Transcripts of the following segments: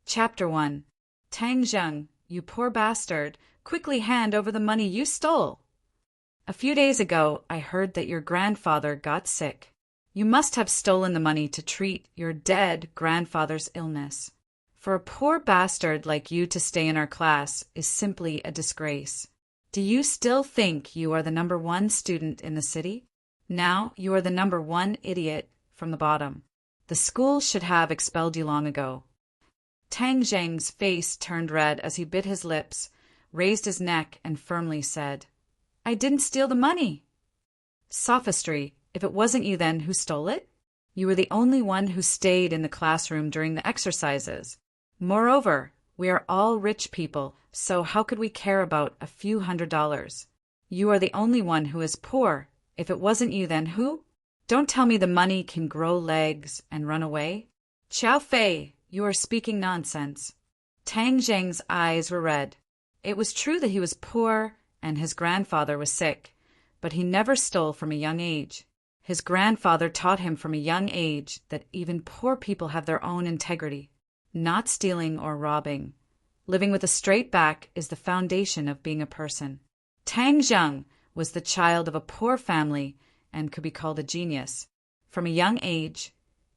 Chapter 1. Tang Zheng, you poor bastard, quickly hand over the money you stole. A few days ago, I heard that your grandfather got sick. You must have stolen the money to treat your dead grandfather's illness. For a poor bastard like you to stay in our class is simply a disgrace. Do you still think you are the number one student in the city? Now you are the number one idiot from the bottom. The school should have expelled you long ago. Tang Zheng's face turned red as he bit his lips, raised his neck, and firmly said, I didn't steal the money. Sophistry. If it wasn't you then who stole it? You were the only one who stayed in the classroom during the exercises. Moreover, we are all rich people, so how could we care about a few $100s? You are the only one who is poor. If it wasn't you then who? Don't tell me the money can grow legs and run away. Qiao Fei, you are speaking nonsense. Tang Zheng's eyes were red. It was true that he was poor and his grandfather was sick, but he never stole from a young age. His grandfather taught him from a young age that even poor people have their own integrity. Not stealing or robbing. Living with a straight back is the foundation of being a person. Tang Zheng was the child of a poor family and could be called a genius. From a young age,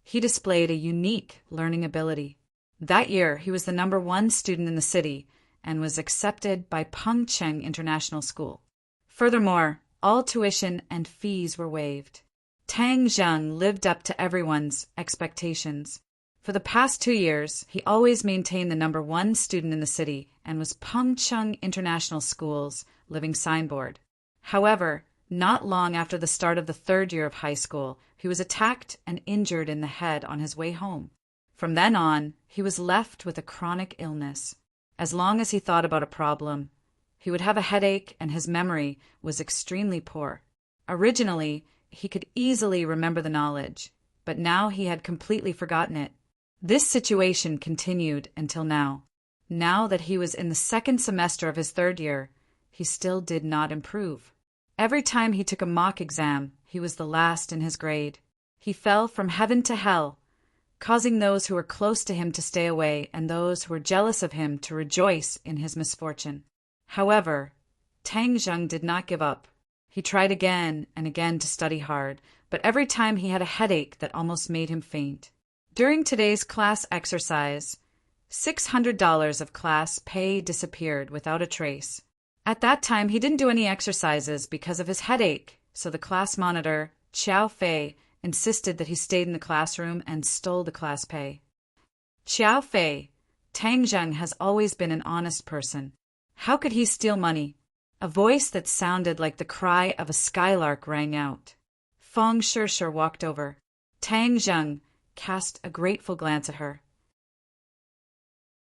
he displayed a unique learning ability. That year, he was the number one student in the city and was accepted by Pengcheng International School. Furthermore, all tuition and fees were waived. Tang Zheng lived up to everyone's expectations. For the past 2 years, he always maintained the number one student in the city and was Pengcheng International School's living signboard. However, not long after the start of the third year of high school, he was attacked and injured in the head on his way home. From then on, he was left with a chronic illness. As long as he thought about a problem, he would have a headache and his memory was extremely poor. Originally, he could easily remember the knowledge, but now he had completely forgotten it. This situation continued until now. Now that he was in the second semester of his third year, he still did not improve. Every time he took a mock exam, he was the last in his grade. He fell from heaven to hell, causing those who were close to him to stay away and those who were jealous of him to rejoice in his misfortune. However, Tang Zheng did not give up. He tried again and again to study hard, but every time he had a headache that almost made him faint. During today's class exercise, $600 of class pay disappeared without a trace. At that time, he didn't do any exercises because of his headache, so the class monitor, Qiao Fei, insisted that he stayed in the classroom and stole the class pay. Qiao Fei, Tang Zheng has always been an honest person. How could he steal money? A voice that sounded like the cry of a skylark rang out. Feng Shishir walked over. Tang Zheng cast a grateful glance at her.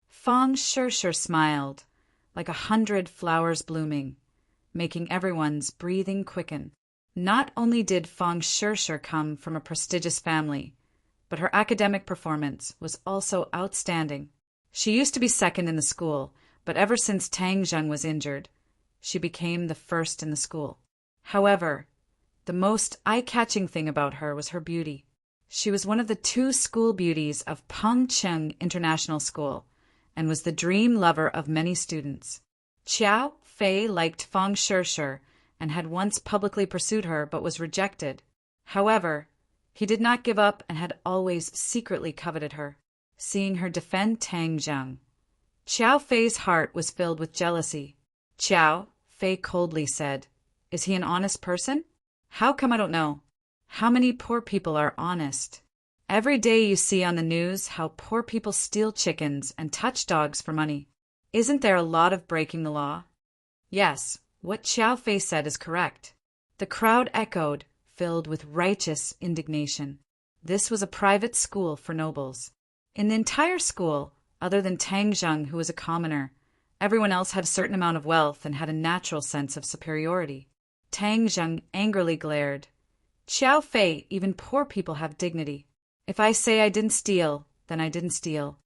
Feng Shishir smiled, like 100 flowers blooming, making everyone's breathing quicken. Not only did Feng Shishir come from a prestigious family, but her academic performance was also outstanding. She used to be second in the school, but ever since Tang Zheng was injured, she became the first in the school. However, the most eye-catching thing about her was her beauty. She was one of the 2 school beauties of Pengcheng International School and was the dream lover of many students. Qiao Fei liked Feng Shishir and had once publicly pursued her but was rejected. However, he did not give up and had always secretly coveted her. Seeing her defend Tang Zheng, Qiao Fei's heart was filled with jealousy. Qiao Fei coldly said, Is he an honest person? How come I don't know? How many poor people are honest? Every day you see on the news how poor people steal chickens and touch dogs for money. Isn't there a lot of breaking the law? Yes, what Qiao Fei said is correct. The crowd echoed, filled with righteous indignation. This was a private school for nobles. In the entire school, other than Tang Zheng, who was a commoner, everyone else had a certain amount of wealth and had a natural sense of superiority. Tang Zheng angrily glared. Qiao Fei, even poor people have dignity. If I say I didn't steal, then I didn't steal.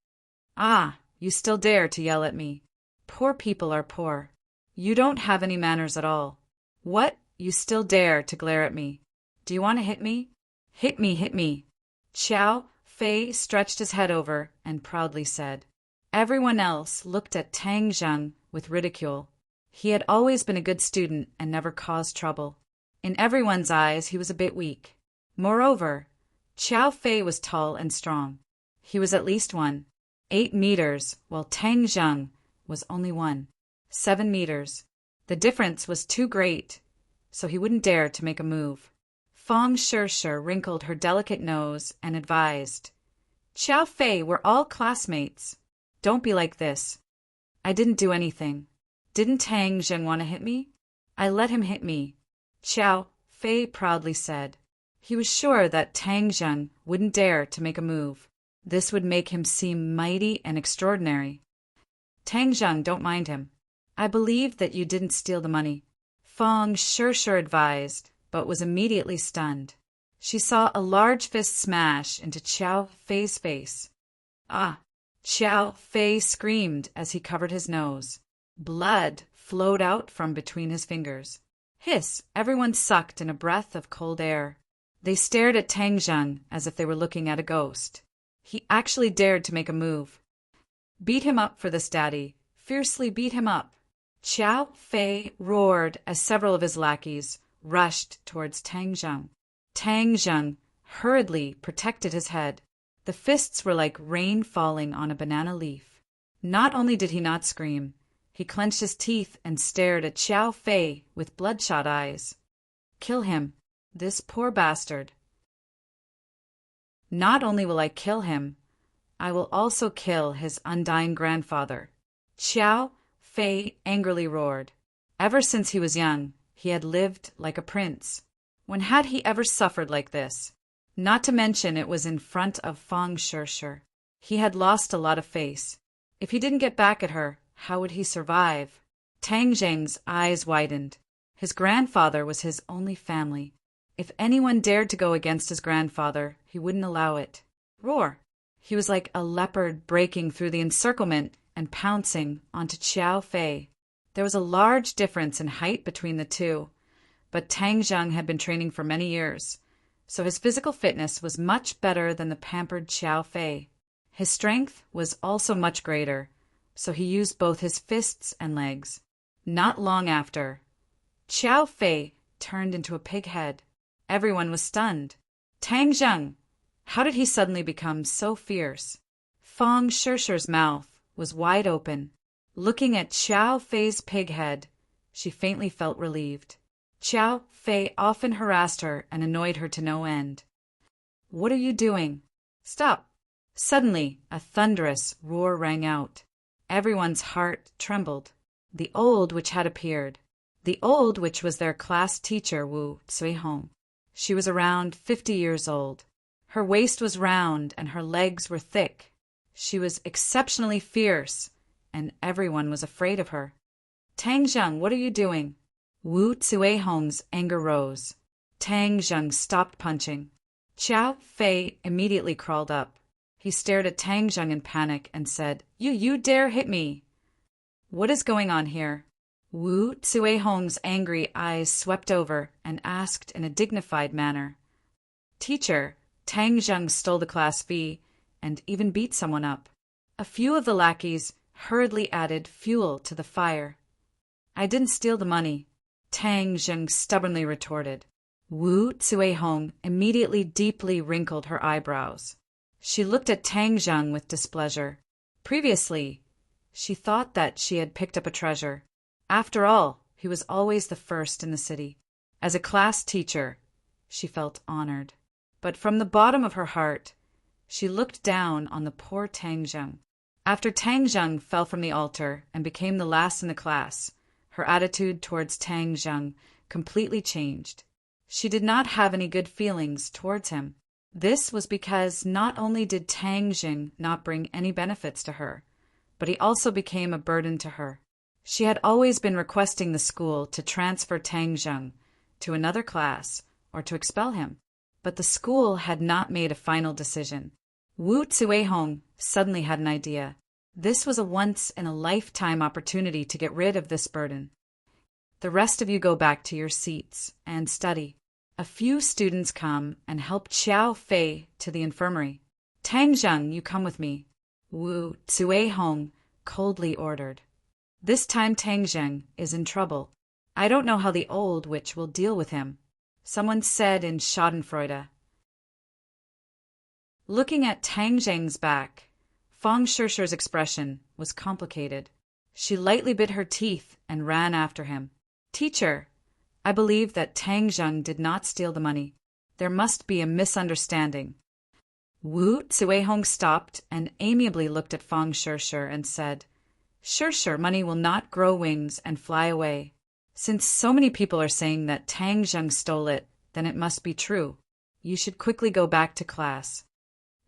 Ah, you still dare to yell at me. Poor people are poor. You don't have any manners at all. What? You still dare to glare at me? Do you want to hit me? Hit me, hit me. Qiao Fei stretched his head over and proudly said, Everyone else looked at Tang Zheng with ridicule. He had always been a good student and never caused trouble. In everyone's eyes, he was a bit weak. Moreover, Qiao Fei was tall and strong. He was at least 8 meters, while Tang Zheng was only 7 meters. The difference was too great, so he wouldn't dare to make a move. Fang Shirshir wrinkled her delicate nose and advised, "Qiao Fei, we're all classmates. Don't be like this. I didn't do anything. Didn't Tang Zheng want to hit me? I let him hit me," Qiao Fei proudly said. He was sure that Tang Zheng wouldn't dare to make a move. This would make him seem mighty and extraordinary. "Tang Zheng, don't mind him. I believe that you didn't steal the money," Fang Shirshir advised, but was immediately stunned. She saw a large fist smash into Qiao Fei's face. "Ah!" Qiao Fei screamed as he covered his nose. Blood flowed out from between his fingers. Hiss! Everyone sucked in a breath of cold air. They stared at Tang Zheng as if they were looking at a ghost. He actually dared to make a move. "Beat him up for this, Daddy. Fiercely beat him up!" Qiao Fei roared as several of his lackeys rushed towards Tang Zheng. Tang Zheng hurriedly protected his head. The fists were like rain falling on a banana leaf. Not only did he not scream, he clenched his teeth and stared at Qiao Fei with bloodshot eyes. "Kill him, this poor bastard. Not only will I kill him, I will also kill his undying grandfather," Qiao Fei angrily roared. Ever since he was young, he had lived like a prince. When had he ever suffered like this? Not to mention it was in front of Fang Shirshir. He had lost a lot of face. If he didn't get back at her, how would he survive? Tang Zheng's eyes widened. His grandfather was his only family. If anyone dared to go against his grandfather, he wouldn't allow it. Roar! He was like a leopard breaking through the encirclement and pouncing onto Qiao Fei. There was a large difference in height between the two, but Tang Zheng had been training for many years, so his physical fitness was much better than the pampered Qiao Fei. His strength was also much greater, so he used both his fists and legs. Not long after, Qiao Fei turned into a pig head. Everyone was stunned. "Tang Zheng! How did he suddenly become so fierce?" Fang Shirshir's mouth was wide open. Looking at Qiao Fei's pig head, she faintly felt relieved. Qiao Fei often harassed her and annoyed her to no end. "What are you doing? Stop!" Suddenly, a thunderous roar rang out. Everyone's heart trembled. The old witch had appeared. The old witch was their class teacher, Wu Cuihong. She was around 50 years old. Her waist was round and her legs were thick. She was exceptionally fierce, and everyone was afraid of her. "Tang Zheng, what are you doing?" Wu Cuihong's anger rose. Tang Zheng stopped punching. Qiao Fei immediately crawled up. He stared at Tang Zheng in panic and said, You dare hit me! What is going on here?" Wu Cuihong's angry eyes swept over and asked in a dignified manner. "Teacher, Tang Zheng stole the class fee and even beat someone up." A few of the lackeys hurriedly added fuel to the fire. "I didn't steal the money," Tang Zheng stubbornly retorted. Wu Cuihong immediately deeply wrinkled her eyebrows. She looked at Tang Zheng with displeasure. Previously, she thought that she had picked up a treasure. After all, he was always the first in the city. As a class teacher, she felt honored. But from the bottom of her heart, she looked down on the poor Tang Zheng. After Tang Zheng fell from the altar and became the last in the class, her attitude towards Tang Zheng completely changed. She did not have any good feelings towards him. This was because not only did Tang Zheng not bring any benefits to her, but he also became a burden to her. She had always been requesting the school to transfer Tang Zheng to another class or to expel him, but the school had not made a final decision. Wu Cuihong suddenly had an idea. This was a once-in-a-lifetime opportunity to get rid of this burden. "The rest of you go back to your seats and study. A few students come and help Qiao Fei to the infirmary. Tang Zheng, you come with me." Wu Hong coldly ordered. This time Tang Zheng is in trouble. I don't know how the old witch will deal with him, someone said in schadenfreude. Looking at Tang Zheng's back, Fang Shishi's expression was complicated. She lightly bit her teeth and ran after him. Teacher, I believe that Tang Zheng did not steal the money. There must be a misunderstanding. Wu Hong stopped and amiably looked at Fang Shishi and said, Shishi, money will not grow wings and fly away. Since so many people are saying that Tang Zheng stole it, then it must be true. You should quickly go back to class.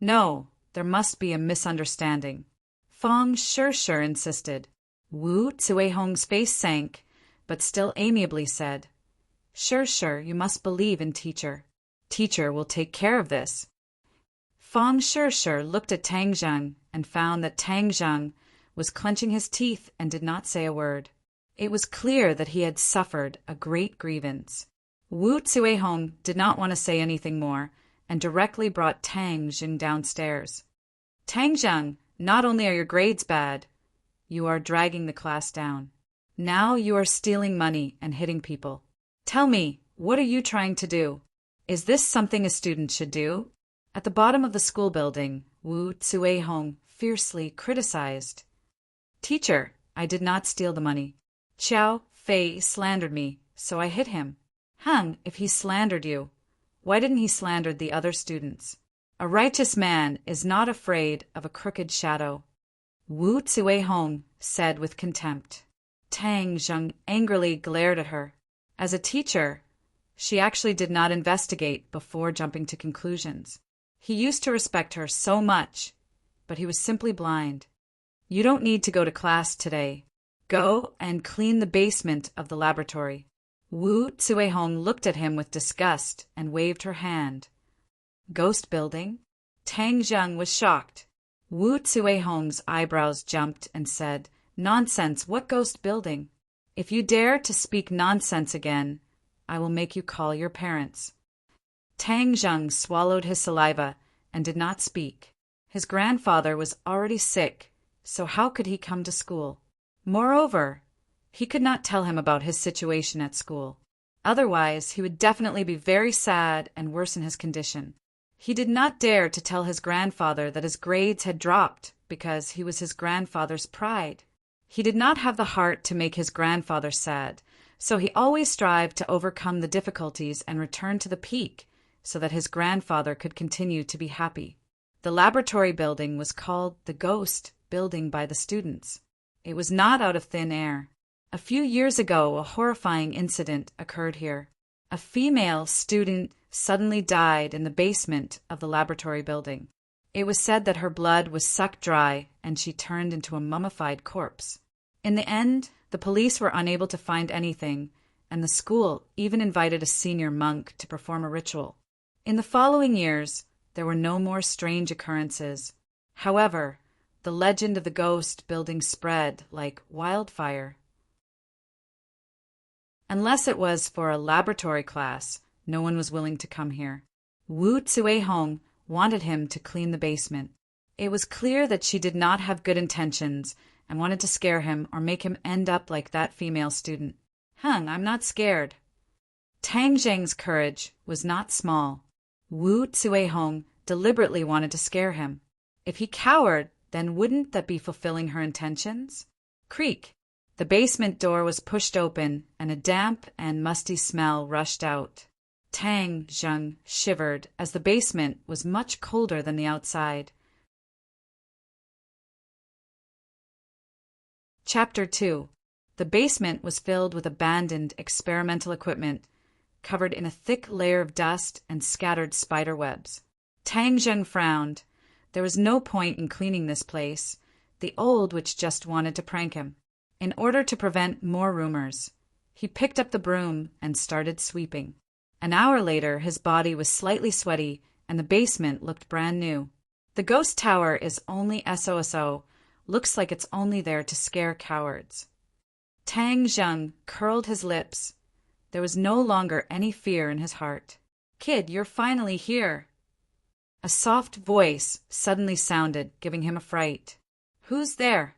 No, there must be a misunderstanding. Fang Shishi insisted. Wu Hong's face sank, but still amiably said, Shishi, you must believe in teacher. Teacher will take care of this. Fang Shishi looked at Tang Zheng and found that Tang Zheng was clenching his teeth and did not say a word. It was clear that he had suffered a great grievance. Wu Hong did not want to say anything more and directly brought Tang Zheng downstairs. Tang Zheng, not only are your grades bad, you are dragging the class down. Now you are stealing money and hitting people. Tell me, what are you trying to do? Is this something a student should do? At the bottom of the school building, Wu Hong fiercely criticized. Teacher, I did not steal the money. Qiao Fei slandered me, so I hit him. If he slandered you, why didn't he slander the other students? A righteous man is not afraid of a crooked shadow. Wu Hong said with contempt. Tang Zheng angrily glared at her. As a teacher, she actually did not investigate before jumping to conclusions. He used to respect her so much, but he was simply blind. You don't need to go to class today. Go and clean the basement of the laboratory. Wu Hong looked at him with disgust and waved her hand. Ghost building? Tang Zheng was shocked. Wu Hong's eyebrows jumped and said, Nonsense, what ghost building? If you dare to speak nonsense again, I will make you call your parents. Tang Zheng swallowed his saliva and did not speak. His grandfather was already sick, so how could he come to school? Moreover, he could not tell him about his situation at school. Otherwise, he would definitely be very sad and worsen his condition. He did not dare to tell his grandfather that his grades had dropped because he was his grandfather's pride. He did not have the heart to make his grandfather sad, so he always strived to overcome the difficulties and return to the peak so that his grandfather could continue to be happy. The laboratory building was called the Ghost Building by the students. It was not out of thin air. A few years ago, a horrifying incident occurred here. A female student suddenly died in the basement of the laboratory building. It was said that her blood was sucked dry and she turned into a mummified corpse. In the end, the police were unable to find anything, and the school even invited a senior monk to perform a ritual. In the following years, there were no more strange occurrences. However, the legend of the ghost building spread like wildfire. Unless it was for a laboratory class, no one was willing to come here. Wu Hong wanted him to clean the basement. It was clear that she did not have good intentions and wanted to scare him or make him end up like that female student. I'm not scared. Tang Zheng's courage was not small. Wu Hong deliberately wanted to scare him. If he cowered, then wouldn't that be fulfilling her intentions? Creak! The basement door was pushed open, and a damp and musty smell rushed out. Tang Zheng shivered, as the basement was much colder than the outside. Chapter 2. The basement was filled with abandoned experimental equipment, covered in a thick layer of dust and scattered spider webs. Tang Zheng frowned. There was no point in cleaning this place. The old witch just wanted to prank him. In order to prevent more rumors, he picked up the broom and started sweeping. An hour later, his body was slightly sweaty and the basement looked brand new. The ghost tower is only SOSO, looks like it's only there to scare cowards. Tang Zheng curled his lips. There was no longer any fear in his heart. Kid, you're finally here. A soft voice suddenly sounded, giving him a fright. "Who's there?"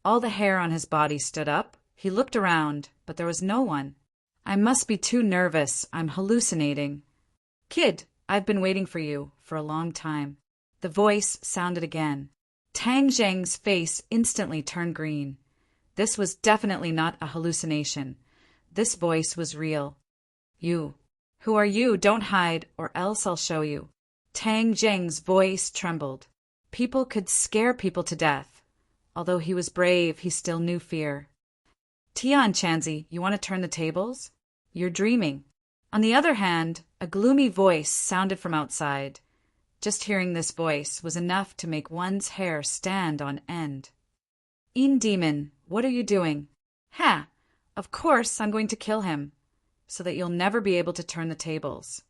All the hair on his body stood up. He looked around, but there was no one. "I must be too nervous. I'm hallucinating." "Kid, I've been waiting for you for a long time." The voice sounded again. Tang Zheng's face instantly turned green. This was definitely not a hallucination. This voice was real. "You. Who are you? Don't hide, or else I'll show you." Tang Zheng's voice trembled. People could scare people to death. Although he was brave, he still knew fear. "Tian Chanzi, you want to turn the tables? You're dreaming." On the other hand, a gloomy voice sounded from outside. Just hearing this voice was enough to make one's hair stand on end. "In Demon, what are you doing?" "Ha! Of course I'm going to kill him, so that you'll never be able to turn the tables.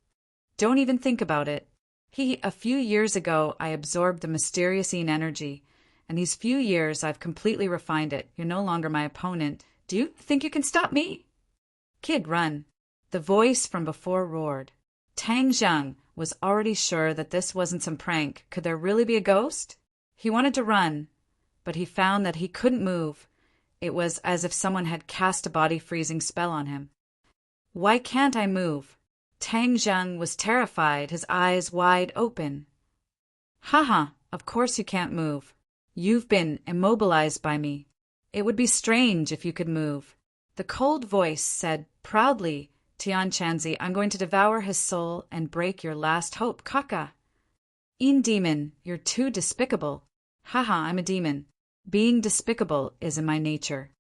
Don't even think about it. A few years ago I absorbed the mysterious Yin energy, and these few years I've completely refined it. You're no longer my opponent. Do you think you can stop me?" "Kid, run." The voice from before roared. Tang Zheng was already sure that this wasn't some prank. Could there really be a ghost? He wanted to run, but he found that he couldn't move. It was as if someone had cast a body-freezing spell on him. "Why can't I move?" Tang Zheng was terrified, his eyes wide open. "Haha, of course you can't move. You've been immobilized by me. It would be strange if you could move." The cold voice said proudly, "Tian Chanzi, I'm going to devour his soul and break your last hope, Kaka." "In Demon, you're too despicable." "Haha, I'm a demon. Being despicable is in my nature."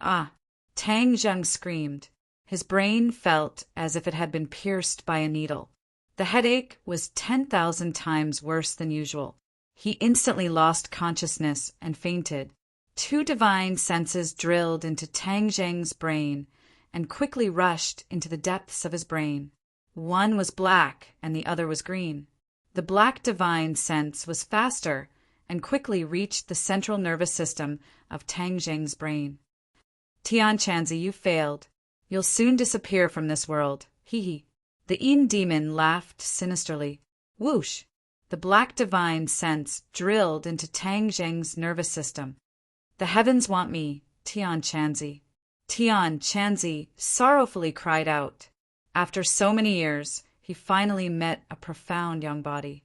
"Ah!" Tang Zheng screamed. His brain felt as if it had been pierced by a needle. The headache was 10,000 times worse than usual. He instantly lost consciousness and fainted. Two divine senses drilled into Tang Zheng's brain and quickly rushed into the depths of his brain. One was black and the other was green. The black divine sense was faster and quickly reached the central nervous system of Tang Zheng's brain. "Tian Chanzi, you failed. You'll soon disappear from this world. Hee." The Yin demon laughed sinisterly. Whoosh! The black divine sense drilled into Tang Zheng's nervous system. "The heavens want me, Tian Chanzi." Tian Chanzi sorrowfully cried out. After so many years, he finally met a profound young body.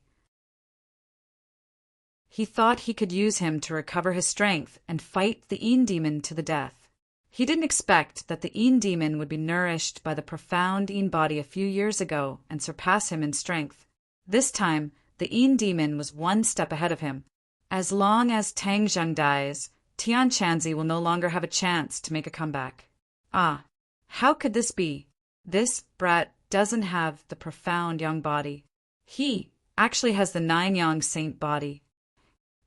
He thought he could use him to recover his strength and fight the Yin demon to the death. He didn't expect that the Yin demon would be nourished by the profound Yin body a few years ago and surpass him in strength. This time, the Yin demon was one step ahead of him. As long as Tang Zheng dies, Tian Chanzi will no longer have a chance to make a comeback. Ah, how could this be? This brat doesn't have the profound young body. He actually has the 9-yang saint body.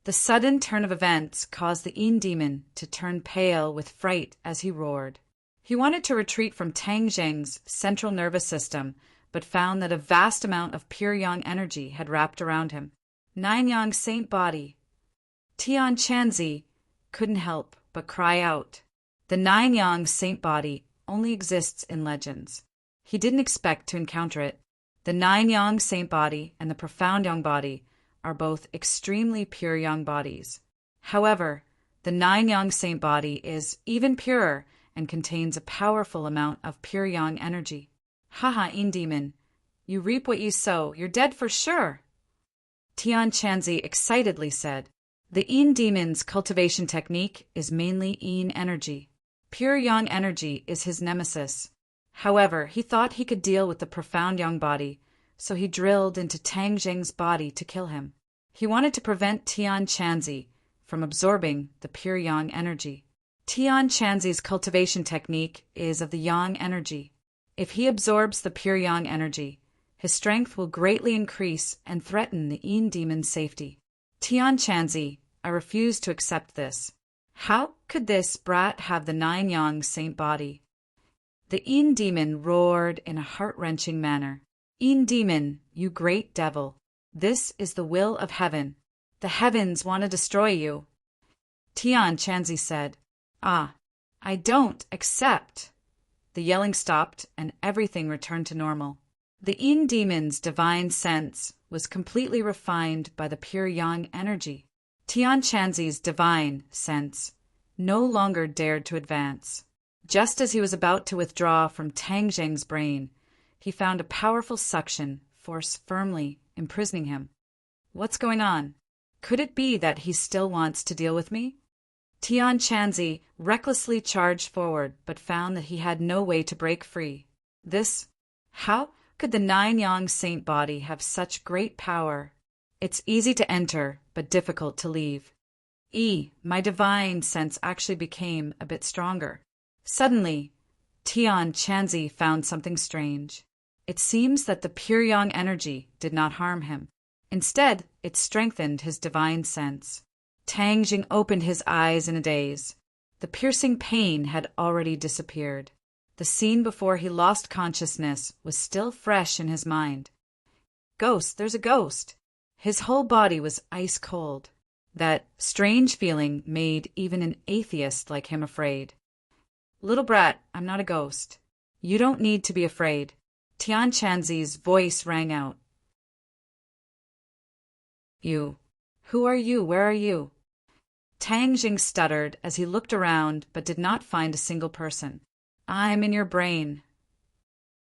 The sudden turn of events caused the Yin demon to turn pale with fright as he roared. He wanted to retreat from Tang Zheng's central nervous system, but found that a vast amount of pure yang energy had wrapped around him. 9-yang saint body. Tian Chanzi couldn't help but cry out. The 9-yang saint body only exists in legends. He didn't expect to encounter it. The 9-yang saint body and the profound yang body are both extremely pure yang bodies. However, the 9-yang saint body is even purer and contains a powerful amount of pure yang energy. "Haha, Yin demon, you reap what you sow. You're dead for sure." Tian Chanzi excitedly said. The Yin demon's cultivation technique is mainly Yin energy. Pure yang energy is his nemesis. However, he thought he could deal with the profound yang body, so he drilled into Tang Zheng's body to kill him. He wanted to prevent Tian Chanzi from absorbing the pure yang energy. Tian Chanzi's cultivation technique is of the yang energy. If he absorbs the pure yang energy, his strength will greatly increase and threaten the Yin demon's safety. Tian Chanzi, I refuse to accept this. How could this brat have the 9-yang saint body? The Yin demon roared in a heart-wrenching manner. "Yin demon, you great devil. This is the will of heaven. The heavens want to destroy you." Tian Chanzi said, "Ah, I don't accept." The yelling stopped and everything returned to normal. The Yin demon's divine sense was completely refined by the pure yang energy. Tian Chanzi's divine sense no longer dared to advance. Just as he was about to withdraw from Tang Zheng's brain, he found a powerful suction force firmly imprisoning him. What's going on? Could it be that he still wants to deal with me? Tian Chanzi recklessly charged forward, but found that he had no way to break free. How could the nine-yang saint body have such great power? It's easy to enter, but difficult to leave. My divine sense actually became a bit stronger. Suddenly, Tian Chanzi found something strange. It seems that the pure yang energy did not harm him. Instead, it strengthened his divine sense. Tang Jing opened his eyes in a daze. The piercing pain had already disappeared. The scene before he lost consciousness was still fresh in his mind. Ghost, there's a ghost! His whole body was ice cold. That strange feeling made even an atheist like him afraid. Little brat, I'm not a ghost. You don't need to be afraid. Tian Chanzi's voice rang out. You. Who are you? Where are you? Tang Jing stuttered as he looked around but did not find a single person. I'm in your brain.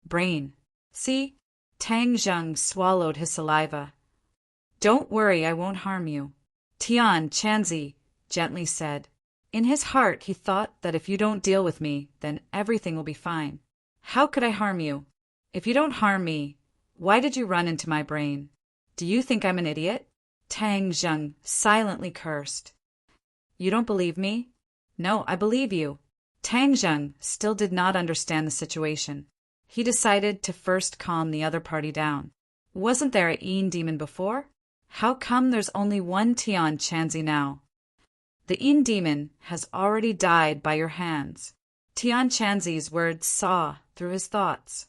Brain. See? Tang Zheng swallowed his saliva. Don't worry, I won't harm you, Tian Chanzi gently said. In his heart, he thought that if you don't deal with me, then everything will be fine. How could I harm you? If you don't harm me, why did you run into my brain? Do you think I'm an idiot? Tang Zheng silently cursed. You don't believe me? No, I believe you. Tang Zheng still did not understand the situation. He decided to first calm the other party down. Wasn't there a Yin demon before? How come there's only one Tian Chanzi now? The Yin demon has already died by your hands. Tian Chanzi's words saw through his thoughts.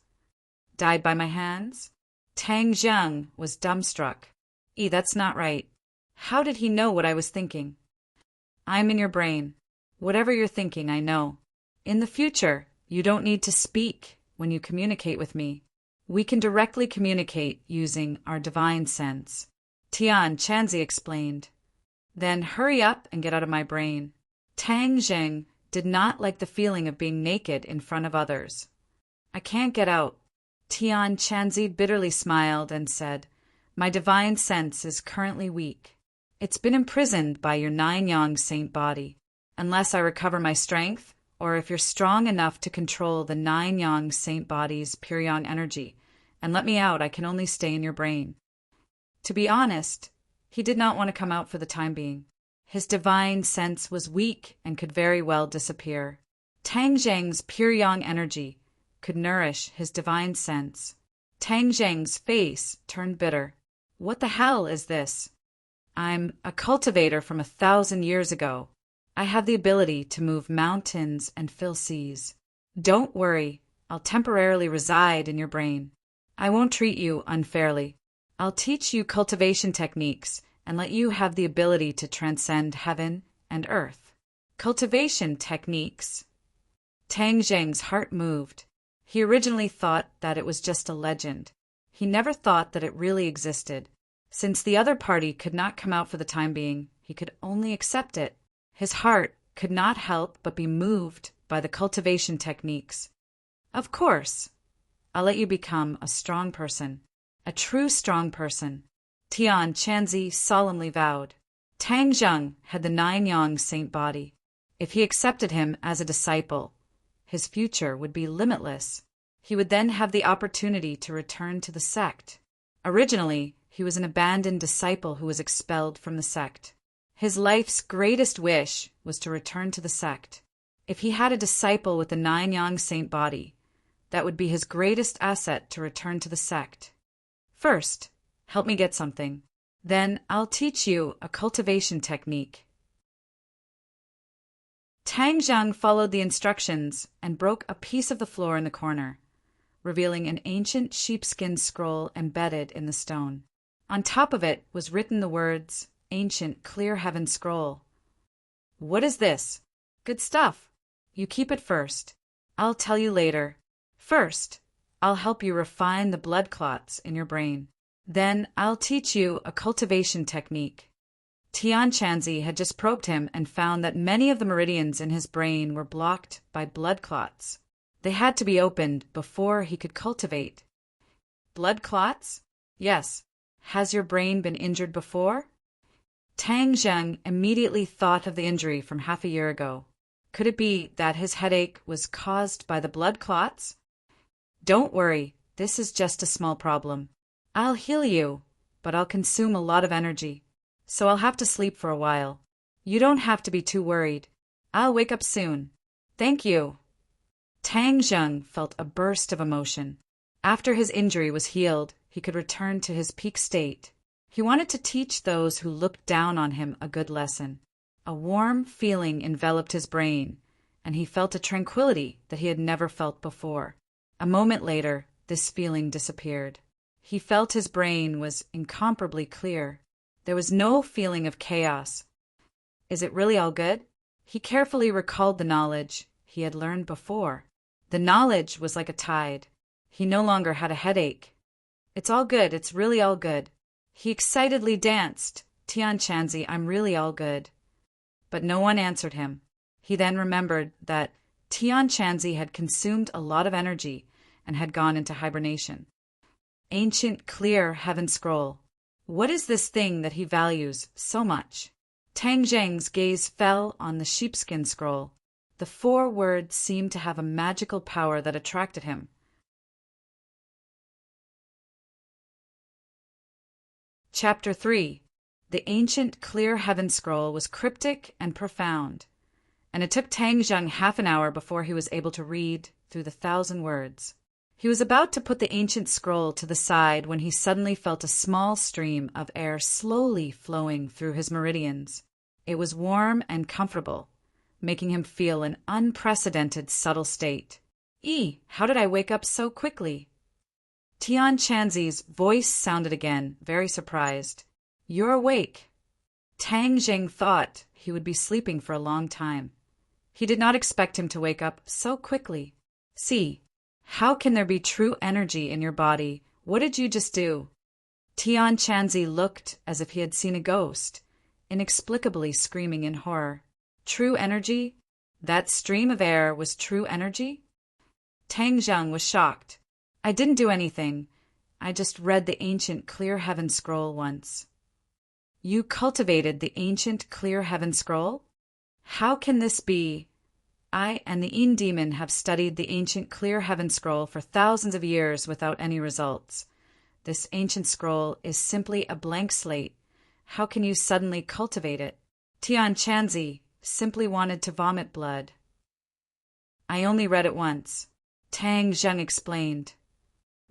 Died by my hands? Tang Zheng was dumbstruck. That's not right. How did he know what I was thinking? I'm in your brain. Whatever you're thinking, I know. In the future, you don't need to speak when you communicate with me. We can directly communicate using our divine sense. Tian Chanzi explained. Then hurry up and get out of my brain. Tang Zheng did not like the feeling of being naked in front of others. I can't get out. Tian Chanzi bitterly smiled and said, My divine sense is currently weak. It's been imprisoned by your nine-yang saint body. Unless I recover my strength, or if you're strong enough to control the nine-yang saint body's pure yang energy, and let me out, I can only stay in your brain. To be honest, he did not want to come out for the time being. His divine sense was weak and could very well disappear. Tang Zheng's pure yang energy could nourish his divine sense. Tang Zheng's face turned bitter. What the hell is this? I'm a cultivator from 1,000 years ago. I have the ability to move mountains and fill seas. Don't worry, I'll temporarily reside in your brain. I won't treat you unfairly. I'll teach you cultivation techniques and let you have the ability to transcend heaven and earth. Cultivation techniques? Tang Zheng's heart moved. He originally thought that it was just a legend. He never thought that it really existed. Since the other party could not come out for the time being, he could only accept it. His heart could not help but be moved by the cultivation techniques. Of course, I'll let you become a strong person, a true strong person, Tian Chanzi solemnly vowed. Tang Zheng had the nine-yang saint body. If he accepted him as a disciple, his future would be limitless. He would then have the opportunity to return to the sect. Originally, he was an abandoned disciple who was expelled from the sect. His life's greatest wish was to return to the sect. If he had a disciple with the nine-yang saint body, that would be his greatest asset to return to the sect. First, help me get something. Then I'll teach you a cultivation technique. Tang Zheng followed the instructions and broke a piece of the floor in the corner, revealing an ancient sheepskin scroll embedded in the stone. On top of it was written the words, Ancient Clear Heaven Scroll. What is this? Good stuff. You keep it first. I'll tell you later. First, I'll help you refine the blood clots in your brain. Then I'll teach you a cultivation technique. Tian Chanzi had just probed him and found that many of the meridians in his brain were blocked by blood clots. They had to be opened before he could cultivate. Blood clots? Yes. Has your brain been injured before? Tang Zheng immediately thought of the injury from half a year ago. Could it be that his headache was caused by the blood clots? Don't worry, this is just a small problem. I'll heal you, but I'll consume a lot of energy, so I'll have to sleep for a while. You don't have to be too worried. I'll wake up soon. Thank you. Tang Zheng felt a burst of emotion. After his injury was healed, he could return to his peak state. He wanted to teach those who looked down on him a good lesson. A warm feeling enveloped his brain, and he felt a tranquility that he had never felt before. A moment later, this feeling disappeared. He felt his brain was incomparably clear. There was no feeling of chaos. Is it really all good? He carefully recalled the knowledge he had learned before. The knowledge was like a tide. He no longer had a headache. It's all good, it's really all good. He excitedly danced. Tian Chanzi, I'm really all good. But no one answered him. He then remembered that Tian Chanzi had consumed a lot of energy and had gone into hibernation. Ancient clear heaven scroll. What is this thing that he values so much? Tang Zheng's gaze fell on the sheepskin scroll. The 4 words seemed to have a magical power that attracted him. Chapter 3. The ancient clear heaven scroll was cryptic and profound, and it took Tang Zheng half an hour before he was able to read through the 1,000 words. He was about to put the ancient scroll to the side when he suddenly felt a small stream of air slowly flowing through his meridians. It was warm and comfortable, making him feel an unprecedented subtle state. How did I wake up so quickly? Tian Chanzi's voice sounded again, very surprised. You're awake. Tang Zheng thought he would be sleeping for a long time. He did not expect him to wake up so quickly. See, how can there be true energy in your body? What did you just do? Tian Chanzi looked as if he had seen a ghost, inexplicably screaming in horror. True energy? That stream of air was true energy? Tang Zheng was shocked. I didn't do anything. I just read the ancient clear heaven scroll once. You cultivated the ancient clear heaven scroll? How can this be? I and the Yin demon have studied the ancient clear heaven scroll for thousands of years without any results. This ancient scroll is simply a blank slate. How can you suddenly cultivate it? Tian Chanzi simply wanted to vomit blood. I only read it once. Tang Zheng explained.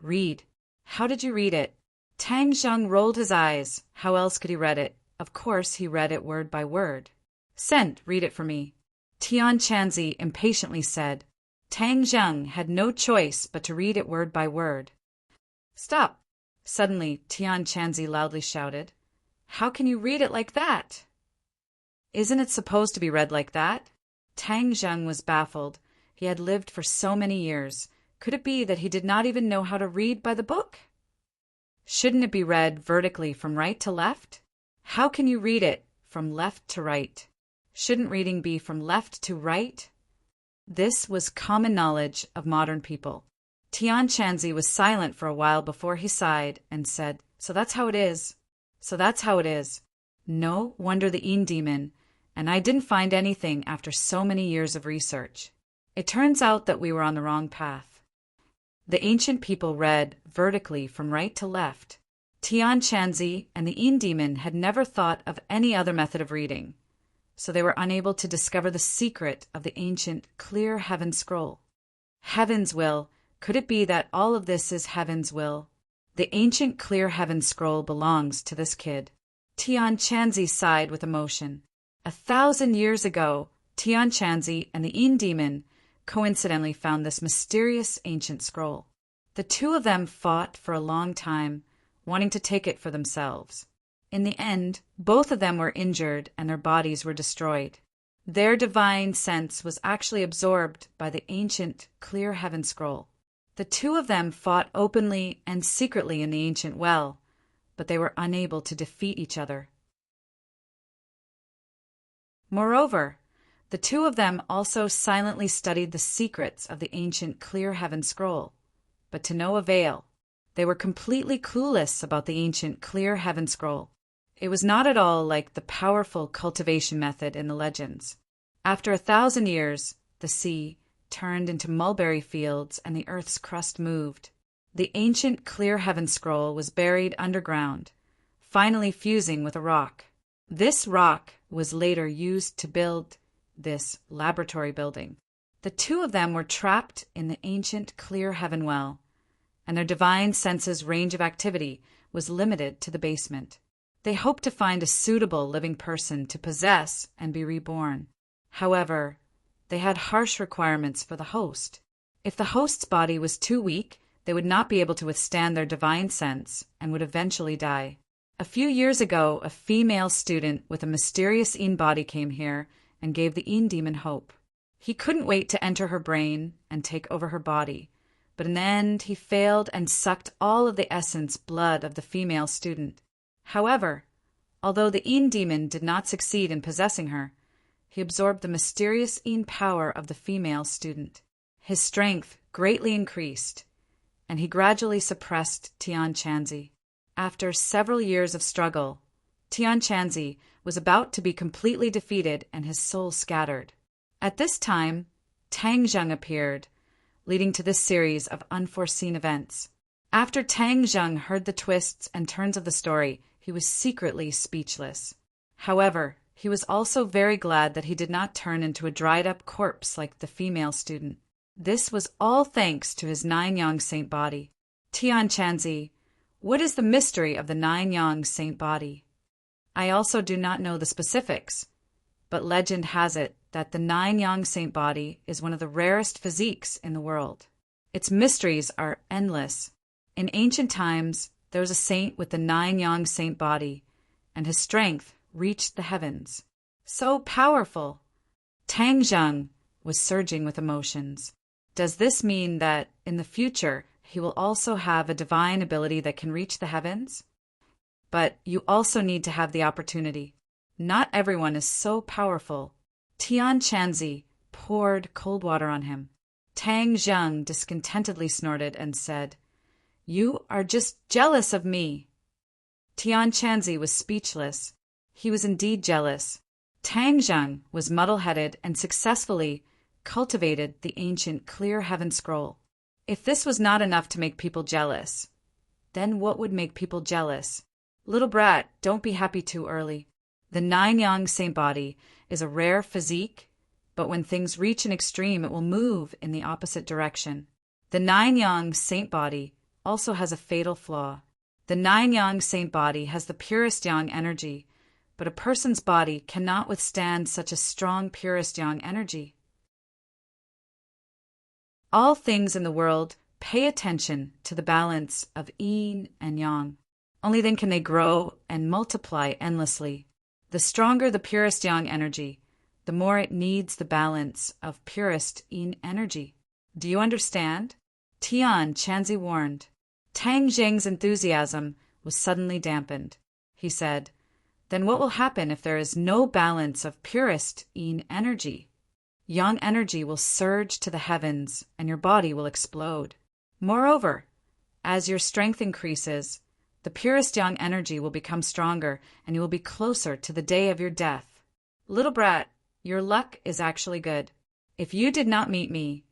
Read. How did you read it? Tang Zheng rolled his eyes. How else could he read it? Of course he read it word by word. Sent, read it for me. Tian Chanzi impatiently said. Tang Zheng had no choice but to read it word by word. Stop! Suddenly, Tian Chanzi loudly shouted. How can you read it like that? Isn't it supposed to be read like that? Tang Zheng was baffled. He had lived for so many years. Could it be that he did not even know how to read by the book? Shouldn't it be read vertically from right to left? How can you read it from left to right? Shouldn't reading be from left to right? This was common knowledge of modern people. Tian Chanzi was silent for a while before he sighed and said, So that's how it is. So that's how it is. No wonder the Yin demon, and I didn't find anything after so many years of research. It turns out that we were on the wrong path. The ancient people read vertically from right to left. Tian Chanzi and the Yin demon had never thought of any other method of reading, so they were unable to discover the secret of the ancient clear heaven scroll. Heaven's will. Could it be that all of this is heaven's will? The ancient clear heaven scroll belongs to this kid. Tian Chanzi sighed with emotion. 1,000 years ago, Tian Chanzi and the Yin demon coincidentally found this mysterious ancient scroll. The 2 of them fought for a long time, wanting to take it for themselves. In the end, both of them were injured and their bodies were destroyed. Their divine sense was actually absorbed by the ancient clear heaven scroll. The 2 of them fought openly and secretly in the ancient well, but they were unable to defeat each other. Moreover, the two of them also silently studied the secrets of the ancient Clear Heaven Scroll, but to no avail. They were completely clueless about the ancient Clear Heaven Scroll. It was not at all like the powerful cultivation method in the legends. After 1,000 years, the sea turned into mulberry fields and the earth's crust moved. The ancient Clear Heaven Scroll was buried underground, finally fusing with a rock. This rock was later used to build this laboratory building. The two of them were trapped in the ancient Clear Heaven well, and their divine senses' range of activity was limited to the basement. They hoped to find a suitable living person to possess and be reborn. However, they had harsh requirements for the host. If the host's body was too weak, they would not be able to withstand their divine sense and would eventually die. A few years ago, a female student with a mysterious Een body came here and gave the Een demon hope. He couldn't wait to enter her brain and take over her body, but in the end he failed and sucked all of the essence blood of the female student. However, although the Een demon did not succeed in possessing her, he absorbed the mysterious Een power of the female student. His strength greatly increased, and he gradually suppressed Tian Chanzi. After several years of struggle, Tian Chanzi was about to be completely defeated and his soul scattered. At this time, Tang Zheng appeared, leading to this series of unforeseen events. After Tang Zheng heard the twists and turns of the story, he was secretly speechless. However, he was also very glad that he did not turn into a dried-up corpse like the female student. This was all thanks to his 9-yang saint body. Tian Chanzi, what is the mystery of the 9-yang saint body? I also do not know the specifics, but legend has it that the 9-yang saint body is one of the rarest physiques in the world. Its mysteries are endless. In ancient times, there was a saint with the 9-yang saint body, and his strength reached the heavens. So powerful! Tang Zheng was surging with emotions. Does this mean that, in the future, he will also have a divine ability that can reach the heavens? But you also need to have the opportunity. Not everyone is so powerful. Tian Chanzi poured cold water on him. Tang Zheng discontentedly snorted and said, "You are just jealous of me." Tian Chanzi was speechless. He was indeed jealous. Tang Zheng was muddle-headed and successfully cultivated the ancient Clear Heaven Scroll. If this was not enough to make people jealous, then what would make people jealous? Little brat, don't be happy too early. The 9-yang saint body is a rare physique, but when things reach an extreme, it will move in the opposite direction. The 9-yang saint body also has a fatal flaw. The 9-yang saint body has the purest yang energy, but a person's body cannot withstand such a strong purest yang energy. All things in the world pay attention to the balance of yin and yang. Only then can they grow and multiply endlessly. The stronger the purest yang energy, the more it needs the balance of purest yin energy. Do you understand? Tian Chanzi warned. Tang Zheng's enthusiasm was suddenly dampened. He said, "Then what will happen if there is no balance of purest yin energy? Yang energy will surge to the heavens, and your body will explode. Moreover, as your strength increases, the purest yang energy will become stronger, and you will be closer to the day of your death. Little brat, your luck is actually good. If you did not meet me,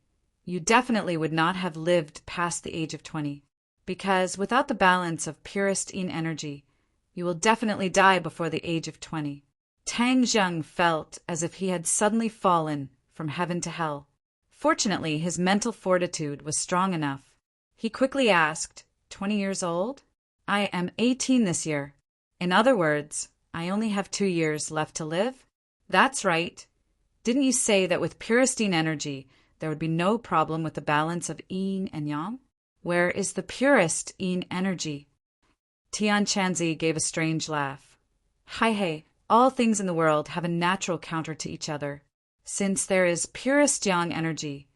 you definitely would not have lived past the age of 20, because without the balance of purest yin energy, you will definitely die before the age of 20. Tang Zheng felt as if he had suddenly fallen from heaven to hell. Fortunately, his mental fortitude was strong enough. He quickly asked, 20 years old? I am 18 this year. In other words, I only have 2 years left to live? That's right. Didn't you say that with purest yin energy, there would be no problem with the balance of yin and yang? Where is the purest yin energy? Tian Chanzi gave a strange laugh. Hey, all things in the world have a natural counter to each other. Since there is purest yang energy,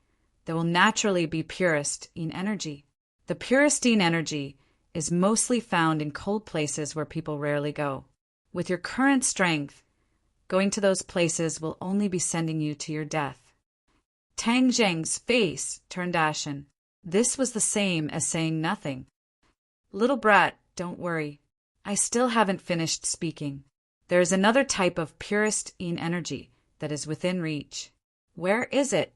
there will naturally be purest yin energy. The purest yin energy is mostly found in cold places where people rarely go. With your current strength, going to those places will only be sending you to your death. Tang Zheng's face turned ashen. This was the same as saying nothing. Little brat, don't worry. I still haven't finished speaking. There is another type of purest yin energy that is within reach. Where is it?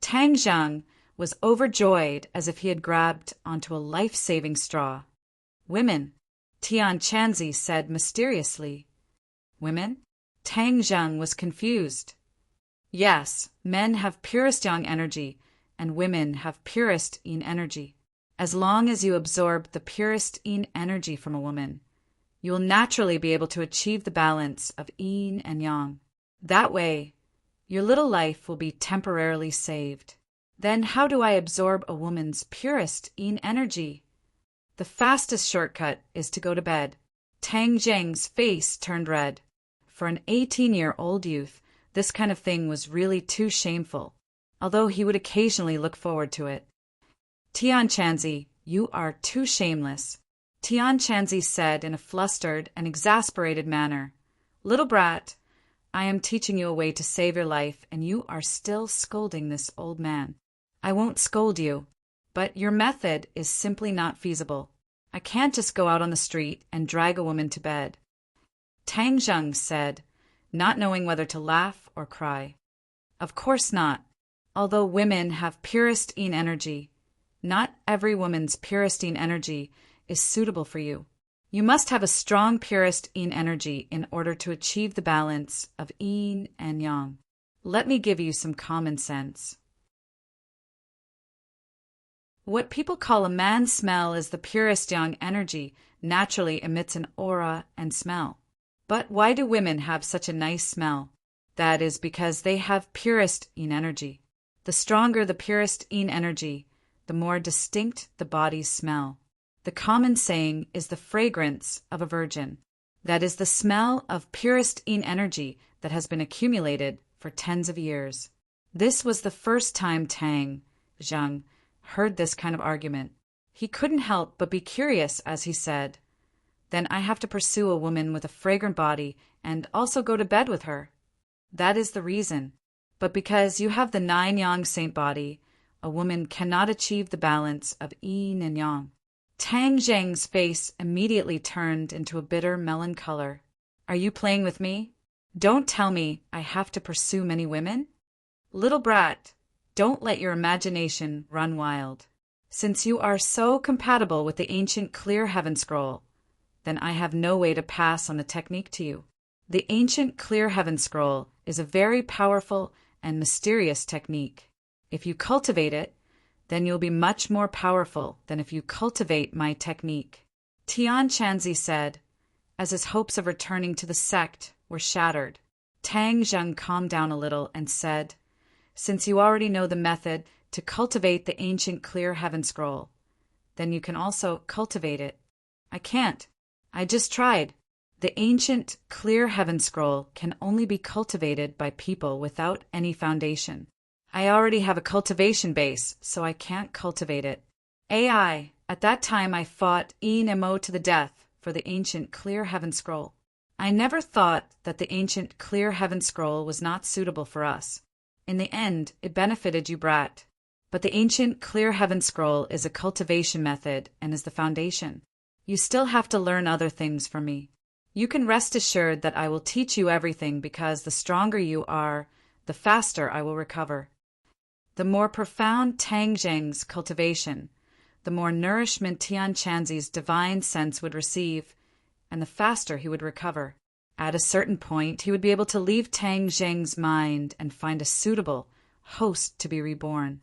Tang Zheng was overjoyed as if he had grabbed onto a life-saving straw. Women, Tian Chanzi said mysteriously. Women? Tang Zheng was confused. Yes, men have purest yang energy, and women have purest yin energy. As long as you absorb the purest yin energy from a woman, you will naturally be able to achieve the balance of yin and yang. That way, your little life will be temporarily saved. Then how do I absorb a woman's purest yin energy? The fastest shortcut is to go to bed. Tang Zheng's face turned red. For an 18-year-old youth, this kind of thing was really too shameful, although he would occasionally look forward to it. Tian Chanzi, you are too shameless, Tian Chanzi said in a flustered and exasperated manner. Little brat, I am teaching you a way to save your life, and you are still scolding this old man. I won't scold you, but your method is simply not feasible. I can't just go out on the street and drag a woman to bed. Tang Zheng said, not knowing whether to laugh or cry. Of course not. Although women have purest yin energy, not every woman's purest yin energy is suitable for you. You must have a strong purest yin energy in order to achieve the balance of yin and yang. Let me give you some common sense. What people call a man's smell is the purest yang energy naturally emits an aura and smell. But why do women have such a nice smell? That is because they have purest yin energy. The stronger the purest yin energy, the more distinct the body's smell. The common saying is the fragrance of a virgin. That is the smell of purest yin energy that has been accumulated for tens of years. This was the first time Tang Zheng heard this kind of argument. He couldn't help but be curious as he said, Then I have to pursue a woman with a fragrant body and also go to bed with her. That is the reason. But because you have the 9 yang saint body, a woman cannot achieve the balance of yin and yang. Tang Zheng's face immediately turned into a bitter melon color. Are you playing with me? Don't tell me I have to pursue many women? Little brat, don't let your imagination run wild. Since you are so compatible with the ancient clear heaven scroll, then I have no way to pass on the technique to you. The ancient clear heaven scroll is a very powerful and mysterious technique. If you cultivate it, then you'll be much more powerful than if you cultivate my technique. Tian Chanzi said, as his hopes of returning to the sect were shattered. Tang Zheng calmed down a little and said, Since you already know the method to cultivate the ancient clear heaven scroll, then you can also cultivate it. I can't. I just tried. The ancient clear heaven scroll can only be cultivated by people without any foundation. I already have a cultivation base, so I can't cultivate it. AI, at that time I fought Mo to the death for the ancient clear heaven scroll. I never thought that the ancient clear heaven scroll was not suitable for us. In the end, it benefited you, brat. But the ancient clear heaven scroll is a cultivation method and is the foundation. You still have to learn other things from me. You can rest assured that I will teach you everything because the stronger you are, the faster I will recover. The more profound Tang Zheng's cultivation, the more nourishment Tian Chanzi's divine sense would receive, and the faster he would recover. At a certain point, he would be able to leave Tang Zheng's mind and find a suitable host to be reborn.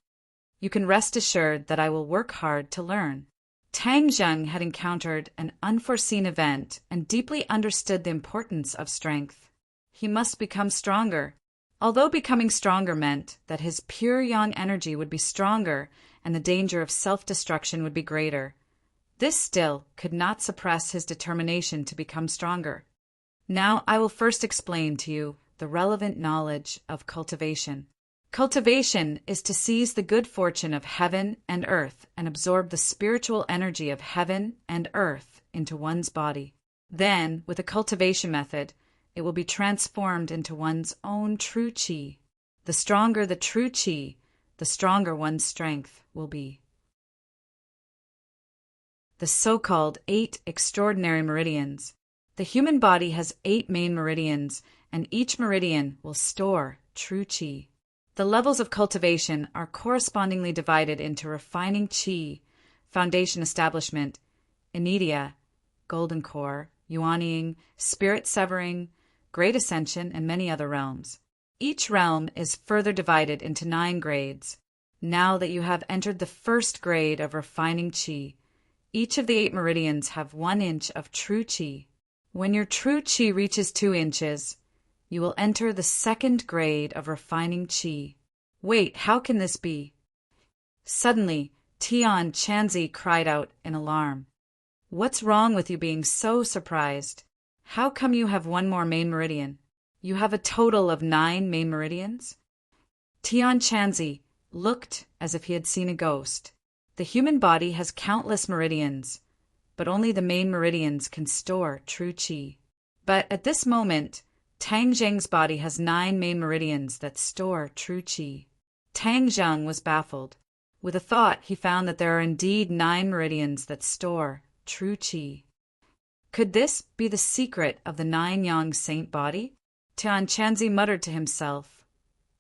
You can rest assured that I will work hard to learn. Tang Zheng had encountered an unforeseen event and deeply understood the importance of strength. He must become stronger. Although becoming stronger meant that his pure yang energy would be stronger and the danger of self-destruction would be greater, this still could not suppress his determination to become stronger. Now I will first explain to you the relevant knowledge of cultivation. Cultivation is to seize the good fortune of heaven and earth and absorb the spiritual energy of heaven and earth into one's body. Then, with a cultivation method, it will be transformed into one's own true chi. The stronger the true chi, the stronger one's strength will be. The so-called 8 extraordinary meridians. The human body has 8 main meridians, and each meridian will store true chi. The levels of cultivation are correspondingly divided into refining chi, foundation establishment, inedia, golden core, yuanying, spirit severing, great ascension, and many other realms. Each realm is further divided into 9 grades. Now that you have entered the first grade of refining chi, each of the 8 meridians have 1 inch of true chi. When your true chi reaches 2 inches, you will enter the second grade of refining chi. Wait, how can this be? Suddenly, Tian Chanzi cried out in alarm. What's wrong with you being so surprised? How come you have 1 more main meridian? You have a total of 9 main meridians? Tian Chanzi looked as if he had seen a ghost. The human body has countless meridians, but only the main meridians can store true chi. But at this moment, Tang Zheng's body has 9 main meridians that store true chi. Tang Zheng was baffled. With a thought, he found that there are indeed 9 meridians that store true chi. Could this be the secret of the 9-yang saint body? Tian Chanzi muttered to himself.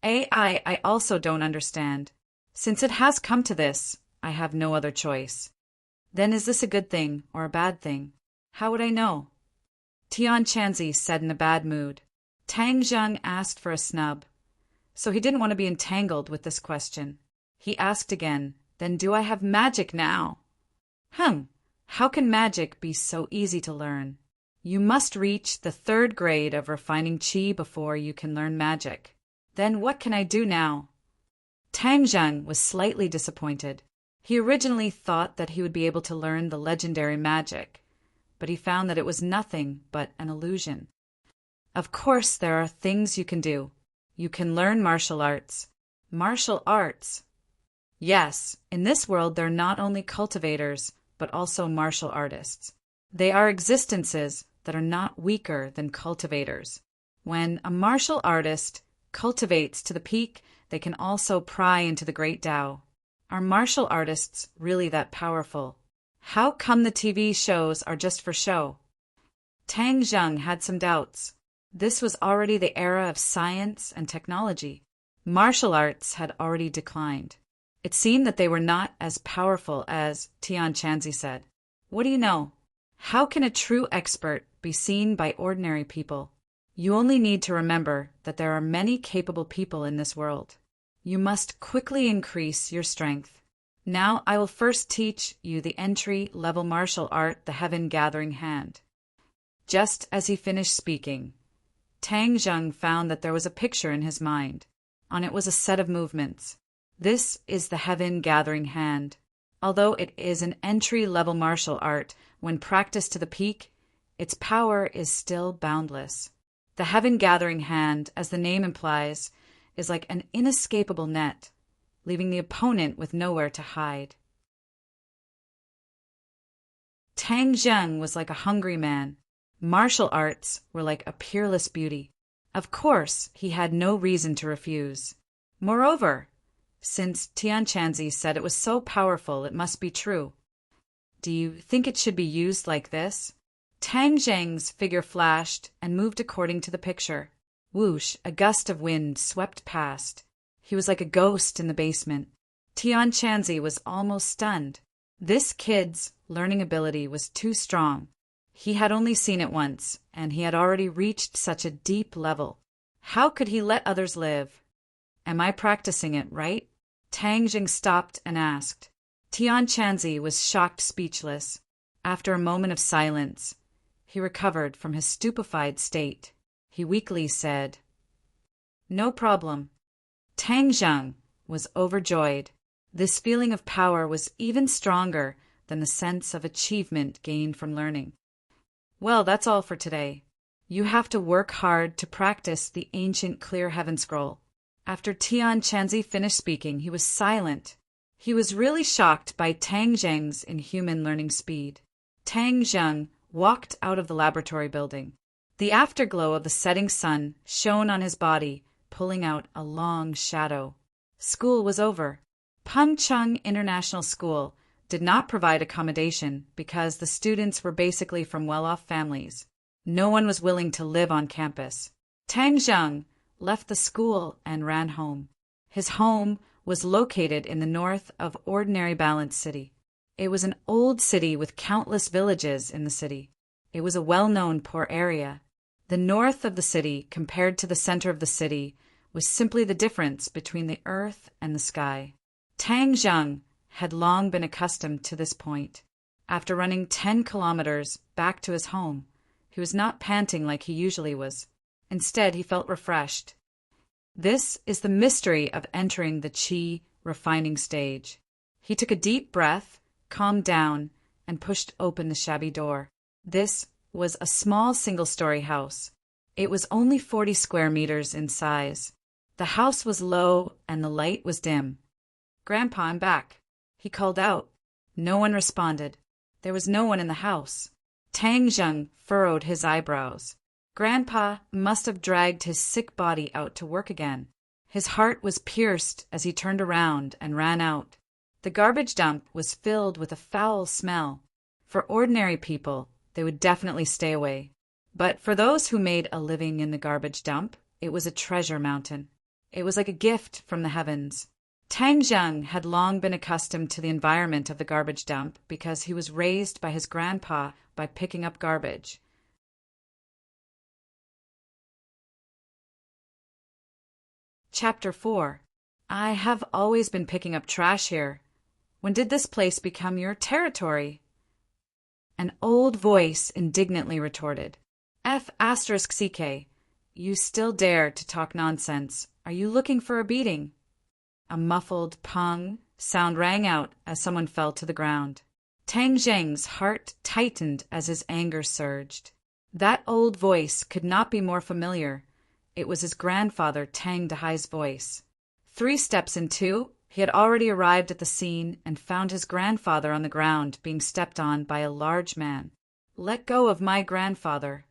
I also don't understand. Since it has come to this, I have no other choice. Then is this a good thing or a bad thing? How would I know? Tian Chanzi said in a bad mood. Tang Zheng asked for a snub, so he didn't want to be entangled with this question. He asked again, then do I have magic now? How can magic be so easy to learn? You must reach the 3rd grade of refining chi before you can learn magic. Then what can I do now? Tang Zheng was slightly disappointed. He originally thought that he would be able to learn the legendary magic, but he found that it was nothing but an illusion. Of course, there are things you can do. You can learn martial arts. Martial arts? Yes, in this world there are not only cultivators, but also martial artists. They are existences that are not weaker than cultivators. When a martial artist cultivates to the peak, they can also pry into the great Tao. Are martial artists really that powerful? How come the TV shows are just for show? Tang Zheng had some doubts. This was already the era of science and technology. Martial arts had already declined. It seemed that they were not as powerful as Tian Chanzi said. What do you know? How can a true expert be seen by ordinary people? You only need to remember that there are many capable people in this world. You must quickly increase your strength. Now I will first teach you the entry-level martial art, the Heaven Gathering Hand. Just as he finished speaking, Tang Zheng found that there was a picture in his mind. On it was a set of movements. This is the Heaven Gathering Hand. Although it is an entry-level martial art, when practiced to the peak, its power is still boundless. The Heaven Gathering Hand, as the name implies, is like an inescapable net, leaving the opponent with nowhere to hide. Tang Zheng was like a hungry man. Martial arts were like a peerless beauty. Of course, he had no reason to refuse. Moreover, since Tian Chanzi said it was so powerful, it must be true. Do you think it should be used like this? Tang Zheng's figure flashed and moved according to the picture. Whoosh, a gust of wind swept past. He was like a ghost in the basement. Tian Chanzi was almost stunned. This kid's learning ability was too strong. He had only seen it once, and he had already reached such a deep level. How could he let others live? Am I practicing it right? Tang Zheng stopped and asked. Tian Chanzi was shocked speechless. After a moment of silence, he recovered from his stupefied state. He weakly said, "No problem." Tang Zheng was overjoyed. This feeling of power was even stronger than the sense of achievement gained from learning. Well, that's all for today. You have to work hard to practice the ancient Clear Heaven Scroll. After Tian Chanzi finished speaking, he was silent. He was really shocked by Tang Zheng's inhuman learning speed. Tang Zheng walked out of the laboratory building. The afterglow of the setting sun shone on his body, pulling out a long shadow. School was over. Pengcheng International School did not provide accommodation because the students were basically from well-off families. No one was willing to live on campus. Tang Zheng left the school and ran home. His home was located in the north of Ordinary Balance City. It was an old city with countless villages in the city. It was a well-known poor area. The north of the city, compared to the center of the city, was simply the difference between the earth and the sky. Tang Zheng had long been accustomed to this point. After running 10 kilometers back to his home, he was not panting like he usually was. Instead, he felt refreshed. This is the mystery of entering the qi refining stage. He took a deep breath, calmed down, and pushed open the shabby door. This was a small single-story house. It was only 40 square meters in size. The house was low and the light was dim. "Grandpa, I'm back," he called out. No one responded. There was no one in the house. Tang Zheng furrowed his eyebrows. Grandpa must have dragged his sick body out to work again. His heart was pierced as he turned around and ran out. The garbage dump was filled with a foul smell. For ordinary people, they would definitely stay away. But for those who made a living in the garbage dump, it was a treasure mountain. It was like a gift from the heavens. Tang Zheng had long been accustomed to the environment of the garbage dump because he was raised by his grandpa by picking up garbage. Chapter 4. I have always been picking up trash here. When did this place become your territory? An old voice indignantly retorted. F***CK. You still dare to talk nonsense. Are you looking for a beating? A muffled pong sound rang out as someone fell to the ground. Tang Zheng's heart tightened as his anger surged. That old voice could not be more familiar. It was his grandfather Tang Dehai's voice. 3 steps into, he had already arrived at the scene and found his grandfather on the ground being stepped on by a large man. "Let go of my grandfather,"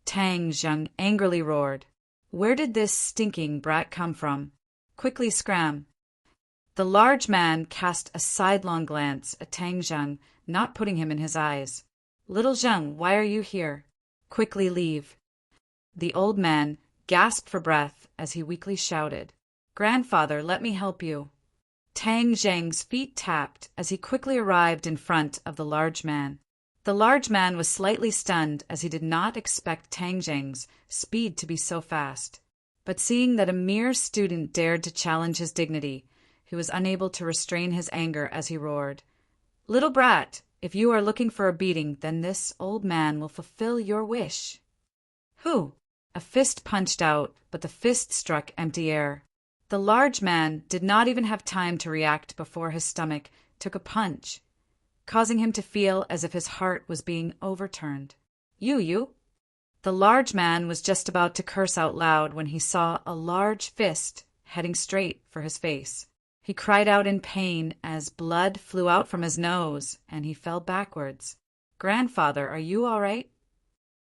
Tang Zheng angrily roared. "Where did this stinking brat come from? Quickly scram." The large man cast a sidelong glance at Tang Zheng, not putting him in his eyes. "Little Zheng, why are you here? Quickly leave." The old man gasped for breath as he weakly shouted, "Grandfather, let me help you." Tang Zheng's feet tapped as he quickly arrived in front of the large man. The large man was slightly stunned as he did not expect Tang Zheng's speed to be so fast. But seeing that a mere student dared to challenge his dignity, he was unable to restrain his anger as he roared, "Little brat, if you are looking for a beating, then this old man will fulfill your wish." "Who?" A fist punched out, but the fist struck empty air. The large man did not even have time to react before his stomach took a punch, causing him to feel as if his heart was being overturned. You. The large man was just about to curse out loud when he saw a large fist heading straight for his face. He cried out in pain as blood flew out from his nose and he fell backwards. "Grandfather, are you all right?"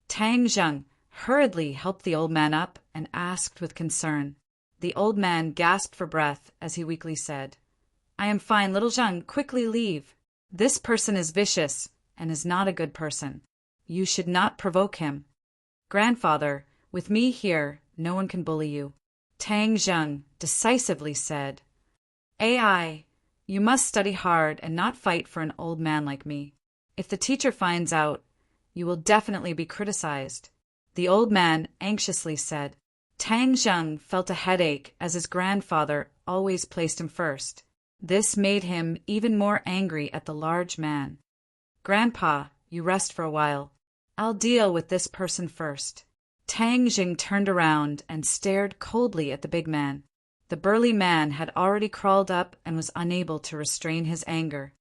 Tang Zheng hurriedly helped the old man up and asked with concern. The old man gasped for breath as he weakly said, "I am fine, little Zheng, quickly leave. This person is vicious and is not a good person. You should not provoke him. Grandfather, with me here, no one can bully you," Tang Zheng decisively said. "AI, you must study hard and not fight for an old man like me. If the teacher finds out, you will definitely be criticized," the old man anxiously said. Tang Zheng felt a headache as his grandfather always placed him first. This made him even more angry at the large man. "Grandpa, you rest for a while. I'll deal with this person first." Tang Zheng turned around and stared coldly at the big man. The burly man had already crawled up and was unable to restrain his anger.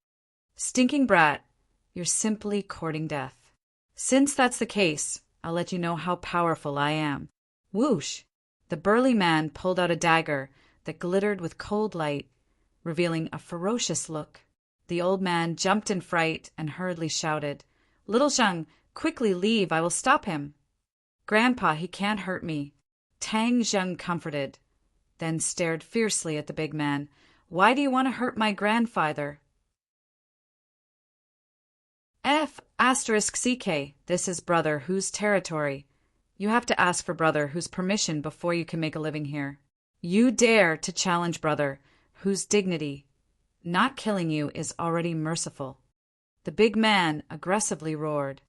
"Stinking brat, you're simply courting death. Since that's the case, I'll let you know how powerful I am." Whoosh! The burly man pulled out a dagger that glittered with cold light, revealing a ferocious look. The old man jumped in fright and hurriedly shouted, "Little Zheng, quickly leave, I will stop him." "Grandpa, he can't hurt me." Tang Zheng comforted, then stared fiercely at the big man. "Why do you want to hurt my grandfather?" F***CK, this is Brother Who's territory. You have to ask for Brother Who's permission before you can make a living here. You dare to challenge Brother Who's dignity. Not killing you is already merciful. The big man aggressively roared.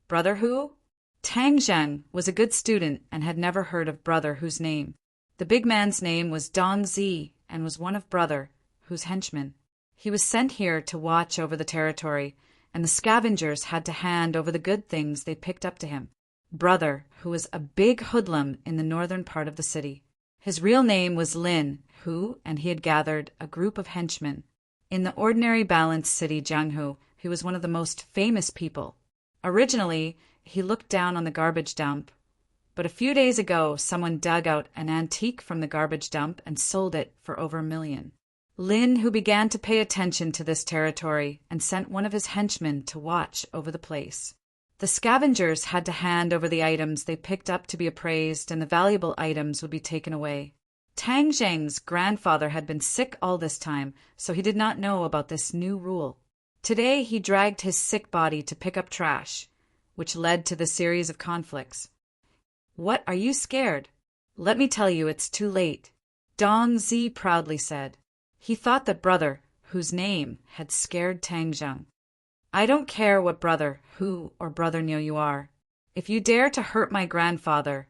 Brother Who? Tang Zheng was a good student and had never heard of Brother Who's name. The big man's name was Dong Zi and was one of Brother Who's henchmen. He was sent here to watch over the territory, and the scavengers had to hand over the good things they picked up to him. Brother Who was a big hoodlum in the northern part of the city. His real name was Lin Hu, and he had gathered a group of henchmen. In the ordinary balanced city Jianghu, he was one of the most famous people. Originally, he looked down on the garbage dump, but a few days ago someone dug out an antique from the garbage dump and sold it for over $1 million. Lin Hu began to pay attention to this territory and sent one of his henchmen to watch over the place. The scavengers had to hand over the items they picked up to be appraised, and the valuable items would be taken away. Tang Zheng's grandfather had been sick all this time, so he did not know about this new rule. Today he dragged his sick body to pick up trash, which led to the series of conflicts. "What, are you scared? Let me tell you, it's too late," Dong Zi proudly said. He thought that Brother Whose name had scared Tang Zheng. "I don't care what Brother Who or Brother Niu you are. If you dare to hurt my grandfather,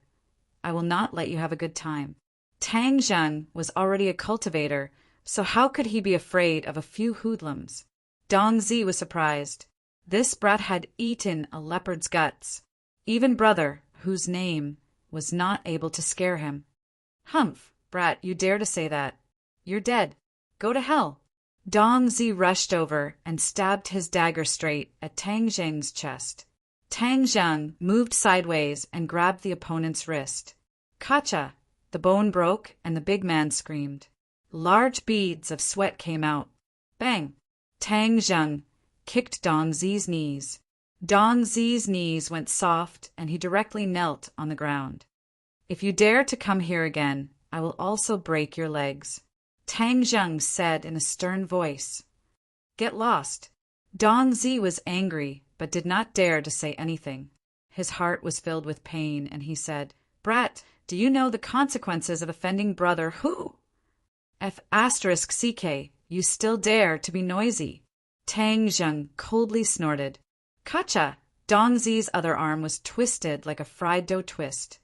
I will not let you have a good time." Tang Zheng was already a cultivator, so how could he be afraid of a few hoodlums? Dong Zi was surprised. This brat had eaten a leopard's guts. Even Brother Whose name was not able to scare him. "Humph, brat, you dare to say that? You're dead. Go to hell." Dong Zi rushed over and stabbed his dagger straight at Tang Zheng's chest. Tang Zheng moved sideways and grabbed the opponent's wrist. "Kacha!" The bone broke and the big man screamed. Large beads of sweat came out. Bang! Tang Zheng kicked Dong Zi's knees. Dong Zi's knees went soft and he directly knelt on the ground. "If you dare to come here again, I will also break your legs," Tang Zheng said in a stern voice. "Get lost." Dong Zi was angry, but did not dare to say anything. His heart was filled with pain, and he said, "Brat, do you know the consequences of offending Brother Who? F***CK, you still dare to be noisy." Tang Zheng coldly snorted. "Kacha!" Dong Zi's other arm was twisted like a fried dough twist.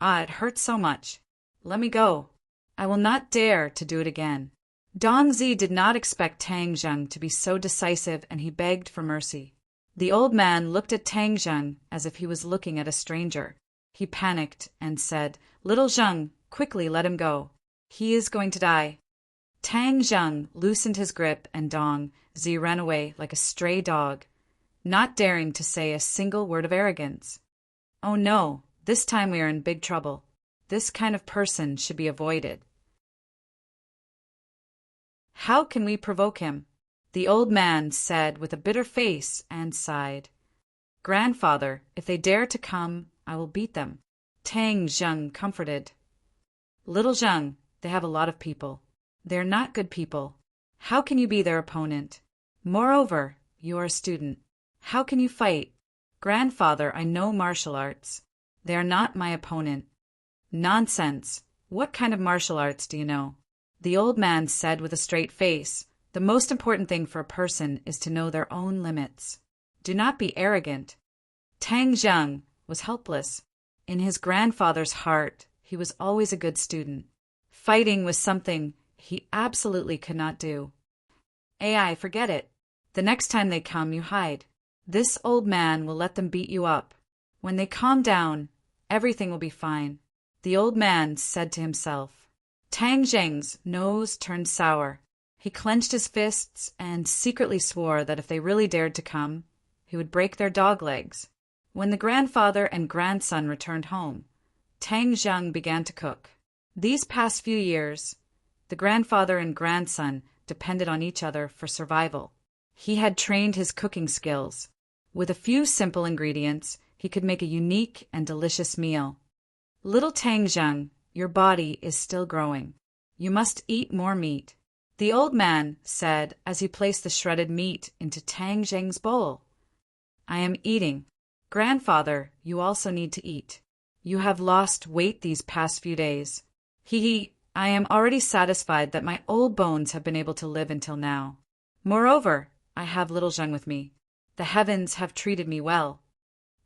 "Ah, it hurts so much. Let me go. I will not dare to do it again." Dong Zi did not expect Tang Zheng to be so decisive, and he begged for mercy. The old man looked at Tang Zheng as if he was looking at a stranger. He panicked and said, "Little Zheng, quickly let him go. He is going to die." Tang Zheng loosened his grip and Dong Zi ran away like a stray dog, not daring to say a single word of arrogance. "Oh no, this time we are in big trouble. This kind of person should be avoided." "How can we provoke him?" the old man said with a bitter face and sighed. "Grandfather, if they dare to come, I will beat them." Tang Zheng comforted. "Little Zheng, they have a lot of people. They're not good people. How can you be their opponent? Moreover, you are a student. How can you fight? Grandfather, I know martial arts. They are not my opponent." "Nonsense. What kind of martial arts do you know?" the old man said with a straight face. "The most important thing for a person is to know their own limits. Do not be arrogant." Tang Zheng was helpless. In his grandfather's heart, he was always a good student. Fighting was something he absolutely could not do. "AI, forget it. The next time they come, you hide. This old man will let them beat you up. When they calm down, everything will be fine," the old man said to himself. Tang Zheng's nose turned sour. He clenched his fists and secretly swore that if they really dared to come, he would break their dog legs. When the grandfather and grandson returned home, Tang Zheng began to cook. These past few years, the grandfather and grandson depended on each other for survival. He had trained his cooking skills. With a few simple ingredients, he could make a unique and delicious meal. Little Tang Zheng, your body is still growing. You must eat more meat, the old man said as he placed the shredded meat into Tang Zheng's bowl. I am eating. Grandfather, you also need to eat. You have lost weight these past few days. I am already satisfied that my old bones have been able to live until now. Moreover, I have little Zheng with me. The heavens have treated me well.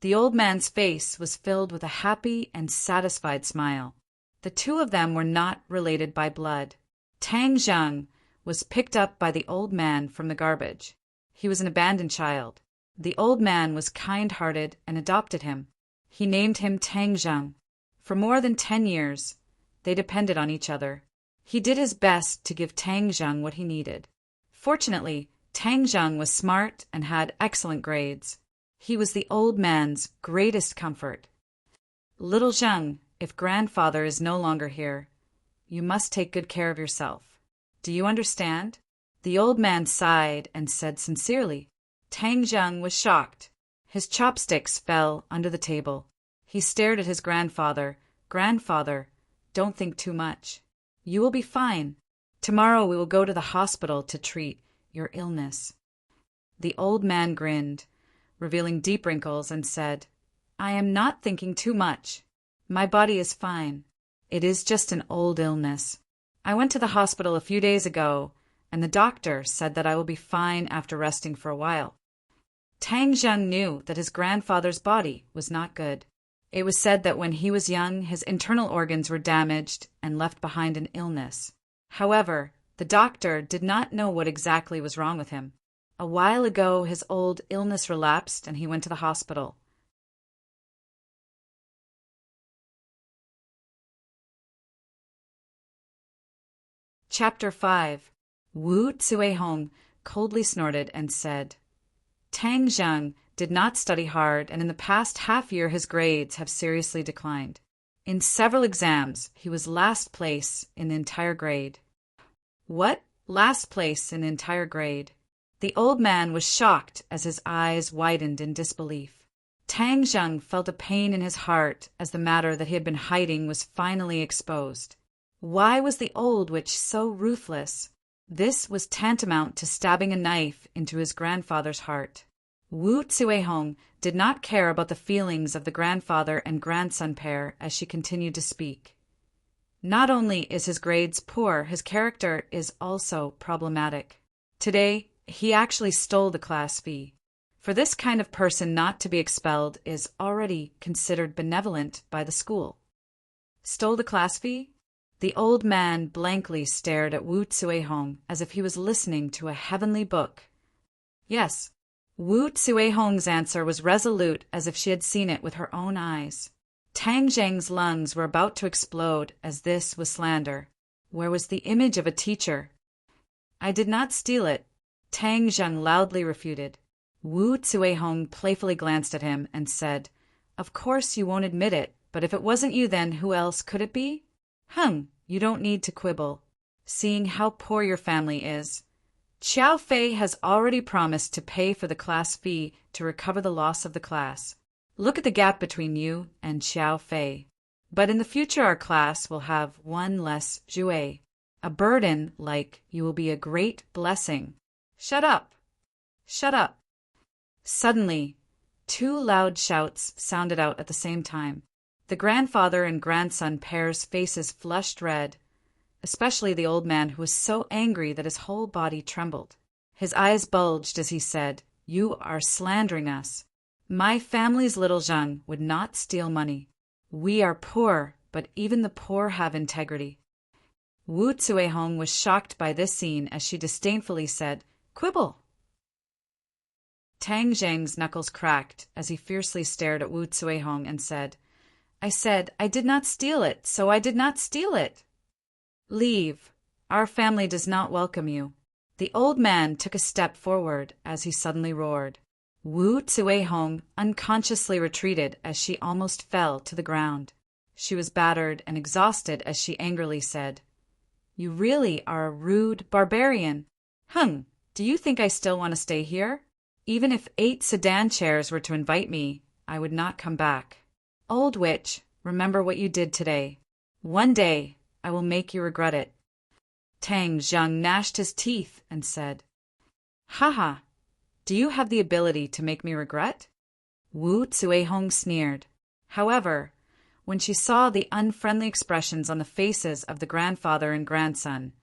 The old man's face was filled with a happy and satisfied smile. The two of them were not related by blood. Tang Zheng was picked up by the old man from the garbage. He was an abandoned child. The old man was kind-hearted and adopted him. He named him Tang Zheng. For more than 10 years, they depended on each other. He did his best to give Tang Zheng what he needed. Fortunately, Tang Zheng was smart and had excellent grades. He was the old man's greatest comfort. Little Zheng, if grandfather is no longer here, you must take good care of yourself. Do you understand? The old man sighed and said sincerely. Tang Zheng was shocked. His chopsticks fell under the table. He stared at his grandfather. Grandfather, don't think too much. You will be fine. Tomorrow we will go to the hospital to treat your illness. The old man grinned, revealing deep wrinkles, and said, I am not thinking too much. My body is fine. It is just an old illness. I went to the hospital a few days ago, and the doctor said that I will be fine after resting for a while. Tang Zheng knew that his grandfather's body was not good. It was said that when he was young, his internal organs were damaged and left behind an illness. However, the doctor did not know what exactly was wrong with him. A while ago, his old illness relapsed and he went to the hospital. Chapter 5. Wu Cuihong coldly snorted and said, Tang Zheng did not study hard, and in the past half-year his grades have seriously declined. In several exams, he was last place in the entire grade. What? Last place in the entire grade? The old man was shocked as his eyes widened in disbelief. Tang Zheng felt a pain in his heart as the matter that he had been hiding was finally exposed. Why was the old witch so ruthless? This was tantamount to stabbing a knife into his grandfather's heart. Wu Cuihong did not care about the feelings of the grandfather and grandson pair as she continued to speak. Not only is his grades poor, his character is also problematic. Today, he actually stole the class fee. For this kind of person not to be expelled is already considered benevolent by the school. Stole the class fee? The old man blankly stared at Wu Cuihong as if he was listening to a heavenly book. Yes. Wu Cuihong's answer was resolute as if she had seen it with her own eyes. Tang Zheng's lungs were about to explode as this was slander. Where was the image of a teacher? I did not steal it, Tang Zheng loudly refuted. Wu Cuihong playfully glanced at him and said, Of course you won't admit it, but if it wasn't you then who else could it be? You don't need to quibble. Seeing how poor your family is, Xiao Fei has already promised to pay for the class fee to recover the loss of the class. Look at the gap between you and Xiao Fei. But in the future our class will have one less Zhuai. A burden like you will be a great blessing. Shut up! Shut up! Suddenly, 2 loud shouts sounded out at the same time. The grandfather and grandson pair's faces flushed red, especially the old man who was so angry that his whole body trembled. His eyes bulged as he said, You are slandering us. My family's little Zheng would not steal money. We are poor, but even the poor have integrity. Wu Cuihong was shocked by this scene as she disdainfully said, Quibble! Tang Zheng's knuckles cracked as he fiercely stared at Wu Cuihong and said, I did not steal it, so I did not steal it. Leave. Our family does not welcome you. The old man took a step forward as he suddenly roared. Wu Cuihong unconsciously retreated as she almost fell to the ground. She was battered and exhausted as she angrily said, "You really are a rude barbarian. Do you think I still want to stay here? Even if 8 sedan chairs were to invite me, I would not come back. Old witch, remember what you did today. One day, I will make you regret it." Tang Zheng gnashed his teeth and said, "Haha, do you have the ability to make me regret?" Wu Zuehong sneered. However, when she saw the unfriendly expressions on the faces of the grandfather and grandson,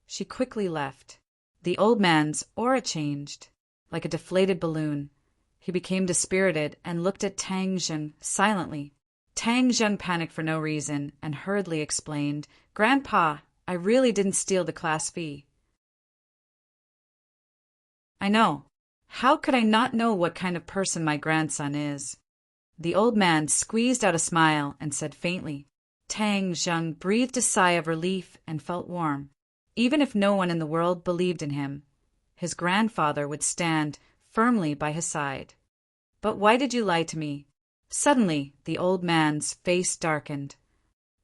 she quickly left. The old man's aura changed. Like a deflated balloon, he became dispirited and looked at Tang Zheng silently. Tang Zheng panicked for no reason and hurriedly explained, "Grandpa, I really didn't steal the class fee." "I know. How could I not know what kind of person my grandson is?" The old man squeezed out a smile and said faintly. Tang Zheng breathed a sigh of relief and felt warm. Even if no one in the world believed in him, his grandfather would stand firmly by his side. "But why did you lie to me?" Suddenly, the old man's face darkened.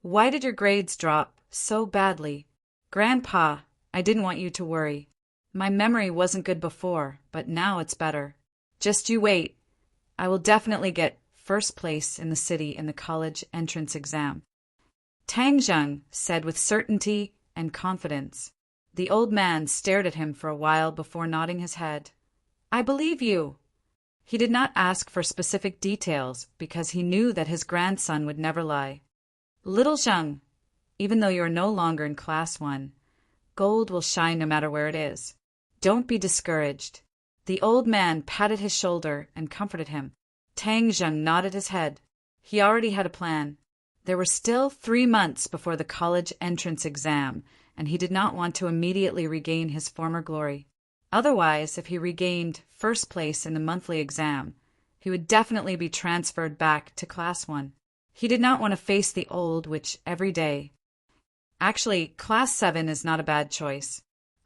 "Why did your grades drop so badly?" "Grandpa, I didn't want you to worry. My memory wasn't good before, but now it's better. Just you wait. I will definitely get first place in the city in the college entrance exam." Tang Zheng said with certainty and confidence. The old man stared at him for a while before nodding his head. "I believe you." He did not ask for specific details because he knew that his grandson would never lie. "Little Zheng, even though you are no longer in class 1, gold will shine no matter where it is. Don't be discouraged." The old man patted his shoulder and comforted him. Tang Zheng nodded his head. He already had a plan. There were still 3 months before the college entrance exam, and he did not want to immediately regain his former glory. Otherwise, if he regained first place in the monthly exam, he would definitely be transferred back to class 1. He did not want to face the old witch every day. Actually, class 7 is not a bad choice.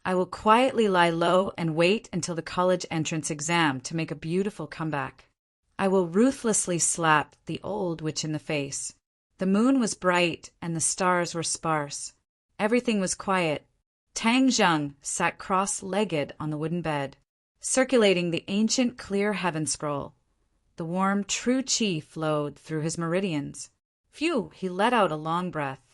I will quietly lie low and wait until the college entrance exam to make a beautiful comeback. I will ruthlessly slap the old witch in the face. The moon was bright and the stars were sparse. Everything was quiet. Tang Zheng sat cross-legged on the wooden bed, circulating the ancient clear heaven scroll. The warm true qi flowed through his meridians. Phew, he let out a long breath.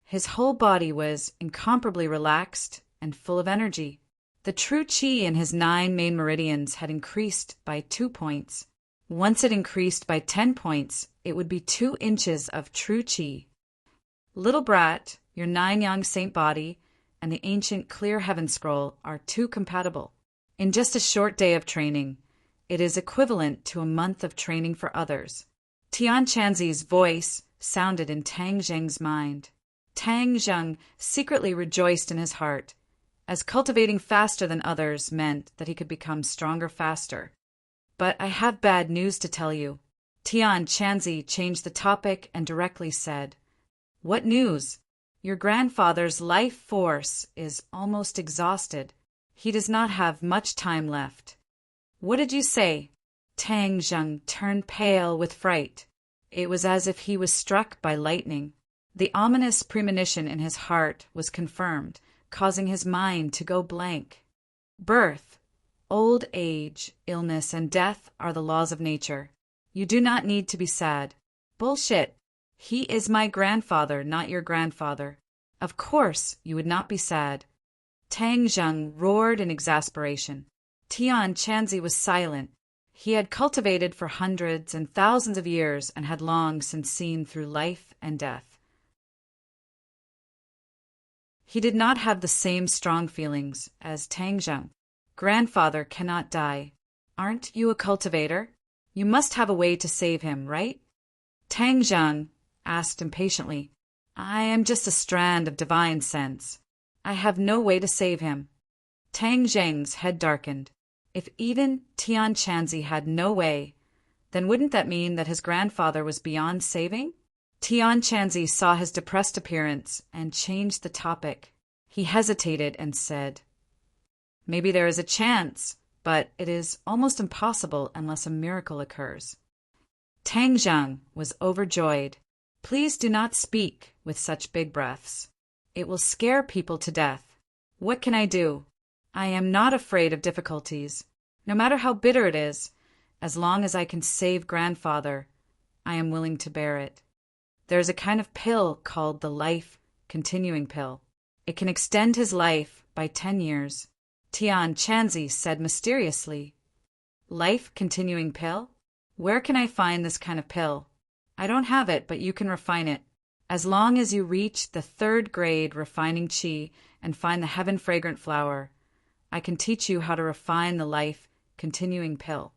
His whole body was incomparably relaxed and full of energy. The true qi in his 9 main meridians had increased by 2 points. Once it increased by 10 points, it would be 2 inches of true qi. Little brat, your 9-yang saint body and the ancient clear heaven scroll are too compatible. In just a short day of training, it is equivalent to a month of training for others. Tian Chanzi's voice sounded in Tang Zheng's mind. Tang Zheng secretly rejoiced in his heart, as cultivating faster than others meant that he could become stronger faster. "But I have bad news to tell you." Tian Chanzi changed the topic and directly said, "What news?" "Your grandfather's life force is almost exhausted. He does not have much time left." "What did you say?" Tang Zheng turned pale with fright. It was as if he was struck by lightning. The ominous premonition in his heart was confirmed, causing his mind to go blank. Birth, old age, illness, and death are the laws of nature. You do not need to be sad. Bullshit. He is my grandfather, not your grandfather. Of course you would not be sad. Tang Zheng roared in exasperation. Tian Chanzi was silent. He had cultivated for hundreds and thousands of years and had long since seen through life and death. He did not have the same strong feelings as Tang Zheng. Grandfather cannot die. Aren't you a cultivator? You must have a way to save him, right? Tang Zheng asked impatiently. I am just a strand of divine sense. I have no way to save him. Tang Zheng's head darkened. If even Tian Chanzi had no way, then wouldn't that mean that his grandfather was beyond saving? Tian Chanzi saw his depressed appearance and changed the topic. He hesitated and said, Maybe there is a chance, but it is almost impossible unless a miracle occurs. Tang Zheng was overjoyed. Please do not speak with such big breaths. It will scare people to death. What can I do? I am not afraid of difficulties. No matter how bitter it is, as long as I can save grandfather, I am willing to bear it. There is a kind of pill called the life-continuing pill. It can extend his life by 10 years. Tian Chanzi said mysteriously. Life-continuing pill? Where can I find this kind of pill? I don't have it, but you can refine it. As long as you reach the 3rd grade refining qi and find the heaven-fragrant flower, I can teach you how to refine the life-continuing pill.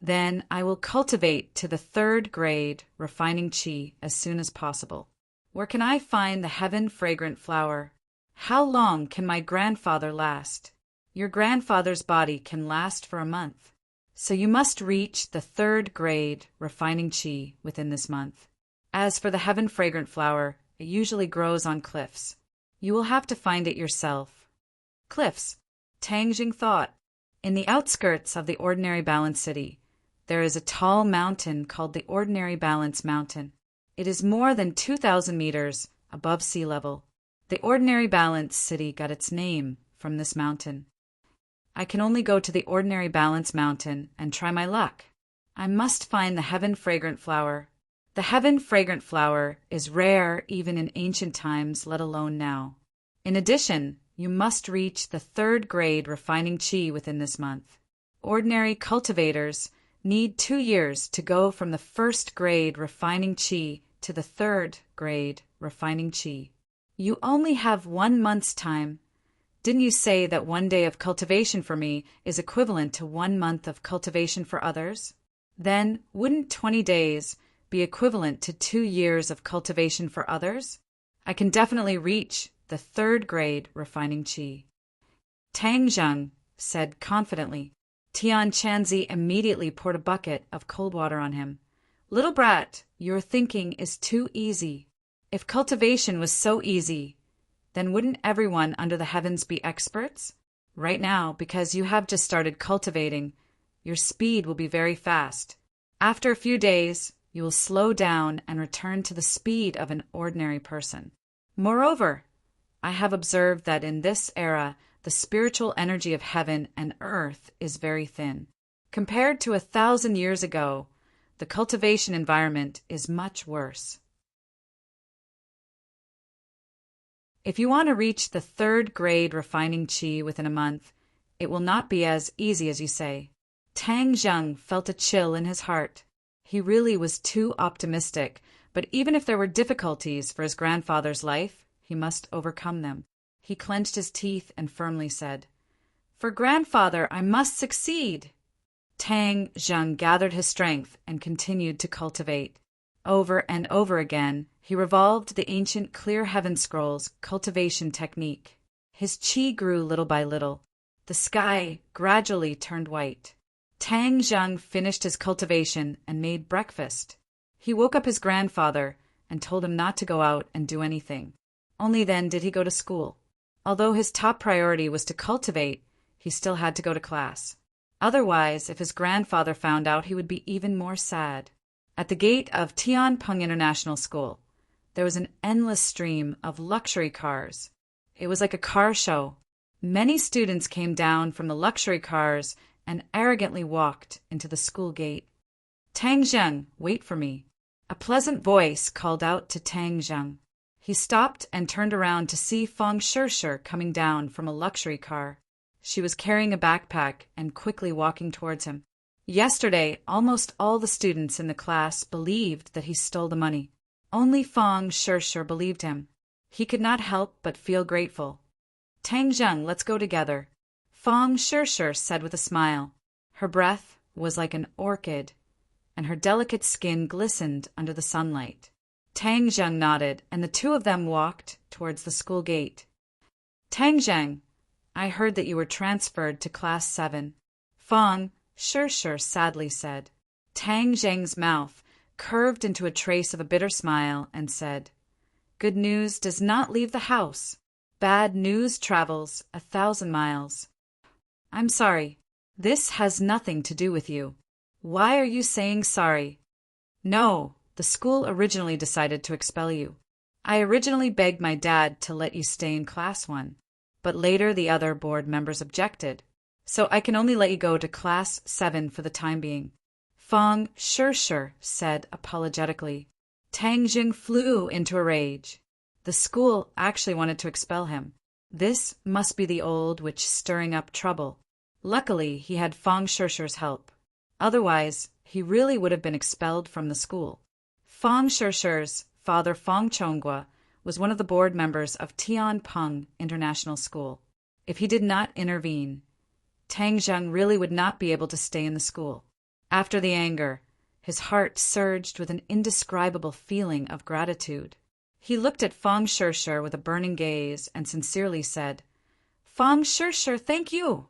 Then I will cultivate to the 3rd grade refining qi as soon as possible. Where can I find the heaven-fragrant flower? How long can my grandfather last? Your grandfather's body can last for a month. So you must reach the 3rd grade refining qi within this month. As for the heaven-fragrant flower, it usually grows on cliffs. You will have to find it yourself. Cliffs, Tang Jing thought. In the outskirts of the Ordinary Balance City, there is a tall mountain called the Ordinary Balance Mountain. It is more than 2,000 meters above sea level. The Ordinary Balance City got its name from this mountain. I can only go to the Ordinary Balance Mountain and try my luck. I must find the heaven-fragrant flower. The heaven-fragrant flower is rare even in ancient times, let alone now. In addition, you must reach the 3rd grade refining qi within this month. Ordinary cultivators need 2 years to go from the 1st grade refining qi to the 3rd grade refining qi. You only have 1 month's time. Didn't you say that 1 day of cultivation for me is equivalent to 1 month of cultivation for others? Then wouldn't 20 days be equivalent to 2 years of cultivation for others? I can definitely reach the 3rd grade refining qi. Tang Zheng said confidently. Tian Chanzi immediately poured a bucket of cold water on him. Little brat, your thinking is too easy. If cultivation was so easy, then wouldn't everyone under the heavens be experts? Right now, because you have just started cultivating, your speed will be very fast. After a few days, you will slow down and return to the speed of an ordinary person. Moreover, I have observed that in this era, the spiritual energy of heaven and earth is very thin. Compared to 1,000 years ago, the cultivation environment is much worse. If you want to reach the 3rd grade refining qi within a month, it will not be as easy as you say. Tang Zheng felt a chill in his heart. He really was too optimistic, but even if there were difficulties for his grandfather's life, he must overcome them. He clenched his teeth and firmly said, "For grandfather, I must succeed." Tang Zheng gathered his strength and continued to cultivate. Over and over again, he revolved the ancient Clear Heaven Scrolls cultivation technique. His qi grew little by little. The sky gradually turned white. Tang Zheng finished his cultivation and made breakfast. He woke up his grandfather and told him not to go out and do anything. Only then did he go to school. Although his top priority was to cultivate, he still had to go to class. Otherwise, if his grandfather found out, he would be even more sad. At the gate of Tianpeng International School, there was an endless stream of luxury cars. It was like a car show. Many students came down from the luxury cars and arrogantly walked into the school gate. "Tang Zheng, wait for me." A pleasant voice called out to Tang Zheng. He stopped and turned around to see Feng Shishir coming down from a luxury car. She was carrying a backpack and quickly walking towards him. Yesterday, almost all the students in the class believed that he stole the money. Only Feng Shishir believed him. He could not help but feel grateful. "Tang Zheng, let's go together," Feng Shishir said with a smile. Her breath was like an orchid, and her delicate skin glistened under the sunlight. Tang Zheng nodded, and the two of them walked towards the school gate. "Tang Zheng, I heard that you were transferred to Class 7. Feng Shishir sadly said. Tang Zheng's mouth curved into a trace of a bitter smile and said, "Good news does not leave the house. Bad news travels 1,000 miles. I'm sorry. This has nothing to do with you. Why are you saying sorry?" "No, The school originally decided to expel you. I originally begged my dad to let you stay in Class 1, but later the other board members objected, so I can only let you go to Class 7 for the time being. Fang Shishir said apologetically. Tang Jing flew into a rage. The school actually wanted to expel him. This must be the old witch stirring up trouble. Luckily, he had Fang Shishir's help. Otherwise, he really would have been expelled from the school. Fang Shishir's father, Fang Chonghua, was one of the board members of Tianpeng International School. If he did not intervene, Tang Zheng really would not be able to stay in the school. After the anger, his heart surged with an indescribable feeling of gratitude. He looked at Fang Shishir with a burning gaze and sincerely said, "Fang Shishir, thank you."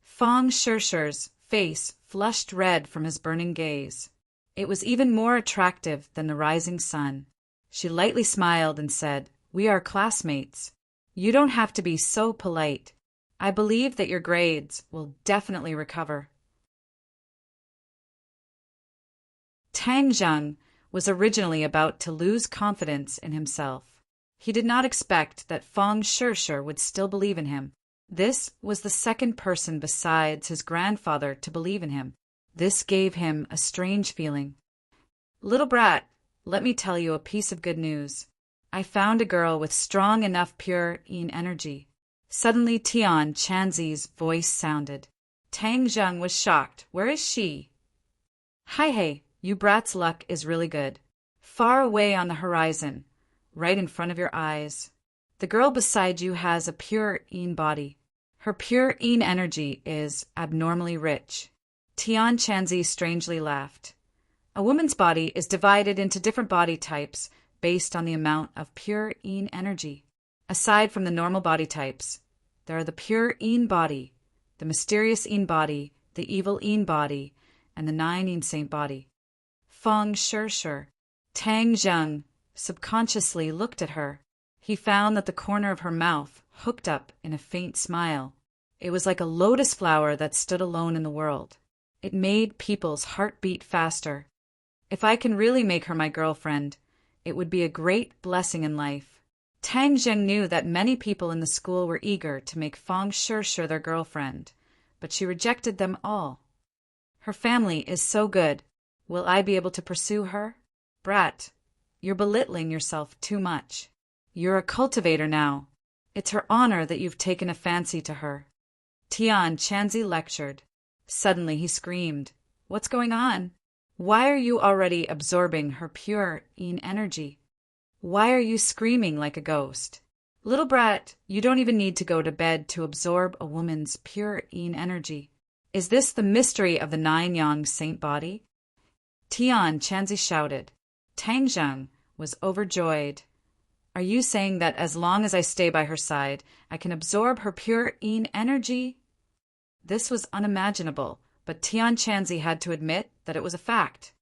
Fang Shishir's face flushed red from his burning gaze. It was even more attractive than the rising sun. She lightly smiled and said, "We are classmates. You don't have to be so polite. I believe that your grades will definitely recover." Tang Zheng was originally about to lose confidence in himself. He did not expect that Fang Shishir would still believe in him. This was the second person besides his grandfather to believe in him. This gave him a strange feeling. "Little brat, let me tell you a piece of good news. I found a girl with strong enough pure yin energy." Suddenly Tian Chanzi's voice sounded. Tang Zheng was shocked. "Where is she?" "Hi hey, you brat's luck is really good. Far away on the horizon, right in front of your eyes. The girl beside you has a pure yin body. Her pure yin energy is abnormally rich." Tian Chanzi strangely laughed. A woman's body is divided into different body types based on the amount of pure yin energy. Aside from the normal body types, there are the pure yin body, the mysterious yin body, the evil yin body, and the 9 yin saint body. Fang Shishir. Tang Zheng subconsciously looked at her. He found that the corner of her mouth hooked up in a faint smile. It was like a lotus flower that stood alone in the world. It made people's heart beat faster. If I can really make her my girlfriend, it would be a great blessing in life. Tang Zheng knew that many people in the school were eager to make Fang Shishir their girlfriend, but she rejected them all. Her family is so good. Will I be able to pursue her? Brat, you're belittling yourself too much. You're a cultivator now. It's her honor that you've taken a fancy to her. Tian Chanzi lectured. Suddenly he screamed, "What's going on? Why are you already absorbing her pure yin energy? Why are you screaming like a ghost? Little brat, you don't even need to go to bed to absorb a woman's pure yin energy. Is this the mystery of the 9 yang saint body?" Tian Chanzi shouted. Tang Zheng was overjoyed. "Are you saying that as long as I stay by her side, I can absorb her pure yin energy?" This was unimaginable, but Tian Chanzi had to admit that it was a fact.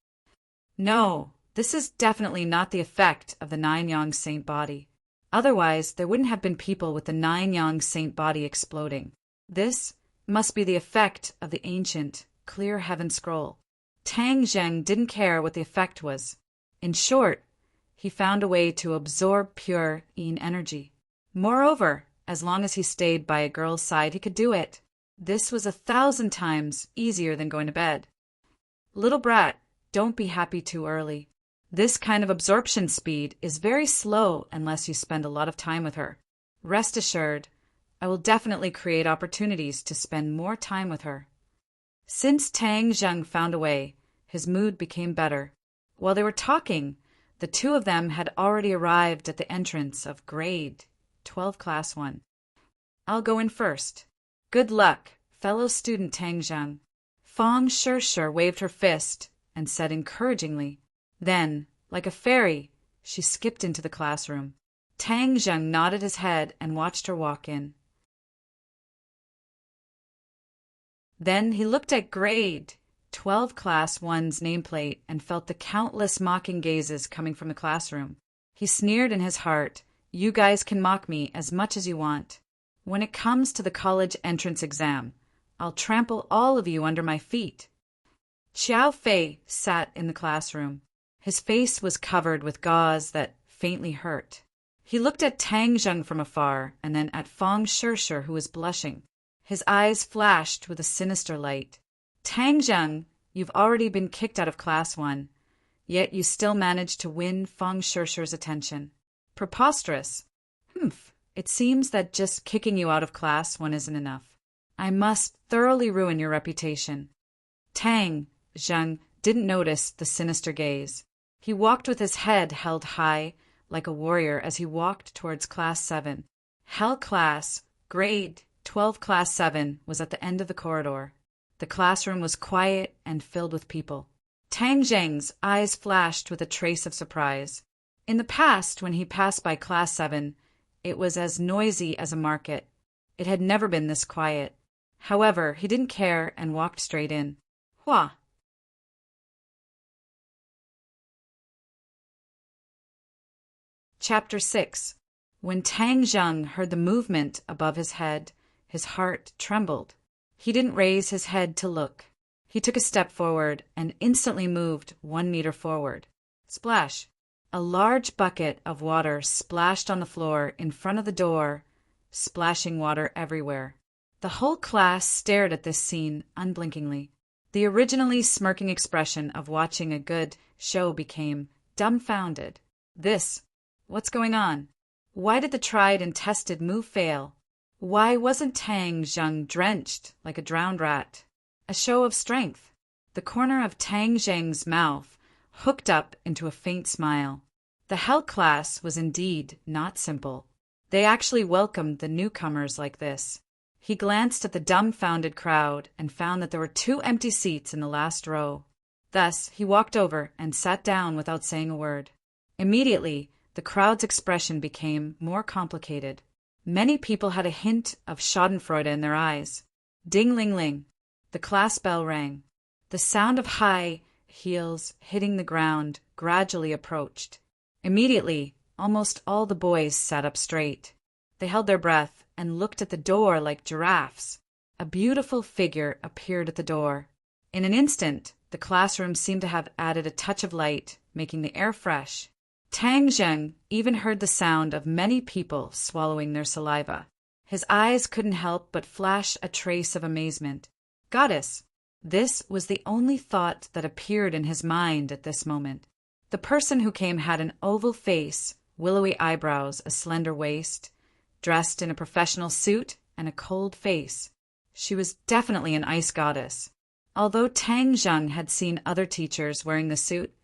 "No, this is definitely not the effect of the 9 yang saint body. Otherwise, there wouldn't have been people with the 9 yang saint body exploding. This must be the effect of the ancient, clear heaven scroll." Tang Zheng didn't care what the effect was. In short, he found a way to absorb pure yin energy. Moreover, as long as he stayed by a girl's side, he could do it. This was 1,000 times easier than going to bed. "Little brat, don't be happy too early. This kind of absorption speed is very slow unless you spend a lot of time with her. Rest assured, I will definitely create opportunities to spend more time with her." Since Tang Zheng found a way, his mood became better. While they were talking, the two of them had already arrived at the entrance of grade 12 Class 1. "I'll go in first. Good luck, fellow student Tang Zheng." Fang Shishir waved her fist and said encouragingly. Then, like a fairy, she skipped into the classroom. Tang Zheng nodded his head and watched her walk in. Then he looked at grade 12 Class 1's nameplate and felt the countless mocking gazes coming from the classroom. He sneered in his heart, "You guys can mock me as much as you want. When it comes to the college entrance exam, I'll trample all of you under my feet." Xiao Fei sat in the classroom. His face was covered with gauze that faintly hurt. He looked at Tang Zheng from afar, and then at Fang Shishir, who was blushing. His eyes flashed with a sinister light. Tang Zheng, you've already been kicked out of Class 1, yet you still managed to win Fang Shishir's attention. Preposterous. Humph, it seems that just kicking you out of Class 1 isn't enough. I must thoroughly ruin your reputation. Tang Zheng didn't notice the sinister gaze. He walked with his head held high, like a warrior, as he walked towards Class 7. Hell Class, Grade 12 Class 7, was at the end of the corridor. The classroom was quiet and filled with people. Tang Zheng's eyes flashed with a trace of surprise. In the past, when he passed by Class 7, it was as noisy as a market. It had never been this quiet. However, he didn't care and walked straight in. Hua! Chapter 6. When Tang Zheng heard the movement above his head, his heart trembled. He didn't raise his head to look. He took a step forward and instantly moved 1 meter forward. Splash! A large bucket of water splashed on the floor in front of the door, splashing water everywhere. The whole class stared at this scene unblinkingly. The originally smirking expression of watching a good show became dumbfounded. What's going on? Why did the tried and tested move fail? Why wasn't Tang Zheng drenched like a drowned rat? A show of strength. The corner of Tang Zheng's mouth hooked up into a faint smile. The Hell class was indeed not simple. They actually welcomed the newcomers like this. He glanced at the dumbfounded crowd and found that there were 2 empty seats in the last row. Thus, he walked over and sat down without saying a word. Immediately, the crowd's expression became more complicated. Many people had a hint of schadenfreude in their eyes. Ding-ling-ling. The class bell rang. The sound of high heels hitting the ground gradually approached. Immediately, almost all the boys sat up straight. They held their breath and looked at the door like giraffes. A beautiful figure appeared at the door. In an instant, the classroom seemed to have added a touch of light, making the air fresh. Tang Zheng even heard the sound of many people swallowing their saliva. His eyes couldn't help but flash a trace of amazement. Goddess! This was the only thought that appeared in his mind at this moment. The person who came had an oval face, willowy eyebrows, a slender waist, dressed in a professional suit, and a cold face. She was definitely an ice goddess. Although Tang Zheng had seen other teachers wearing the suit,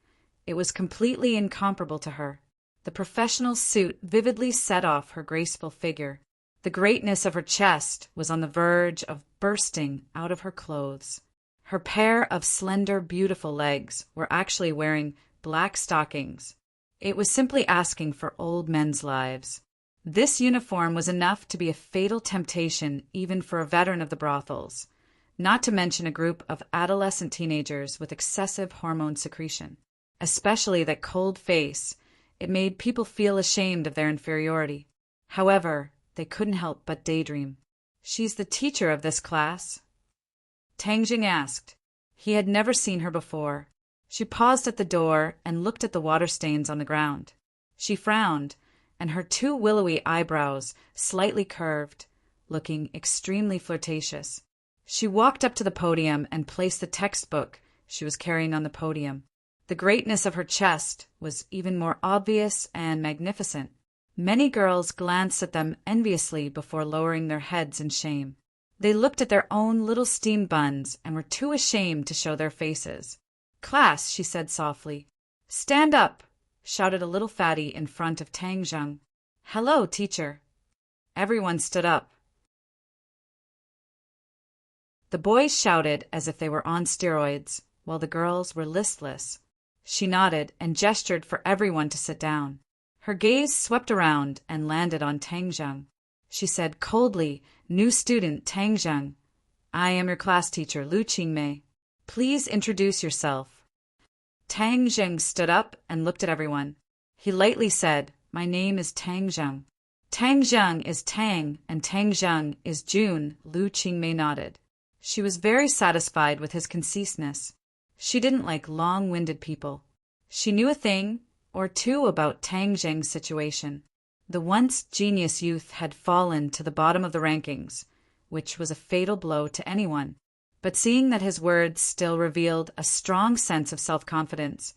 it was completely incomparable to her. The professional suit vividly set off her graceful figure. The greatness of her chest was on the verge of bursting out of her clothes. Her pair of slender, beautiful legs were actually wearing black stockings. It was simply asking for old men's lives. This uniform was enough to be a fatal temptation even for a veteran of the brothels, not to mention a group of adolescent teenagers with excessive hormone secretion. Especially that cold face, it made people feel ashamed of their inferiority. However, they couldn't help but daydream. She's the teacher of this class? Tang Zheng asked. He had never seen her before. She paused at the door and looked at the water stains on the ground. She frowned, and her 2 willowy eyebrows slightly curved, looking extremely flirtatious. She walked up to the podium and placed the textbook she was carrying on the podium. The greatness of her chest was even more obvious and magnificent. Many girls glanced at them enviously before lowering their heads in shame. They looked at their own little steam buns and were too ashamed to show their faces. "Class," she said softly. "Stand up," shouted a little fatty in front of Tang Zheng. "Hello, teacher." Everyone stood up. The boys shouted as if they were on steroids, while the girls were listless. She nodded and gestured for everyone to sit down. Her gaze swept around and landed on Tang Zheng. She said coldly, "New student Tang Zheng. I am your class teacher, Lu Qingmei. Please introduce yourself." Tang Zheng stood up and looked at everyone. He lightly said, "My name is Tang Zheng." "Tang Zheng is Tang, and Tang Zheng is June," Lu Qingmei nodded. She was very satisfied with his conciseness. She didn't like long-winded people. She knew a thing or two about Tang Zheng's situation. The once genius youth had fallen to the bottom of the rankings, which was a fatal blow to anyone. But seeing that his words still revealed a strong sense of self-confidence,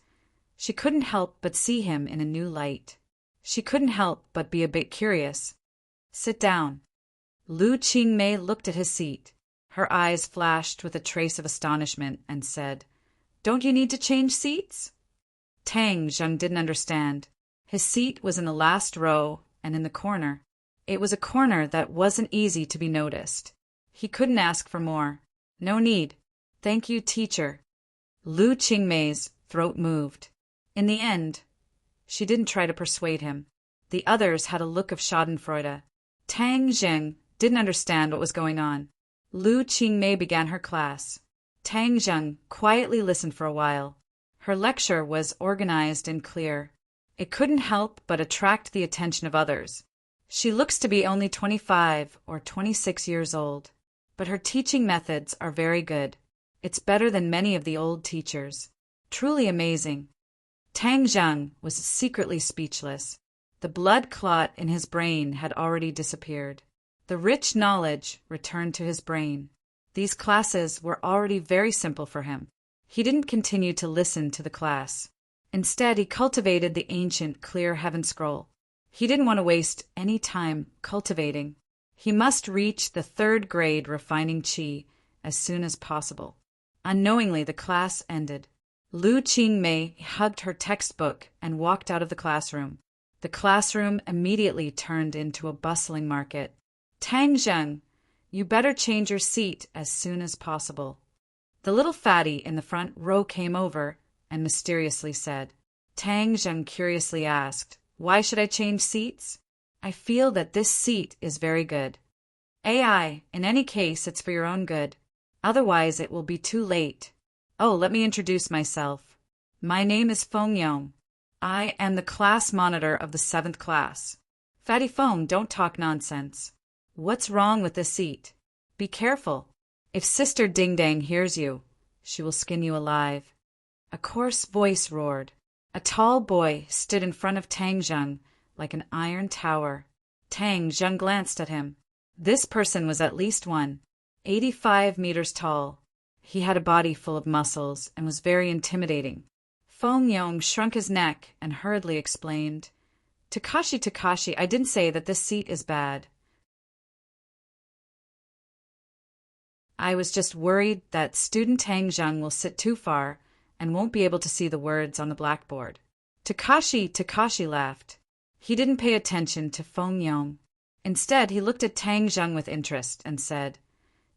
she couldn't help but see him in a new light. She couldn't help but be a bit curious. "Sit down." Lu Qingmei looked at his seat. Her eyes flashed with a trace of astonishment and said, "Don't you need to change seats?" Tang Zheng didn't understand. His seat was in the last row and in the corner. It was a corner that wasn't easy to be noticed. He couldn't ask for more. "No need. Thank you, teacher." Lu Qingmei's throat moved. In the end, she didn't try to persuade him. The others had a look of schadenfreude. Tang Zheng didn't understand what was going on. Lu Qingmei began her class. Tang Zheng quietly listened for a while. Her lecture was organized and clear. It couldn't help but attract the attention of others. She looks to be only 25 or 26 years old, but her teaching methods are very good. It's better than many of the old teachers. Truly amazing. Tang Zheng was secretly speechless. The blood clot in his brain had already disappeared. The rich knowledge returned to his brain. These classes were already very simple for him. He didn't continue to listen to the class. Instead, he cultivated the ancient clear heaven scroll. He didn't want to waste any time cultivating. He must reach the 3rd grade refining qi as soon as possible. Unknowingly, the class ended. Lu Qingmei hugged her textbook and walked out of the classroom. The classroom immediately turned into a bustling market. "Tang Zheng, you better change your seat as soon as possible." The little fatty in the front row came over and mysteriously said. Tang Zheng curiously asked, "Why should I change seats?" "I feel that this seat is very good." In any case, it's for your own good. Otherwise, it will be too late." "Oh, let me introduce myself. My name is Feng Yong. I am the class monitor of the 7th class. Fatty Feng, don't talk nonsense. What's wrong with this seat? Be careful. If Sister Ding Dang hears you, she will skin you alive." A coarse voice roared. A tall boy stood in front of Tang Zheng like an iron tower. Tang Zheng glanced at him. This person was at least 185 meters tall. He had a body full of muscles and was very intimidating. Feng Yong shrunk his neck and hurriedly explained, Takashi, I didn't say that this seat is bad. I was just worried that student Tang Zheng will sit too far and won't be able to see the words on the blackboard." Takashi laughed. He didn't pay attention to Feng Yong. Instead, he looked at Tang Zheng with interest and said,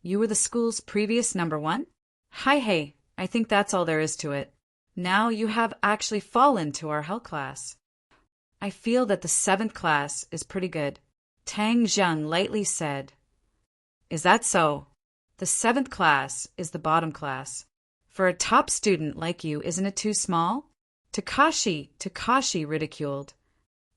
"You were the school's previous number 1? Hey, I think that's all there is to it. Now you have actually fallen to our hell class." "I feel that the 7th class is pretty good," Tang Zheng lightly said. "Is that so? The 7th class is the bottom class. For a top student like you, isn't it too small?" Takashi ridiculed.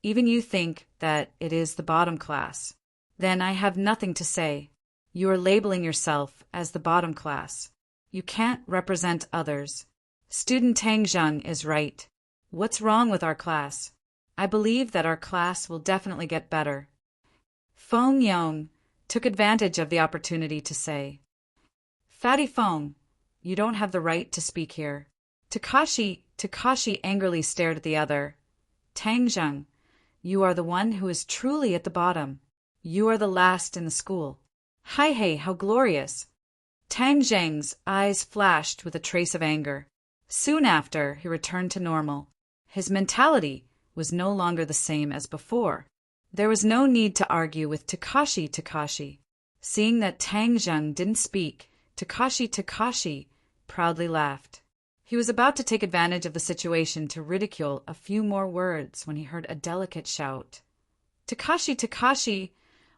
"Even you think that it is the bottom class. Then I have nothing to say. You are labeling yourself as the bottom class. You can't represent others. Student Tang Zheng is right. What's wrong with our class? I believe that our class will definitely get better." Feng Yong took advantage of the opportunity to say, "Fatty Feng, you don't have the right to speak here." Takashi angrily stared at the other. "Tang Zheng, you are the one who is truly at the bottom. You are the last in the school." Hey, how glorious!" Tang Zheng's eyes flashed with a trace of anger. Soon after, he returned to normal. His mentality was no longer the same as before. There was no need to argue with Takashi. Seeing that Tang Zheng didn't speak, Takashi proudly laughed. He was about to take advantage of the situation to ridicule a few more words when he heard a delicate shout. Takashi,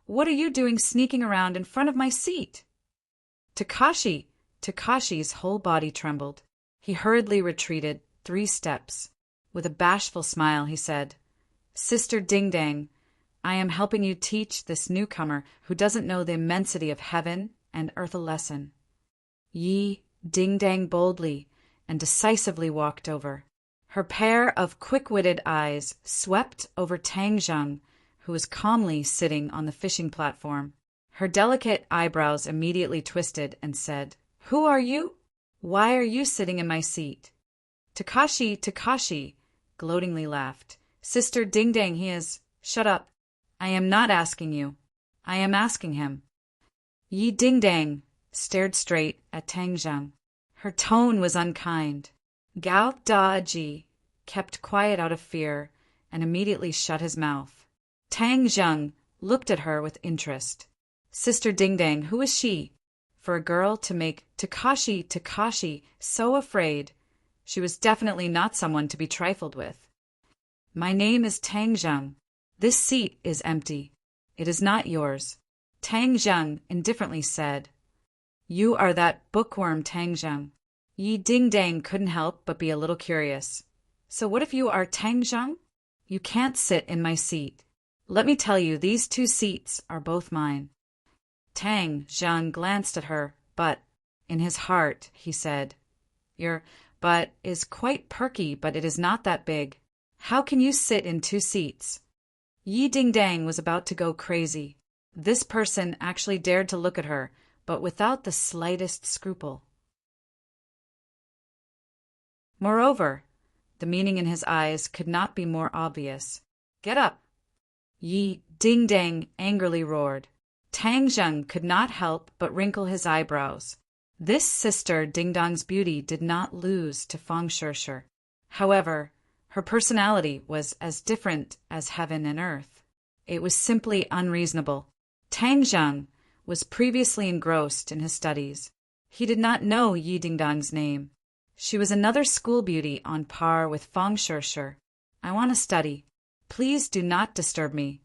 what are you doing sneaking around in front of my seat?" Takashi's whole body trembled. He hurriedly retreated 3 steps. With a bashful smile, he said, "Sister Ding Dang, I am helping you teach this newcomer who doesn't know the immensity of heaven and earth a lesson." Yi Ding Dang boldly and decisively walked over. Her pair of quick-witted eyes swept over Tang Zheng, who was calmly sitting on the fishing platform. Her delicate eyebrows immediately twisted and said, "Who are you? Why are you sitting in my seat?" Takashi gloatingly laughed. "Sister Ding Dang, he is—" "Shut up. I am not asking you. I am asking him." Yi Ding Dang stared straight at Tang Zheng. Her tone was unkind. Gao Daji kept quiet out of fear and immediately shut his mouth. Tang Zheng looked at her with interest. Sister Ding Dang, who is she? For a girl to make Takashi so afraid, she was definitely not someone to be trifled with. "My name is Tang Zheng. This seat is empty. It is not yours," Tang Zheng indifferently said. "You are that bookworm Tang Zheng." Yi Ding Dang couldn't help but be a little curious. "So what if you are Tang Zheng? You can't sit in my seat. Let me tell you, these two seats are both mine." Tang Zheng glanced at her, but in his heart he said, "Your butt is quite perky, but it is not that big. How can you sit in two seats?" Yi Ding Dang was about to go crazy. This person actually dared to look at her, but without the slightest scruple. Moreover, the meaning in his eyes could not be more obvious. "Get up!" Yi Ding Dang angrily roared. Tang Zheng could not help but wrinkle his eyebrows. This sister Ding Dong's beauty did not lose to Feng Shirshir. However, her personality was as different as heaven and earth. It was simply unreasonable. Tang Zheng was previously engrossed in his studies. He did not know Yi Ding Dong's name. She was another school beauty on par with Feng Shirshir. "I want to study. Please do not disturb me,"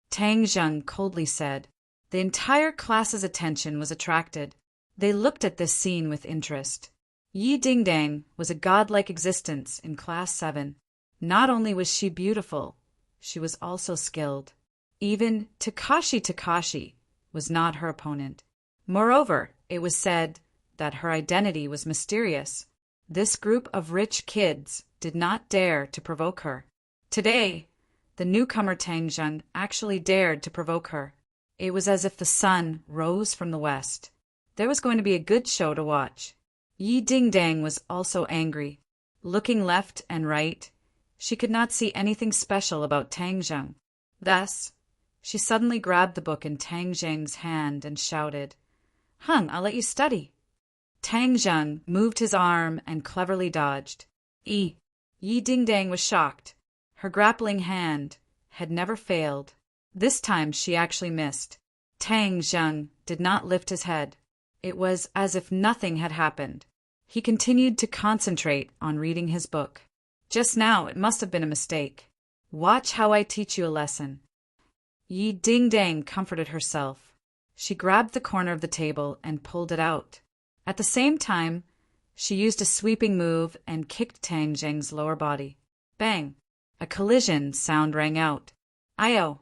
Tang Zheng coldly said. The entire class's attention was attracted. They looked at this scene with interest. Yi Ding Dang was a godlike existence in Class 7. Not only was she beautiful, she was also skilled. Even Takashi was not her opponent. Moreover, it was said that her identity was mysterious. This group of rich kids did not dare to provoke her. Today, the newcomer Tang Zheng actually dared to provoke her. It was as if the sun rose from the west. There was going to be a good show to watch. Yi Ding Dang was also angry. Looking left and right, she could not see anything special about Tang Zheng. Thus, she suddenly grabbed the book in Tang Zheng's hand and shouted, "Hung, I'll let you study." Tang Zheng moved his arm and cleverly dodged. Yi Ding Dang was shocked. Her grappling hand had never failed. This time she actually missed. Tang Zheng did not lift his head. It was as if nothing had happened. He continued to concentrate on reading his book. Just now it must have been a mistake. Watch how I teach you a lesson. Yi Ding Dang comforted herself. She grabbed the corner of the table and pulled it out. At the same time, she used a sweeping move and kicked Tang Zheng's lower body. Bang! A collision sound rang out. "Ayo!"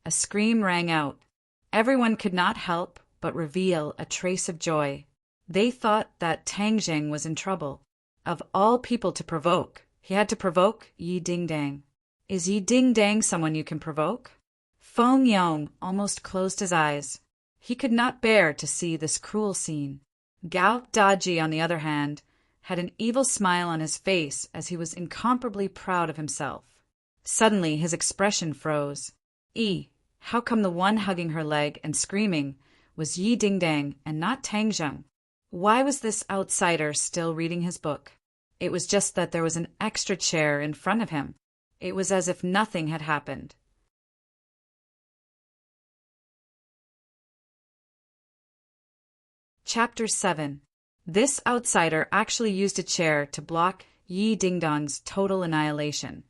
A scream rang out. Everyone could not help but reveal a trace of joy. They thought that Tang Zheng was in trouble. Of all people to provoke, he had to provoke Yi Ding Dang. Is Yi Ding Dang someone you can provoke? Feng Yong almost closed his eyes. He could not bear to see this cruel scene. Gao Daji, on the other hand, had an evil smile on his face as he was incomparably proud of himself. Suddenly his expression froze. How come the one hugging her leg and screaming was Yi Ding Dang and not Tang Zheng? Why was this outsider still reading his book? It was just that there was an extra chair in front of him. It was as if nothing had happened. Chapter 7. This outsider actually used a chair to block Yi Ding Dong's total annihilation,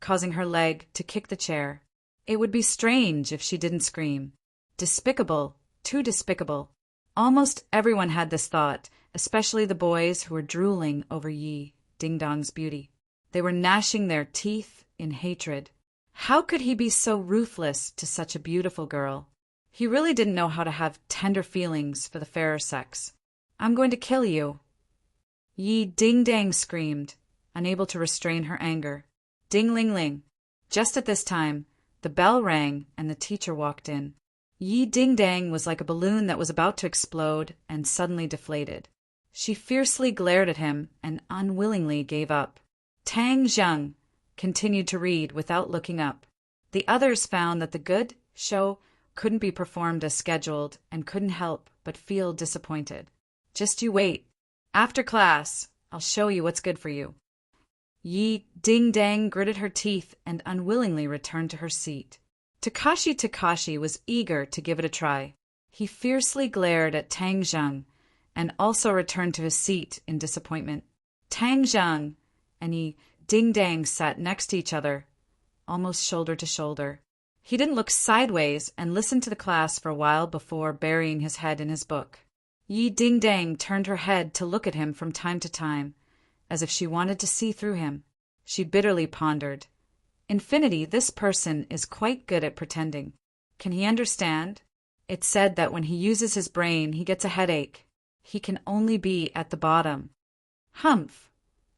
causing her leg to kick the chair. It would be strange if she didn't scream. Despicable, too despicable. Almost everyone had this thought, especially the boys who were drooling over Yi Ding Dong's beauty. They were gnashing their teeth in hatred. How could he be so ruthless to such a beautiful girl? He really didn't know how to have tender feelings for the fairer sex. "I'm going to kill you," Yi Ding Dang screamed. unable to restrain her anger. Ding-ling-ling. Just at this time, the bell rang and the teacher walked in. Yi Ding-dang was like a balloon that was about to explode and suddenly deflated. She fiercely glared at him and unwillingly gave up. Tang Zheng continued to read without looking up. The others found that the good show couldn't be performed as scheduled and couldn't help but feel disappointed. Just you wait. After class, I'll show you what's good for you. Yi Ding-dang gritted her teeth and unwillingly returned to her seat. Takashi was eager to give it a try. He fiercely glared at Tang Zheng and also returned to his seat in disappointment. Tang Zheng and Yi Ding-dang sat next to each other, almost shoulder to shoulder. He didn't look sideways and listened to the class for a while before burying his head in his book. Yi Ding-dang turned her head to look at him from time to time, as if she wanted to see through him. She bitterly pondered. Infinity, this person is quite good at pretending. Can he understand? It's said that when he uses his brain, he gets a headache. He can only be at the bottom. Humph.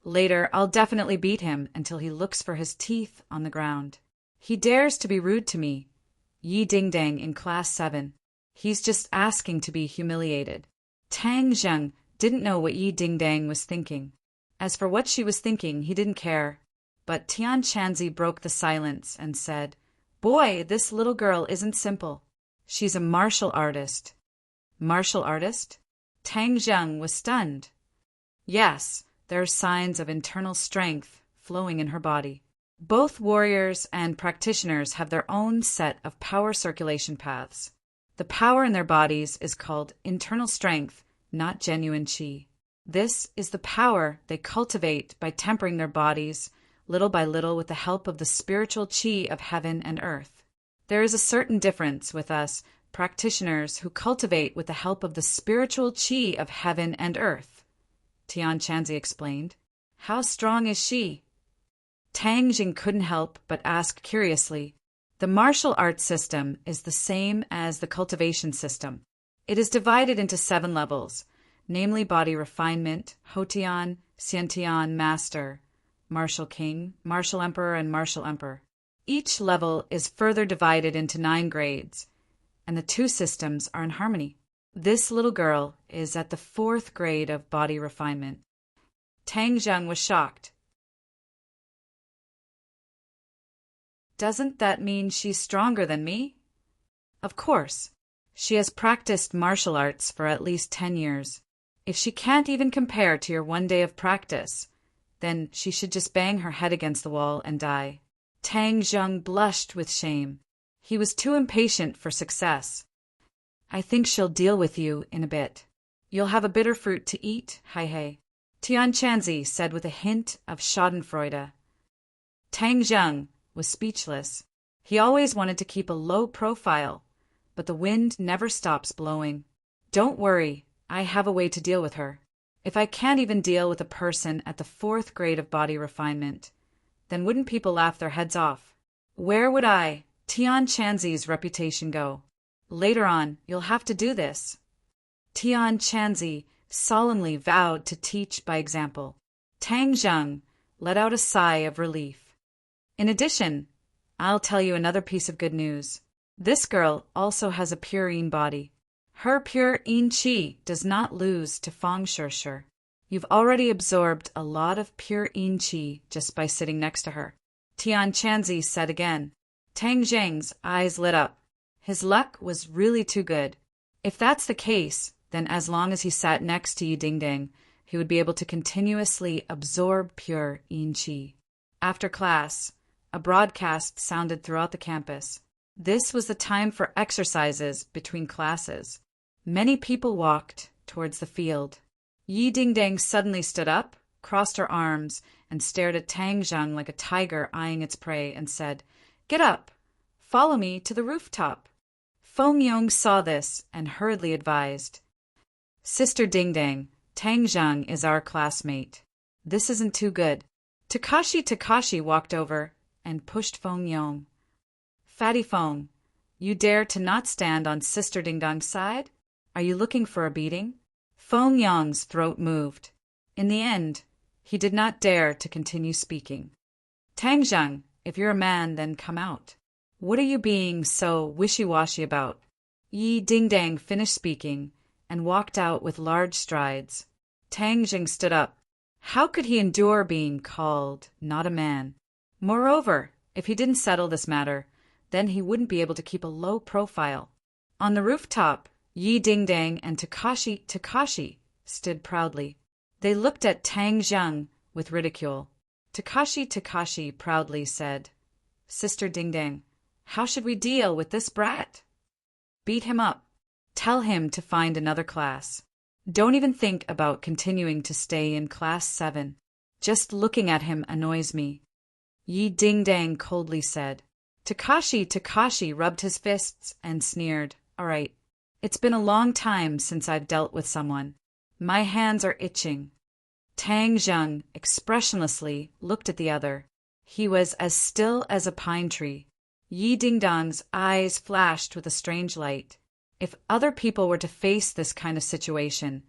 Later, I'll definitely beat him until he looks for his teeth on the ground. He dares to be rude to me. Yi Ding-dang in class 7. He's just asking to be humiliated. Tang Zheng didn't know what Yi Ding-dang was thinking. As for what she was thinking, he didn't care. But Tian Chanzi broke the silence and said, "Boy, this little girl isn't simple. She's a martial artist." Martial artist? Tang Zheng was stunned. Yes, there are signs of internal strength flowing in her body. Both warriors and practitioners have their own set of power circulation paths. The power in their bodies is called internal strength, not genuine qi. This is the power they cultivate by tempering their bodies little by little with the help of the spiritual qi of heaven and earth. There is a certain difference with us practitioners who cultivate with the help of the spiritual qi of heaven and earth. Tian Chanzi explained. How strong is she? Tang Jing couldn't help but ask curiously. The martial arts system is the same as the cultivation system. It is divided into 7 levels, namely body refinement, Hotian, Xiantian Master, Martial King, Martial Emperor, and Martial Emperor. Each level is further divided into 9 grades, and the 2 systems are in harmony. This little girl is at the 4th grade of body refinement. Tang Zheng was shocked. Doesn't that mean she's stronger than me? Of course. She has practiced martial arts for at least 10 years. If she can't even compare to your 1 day of practice, then she should just bang her head against the wall and die. Tang Zheng blushed with shame. He was too impatient for success. I think she'll deal with you in a bit. You'll have a bitter fruit to eat, Hai. Tian Chanzi said with a hint of schadenfreude. Tang Zheng was speechless. He always wanted to keep a low profile, but the wind never stops blowing. Don't worry, I have a way to deal with her. If I can't even deal with a person at the 4th grade of body refinement, then wouldn't people laugh their heads off? Where would Tian Chanzi's reputation go? Later on, you'll have to do this. Tian Chanzi solemnly vowed to teach by example. Tang Zheng let out a sigh of relief. In addition, I'll tell you another piece of good news. This girl also has a pure yin body. Her pure yin qi does not lose to feng shui. You've already absorbed a lot of pure yin qi just by sitting next to her. Tian Chanzi said again. Tang Zheng's eyes lit up. His luck was really too good. If that's the case, then as long as he sat next to Yi Ding-dang, he would be able to continuously absorb pure yin qi. After class, a broadcast sounded throughout the campus. This was the time for exercises between classes. Many people walked towards the field. Yi Ding-dang suddenly stood up, crossed her arms, and stared at Tang Zheng like a tiger eyeing its prey and said, "Get up! Follow me to the rooftop." Feng Yong saw this and hurriedly advised, "Sister Ding-dang, Tang Zheng is our classmate. This isn't too good." Takashi walked over and pushed Feng Yong. "Fatty Feng, you dare to not stand on Sister Ding-dong's side? Are you looking for a beating?" Feng Yong's throat moved. In the end, He did not dare to continue speaking. Tang Zheng, if you're a man, then come out. What are you being so wishy-washy about? Yi Dingdang finished speaking and walked out with large strides. Tang Zheng stood up. How could he endure being called not a man? Moreover, if he didn't settle this matter, then he wouldn't be able to keep a low profile. On the rooftop, Yi Dingdang and Takashi stood proudly. They looked at Tang Zheng with ridicule. Takashi proudly said, Sister Dingdang, how should we deal with this brat? Beat him up. Tell him to find another class. Don't even think about continuing to stay in class 7. Just looking at him annoys me. Yi Dingdang coldly said. Takashi rubbed his fists and sneered. All right. It's been a long time since I've dealt with someone. My hands are itching. Tang Zheng expressionlessly looked at the other. He was as still as a pine tree. Yi Dingdang's eyes flashed with a strange light. If other people were to face this kind of situation,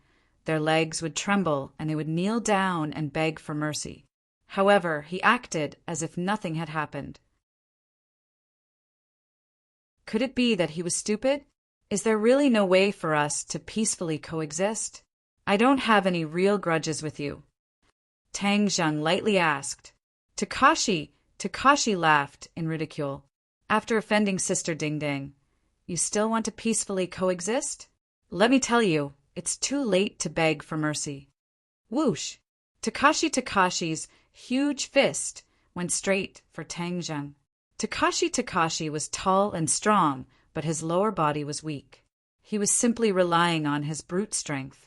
their legs would tremble and they would kneel down and beg for mercy. However, he acted as if nothing had happened. Could it be that he was stupid? Is there really no way for us to peacefully coexist? I don't have any real grudges with you. Tang Zheng lightly asked. Takashi laughed in ridicule. After offending Sister Dingdang, you still want to peacefully coexist? Let me tell you, it's too late to beg for mercy. Whoosh! Takashi's huge fist went straight for Tang Zheng. Takashi was tall and strong, but his lower body was weak. He was simply relying on his brute strength.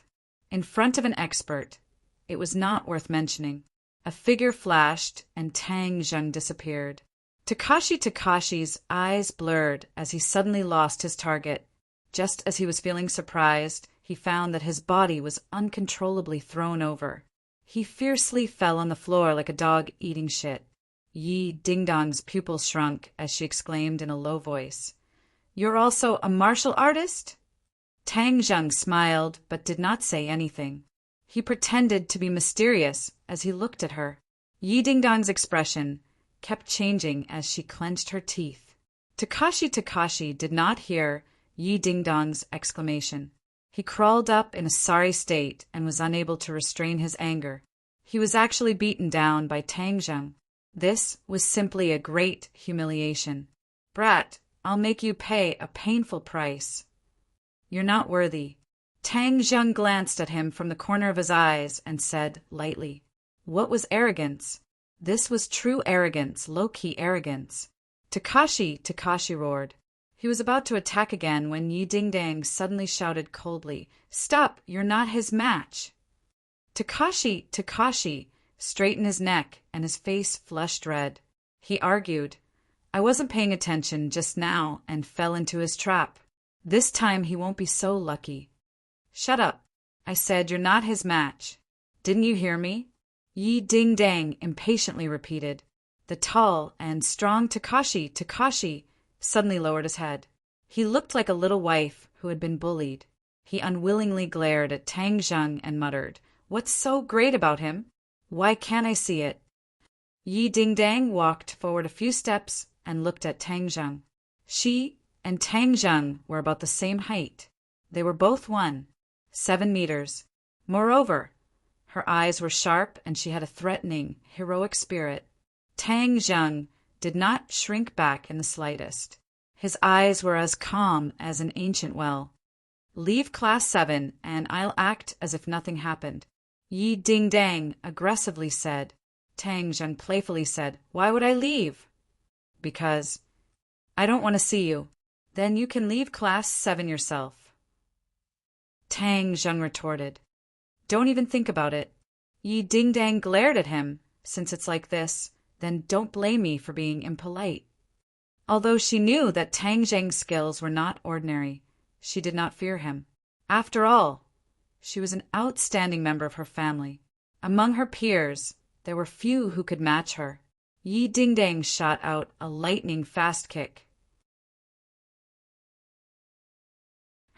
In front of an expert, it was not worth mentioning. A figure flashed and Tang Zheng disappeared. Takashi's eyes blurred as he suddenly lost his target. Just as he was feeling surprised, he found that his body was uncontrollably thrown over. He fiercely fell on the floor like a dog eating shit. Yi Dingdang's pupils shrunk as she exclaimed in a low voice, You're also a martial artist? Tang Zheng smiled but did not say anything. He pretended to be mysterious as he looked at her. Yi Dingdang's expression kept changing as she clenched her teeth. Takashi did not hear Yi Dingdang's exclamation. He crawled up in a sorry state and was unable to restrain his anger. He was actually beaten down by Tang Zheng. This was simply a great humiliation. Brat, I'll make you pay a painful price. You're not worthy. Tang Zheng glanced at him from the corner of his eyes and said lightly, What was arrogance? This was true arrogance, low-key arrogance. Takashi roared. He was about to attack again when Yi Dingdang suddenly shouted coldly, Stop, you're not his match. Takashi straightened his neck and his face flushed red. He argued, I wasn't paying attention just now and fell into his trap. This time he won't be so lucky. Shut up. I said you're not his match. Didn't you hear me? Yi Dingdang impatiently repeated. The tall and strong Takashi suddenly lowered his head. He looked like a little wife who had been bullied. He unwillingly glared at Tang Zheng and muttered, What's so great about him? Why can't I see it? Yi Dingdang walked forward a few steps and looked at Tang Zheng. She and Tang Zheng were about the same height. They were both 7 meters. Moreover, her eyes were sharp and she had a threatening, heroic spirit. Tang Zheng did not shrink back in the slightest. His eyes were as calm as an ancient well. Leave class 7 and I'll act as if nothing happened. Yi Dingdang aggressively said. Tang Zheng playfully said, Why would I leave? Because I don't want to see you. Then you can leave class 7 yourself. Tang Zheng retorted. Don't even think about it. Yi Dingdang glared at him. Since it's like this, then don't blame me for being impolite. Although she knew that Tang Zheng's skills were not ordinary, she did not fear him. After all, she was an outstanding member of her family. Among her peers, there were few who could match her. Yi Dingdang shot out a lightning-fast kick.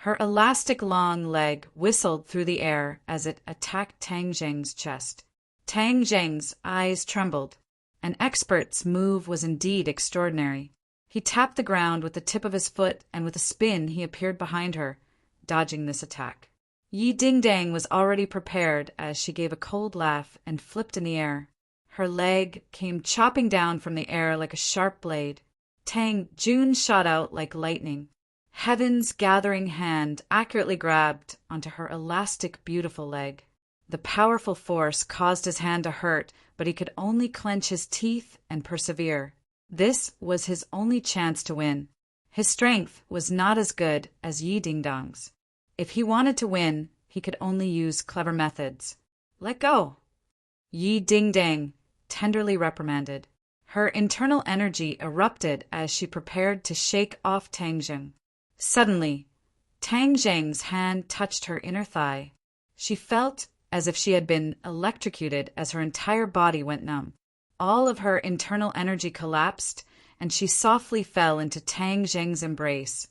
Her elastic long leg whistled through the air as it attacked Tang Zheng's chest. Tang Zheng's eyes trembled. An expert's move was indeed extraordinary. He tapped the ground with the tip of his foot, and with a spin he appeared behind her, dodging this attack. Yi Dingdang was already prepared as she gave a cold laugh and flipped in the air. Her leg came chopping down from the air like a sharp blade. Tang Jun shot out like lightning. Heaven's gathering hand accurately grabbed onto her elastic, beautiful leg. The powerful force caused his hand to hurt, but he could only clench his teeth and persevere. This was his only chance to win. His strength was not as good as Yi Dingdang's. If he wanted to win, he could only use clever methods. Let go! Yi Dingdang tenderly reprimanded. Her internal energy erupted as she prepared to shake off Tang Zheng. Suddenly, Tang Zheng's hand touched her inner thigh. She felt as if she had been electrocuted as her entire body went numb. All of her internal energy collapsed, and she softly fell into Tang Zheng's embrace,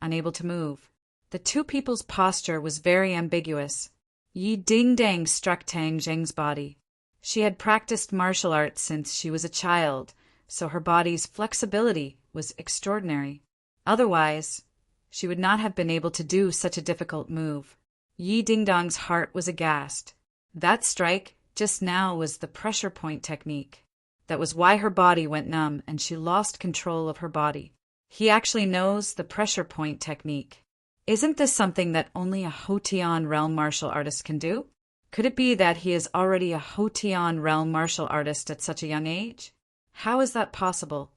unable to move. The two people's posture was very ambiguous. Yi Dingdang struck Tang Zheng's body. She had practiced martial arts since she was a child, so her body's flexibility was extraordinary. Otherwise, she would not have been able to do such a difficult move. Yi Dingdang's heart was aghast. That strike just now was the pressure point technique. That was why her body went numb and she lost control of her body. He actually knows the pressure point technique. Isn't this something that only a Hotian realm martial artist can do? Could it be that he is already a Hotian realm martial artist at such a young age? How is that possible?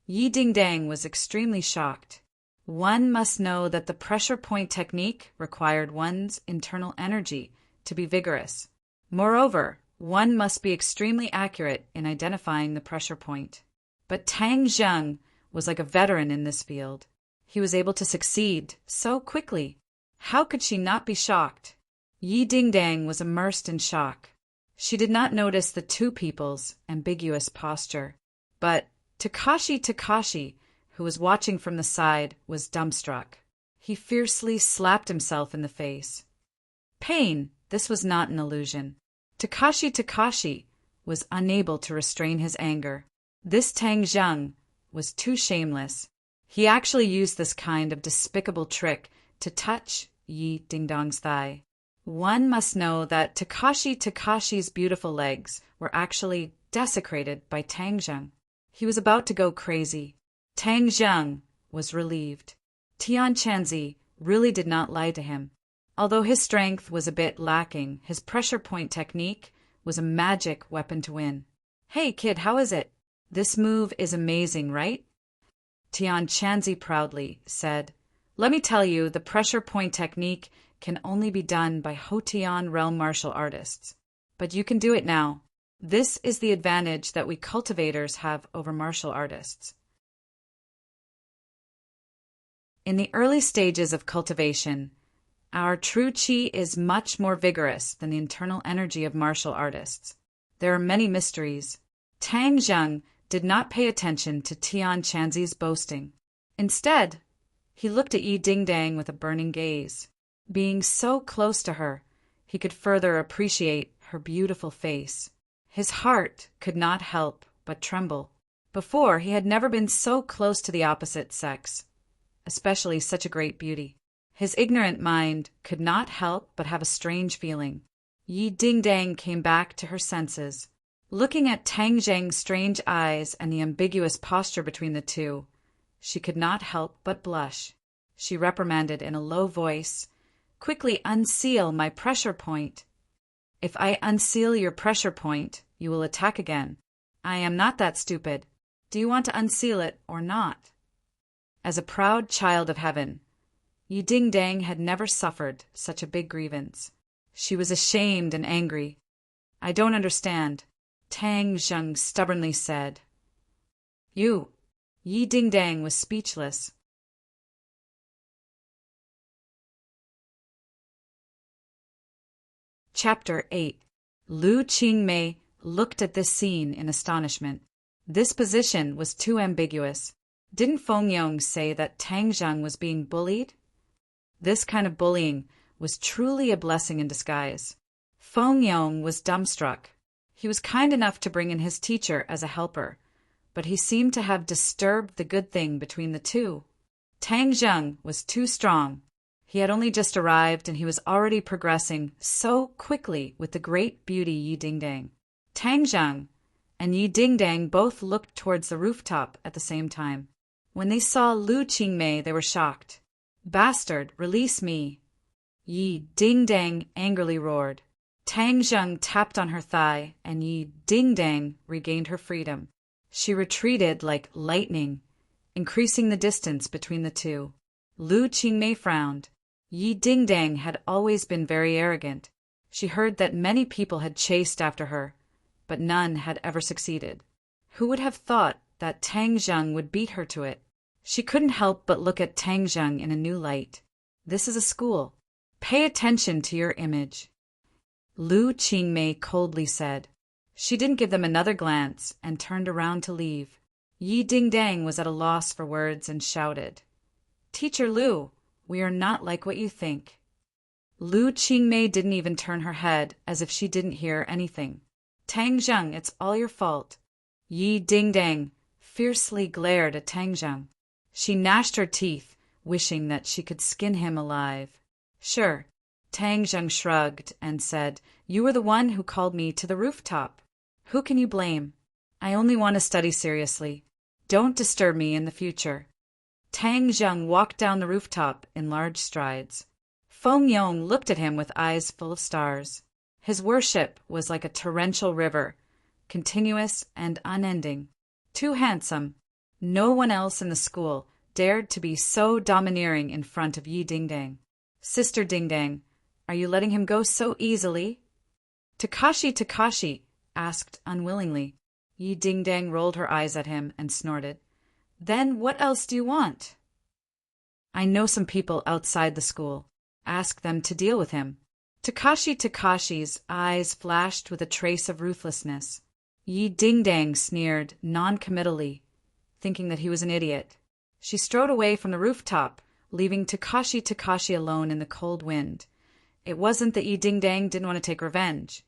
Yi Dingdang was extremely shocked. One must know that the pressure point technique required one's internal energy to be vigorous. Moreover, one must be extremely accurate in identifying the pressure point. But Tang Zheng was like a veteran in this field. He was able to succeed so quickly. How could she not be shocked? Yi Dingdang was immersed in shock. She did not notice the two people's ambiguous posture. But Takashi, who was watching from the side, was dumbstruck. He fiercely slapped himself in the face. Pain, this was not an illusion. Takashi was unable to restrain his anger. This Tang Zheng was too shameless. He actually used this kind of despicable trick to touch Yi Dingdang's thigh. One must know that Takashi's beautiful legs were actually desecrated by Tang Zheng. He was about to go crazy. Tang Zheng was relieved. Tian Chanzi really did not lie to him. Although his strength was a bit lacking, his pressure point technique was a magic weapon to win. Hey kid, how is it? This move is amazing, right? Tian Chanzi proudly said, Let me tell you, the pressure point technique can only be done by Hotian realm martial artists. But you can do it now. This is the advantage that we cultivators have over martial artists. In the early stages of cultivation, our true qi is much more vigorous than the internal energy of martial artists. There are many mysteries. Tang Zheng did not pay attention to Tian Chanzi's boasting. Instead, he looked at Yi Dingdang with a burning gaze. Being so close to her, he could further appreciate her beautiful face. His heart could not help but tremble. Before, he had never been so close to the opposite sex, especially such a great beauty. His ignorant mind could not help but have a strange feeling. Yi Dingdang came back to her senses. Looking at Tang Zheng's strange eyes and the ambiguous posture between the two, she could not help but blush. She reprimanded in a low voice, Quickly unseal my pressure point. If I unseal your pressure point, you will attack again. I am not that stupid. Do you want to unseal it or not? As a proud child of heaven, Yi Dingdang had never suffered such a big grievance. She was ashamed and angry. I don't understand, Tang Zheng stubbornly said. Yi Dingdang was speechless. Chapter 8. Lu Qingmei looked at this scene in astonishment. This position was too ambiguous. Didn't Feng Yong say that Tang Zheng was being bullied? This kind of bullying was truly a blessing in disguise. Feng Yong was dumbstruck. He was kind enough to bring in his teacher as a helper, but he seemed to have disturbed the good thing between the two. Tang Zheng was too strong. He had only just arrived and he was already progressing so quickly with the great beauty Yi Dingdang. Tang Zheng and Yi Dingdang both looked towards the rooftop at the same time. When they saw Lu Qingmei, they were shocked. "Bastard, release me!" Yi Dingdang angrily roared. Tang Zheng tapped on her thigh, and Yi Dingdang regained her freedom. She retreated like lightning, increasing the distance between the two. Lu Qingmei frowned. Yi Dingdang had always been very arrogant. She heard that many people had chased after her, but none had ever succeeded. Who would have thought that Tang Zheng would beat her to it? She couldn't help but look at Tang Zheng in a new light. This is a school. Pay attention to your image, Lu Qingmei coldly said. She didn't give them another glance and turned around to leave. Yi Dingdang was at a loss for words and shouted, "Teacher Lu, we are not like what you think." Lu Qingmei didn't even turn her head, as if she didn't hear anything. "Tang Zheng, it's all your fault." Yi Dingdang fiercely glared at Tang Zheng. She gnashed her teeth, wishing that she could skin him alive. "Sure." Tang Zheng shrugged and said, "You were the one who called me to the rooftop. Who can you blame? I only want to study seriously. Don't disturb me in the future." Tang Zheng walked down the rooftop in large strides. Feng Yong looked at him with eyes full of stars. His worship was like a torrential river, continuous and unending. Too handsome. No one else in the school dared to be so domineering in front of Yi Dingdang. "Sister Dingdang, are you letting him go so easily?" Takashi asked unwillingly. Yi Dingdang rolled her eyes at him and snorted. "Then what else do you want?" "I know some people outside the school. Ask them to deal with him." Takashi's eyes flashed with a trace of ruthlessness. Yi Dingdang sneered non-committally, thinking that he was an idiot. She strode away from the rooftop, leaving Takashi alone in the cold wind. It wasn't that Yi Dingdang didn't want to take revenge,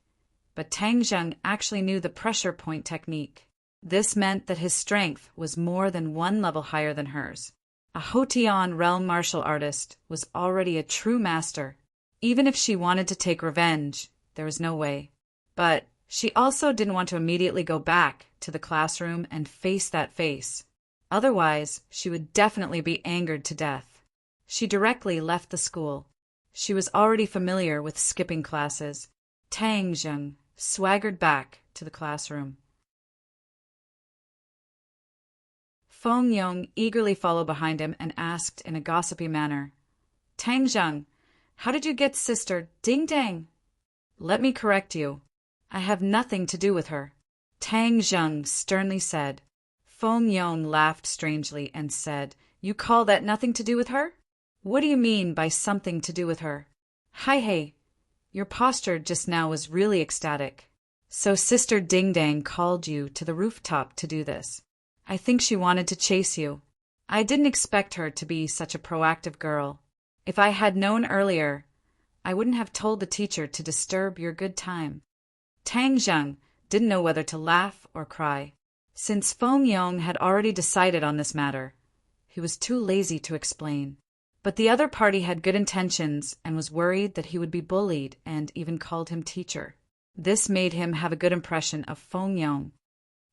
but Tang Zheng actually knew the pressure point technique. This meant that his strength was more than one level higher than hers. A Hotian realm martial artist was already a true master. Even if she wanted to take revenge, there was no way. But she also didn't want to immediately go back to the classroom and face that face. Otherwise, she would definitely be angered to death. She directly left the school. She was already familiar with skipping classes. Tang Zheng swaggered back to the classroom. Feng Yong eagerly followed behind him and asked in a gossipy manner, "Tang Zheng, how did you get Sister Dingdang?" "Let me correct you. I have nothing to do with her," Tang Zheng sternly said. Feng Yong laughed strangely and said, "You call that nothing to do with her? What do you mean by something to do with her? Hey, your posture just now was really ecstatic. So Sister Dingdang called you to the rooftop to do this. I think she wanted to chase you. I didn't expect her to be such a proactive girl. If I had known earlier, I wouldn't have told the teacher to disturb your good time." Tang Zheng didn't know whether to laugh or cry. Since Feng Yong had already decided on this matter, he was too lazy to explain. But the other party had good intentions and was worried that he would be bullied and even called him teacher. This made him have a good impression of Feng Yong.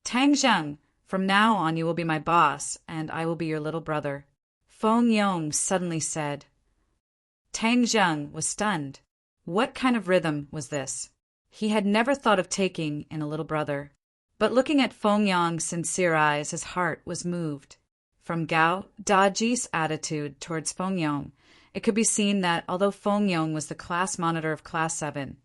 "Tang Zheng, from now on you will be my boss, and I will be your little brother," Feng Yong suddenly said. Tang Zheng was stunned. What kind of rhythm was this? He had never thought of taking in a little brother. But looking at Feng Yong's sincere eyes, his heart was moved. From Gao Daji's attitude towards Feng Yong, it could be seen that although Feng Yong was the class monitor of Class 7,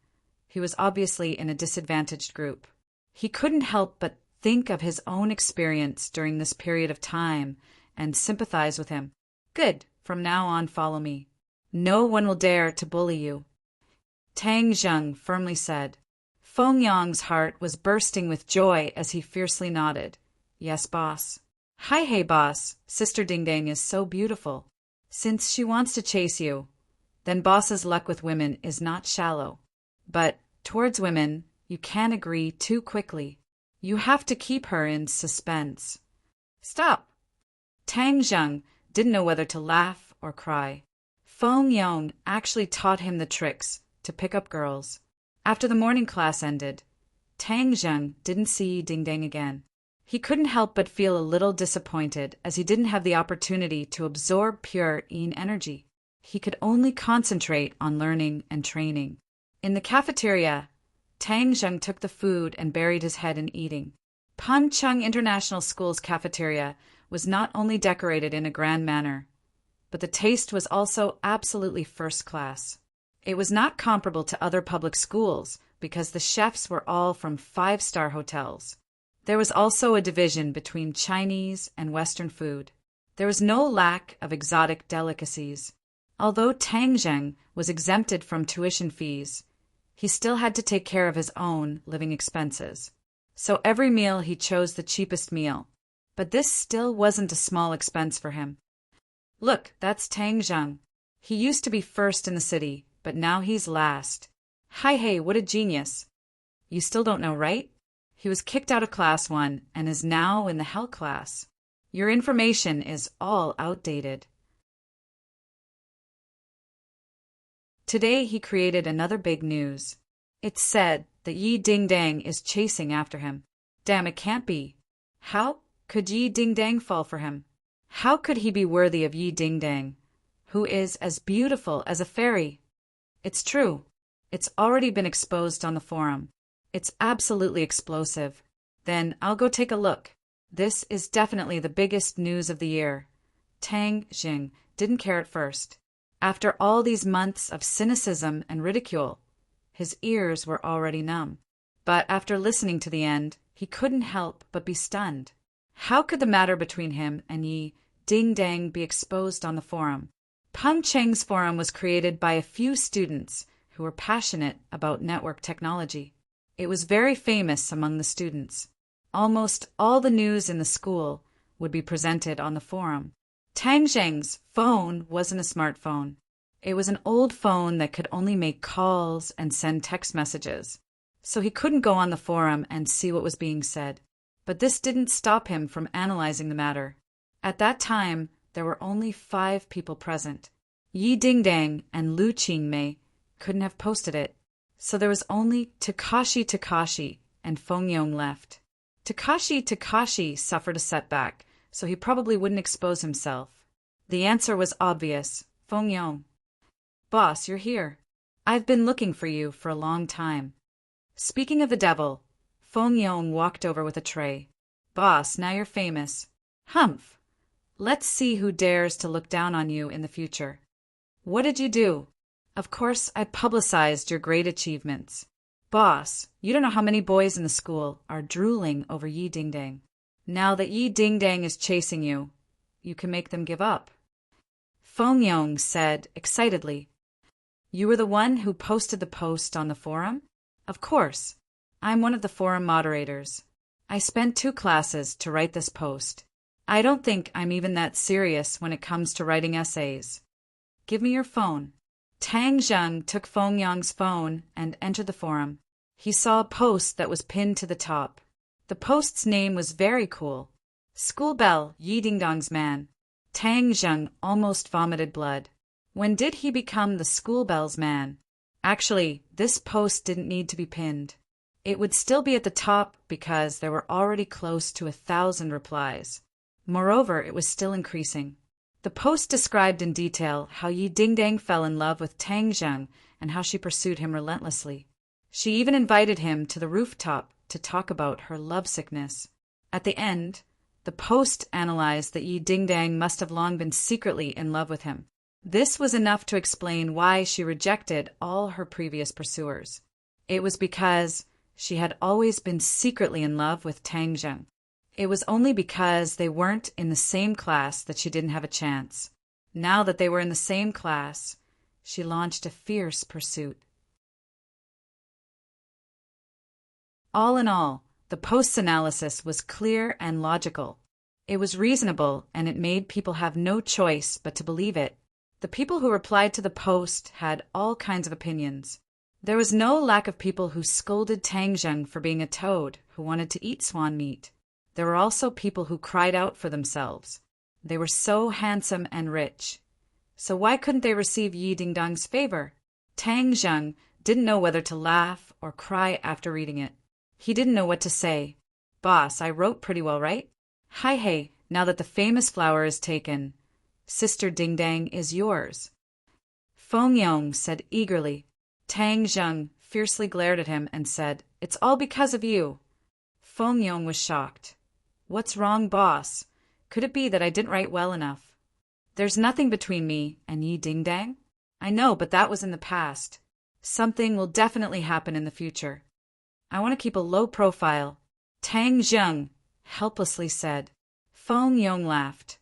he was obviously in a disadvantaged group. He couldn't help but think of his own experience during this period of time and sympathize with him. "Good, from now on follow me. No one will dare to bully you," Tang Zheng firmly said. Feng Yong's heart was bursting with joy as he fiercely nodded. "Yes, boss." Hey, boss, Sister Dingdang is so beautiful. Since she wants to chase you, then boss's luck with women is not shallow. But towards women, You can't agree too quickly. You have to keep her in suspense. Stop! Tang Zheng didn't know whether to laugh or cry. Feng Yong actually taught him the tricks to pick up girls. After the morning class ended, Tang Zheng didn't see Ding Dang again. He couldn't help but feel a little disappointed as he didn't have the opportunity to absorb pure Yin energy. He could only concentrate on learning and training. In the cafeteria, Tang Zheng took the food and buried his head in eating. Pancheng International School's cafeteria was not only decorated in a grand manner, but the taste was also absolutely first class. It was not comparable to other public schools because the chefs were all from five-star hotels. There was also a division between Chinese and Western food. There was no lack of exotic delicacies. Although Tang Zheng was exempted from tuition fees, he still had to take care of his own living expenses. So every meal he chose the cheapest meal. But this still wasn't a small expense for him. Look, that's Tang Zheng. He used to be first in the city, but now he's last. Hi hey, what a genius. You still don't know, right? He was kicked out of class 1 and is now in the hell class. Your information is all outdated. Today he created another big news. It said that Yi Ding Dang is chasing after him. Damn, it can't be. How could Yi Ding Dang fall for him? How could he be worthy of Yi Ding Dang, who is as beautiful as a fairy? It's true. It's already been exposed on the forum. It's absolutely explosive. Then I'll go take a look. This is definitely the biggest news of the year. Tang Zheng didn't care at first. After all these months of cynicism and ridicule, his ears were already numb. But after listening to the end, he couldn't help but be stunned. How could the matter between him and Yi Ding Dang be exposed on the forum? Peng Cheng's forum was created by a few students who were passionate about network technology. It was very famous among the students. Almost all the news in the school would be presented on the forum. Tang Zheng's phone wasn't a smartphone. It was an old phone that could only make calls and send text messages. So he couldn't go on the forum and see what was being said. But this didn't stop him from analyzing the matter. At that time, there were only 5 people present. Yi Ding Dang and Lu Qingmei couldn't have posted it. So there was only Takashi and Feng Yong left. Takashi suffered a setback, so he probably wouldn't expose himself. The answer was obvious. Feng Yong. Boss, you're here. I've been looking for you for a long time. Speaking of the devil, Feng Yong walked over with a tray. Boss, now you're famous. Humph. Let's see who dares to look down on you in the future. What did you do? Of course, I publicized your great achievements. Boss, you don't know how many boys in the school are drooling over Yi Ding Dang. Now that Yi Ding Dang is chasing you, you can make them give up. Feng Yong said excitedly. You were the one who posted the post on the forum? Of course. I'm one of the forum moderators. I spent 2 classes to write this post. I don't think I'm even that serious when it comes to writing essays. Give me your phone. Tang Zheng took Feng Yong's phone and entered the forum. He saw a post that was pinned to the top. The post's name was very cool. School Bell, Yi Ding Dong's man. Tang Zheng almost vomited blood. When did he become the School Bell's man? Actually, this post didn't need to be pinned. It would still be at the top because there were already close to 1,000 replies. Moreover, it was still increasing. The post described in detail how Yi Ding Dang fell in love with Tang Zheng and how she pursued him relentlessly. She even invited him to the rooftop to talk about her lovesickness. At the end, the post analyzed that Yi Ding Dang must have long been secretly in love with him. This was enough to explain why she rejected all her previous pursuers. It was because she had always been secretly in love with Tang Zheng. It was only because they weren't in the same class that she didn't have a chance. Now that they were in the same class, she launched a fierce pursuit. All in all, the post's analysis was clear and logical. It was reasonable, and it made people have no choice but to believe it. The people who replied to the post had all kinds of opinions. There was no lack of people who scolded Tang Zheng for being a toad who wanted to eat swan meat. There were also people who cried out for themselves. They were so handsome and rich. So why couldn't they receive Yi Dingdong's favor? Tang Zheng didn't know whether to laugh or cry after reading it. He didn't know what to say. Boss, I wrote pretty well, right? Hi hey, now that the famous flower is taken, Sister Dingdang is yours. Feng Yong said eagerly. Tang Zheng fiercely glared at him and said, It's all because of you. Feng Yong was shocked. What's wrong, boss? Could it be that I didn't write well enough? There's nothing between me and Yi Dingdang. I know, but that was in the past. Something will definitely happen in the future. I want to keep a low profile. Tang Zheng helplessly said. Feng Yong laughed.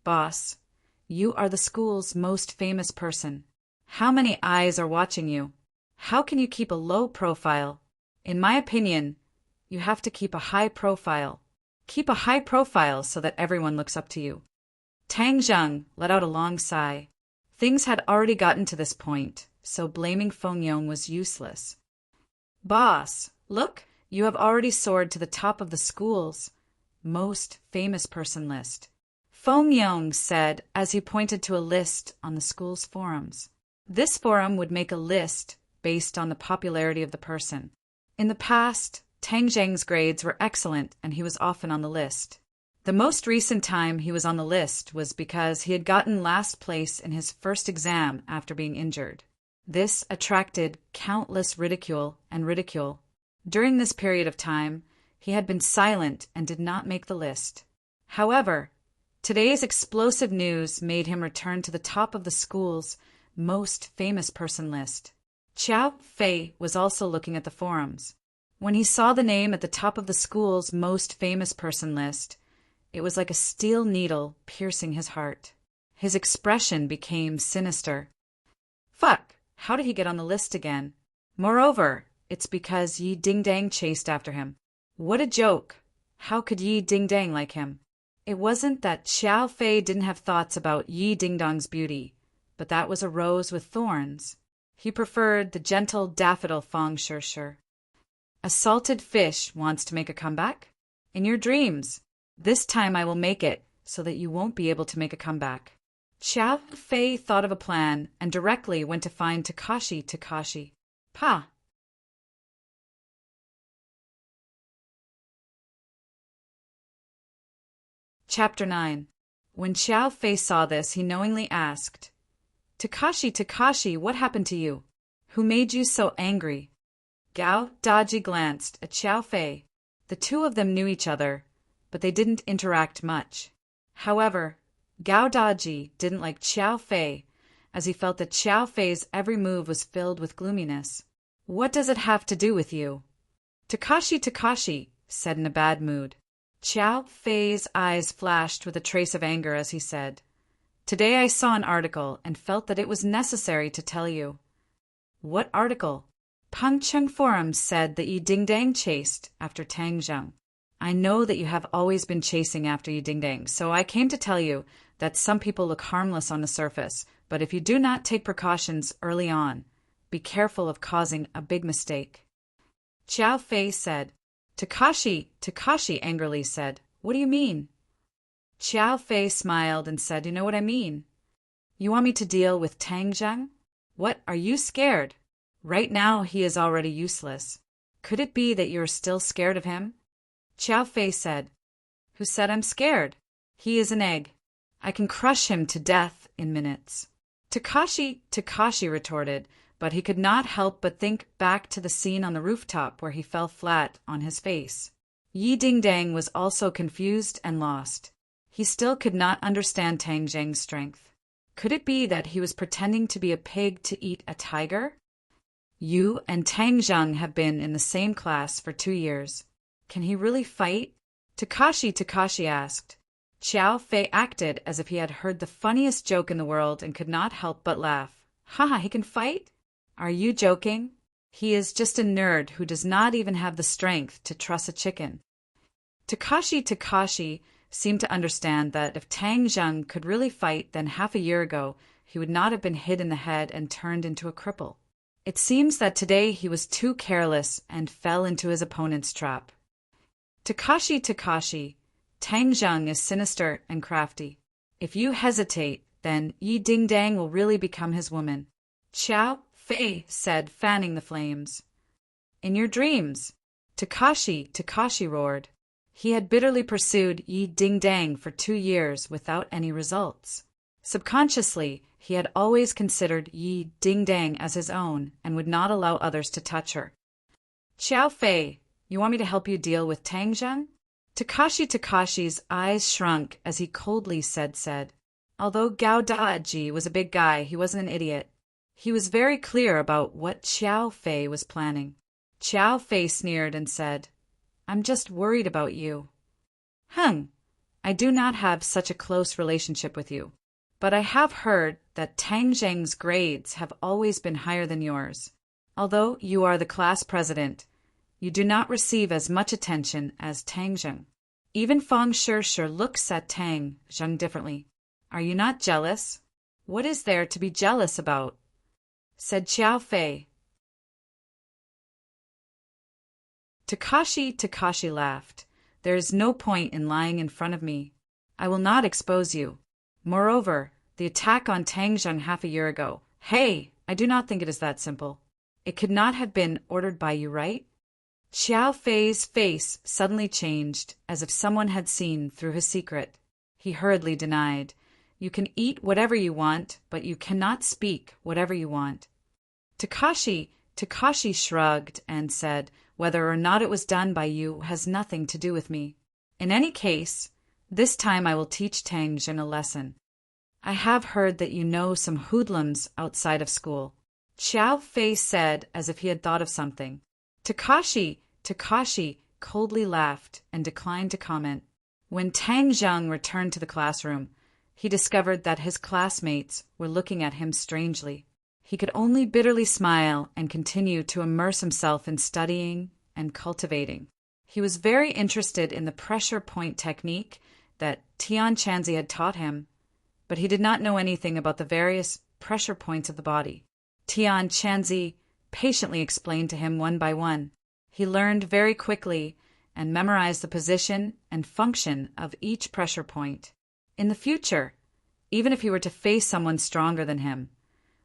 Boss, you are the school's most famous person. How many eyes are watching you? How can you keep a low profile? In my opinion, you have to keep a high profile. Keep a high profile so that everyone looks up to you. Tang Zheng let out a long sigh. Things had already gotten to this point, so blaming Feng Yong was useless. Boss, look, you have already soared to the top of the school's most famous person list. Feng Yong said as he pointed to a list on the school's forums. This forum would make a list based on the popularity of the person. In the past, Tang Zheng's grades were excellent and he was often on the list. The most recent time he was on the list was because he had gotten last place in his first exam after being injured. This attracted countless ridicule. During this period of time, he had been silent and did not make the list. However, today's explosive news made him return to the top of the school's most famous person list. Qiao Fei was also looking at the forums. When he saw the name at the top of the school's most famous person list, it was like a steel needle piercing his heart. His expression became sinister. Fuck, how did he get on the list again? Moreover, it's because Yi Dingdang chased after him. What a joke! How could Yi Dingdang like him? It wasn't that Qiao Fei didn't have thoughts about Yi Dingdang's beauty, but that was a rose with thorns. He preferred the gentle daffodil Feng Shishir. A salted fish wants to make a comeback? In your dreams. This time I will make it so that you won't be able to make a comeback. Qiao Fei thought of a plan and directly went to find Takashi. Pa! Chapter 9. When Qiao Fei saw this, he knowingly asked, Takashi, what happened to you? Who made you so angry? Gao Daji glanced at Qiao Fei. The two of them knew each other, but they didn't interact much. However, Gao Daji didn't like Qiao Fei, as he felt that Qiao Fei's every move was filled with gloominess. What does it have to do with you? Takashi said in a bad mood. Qiao Fei's eyes flashed with a trace of anger as he said, Today I saw an article and felt that it was necessary to tell you. What article? Pengcheng Forums said that Yi Dingdang chased after Tang Zheng. I know that you have always been chasing after Yi Dingdang, so I came to tell you that some people look harmless on the surface, but if you do not take precautions early on, be careful of causing a big mistake. Qiao Fei said. Takashi angrily said, What do you mean? Qiao Fei smiled and said, You know what I mean. You want me to deal with Tang Zheng? What, are you scared? Right now he is already useless. Could it be that you are still scared of him? Qiao Fei said. Who said I'm scared? He is an egg. I can crush him to death in minutes. Takashi retorted, but he could not help but think back to the scene on the rooftop where he fell flat on his face. Yi Dingdang was also confused and lost. He still could not understand Tang Zheng's strength. Could it be that he was pretending to be a pig to eat a tiger? You and Tang Zheng have been in the same class for 2 years. Can he really fight? Takashi asked. Qiao Fei acted as if he had heard the funniest joke in the world and could not help but laugh. Haha, he can fight? Are you joking? He is just a nerd who does not even have the strength to truss a chicken. Takashi seemed to understand that if Tang Zheng could really fight, then half a year ago he would not have been hit in the head and turned into a cripple. It seems that today he was too careless and fell into his opponent's trap. Takashi, Tang Zheng is sinister and crafty. If you hesitate, then Yi Ding-dang will really become his woman. Xiao Fei said, fanning the flames. In your dreams, Takashi roared. He had bitterly pursued Yi Ding-dang for 2 years without any results. Subconsciously, he had always considered Yi Ding-dang as his own and would not allow others to touch her. Xiao Fei, you want me to help you deal with Tang Zheng? Takashi's eyes shrunk as he coldly said. Although Gao Daji was a big guy, he wasn't an idiot. He was very clear about what Xiao Fei was planning. Xiao Fei sneered and said, I'm just worried about you. I do not have such a close relationship with you, but I have heard that Tang Zheng's grades have always been higher than yours. Although you are the class president, you do not receive as much attention as Tang Zheng. Even Feng Shishir looks at Tang Zheng differently. Are you not jealous? What is there to be jealous about? Said Xiao Fei. Takashi laughed. There is no point in lying in front of me. I will not expose you. Moreover, the attack on Tang Zheng half a year ago. Hey, I do not think it is that simple. It could not have been ordered by you, right? Xiao Fei's face suddenly changed, as if someone had seen through his secret. He hurriedly denied. You can eat whatever you want, but you cannot speak whatever you want. Takashi shrugged and said, whether or not it was done by you has nothing to do with me. In any case, this time I will teach Tang Zheng a lesson. I have heard that you know some hoodlums outside of school. Xiao Fei said as if he had thought of something. Takashi coldly laughed and declined to comment. When Tang Zheng returned to the classroom, he discovered that his classmates were looking at him strangely. He could only bitterly smile and continue to immerse himself in studying and cultivating. He was very interested in the pressure point technique that Tian Chanzi had taught him, but he did not know anything about the various pressure points of the body. Tian Chanzi patiently explained to him one by one. He learned very quickly and memorized the position and function of each pressure point. In the future, even if he were to face someone stronger than him,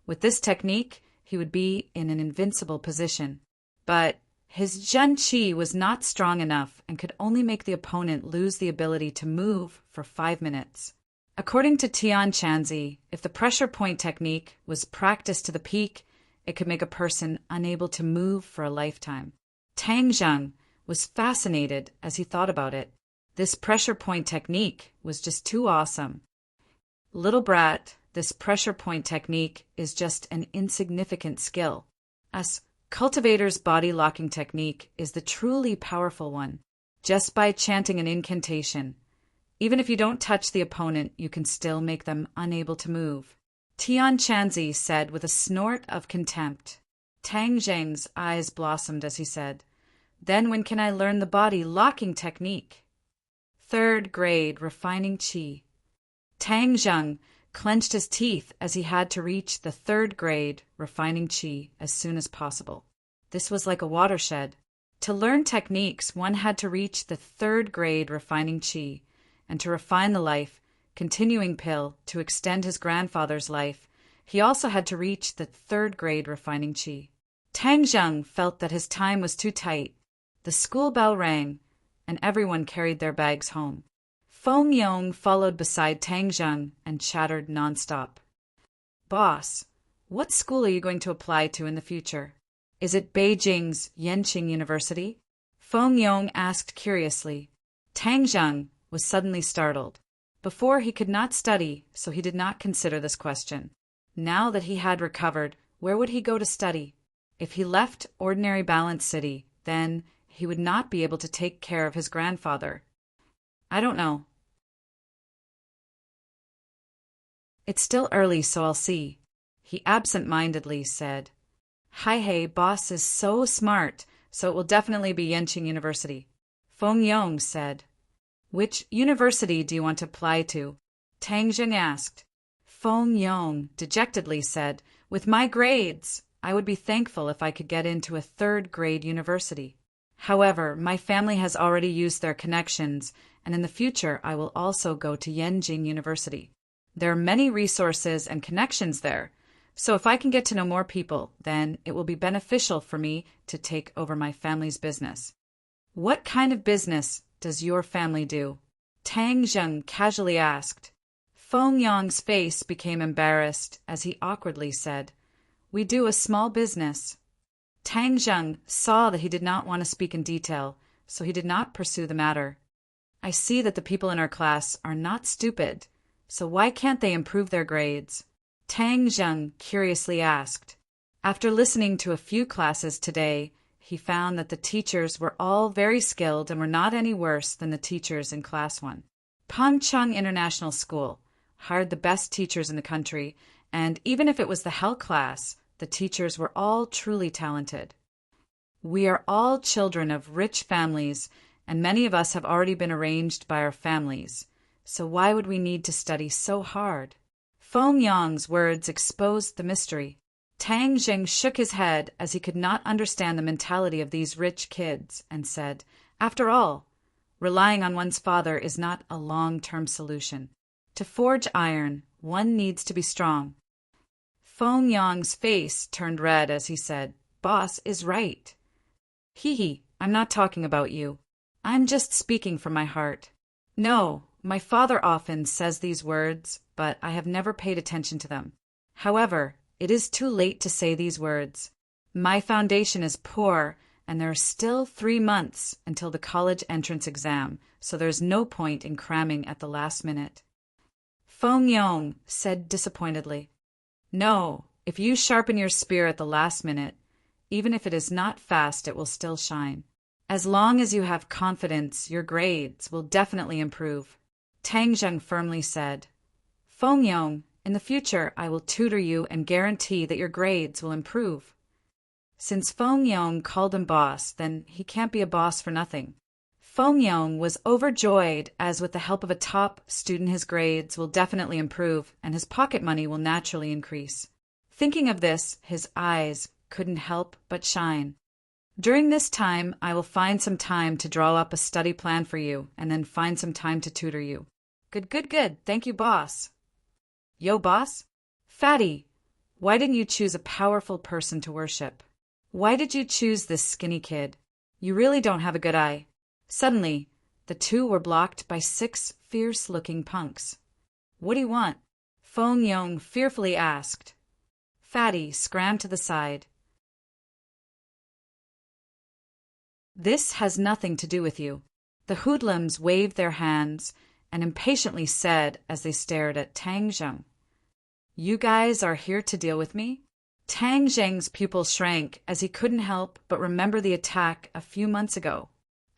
with this technique, he would be in an invincible position. But his Zhen Qi was not strong enough and could only make the opponent lose the ability to move for 5 minutes. According to Tian Chanzi, if the pressure point technique was practiced to the peak, it could make a person unable to move for a lifetime. Tang Zheng was fascinated as he thought about it. This pressure point technique was just too awesome. Little brat, this pressure point technique is just an insignificant skill. Us cultivator's body locking technique is the truly powerful one. Just by chanting an incantation, even if you don't touch the opponent, you can still make them unable to move. Tian Chanzi said with a snort of contempt. Tang Zheng's eyes blossomed as he said, Then when can I learn the body locking technique? 3rd grade refining qi. Tang Zheng clenched his teeth as he had to reach the 3rd grade refining qi as soon as possible. This was like a watershed. To learn techniques, one had to reach the 3rd grade refining qi, and to refine the life, continuing pill to extend his grandfather's life, he also had to reach the 3rd grade refining qi. Tang Zheng felt that his time was too tight. The school bell rang, and everyone carried their bags home. Feng Yong followed beside Tang Zheng and chattered nonstop. Boss, what school are you going to apply to in the future? Is it Beijing's Yenqing University? Feng Yong asked curiously. Tang Zheng was suddenly startled. Before he could not study, so he did not consider this question. Now that he had recovered, where would he go to study? If he left ordinary Balance City, then he would not be able to take care of his grandfather. I don't know. It's still early, so I'll see, he absent-mindedly said. Hey, boss is so smart, so it will definitely be Yenqing University. Feng Yong said. Which university do you want to apply to? Tang Zheng asked. Feng Yong dejectedly said, With my grades, I would be thankful if I could get into a third-grade university. However, my family has already used their connections, and in the future I will also go to Yenjing University. There are many resources and connections there, so if I can get to know more people, then it will be beneficial for me to take over my family's business. What kind of business does your family do? Tang Zheng casually asked. Feng Yang's face became embarrassed as he awkwardly said, "We do a small business." Tang Zheng saw that he did not want to speak in detail, so he did not pursue the matter. I see that the people in our class are not stupid, so why can't they improve their grades? Tang Zheng curiously asked. After listening to a few classes today, he found that the teachers were all very skilled and were not any worse than the teachers in Class 1. Pengcheng International School hired the best teachers in the country, and even if it was the Hell class, the teachers were all truly talented. We are all children of rich families, and many of us have already been arranged by our families, so why would we need to study so hard? Feng Yang's words exposed the mystery. Tang Zheng shook his head as he could not understand the mentality of these rich kids and said, "After all, relying on one's father is not a long-term solution. To forge iron, one needs to be strong." Feng Yang's face turned red as he said, "Boss is right." "Hee, I'm not talking about you. I'm just speaking from my heart. No, my father often says these words, but I have never paid attention to them. However, it is too late to say these words. My foundation is poor, and there are still 3 months until the college entrance exam, so there's no point in cramming at the last minute." Feng Yang said disappointedly, "No, if you sharpen your spear at the last minute, even if it is not fast, it will still shine. As long as you have confidence, your grades will definitely improve." Tang Zheng firmly said, "Feng Yang, in the future I will tutor you and guarantee that your grades will improve." Since Feng Yang called him boss, then he can't be a boss for nothing. Feng Yang was overjoyed as with the help of a top student his grades will definitely improve and his pocket money will naturally increase. Thinking of this, his eyes couldn't help but shine. "During this time, I will find some time to draw up a study plan for you and then find some time to tutor you." Good. Thank you, boss." "Yo, boss? Fatty, why didn't you choose a powerful person to worship? Why did you choose this skinny kid? You really don't have a good eye." Suddenly, the two were blocked by 6 fierce-looking punks. "What do you want?" Feng Yang fearfully asked. Fatty scrammed to the side. "This has nothing to do with you." The hoodlums waved their hands and impatiently said as they stared at Tang Zheng, "You guys are here to deal with me?" Tang Zheng's pupils shrank as he couldn't help but remember the attack a few months ago.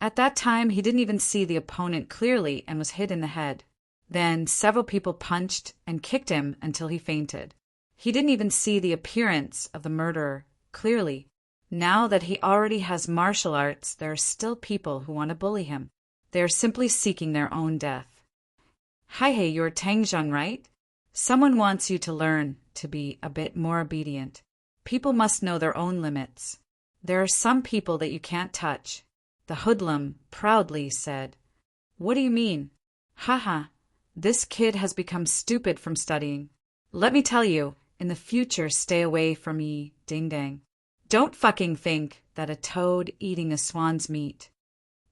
At that time, he didn't even see the opponent clearly and was hit in the head. Then several people punched and kicked him until he fainted. He didn't even see the appearance of the murderer clearly. Now that he already has martial arts, there are still people who want to bully him. They are simply seeking their own death. Hey, you're Tang Zheng, right? Someone wants you to learn to be a bit more obedient. People must know their own limits. There are some people that you can't touch." The hoodlum proudly said. "What do you mean?" Haha, this kid has become stupid from studying. Let me tell you, in the future stay away from me, ding dang. Don't fucking think that a toad eating a swan's meat.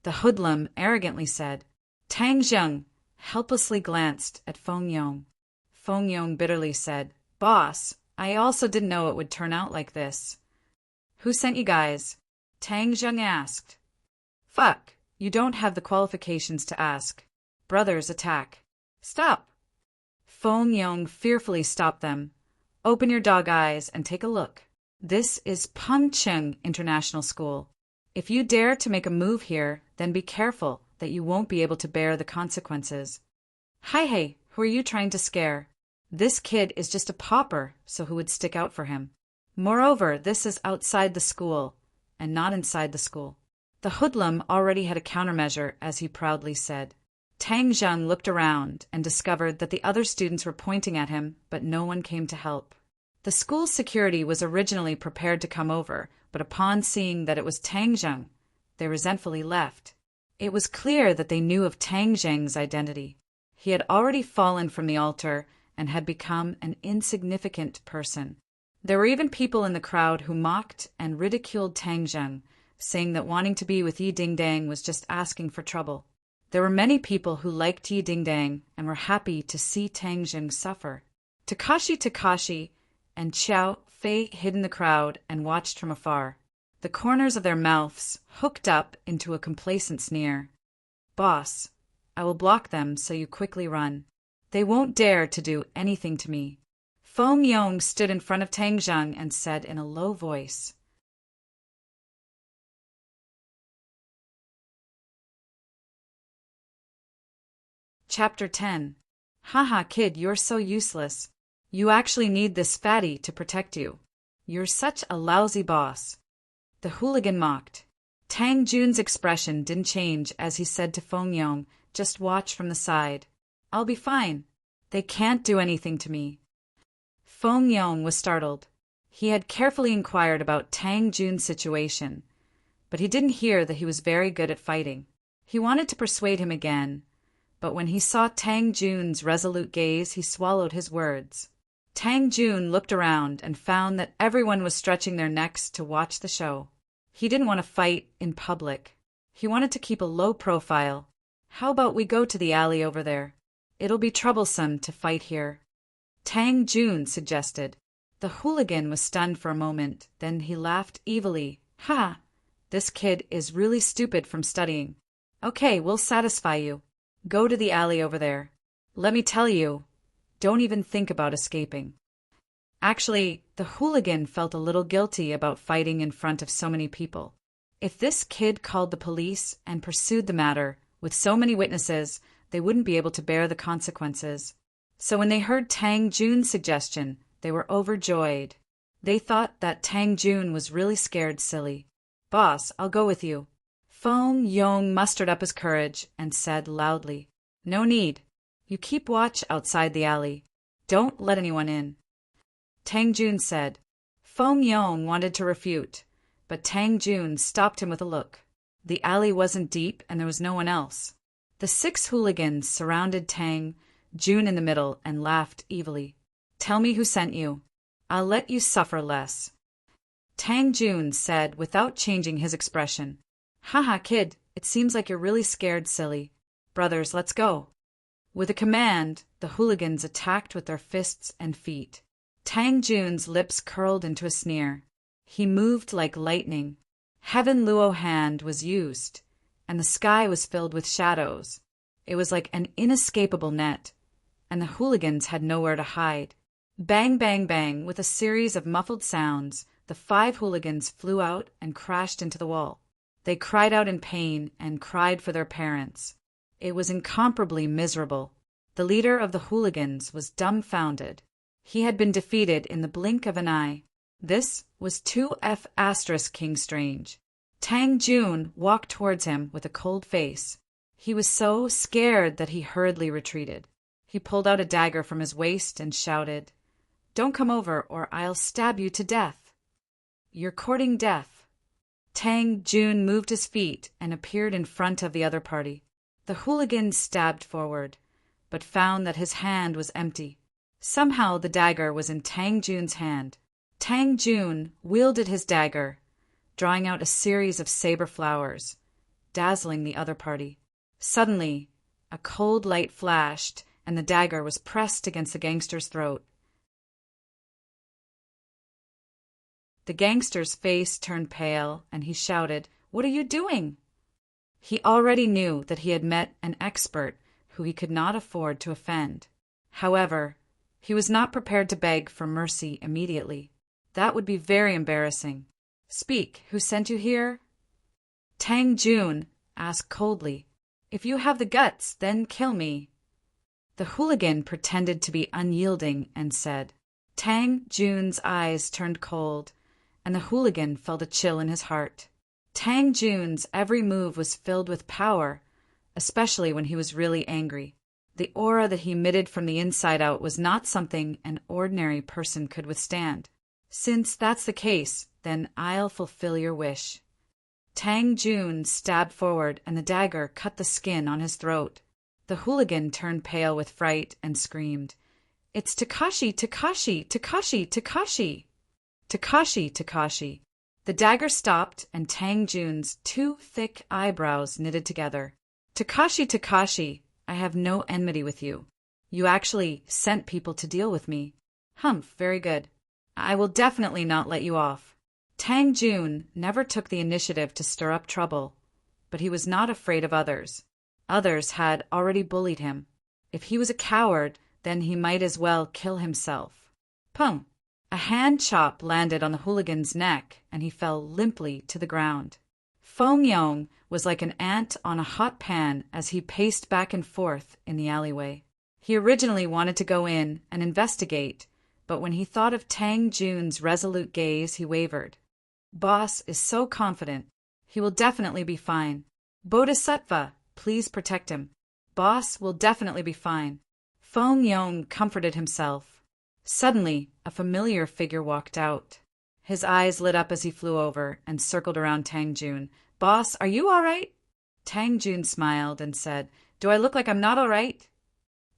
The hoodlum arrogantly said. Tang Zheng helplessly glanced at Feng Yong. Feng Yong bitterly said, "Boss, I also didn't know it would turn out like this." "Who sent you guys?" Tang Zheng asked. "Fuck, you don't have the qualifications to ask. Brothers attack." "Stop!" Feng Yong fearfully stopped them. "Open your dog eyes and take a look. This is Pengcheng International School. If you dare to make a move here, then be careful that you won't be able to bear the consequences." Hey, who are you trying to scare? This kid is just a pauper, so who would stick out for him? Moreover, this is outside the school, and not inside the school. The hoodlum already had a countermeasure, as he proudly said. Tang Zheng looked around and discovered that the other students were pointing at him, but no one came to help. The school's security was originally prepared to come over, but upon seeing that it was Tang Zheng, they resentfully left. It was clear that they knew of Tang Zheng's identity. He had already fallen from the altar and had become an insignificant person. There were even people in the crowd who mocked and ridiculed Tang Zheng, saying that wanting to be with Yi Dingdang was just asking for trouble. There were many people who liked Yi Dingdang and were happy to see Tang Zheng suffer. Takashi and Xiao Fei hid in the crowd and watched from afar, the corners of their mouths hooked up into a complacent sneer. "Boss, I will block them so you quickly run. They won't dare to do anything to me." Feng Yong stood in front of Tang Zheng and said in a low voice, Chapter 10. Haha, kid, you're so useless. You actually need this fatty to protect you. You're such a lousy boss. The hooligan mocked. Tang Jun's expression didn't change as he said to Feng Yong, "Just watch from the side. I'll be fine. They can't do anything to me." Feng Yong was startled. He had carefully inquired about Tang Jun's situation, but he didn't hear that he was very good at fighting. He wanted to persuade him again, but when he saw Tang Jun's resolute gaze, he swallowed his words. Tang Jun looked around and found that everyone was stretching their necks to watch the show. He didn't want to fight in public. He wanted to keep a low profile. "How about we go to the alley over there? It'll be troublesome to fight here," Tang Jun suggested. The hooligan was stunned for a moment, then he laughed evilly. "Ha! This kid is really stupid from studying. Okay, we'll satisfy you. Go to the alley over there. Let me tell you, don't even think about escaping." Actually, the hooligan felt a little guilty about fighting in front of so many people. If this kid called the police and pursued the matter, with so many witnesses, they wouldn't be able to bear the consequences. So when they heard Tang Jun's suggestion, they were overjoyed. They thought that Tang Jun was really scared silly. "Boss, I'll go with you." Feng Yong mustered up his courage and said loudly, "No need. You keep watch outside the alley. Don't let anyone in." Tang Jun said. Feng Yong wanted to refute, but Tang Jun stopped him with a look. The alley wasn't deep and there was no one else. The 6 hooligans surrounded Tang Jun in the middle and laughed evilly. "Tell me who sent you. I'll let you suffer less," Tang Jun said without changing his expression. "Haha, kid, it seems like you're really scared silly. Brothers, let's go." With a command, the hooligans attacked with their fists and feet. Tang Jun's lips curled into a sneer. He moved like lightning. Heaven Luo Hand was used, and the sky was filled with shadows. It was like an inescapable net, and the hooligans had nowhere to hide. Bang, bang, bang, with a series of muffled sounds, the 5 hooligans flew out and crashed into the wall. They cried out in pain and cried for their parents. It was incomparably miserable. The leader of the hooligans was dumbfounded. He had been defeated in the blink of an eye. This was 2F** King Strange. Tang Jun walked towards him with a cold face. He was so scared that he hurriedly retreated. He pulled out a dagger from his waist and shouted, "Don't come over or I'll stab you to death. You're courting death." Tang Jun moved his feet and appeared in front of the other party. The hooligan stabbed forward, but found that his hand was empty. Somehow the dagger was in Tang Jun's hand. Tang Jun wielded his dagger, drawing out a series of saber flowers, dazzling the other party. Suddenly, a cold light flashed, and the dagger was pressed against the gangster's throat. The gangster's face turned pale, and he shouted, "What are you doing?" He already knew that he had met an expert who he could not afford to offend. However, he was not prepared to beg for mercy immediately. That would be very embarrassing. "Speak, who sent you here?" Tang Jun asked coldly. "If you have the guts, then kill me." The hooligan pretended to be unyielding and said. Tang Jun's eyes turned cold, and the hooligan felt a chill in his heart. Tang Jun's every move was filled with power, especially when he was really angry. The aura that he emitted from the inside out was not something an ordinary person could withstand. Since that's the case, then I'll fulfill your wish. Tang Jun stabbed forward, and the dagger cut the skin on his throat. The hooligan turned pale with fright and screamed, "It's Takashi, Takashi, Takashi, Takashi! Takashi, Takashi!" The dagger stopped, and Tang Jun's two thick eyebrows knitted together. "Takashi, Takashi, I have no enmity with you. You actually sent people to deal with me. Humph, very good. I will definitely not let you off." Tang Jun never took the initiative to stir up trouble, but he was not afraid of others. Others had already bullied him. If he was a coward, then he might as well kill himself. Pum! A hand chop landed on the hooligan's neck, and he fell limply to the ground. Feng Yong was like an ant on a hot pan as he paced back and forth in the alleyway. He originally wanted to go in and investigate, but when he thought of Tang Jun's resolute gaze, he wavered. Boss is so confident. He will definitely be fine. Bodhisattva, please protect him. Boss will definitely be fine. Feng Yong comforted himself. Suddenly, a familiar figure walked out. His eyes lit up as he flew over and circled around Tang Jun. "Boss, are you all right?" Tang Jun smiled and said, "Do I look like I'm not all right?"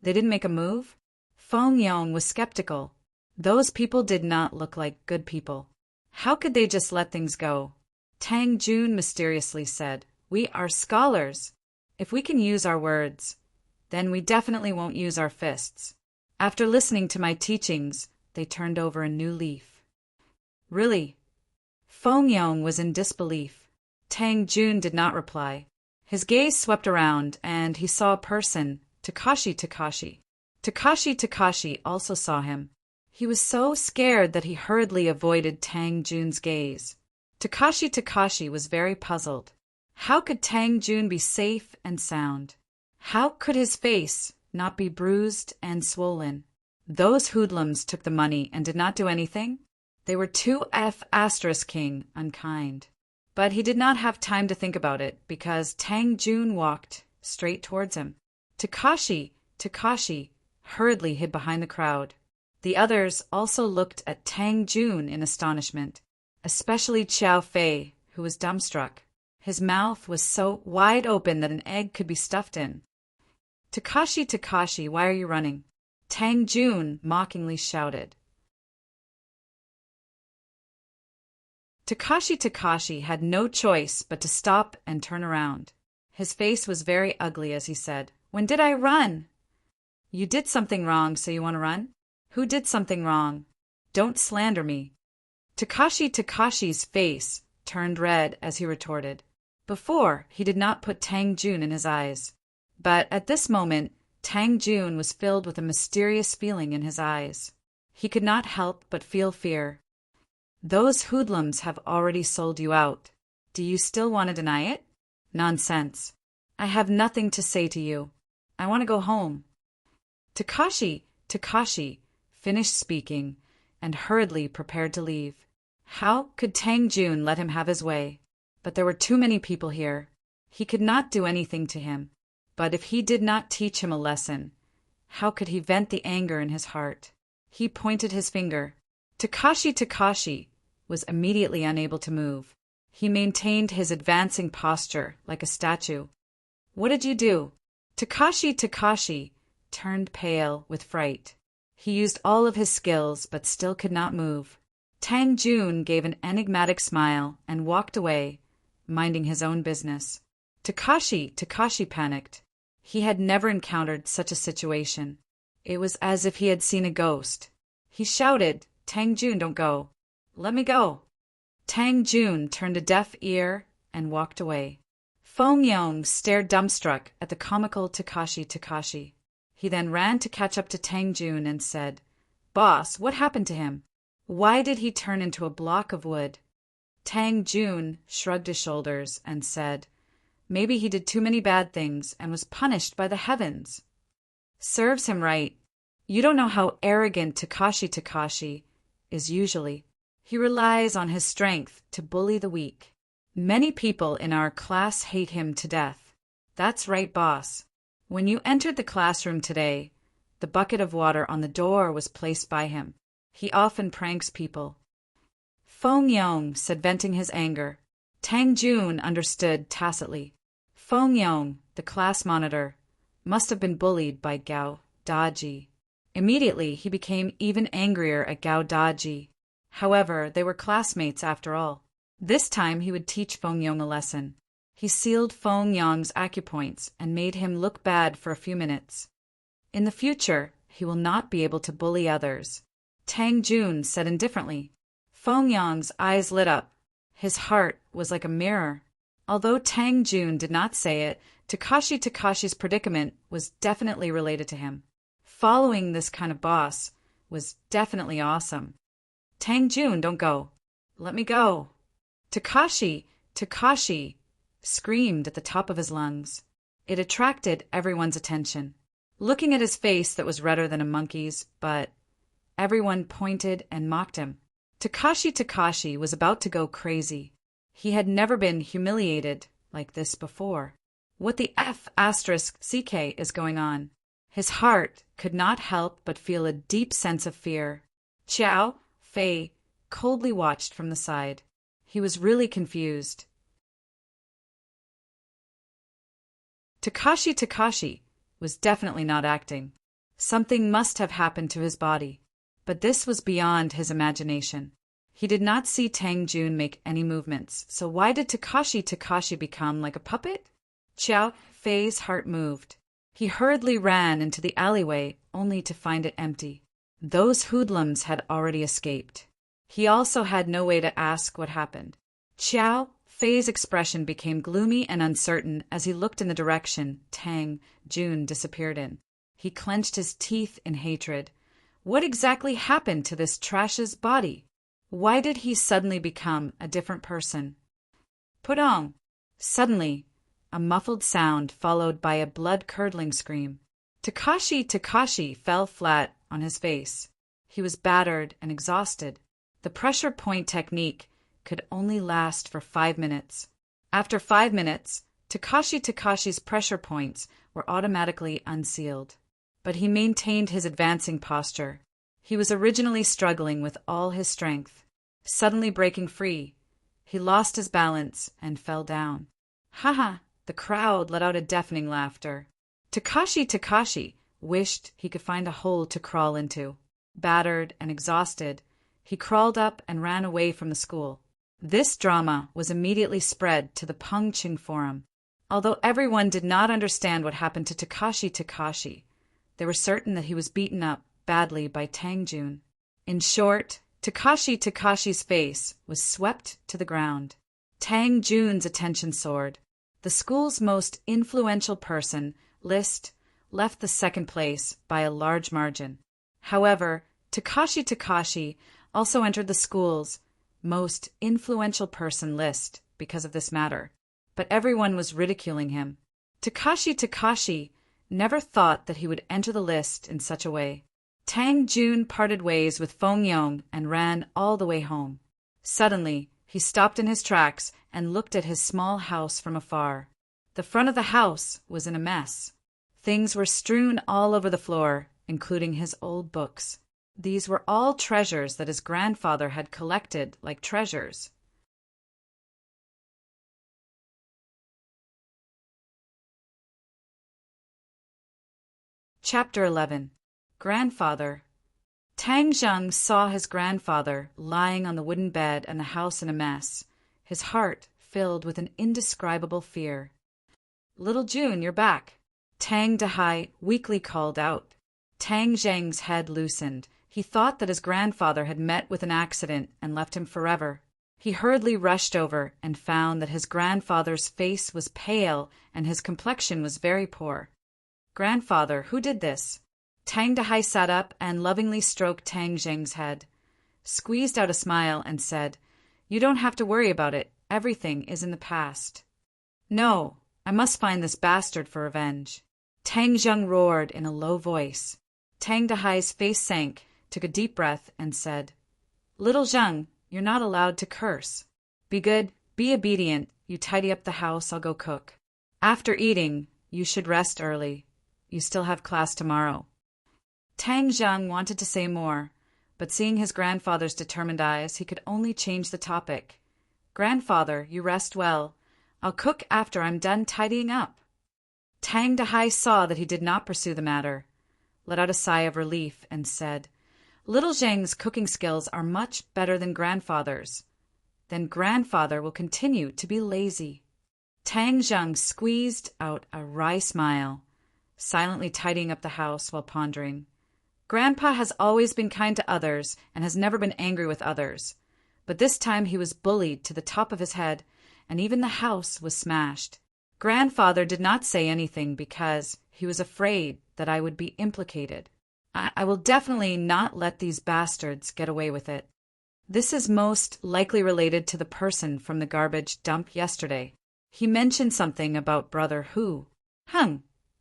They didn't make a move? Feng Yong was skeptical. Those people did not look like good people. How could they just let things go? Tang Jun mysteriously said, "We are scholars. If we can use our words, then we definitely won't use our fists." After listening to my teachings, they turned over a new leaf. "Really?" Feng Yong was in disbelief. Tang Jun did not reply. His gaze swept around, and he saw a person, Takashi Takashi. Takashi Takashi also saw him. He was so scared that he hurriedly avoided Tang Jun's gaze. Takashi Takashi was very puzzled. How could Tang Jun be safe and sound? How could his face not be bruised and swollen? Those hoodlums took the money and did not do anything? They were too King unkind. But he did not have time to think about it, because Tang Jun walked straight towards him. Takashi hurriedly hid behind the crowd. The others also looked at Tang Jun in astonishment, especially Qiao Fei, who was dumbstruck. His mouth was so wide open that an egg could be stuffed in. Takashi, why are you running?" Tang Jun mockingly shouted. Takashi had no choice but to stop and turn around. His face was very ugly as he said, "When did I run?" "You did something wrong, so you want to run?" "Who did something wrong? Don't slander me." Takashi's face turned red as he retorted. Before, he did not put Tang Jun in his eyes. But at this moment, Tang Jun was filled with a mysterious feeling in his eyes. He could not help but feel fear. "Those hoodlums have already sold you out. Do you still want to deny it?" "Nonsense. I have nothing to say to you. I want to go home." Takashi finished speaking and hurriedly prepared to leave. How could Tang Jun let him have his way? But there were too many people here. He could not do anything to him. But if he did not teach him a lesson, how could he vent the anger in his heart? He pointed his finger. Takashi was immediately unable to move. He maintained his advancing posture like a statue. "What did you do?" Takashi turned pale with fright. He used all of his skills but still could not move. Tang Jun gave an enigmatic smile and walked away, minding his own business. Takashi panicked. He had never encountered such a situation. It was as if he had seen a ghost. He shouted, "Tang Jun, don't go. Let me go." Tang Jun turned a deaf ear and walked away. Feng Yong stared dumbstruck at the comical Takashi. He then ran to catch up to Tang Jun and said, "Boss, what happened to him? Why did he turn into a block of wood?" Tang Jun shrugged his shoulders and said, "Maybe he did too many bad things and was punished by the heavens." Serves him right. You don't know how arrogant Takashi is usually. He relies on his strength to bully the weak. Many people in our class hate him to death. That's right, boss. When you entered the classroom today, the bucket of water on the door was placed by him. He often pranks people. Feng Yong said, venting his anger. Tang Jun understood tacitly. Feng Yong, the class monitor, must have been bullied by Gao Daji. Immediately, he became even angrier at Gao Daji. However, they were classmates after all. This time he would teach Feng Yong a lesson. He sealed Feng Yong's acupoints and made him look bad for a few minutes. In the future, he will not be able to bully others. Tang Jun said indifferently. Feng Yong's eyes lit up. His heart was like a mirror. Although Tang Jun did not say it, Takashi's predicament was definitely related to him. Following this kind of boss was definitely awesome. Tang Jun, don't go. Let me go. Takashi screamed at the top of his lungs. It attracted everyone's attention. Looking at his face that was redder than a monkey's, but everyone pointed and mocked him. Takashi was about to go crazy. He had never been humiliated like this before. What the F***ck is going on? His heart could not help but feel a deep sense of fear. Xiao Fei coldly watched from the side. He was really confused. Takashi was definitely not acting. Something must have happened to his body. But this was beyond his imagination. He did not see Tang Jun make any movements, so why did Takashi become like a puppet? Xiao Fei's heart moved. He hurriedly ran into the alleyway, only to find it empty. Those hoodlums had already escaped. He also had no way to ask what happened. Xiao Fei's expression became gloomy and uncertain as he looked in the direction Tang Jun disappeared in. He clenched his teeth in hatred. What exactly happened to this trash's body? Why did he suddenly become a different person? Pudong! Suddenly, a muffled sound followed by a blood-curdling scream. Takashi fell flat on his face. He was battered and exhausted. The pressure point technique could only last for 5 minutes. After 5 minutes, Takashi's pressure points were automatically unsealed. But he maintained his advancing posture. He was originally struggling with all his strength. Suddenly breaking free, he lost his balance and fell down. Ha! The crowd let out a deafening laughter. Takashi wished he could find a hole to crawl into. Battered and exhausted, he crawled up and ran away from the school. This drama was immediately spread to the Pengqing Forum. Although everyone did not understand what happened to Takashi, they were certain that he was beaten up badly by Tang Jun. In short, Takashi's face was swept to the ground. Tang Jun's attention soared. The school's most influential person, List, left the second place by a large margin. However, Takashi also entered the school's most influential person list because of this matter. But everyone was ridiculing him. Takashi never thought that he would enter the list in such a way. Tang Jun parted ways with Feng Yong and ran all the way home. Suddenly, he stopped in his tracks and looked at his small house from afar. The front of the house was in a mess. Things were strewn all over the floor, including his old books. These were all treasures that his grandfather had collected like treasures. Chapter 11. Grandfather. Tang Zheng saw his grandfather lying on the wooden bed and the house in a mess, his heart filled with an indescribable fear. "Little June, you're back," Tang Dahai weakly called out. Tang Zheng's head loosened. He thought that his grandfather had met with an accident and left him forever. He hurriedly rushed over and found that his grandfather's face was pale and his complexion was very poor. "Grandfather, who did this?" Tang Dahai sat up and lovingly stroked Tang Zheng's head, squeezed out a smile, and said, "You don't have to worry about it. Everything is in the past." "No, I must find this bastard for revenge." Tang Zheng roared in a low voice. Tang Dahai's face sank, took a deep breath, and said, "Little Zheng, you're not allowed to curse. Be good, be obedient, you tidy up the house, I'll go cook. After eating, you should rest early. You still have class tomorrow." Tang Zheng wanted to say more, but seeing his grandfather's determined eyes, he could only change the topic. "Grandfather, you rest well. I'll cook after I'm done tidying up." Tang Dehai saw that he did not pursue the matter, let out a sigh of relief, and said, "Little Zheng's cooking skills are much better than grandfather's. Then grandfather will continue to be lazy." Tang Zheng squeezed out a wry smile, silently tidying up the house while pondering. Grandpa has always been kind to others and has never been angry with others, but this time he was bullied to the top of his head, and even the house was smashed. Grandfather did not say anything because he was afraid that I would be implicated. I will definitely not let these bastards get away with it. This is most likely related to the person from the garbage dump yesterday. He mentioned something about Brother Hu.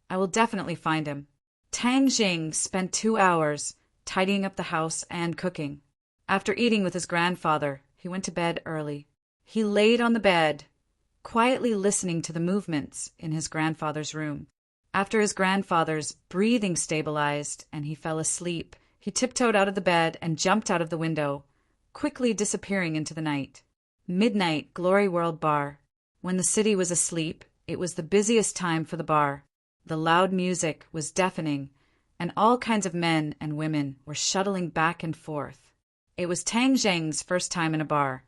I will definitely find him. Tang Jing spent 2 hours tidying up the house and cooking. After eating with his grandfather, he went to bed early. He laid on the bed, quietly listening to the movements in his grandfather's room. After his grandfather's breathing stabilized and he fell asleep, he tiptoed out of the bed and jumped out of the window, quickly disappearing into the night. Midnight Glory World Bar. When the city was asleep, it was the busiest time for the bar. The loud music was deafening, and all kinds of men and women were shuttling back and forth. It was Tang Zheng's first time in a bar,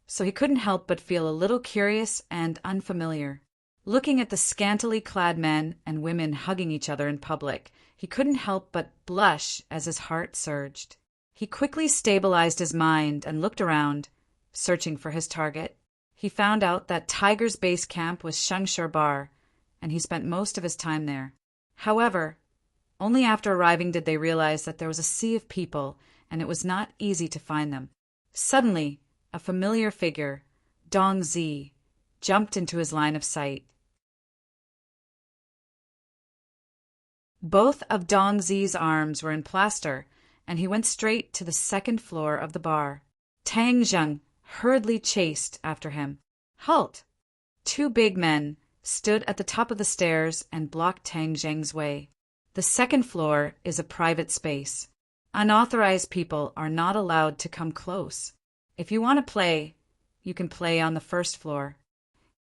so he couldn't help but feel a little curious and unfamiliar. Looking at the scantily clad men and women hugging each other in public, he couldn't help but blush as his heart surged. He quickly stabilized his mind and looked around, searching for his target. He found out that Tiger's base camp was Shengshur Bar, and he spent most of his time there. However, only after arriving did they realize that there was a sea of people, and it was not easy to find them. Suddenly, a familiar figure, Dong Zi, jumped into his line of sight. Both of Dong Zi's arms were in plaster, and he went straight to the second floor of the bar. Tang Zheng hurriedly chased after him. "Halt!" 2 big men stood at the top of the stairs and blocked Tang Zheng's way. The second floor is a private space. Unauthorized people are not allowed to come close. If you want to play, you can play on the first floor.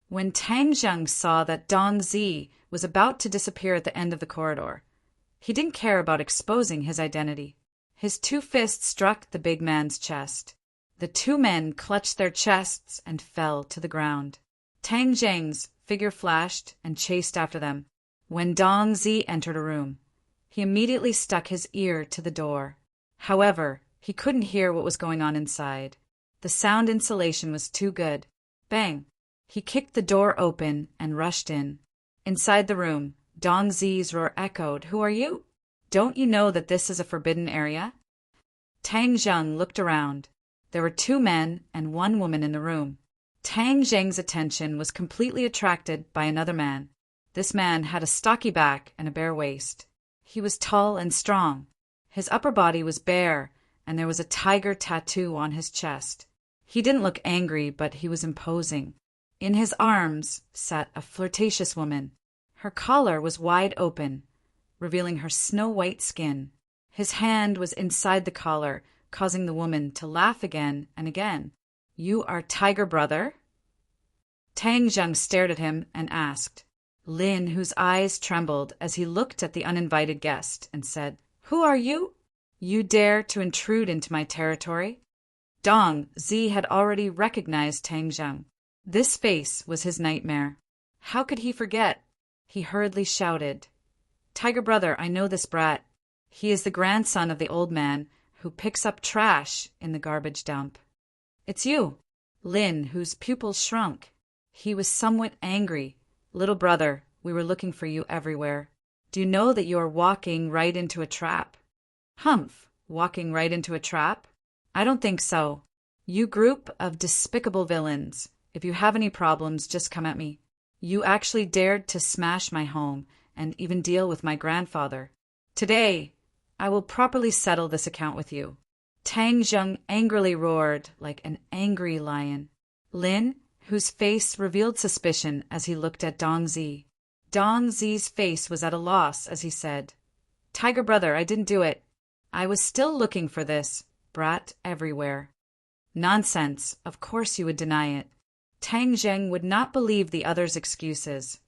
When Tang Zheng saw that Dong Zi was about to disappear at the end of the corridor, he didn't care about exposing his identity. His 2 fists struck the big man's chest. The 2 men clutched their chests and fell to the ground. Tang Zheng's figure flashed and chased after them. When Dong Zi entered a room, he immediately stuck his ear to the door. However, he couldn't hear what was going on inside. The sound insulation was too good. Bang! He kicked the door open and rushed in. Inside the room, Dong Zi's roar echoed, "Who are you? Don't you know that this is a forbidden area?" Tang Zheng looked around. There were 2 men and 1 woman in the room. Tang Zheng's attention was completely attracted by another man. This man had a stocky back and a bare waist. He was tall and strong. His upper body was bare, and there was a tiger tattoo on his chest. He didn't look angry, but he was imposing. In his arms sat a flirtatious woman. Her collar was wide open, revealing her snow-white skin. His hand was inside the collar, causing the woman to laugh again and again. "You are Tiger Brother?" Tang Zheng stared at him and asked. Lin, whose eyes trembled as he looked at the uninvited guest, and said, "Who are you? You dare to intrude into my territory?" Dong Zi had already recognized Tang Zheng. This face was his nightmare. How could he forget? He hurriedly shouted, "Tiger Brother, I know this brat. He is the grandson of the old man who picks up trash in the garbage dump." "It's you." Lin, whose pupils shrunk. He was somewhat angry. "Little brother, we were looking for you everywhere. Do you know that you are walking right into a trap?" "Humph, walking right into a trap? I don't think so. You group of despicable villains. If you have any problems, just come at me. You actually dared to smash my home and even deal with my grandfather. Today, I will properly settle this account with you." Tang Zheng angrily roared like an angry lion. Lin, whose face revealed suspicion as he looked at Dong Zi. Dong Zi's face was at a loss as he said, "Tiger brother, I didn't do it. I was still looking for this brat everywhere." Nonsense, of course you would deny it. Tang Zheng would not believe the other's excuses.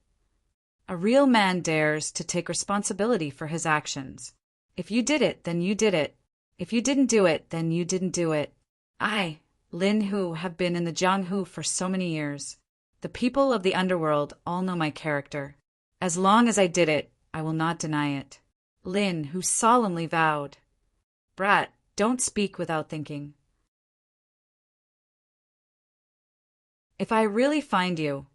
A real man dares to take responsibility for his actions. If you did it, then you did it. If you didn't do it, then you didn't do it. I, Lin Hu, have been in the Jianghu for so many years. The people of the underworld all know my character. As long as I did it, I will not deny it. Lin Hu solemnly vowed. Brat, don't speak without thinking. If I really find you,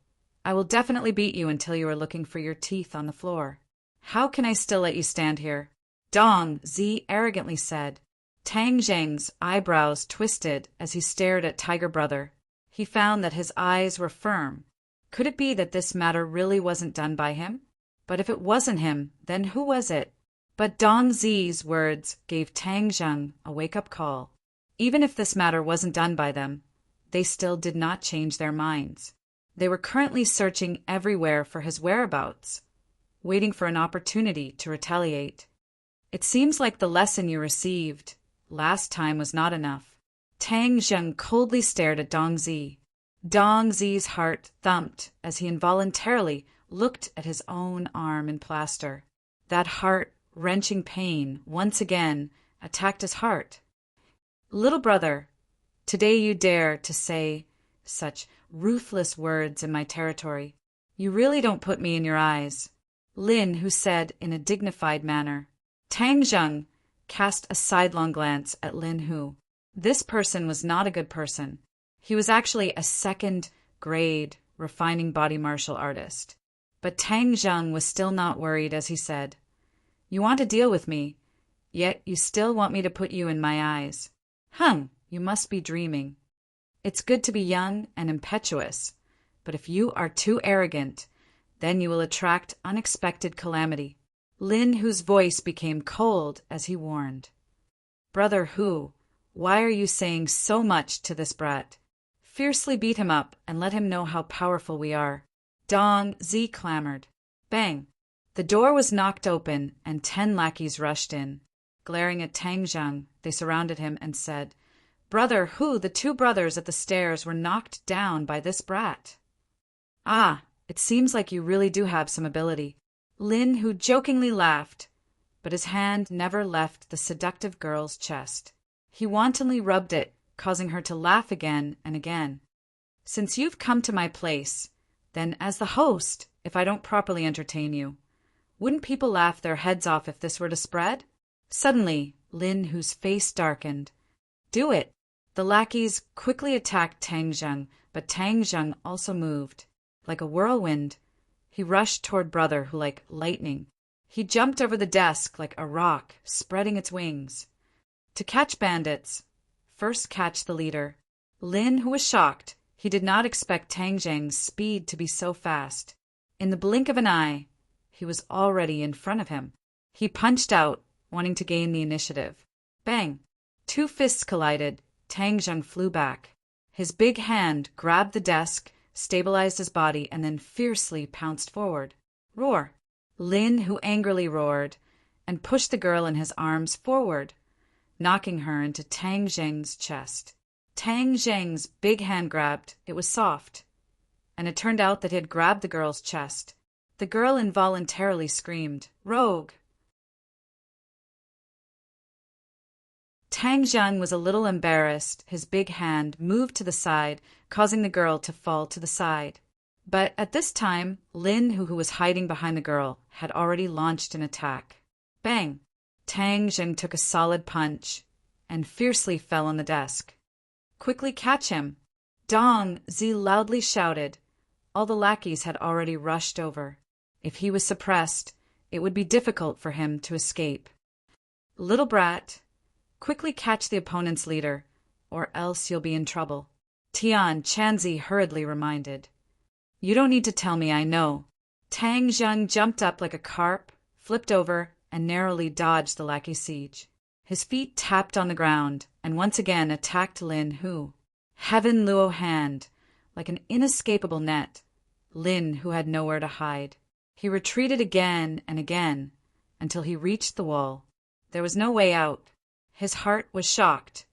I will definitely beat you until you are looking for your teeth on the floor. How can I still let you stand here? Dong Zi arrogantly said. Tang Zheng's eyebrows twisted as he stared at Tiger Brother. He found that his eyes were firm. Could it be that this matter really wasn't done by him? But if it wasn't him, then who was it? But Dong Zi's words gave Tang Zheng a wake-up call. Even if this matter wasn't done by them, they still did not change their minds. They were currently searching everywhere for his whereabouts, waiting for an opportunity to retaliate. It seems like the lesson you received last time was not enough. Tang Zheng coldly stared at Dong Zi. Dong Zi's heart thumped as he involuntarily looked at his own arm in plaster. That heart-wrenching pain once again attacked his heart. Little brother, today you dare to say such ruthless words in my territory. You really don't put me in your eyes. Lin Hu said in a dignified manner. Tang Zheng cast a sidelong glance at Lin Hu. This person was not a good person. He was actually a second-grade refining body martial artist. But Tang Zheng was still not worried as he said, "You want to deal with me, yet you still want me to put you in my eyes. You must be dreaming. It's good to be young and impetuous, but if you are too arrogant, then you will attract unexpected calamity." Lin Hu's voice became cold as he warned. "Brother Hu, why are you saying so much to this brat? Fiercely beat him up and let him know how powerful we are." Dong Zi clamored. Bang! The door was knocked open and 10 lackeys rushed in. Glaring at Tang Zheng, they surrounded him and said, "Brother Hu, the 2 brothers at the stairs were knocked down by this brat." "Ah, it seems like you really do have some ability." Lin Hu jokingly laughed, but his hand never left the seductive girl's chest. He wantonly rubbed it, causing her to laugh again and again. "Since you've come to my place, then as the host, if I don't properly entertain you, wouldn't people laugh their heads off if this were to spread?" Suddenly, Lin Hu's face darkened. "Do it." The lackeys quickly attacked Tang Zheng, but Tang Zheng also moved. Like a whirlwind, he rushed toward Brother Hu like lightning. He jumped over the desk like a rock, spreading its wings. To catch bandits, first catch the leader. Lin Hu was shocked. He did not expect Tang Zheng's speed to be so fast. In the blink of an eye, he was already in front of him. He punched out, wanting to gain the initiative. Bang! 2 fists collided. Tang Zheng flew back. His big hand grabbed the desk, stabilized his body, and then fiercely pounced forward. Roar! Lin Hu angrily roared and pushed the girl in his arms forward, knocking her into Tang Zheng's chest. Tang Zheng's big hand grabbed. It was soft, and it turned out that he had grabbed the girl's chest. The girl involuntarily screamed, "Rogue!" Tang Zheng was a little embarrassed. His big hand moved to the side, causing the girl to fall to the side. But at this time, Lin Hu, who was hiding behind the girl, had already launched an attack. Bang! Tang Zheng took a solid punch and fiercely fell on the desk. "Quickly catch him!" Dong Zi loudly shouted. All the lackeys had already rushed over. If he was suppressed, it would be difficult for him to escape. "Little brat, quickly catch the opponent's leader, or else you'll be in trouble," Tian Chanzi hurriedly reminded. "You don't need to tell me, I know." Tang Zheng jumped up like a carp, flipped over, and narrowly dodged the lackey siege. His feet tapped on the ground, and once again attacked Lin Hu. Heaven Luo hand, like an inescapable net. Lin Hu had nowhere to hide. He retreated again and again until he reached the wall. There was no way out. His heart was shocked.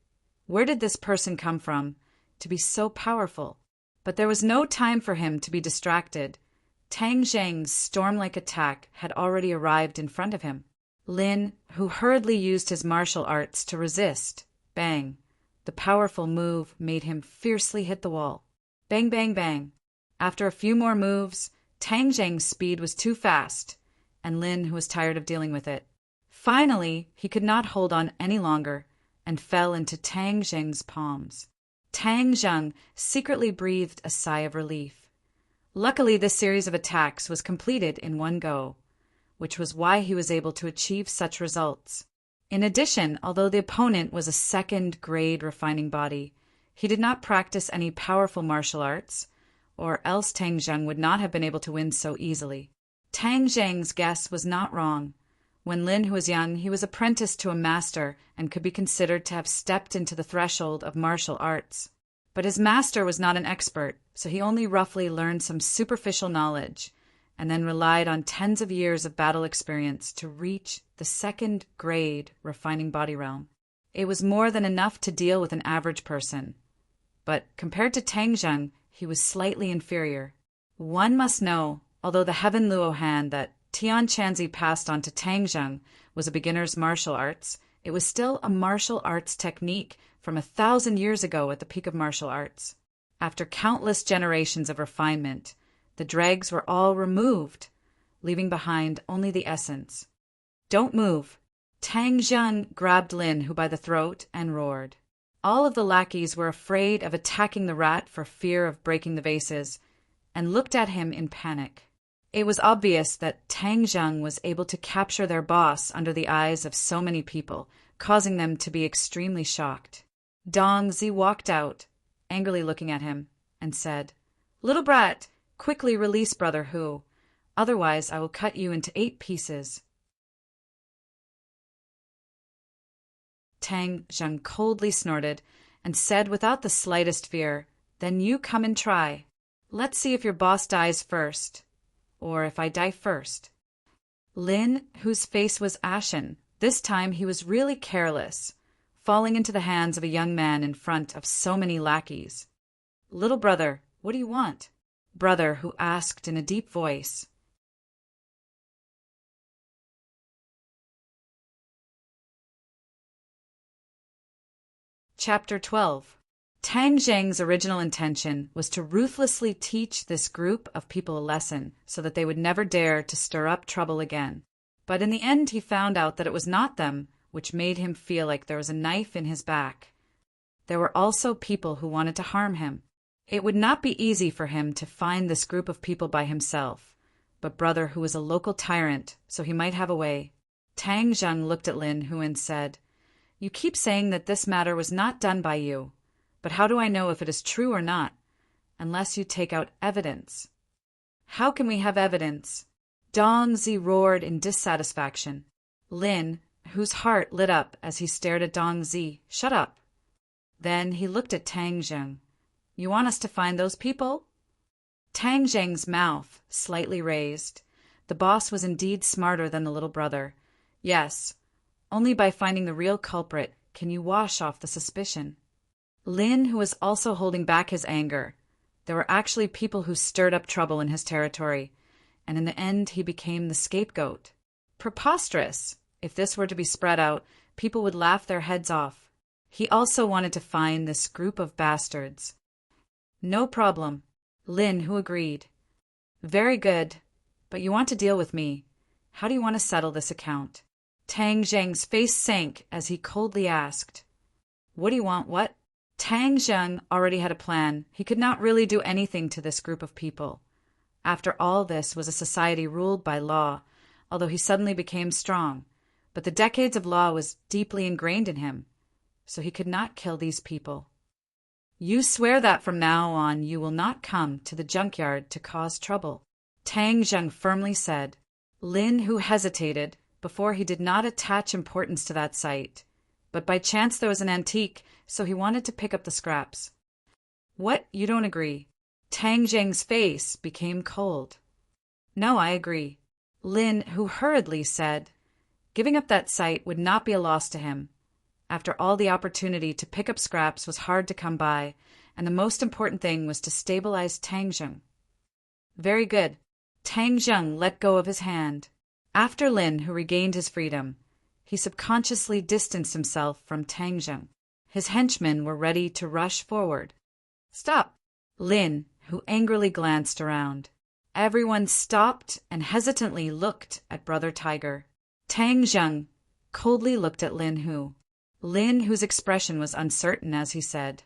Where did this person come from to be so powerful? But there was no time for him to be distracted. Tang Zheng's storm-like attack had already arrived in front of him. Lin, who hurriedly used his martial arts to resist, bang. The powerful move made him fiercely hit the wall. Bang, bang, bang. After a few more moves, Tang Zheng's speed was too fast, and Lin, who was tired of dealing with it. Finally, he could not hold on any longer and fell into Tang Zheng's palms. Tang Zheng secretly breathed a sigh of relief. Luckily, this series of attacks was completed in one go, which was why he was able to achieve such results. In addition, although the opponent was a second-grade refining body, he did not practice any powerful martial arts, or else Tang Zheng would not have been able to win so easily. Tang Zheng's guess was not wrong. When Lin was young, he was apprenticed to a master and could be considered to have stepped into the threshold of martial arts. But his master was not an expert, so he only roughly learned some superficial knowledge, and then relied on tens of years of battle experience to reach the second-grade refining body realm. It was more than enough to deal with an average person. But compared to Tang Zheng, he was slightly inferior. One must know, although the Heaven Luo hand that Tian Chanzi passed on to Tang Zheng was a beginner's martial arts, it was still a martial arts technique from 1,000 years ago at the peak of martial arts. After countless generations of refinement, the dregs were all removed, leaving behind only the essence. Don't move. Tang Zheng grabbed Lin Hu by the throat and roared. All of the lackeys were afraid of attacking the rat for fear of breaking the vases, and looked at him in panic. It was obvious that Tang Zheng was able to capture their boss under the eyes of so many people, causing them to be extremely shocked. Dong Zi walked out, angrily looking at him, and said, "Little brat, quickly release Brother Hu, otherwise I will cut you into 8 pieces." Tang Zheng coldly snorted and said without the slightest fear, "Then you come and try. Let's see if your boss dies first, or if I die first." Lin, whose face was ashen, this time he was really careless, falling into the hands of a young man in front of so many lackeys. "Little brother, what do you want?" Brother Hu asked in a deep voice. Chapter 12. Tang Zheng's original intention was to ruthlessly teach this group of people a lesson so that they would never dare to stir up trouble again. But in the end he found out that it was not them, which made him feel like there was a knife in his back. There were also people who wanted to harm him. It would not be easy for him to find this group of people by himself, but Brother Hu was a local tyrant, so he might have a way. Tang Zheng looked at Lin Hu and said, "You keep saying that this matter was not done by you, but how do I know if it is true or not, unless you take out evidence?" "How can we have evidence?" Dong Zi roared in dissatisfaction. Lin, whose heart lit up as he stared at Dong Zi, shut up. Then he looked at Tang Zheng. "You want us to find those people?" Tang Zheng's mouth slightly raised. The boss was indeed smarter than the little brother. Yes, only by finding the real culprit can you wash off the suspicion. Lin, who was also holding back his anger, there were actually people who stirred up trouble in his territory, and in the end he became the scapegoat. Preposterous! If this were to be spread out, people would laugh their heads off. He also wanted to find this group of bastards. "No problem." Lin, who agreed. "Very good, but you want to deal with me. How do you want to settle this account?" Tang Zheng's face sank as he coldly asked, "What do you want, what?" Tang Zheng already had a plan. He could not really do anything to this group of people. After all, this was a society ruled by law, although he suddenly became strong. But the decades of law was deeply ingrained in him, so he could not kill these people. "You swear that from now on you will not come to the junkyard to cause trouble," Tang Zheng firmly said. Lin, who hesitated, before he did not attach importance to that site, but by chance there was an antique, so he wanted to pick up the scraps. "What, you don't agree?" Tang Zheng's face became cold. No, I agree. Lin, who hurriedly said, giving up that sight would not be a loss to him. After all, the opportunity to pick up scraps was hard to come by, and the most important thing was to stabilize Tang Zheng. Very good. Tang Zheng let go of his hand. After Lin, who regained his freedom, he subconsciously distanced himself from Tang Zheng. His henchmen were ready to rush forward. Stop! Lin, who angrily glanced around. Everyone stopped and hesitantly looked at Brother Tiger. Tang Zheng coldly looked at Lin Hu. Lin, whose expression was uncertain as he said,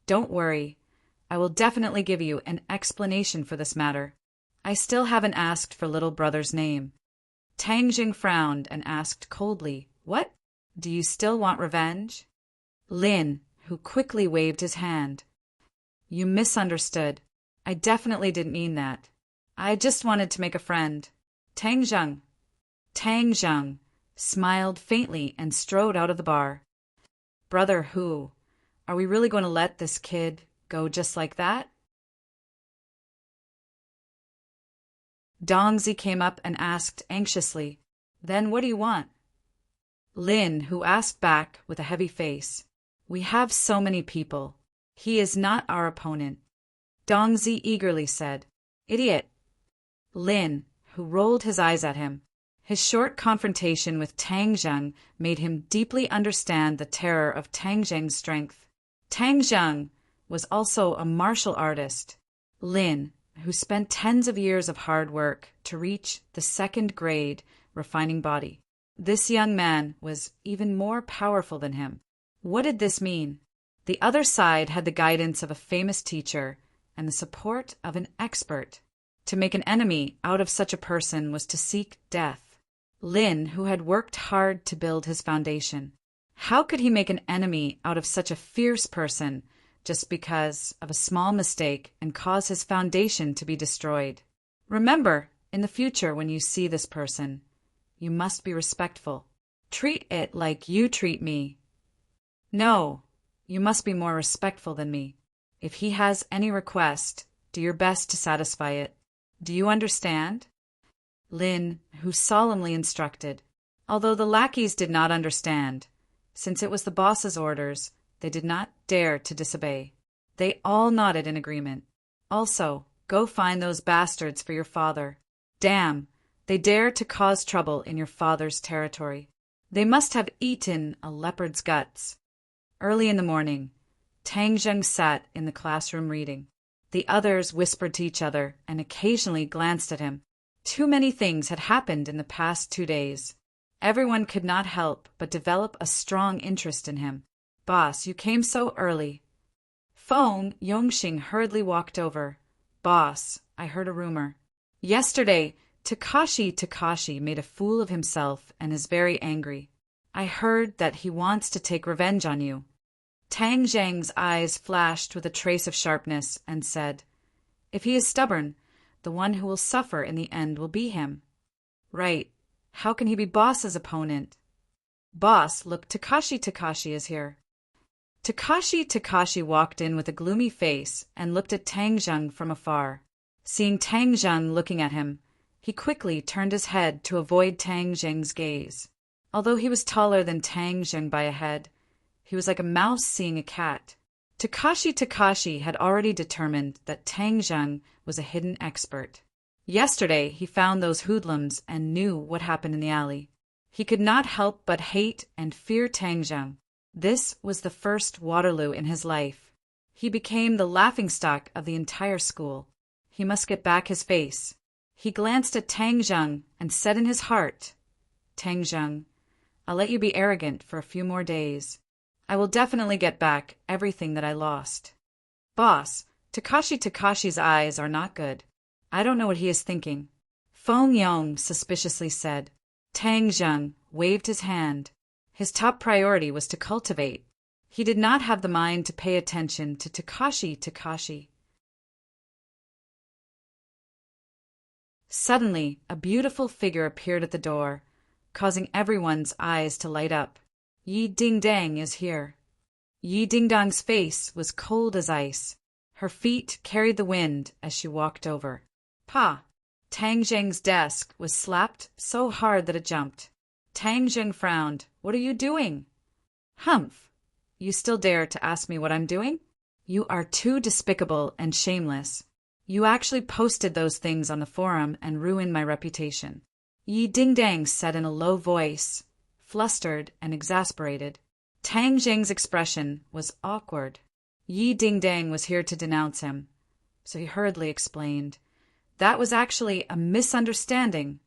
"Don't worry. I will definitely give you an explanation for this matter. I still haven't asked for little brother's name." Tang Zheng frowned and asked coldly, "What? Do you still want revenge?" Lin, who quickly waved his hand. "You misunderstood. I definitely didn't mean that. I just wanted to make a friend." Tang Zheng smiled faintly and strode out of the bar. "Brother Hu, are we really going to let this kid go just like that?" Dongzi came up and asked anxiously, "Then what do you want?" Lin, who asked back with a heavy face, "We have so many people. He is not our opponent." Dongzi eagerly said, "Idiot." Lin, who rolled his eyes at him. His short confrontation with Tang Zheng made him deeply understand the terror of Tang Zheng's strength. Tang Zheng was also a martial artist. Lin, who spent tens of years of hard work to reach the second grade refining body. This young man was even more powerful than him. What did this mean? The other side had the guidance of a famous teacher and the support of an expert. To make an enemy out of such a person was to seek death. Lin, who had worked hard to build his foundation. How could he make an enemy out of such a fierce person just because of a small mistake and cause his foundation to be destroyed? Remember, in the future when you see this person, you must be respectful. Treat it like you treat me. No, you must be more respectful than me. If he has any request, do your best to satisfy it. Do you understand? Lin, who solemnly instructed. Although the lackeys did not understand, since it was the boss's orders, they did not dare to disobey. They all nodded in agreement. Also, go find those bastards for your father. Damn, they dare to cause trouble in your father's territory. They must have eaten a leopard's guts. Early in the morning, Tang Zheng sat in the classroom reading. The others whispered to each other and occasionally glanced at him. Too many things had happened in the past 2 days. Everyone could not help but develop a strong interest in him. "Boss, you came so early." Feng Yongxing hurriedly walked over. "Boss, I heard a rumor. Yesterday, Takashi made a fool of himself and is very angry. I heard that he wants to take revenge on you." Tang Zheng's eyes flashed with a trace of sharpness and said, "If he is stubborn, the one who will suffer in the end will be him." "Right. How can he be boss's opponent?" "Boss, look, Takashi is here." Takashi walked in with a gloomy face and looked at Tang Zheng from afar. Seeing Tang Zheng looking at him, he quickly turned his head to avoid Tang Zheng's gaze. Although he was taller than Tang Zheng by a head, he was like a mouse seeing a cat. Takashi had already determined that Tang Zheng was a hidden expert. Yesterday he found those hoodlums and knew what happened in the alley. He could not help but hate and fear Tang Zheng. This was the first Waterloo in his life. He became the laughingstock of the entire school. He must get back his face. He glanced at Tang Zheng and said in his heart, "Tang Zheng, I'll let you be arrogant for a few more days. I will definitely get back everything that I lost." "Boss, Takashi's eyes are not good. I don't know what he is thinking," Feng Yong suspiciously said. Tang Zheng waved his hand. His top priority was to cultivate. He did not have the mind to pay attention to Takashi. Suddenly, a beautiful figure appeared at the door, causing everyone's eyes to light up. Yi Dingdang is here. Yi Dingdang's face was cold as ice. Her feet carried the wind as she walked over. "Pa!" Tang Zheng's desk was slapped so hard that it jumped. Tang Zheng frowned. "What are you doing?" "Humph! You still dare to ask me what I'm doing? You are too despicable and shameless. You actually posted those things on the forum and ruined my reputation." Yi Dingdang said in a low voice, flustered and exasperated. Tang Zheng's expression was awkward. Yi Dingdang was here to denounce him, so he hurriedly explained. "That was actually a misunderstanding."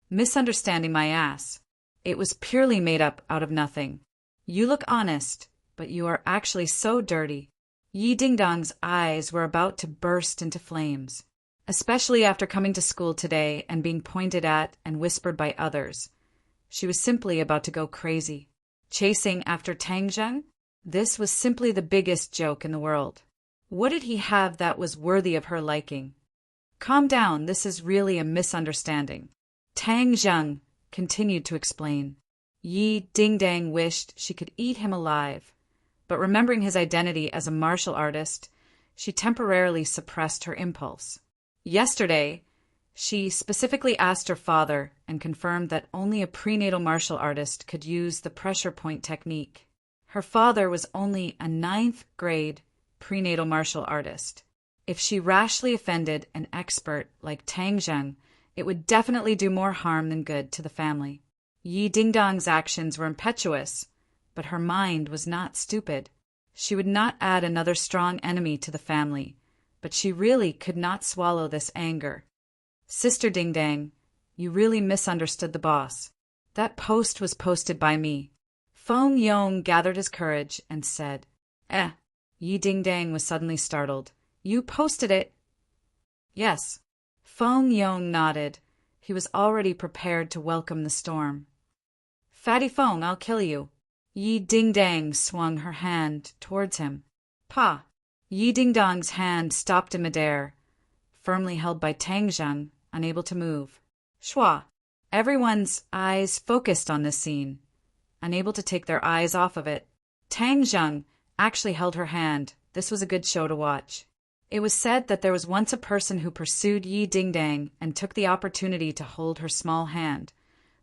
"Misunderstanding my ass. It was purely made up out of nothing. You look honest, but you are actually so dirty." Yi Dingdang's eyes were about to burst into flames, especially after coming to school today and being pointed at and whispered by others. She was simply about to go crazy. Chasing after Tang Zheng? This was simply the biggest joke in the world. What did he have that was worthy of her liking? "Calm down, this is really a misunderstanding," Tang Zheng continued to explain. Yi Dingdang wished she could eat him alive, but remembering his identity as a martial artist, she temporarily suppressed her impulse. Yesterday, she specifically asked her father and confirmed that only a prenatal martial artist could use the pressure point technique. Her father was only a 9th grade prenatal martial artist. If she rashly offended an expert like Tang Zheng, it would definitely do more harm than good to the family. Yi Dingdang's actions were impetuous, but her mind was not stupid. She would not add another strong enemy to the family, but she really could not swallow this anger. "Sister Dingdang, you really misunderstood the boss. That post was posted by me." Feng Yong gathered his courage and said, Yi Dingdang was suddenly startled. "You posted it?" "Yes." Feng Yong nodded. He was already prepared to welcome the storm. "Fatty Feng, I'll kill you." Yi Dingdang swung her hand towards him. "Pa!" Yi Dingdang's hand stopped in midair, firmly held by Tang Zheng, unable to move. Shua! Everyone's eyes focused on this scene, unable to take their eyes off of it. Tang Zheng actually held her hand. This was a good show to watch. It was said that there was once a person who pursued Yi Dingdang and took the opportunity to hold her small hand,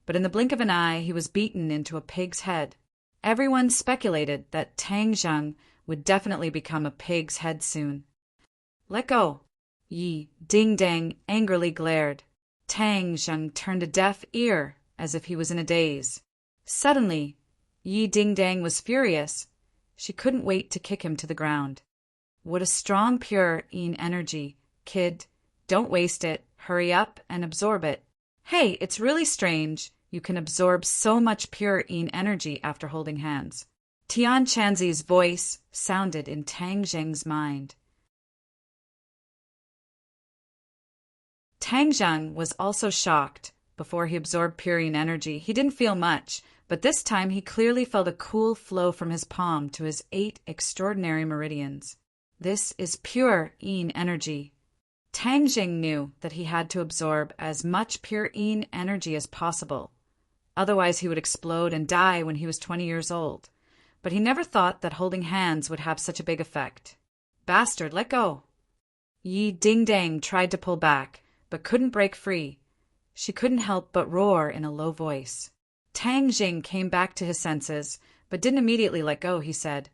but in the blink of an eye he was beaten into a pig's head. Everyone speculated that Tang Zheng would definitely become a pig's head soon. "Let go!" Yi Dingdang angrily glared. Tang Zheng turned a deaf ear as if he was in a daze. Suddenly, Yi Dingdang was furious. She couldn't wait to kick him to the ground. "What a strong, pure yin energy. Kid, don't waste it. Hurry up and absorb it." "Hey, it's really strange. You can absorb so much pure yin energy after holding hands." Tian Chanzi's voice sounded in Tang Zheng's mind. Tang Zheng was also shocked. Before he absorbed pure yin energy, he didn't feel much, but this time he clearly felt a cool flow from his palm to his 8 extraordinary meridians. This is pure yin energy. Tang Zheng knew that he had to absorb as much pure yin energy as possible. Otherwise he would explode and die when he was 20 years old. But he never thought that holding hands would have such a big effect. "Bastard, let go!" Yi Dingdang tried to pull back, but couldn't break free. She couldn't help but roar in a low voice. Tang Zheng came back to his senses, but didn't immediately let go. He said,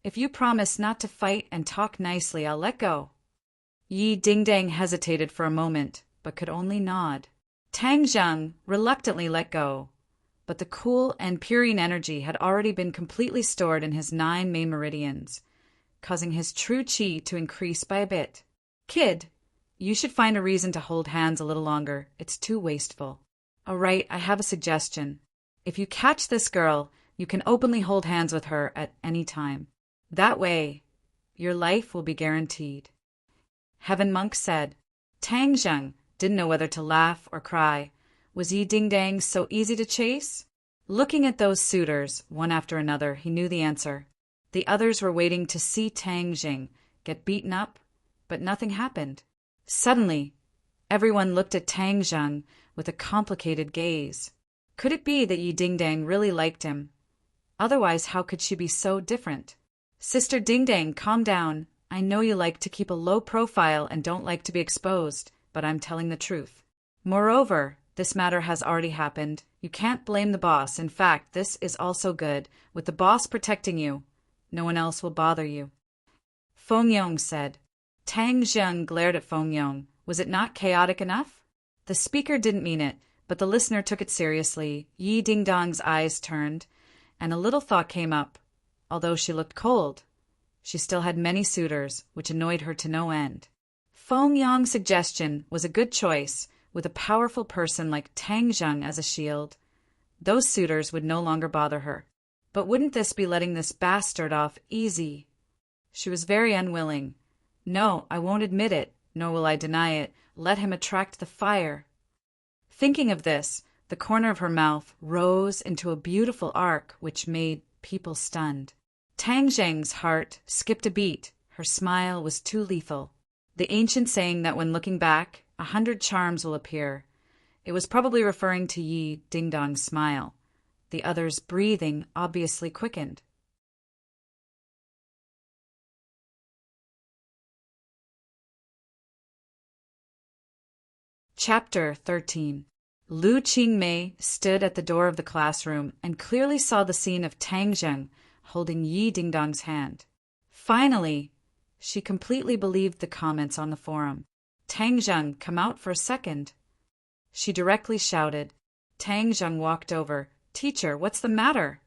"If you promise not to fight and talk nicely, I'll let go." Yi Dingdang hesitated for a moment, but could only nod. Tang Zheng reluctantly let go, but the cool and pure yin energy had already been completely stored in his 9 main meridians, causing his true qi to increase by a bit. "Kid, you should find a reason to hold hands a little longer. It's too wasteful." "All right, I have a suggestion. If you catch this girl, you can openly hold hands with her at any time. That way, your life will be guaranteed," Heaven Monk said. Tang Zheng didn't know whether to laugh or cry. Was Yi Dingdang so easy to chase? Looking at those suitors, one after another, he knew the answer. The others were waiting to see Tang Zheng get beaten up, but nothing happened. Suddenly, everyone looked at Tang Zheng with a complicated gaze. Could it be that Yi Dingdang really liked him? Otherwise, how could she be so different? "Sister Dingdang, calm down. I know you like to keep a low profile and don't like to be exposed, but I'm telling the truth. Moreover, this matter has already happened. You can't blame the boss. In fact, this is also good. With the boss protecting you, no one else will bother you. Feng Yong said. Tang Zheng glared at Feng Yong. Was it not chaotic enough? The speaker didn't mean it, but the listener took it seriously. Yi Dingdong's eyes turned, and a little thought came up. Although she looked cold, she still had many suitors, which annoyed her to no end. Feng Yong's suggestion was a good choice. With a powerful person like Tang Zheng as a shield, those suitors would no longer bother her. But wouldn't this be letting this bastard off easy? She was very unwilling. No, I won't admit it, nor will I deny it. Let him attract the fire. Thinking of this, the corner of her mouth rose into a beautiful arc which made people stunned. Tang Zheng's heart skipped a beat. Her smile was too lethal. The ancient saying that when looking back, 100 charms will appear. It was probably referring to Yi Dingdong's smile. The other's breathing obviously quickened. Chapter 13. Lu Qingmei stood at the door of the classroom and clearly saw the scene of Tang Zheng holding Yi Dingdong's hand. Finally, she completely believed the comments on the forum. Tang Zheng, come out for a second. She directly shouted. Tang Zheng walked over. Teacher, what's the matter?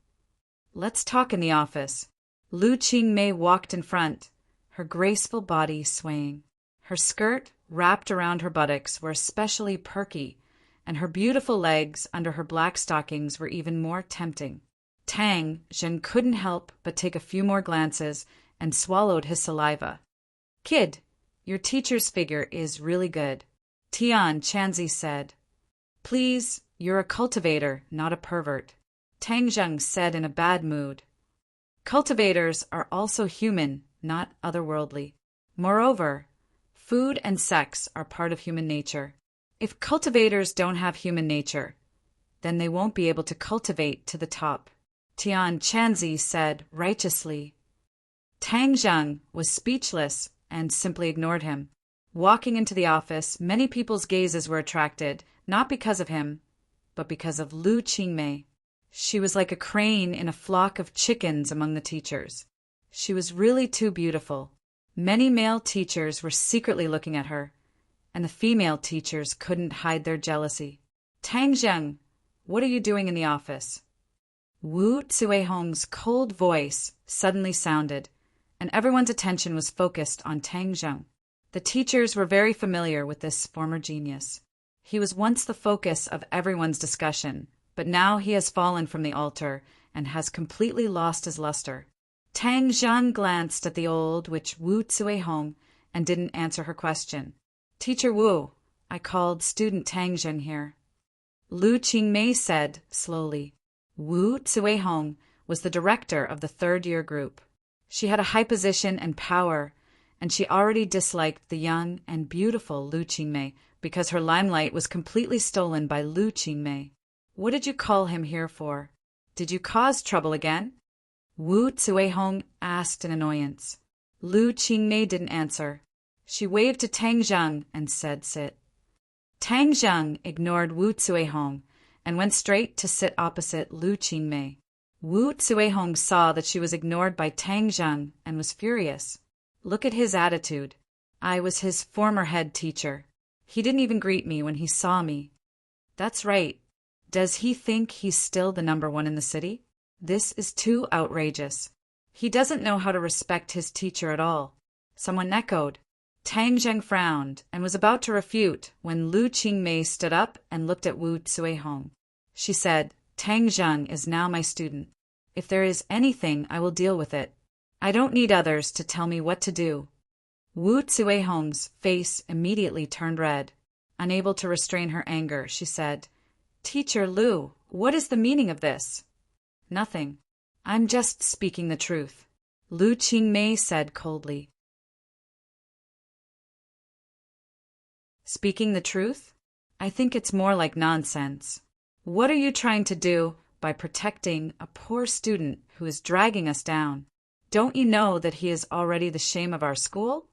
Let's talk in the office. Lu Qingmei walked in front, her graceful body swaying. Her skirt, wrapped around her buttocks, were especially perky, and her beautiful legs under her black stockings were even more tempting. Tang Zheng couldn't help but take a few more glances and swallowed his saliva. Kid, your teacher's figure is really good, Tian Chanzi said. Please, you're a cultivator, not a pervert, Tang Zheng said in a bad mood. Cultivators are also human, not otherworldly. Moreover, food and sex are part of human nature. If cultivators don't have human nature, then they won't be able to cultivate to the top, Tian Chanzi said righteously. Tang Zheng was speechless and simply ignored him. Walking into the office, many people's gazes were attracted, not because of him, but because of Lu Qingmei. She was like a crane in a flock of chickens among the teachers. She was really too beautiful. Many male teachers were secretly looking at her, and the female teachers couldn't hide their jealousy. Tang Zheng, what are you doing in the office? Wu Zuehong's cold voice suddenly sounded, and everyone's attention was focused on Tang Zheng. The teachers were very familiar with this former genius. He was once the focus of everyone's discussion, but now he has fallen from the altar and has completely lost his luster. Tang Zheng glanced at the old witch Wu Zuehong and didn't answer her question. Teacher Wu, I called student Tang Zheng here. Lu Qingmei said slowly. Wu Zuehong was the director of the third-year group. She had a high position and power, and she already disliked the young and beautiful Lu Qingmei because her limelight was completely stolen by Lu Qingmei. What did you call him here for? Did you cause trouble again? Wu Zuehong asked in annoyance. Lu Qingmei didn't answer. She waved to Tang Zheng and said sit. Tang Zheng ignored Wu Zuehong and went straight to sit opposite Lu Qingmei. Wu Zuehong saw that she was ignored by Tang Zheng and was furious. Look at his attitude. I was his former head teacher. He didn't even greet me when he saw me. That's right. Does he think he's still the number one in the city? This is too outrageous. He doesn't know how to respect his teacher at all. Someone echoed. Tang Zheng frowned and was about to refute when Lu Qingmei stood up and looked at Wu Zuehong. She said, Tang Zheng is now my student. If there is anything, I will deal with it. I don't need others to tell me what to do. Wu Zuehong's face immediately turned red. Unable to restrain her anger, she said, Teacher Lu, what is the meaning of this? Nothing. I'm just speaking the truth, Lu Qingmei said coldly. Speaking the truth? I think it's more like nonsense. What are you trying to do by protecting a poor student who is dragging us down? Don't you know that he is already the shame of our school?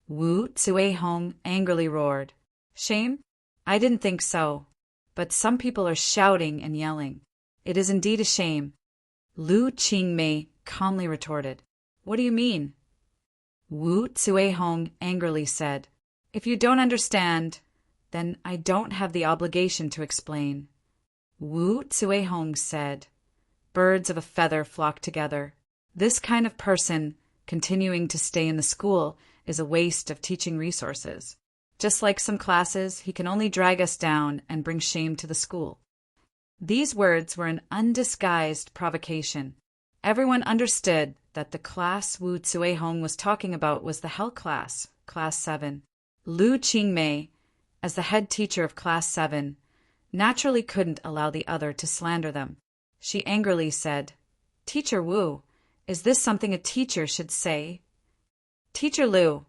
Wu Zuehong angrily roared. Shame? I didn't think so. But some people are shouting and yelling. It is indeed a shame. Lu Qingmei calmly retorted. What do you mean? Wu Zuehong angrily said. If you don't understand, then I don't have the obligation to explain. Wu Zuehong said. Birds of a feather flock together. This kind of person, continuing to stay in the school, is a waste of teaching resources. Just like some classes, he can only drag us down and bring shame to the school. These words were an undisguised provocation. Everyone understood that the class Wu Zuehong was talking about was the Hell class, Class 7. Lu Qingmei, as the head teacher of Class 7, naturally couldn't allow the other to slander them. She angrily said, Teacher Wu, is this something a teacher should say? Teacher Lu,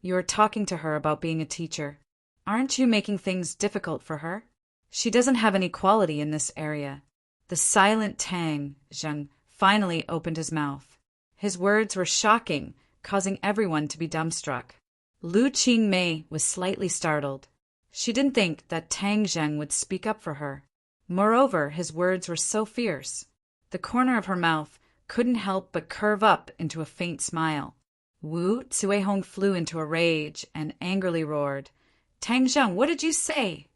you are talking to her about being a teacher. Aren't you making things difficult for her? She doesn't have any quality in this area. The silent Tang Zheng finally opened his mouth. His words were shocking, causing everyone to be dumbstruck. Lu Qingmei was slightly startled. She didn't think that Tang Zheng would speak up for her. Moreover, his words were so fierce. The corner of her mouth couldn't help but curve up into a faint smile. Wu Zuehong flew into a rage and angrily roared, Tang Zheng, what did you say?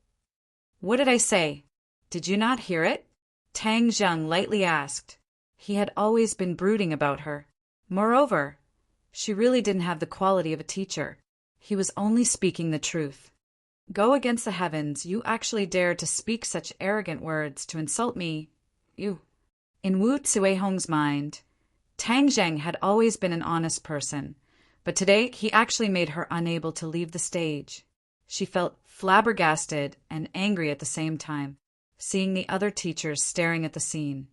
What did I say? Did you not hear it? Tang Zheng lightly asked. He had always been brooding about her. Moreover, she really didn't have the quality of a teacher. He was only speaking the truth. Go against the heavens, you actually dare to speak such arrogant words to insult me, you. In Wu Zuehong's mind, Tang Zheng had always been an honest person, but today he actually made her unable to leave the stage. She felt flabbergasted and angry at the same time, seeing the other teachers staring at the scene.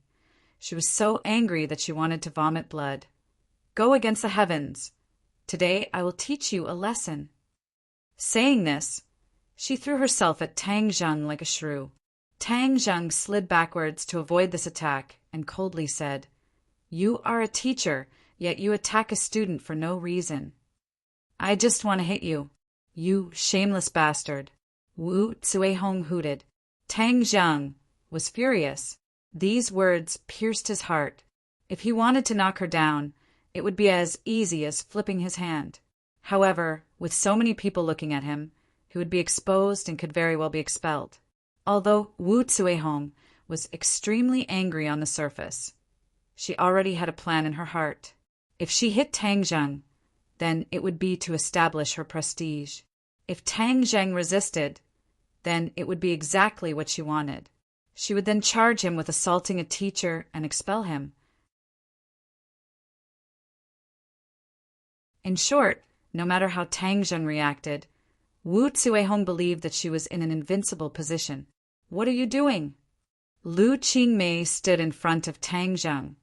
She was so angry that she wanted to vomit blood. Go against the heavens. Today I will teach you a lesson. Saying this, she threw herself at Tang Zheng like a shrew. Tang Zheng slid backwards to avoid this attack and coldly said, You are a teacher, yet you attack a student for no reason. I just want to hit you. You shameless bastard. Wu Zuehong hooted. Tang Zheng was furious. These words pierced his heart. If he wanted to knock her down, it would be as easy as flipping his hand. However, with so many people looking at him, he would be exposed and could very well be expelled. Although Wu Zuehong was extremely angry on the surface, she already had a plan in her heart. If she hit Tang Zheng, then it would be to establish her prestige. If Tang Zheng resisted, then it would be exactly what she wanted. She would then charge him with assaulting a teacher and expel him. In short, no matter how Tang Zheng reacted, Wu Zuehong believed that she was in an invincible position. What are you doing? Lu Qingmei stood in front of Tang Zheng,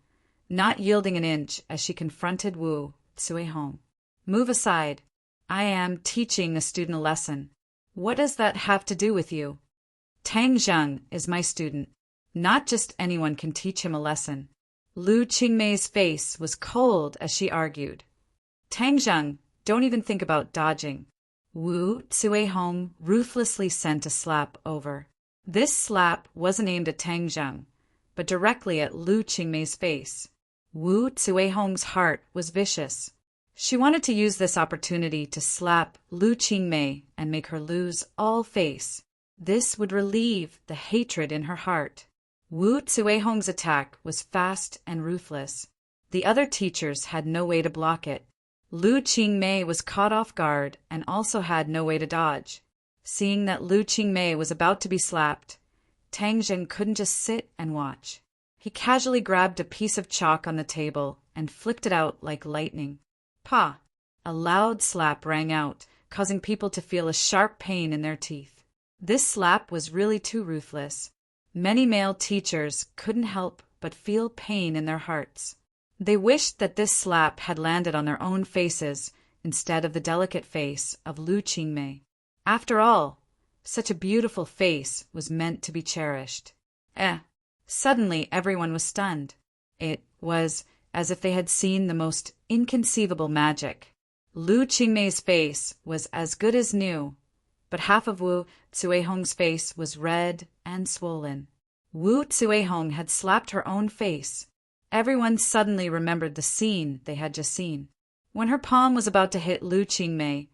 not yielding an inch as she confronted Wu Zuehong. Move aside. I am teaching a student a lesson. What does that have to do with you? Tang Zheng is my student. Not just anyone can teach him a lesson. Lu Qingmei's face was cold as she argued. Tang Zheng, don't even think about dodging. Wu Zuehong ruthlessly sent a slap over. This slap wasn't aimed at Tang Zheng, but directly at Lu Qingmei's face. Wu Zuehong's heart was vicious. She wanted to use this opportunity to slap Lu Qingmei and make her lose all face. This would relieve the hatred in her heart. Wu Zuehong's attack was fast and ruthless. The other teachers had no way to block it. Lu Qingmei was caught off guard and also had no way to dodge. Seeing that Lu Qingmei was about to be slapped, Tang Zheng couldn't just sit and watch. He casually grabbed a piece of chalk on the table and flicked it out like lightning. Pa! A loud slap rang out, causing people to feel a sharp pain in their teeth. This slap was really too ruthless. Many male teachers couldn't help but feel pain in their hearts. They wished that this slap had landed on their own faces instead of the delicate face of Lu Qingmei. After all, such a beautiful face was meant to be cherished. Suddenly everyone was stunned. It was as if they had seen the most inconceivable magic. Lu Qingmei's face was as good as new. but half of Wu Tsuehong's face was red and swollen. Wu Tsuehong had slapped her own face. Everyone suddenly remembered the scene they had just seen. When her palm was about to hit Lu Qingmei,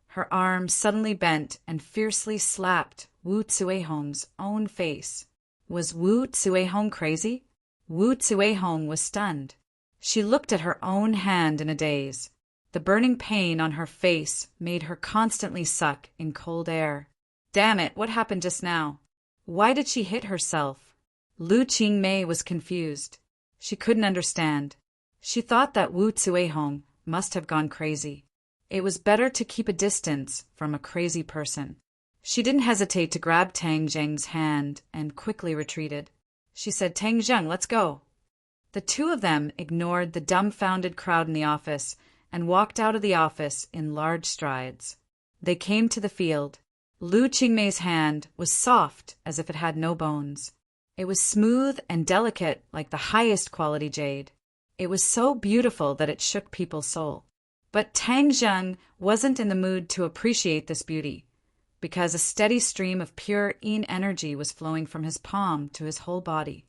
her arm suddenly bent and fiercely slapped Wu Tsuehong's own face. Was Wu Tsuehong crazy? Wu Tsuehong was stunned. She looked at her own hand in a daze. The burning pain on her face made her constantly suck in cold air. Damn it, what happened just now? Why did she hit herself? Lu Qingmei was confused. She couldn't understand. She thought that Wu Tsuehong must have gone crazy. It was better to keep a distance from a crazy person. She didn't hesitate to grab Tang Zheng's hand and quickly retreated. She said, "Tang Zheng, let's go." The two of them ignored the dumbfounded crowd in the office and walked out of the office in large strides. They came to the field. Lu Qingmei's hand was soft as if it had no bones. It was smooth and delicate like the highest quality jade. It was so beautiful that it shook people's soul. But Tang Zheng wasn't in the mood to appreciate this beauty, because a steady stream of pure yin energy was flowing from his palm to his whole body.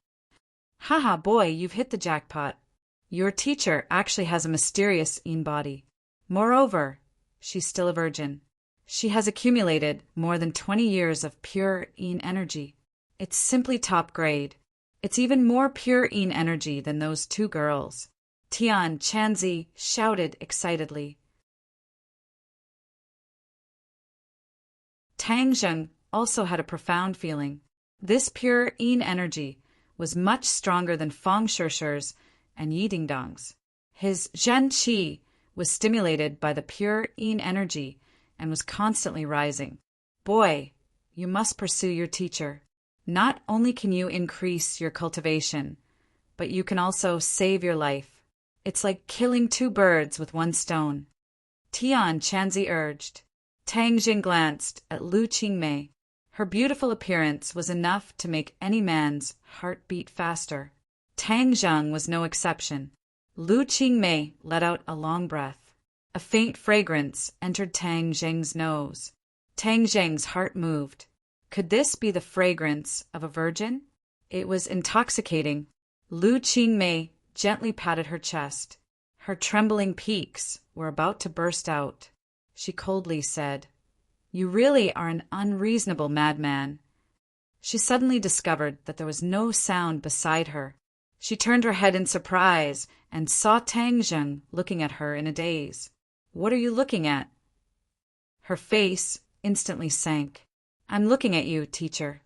"Haha, boy, you've hit the jackpot. Your teacher actually has a mysterious yin body. Moreover, she's still a virgin. She has accumulated more than 20 years of pure yin energy. It's simply top grade. It's even more pure yin energy than those two girls." Tian Chanzi shouted excitedly. Tang Zheng also had a profound feeling. This pure yin energy was much stronger than Fang Shishir's and Yi Dingdong's. His Zhen Qi was stimulated by the pure yin energy and was constantly rising. Boy, you must pursue your teacher. Not only can you increase your cultivation, but you can also save your life. It's like killing two birds with one stone. Tian Chanzi urged. Tang Jing glanced at Lu Qingmei. Her beautiful appearance was enough to make any man's heart beat faster. Tang Zheng was no exception. Lu Qingmei let out a long breath. A faint fragrance entered Tang Zheng's nose. Tang Zheng's heart moved. Could this be the fragrance of a virgin? It was intoxicating. Lu Qingmei gently patted her chest. Her trembling peaks were about to burst out. She coldly said, "You really are an unreasonable madman." She suddenly discovered that there was no sound beside her. She turned her head in surprise and saw Tang Zheng looking at her in a daze. "What are you looking at?" Her face instantly sank. "I'm looking at you, teacher."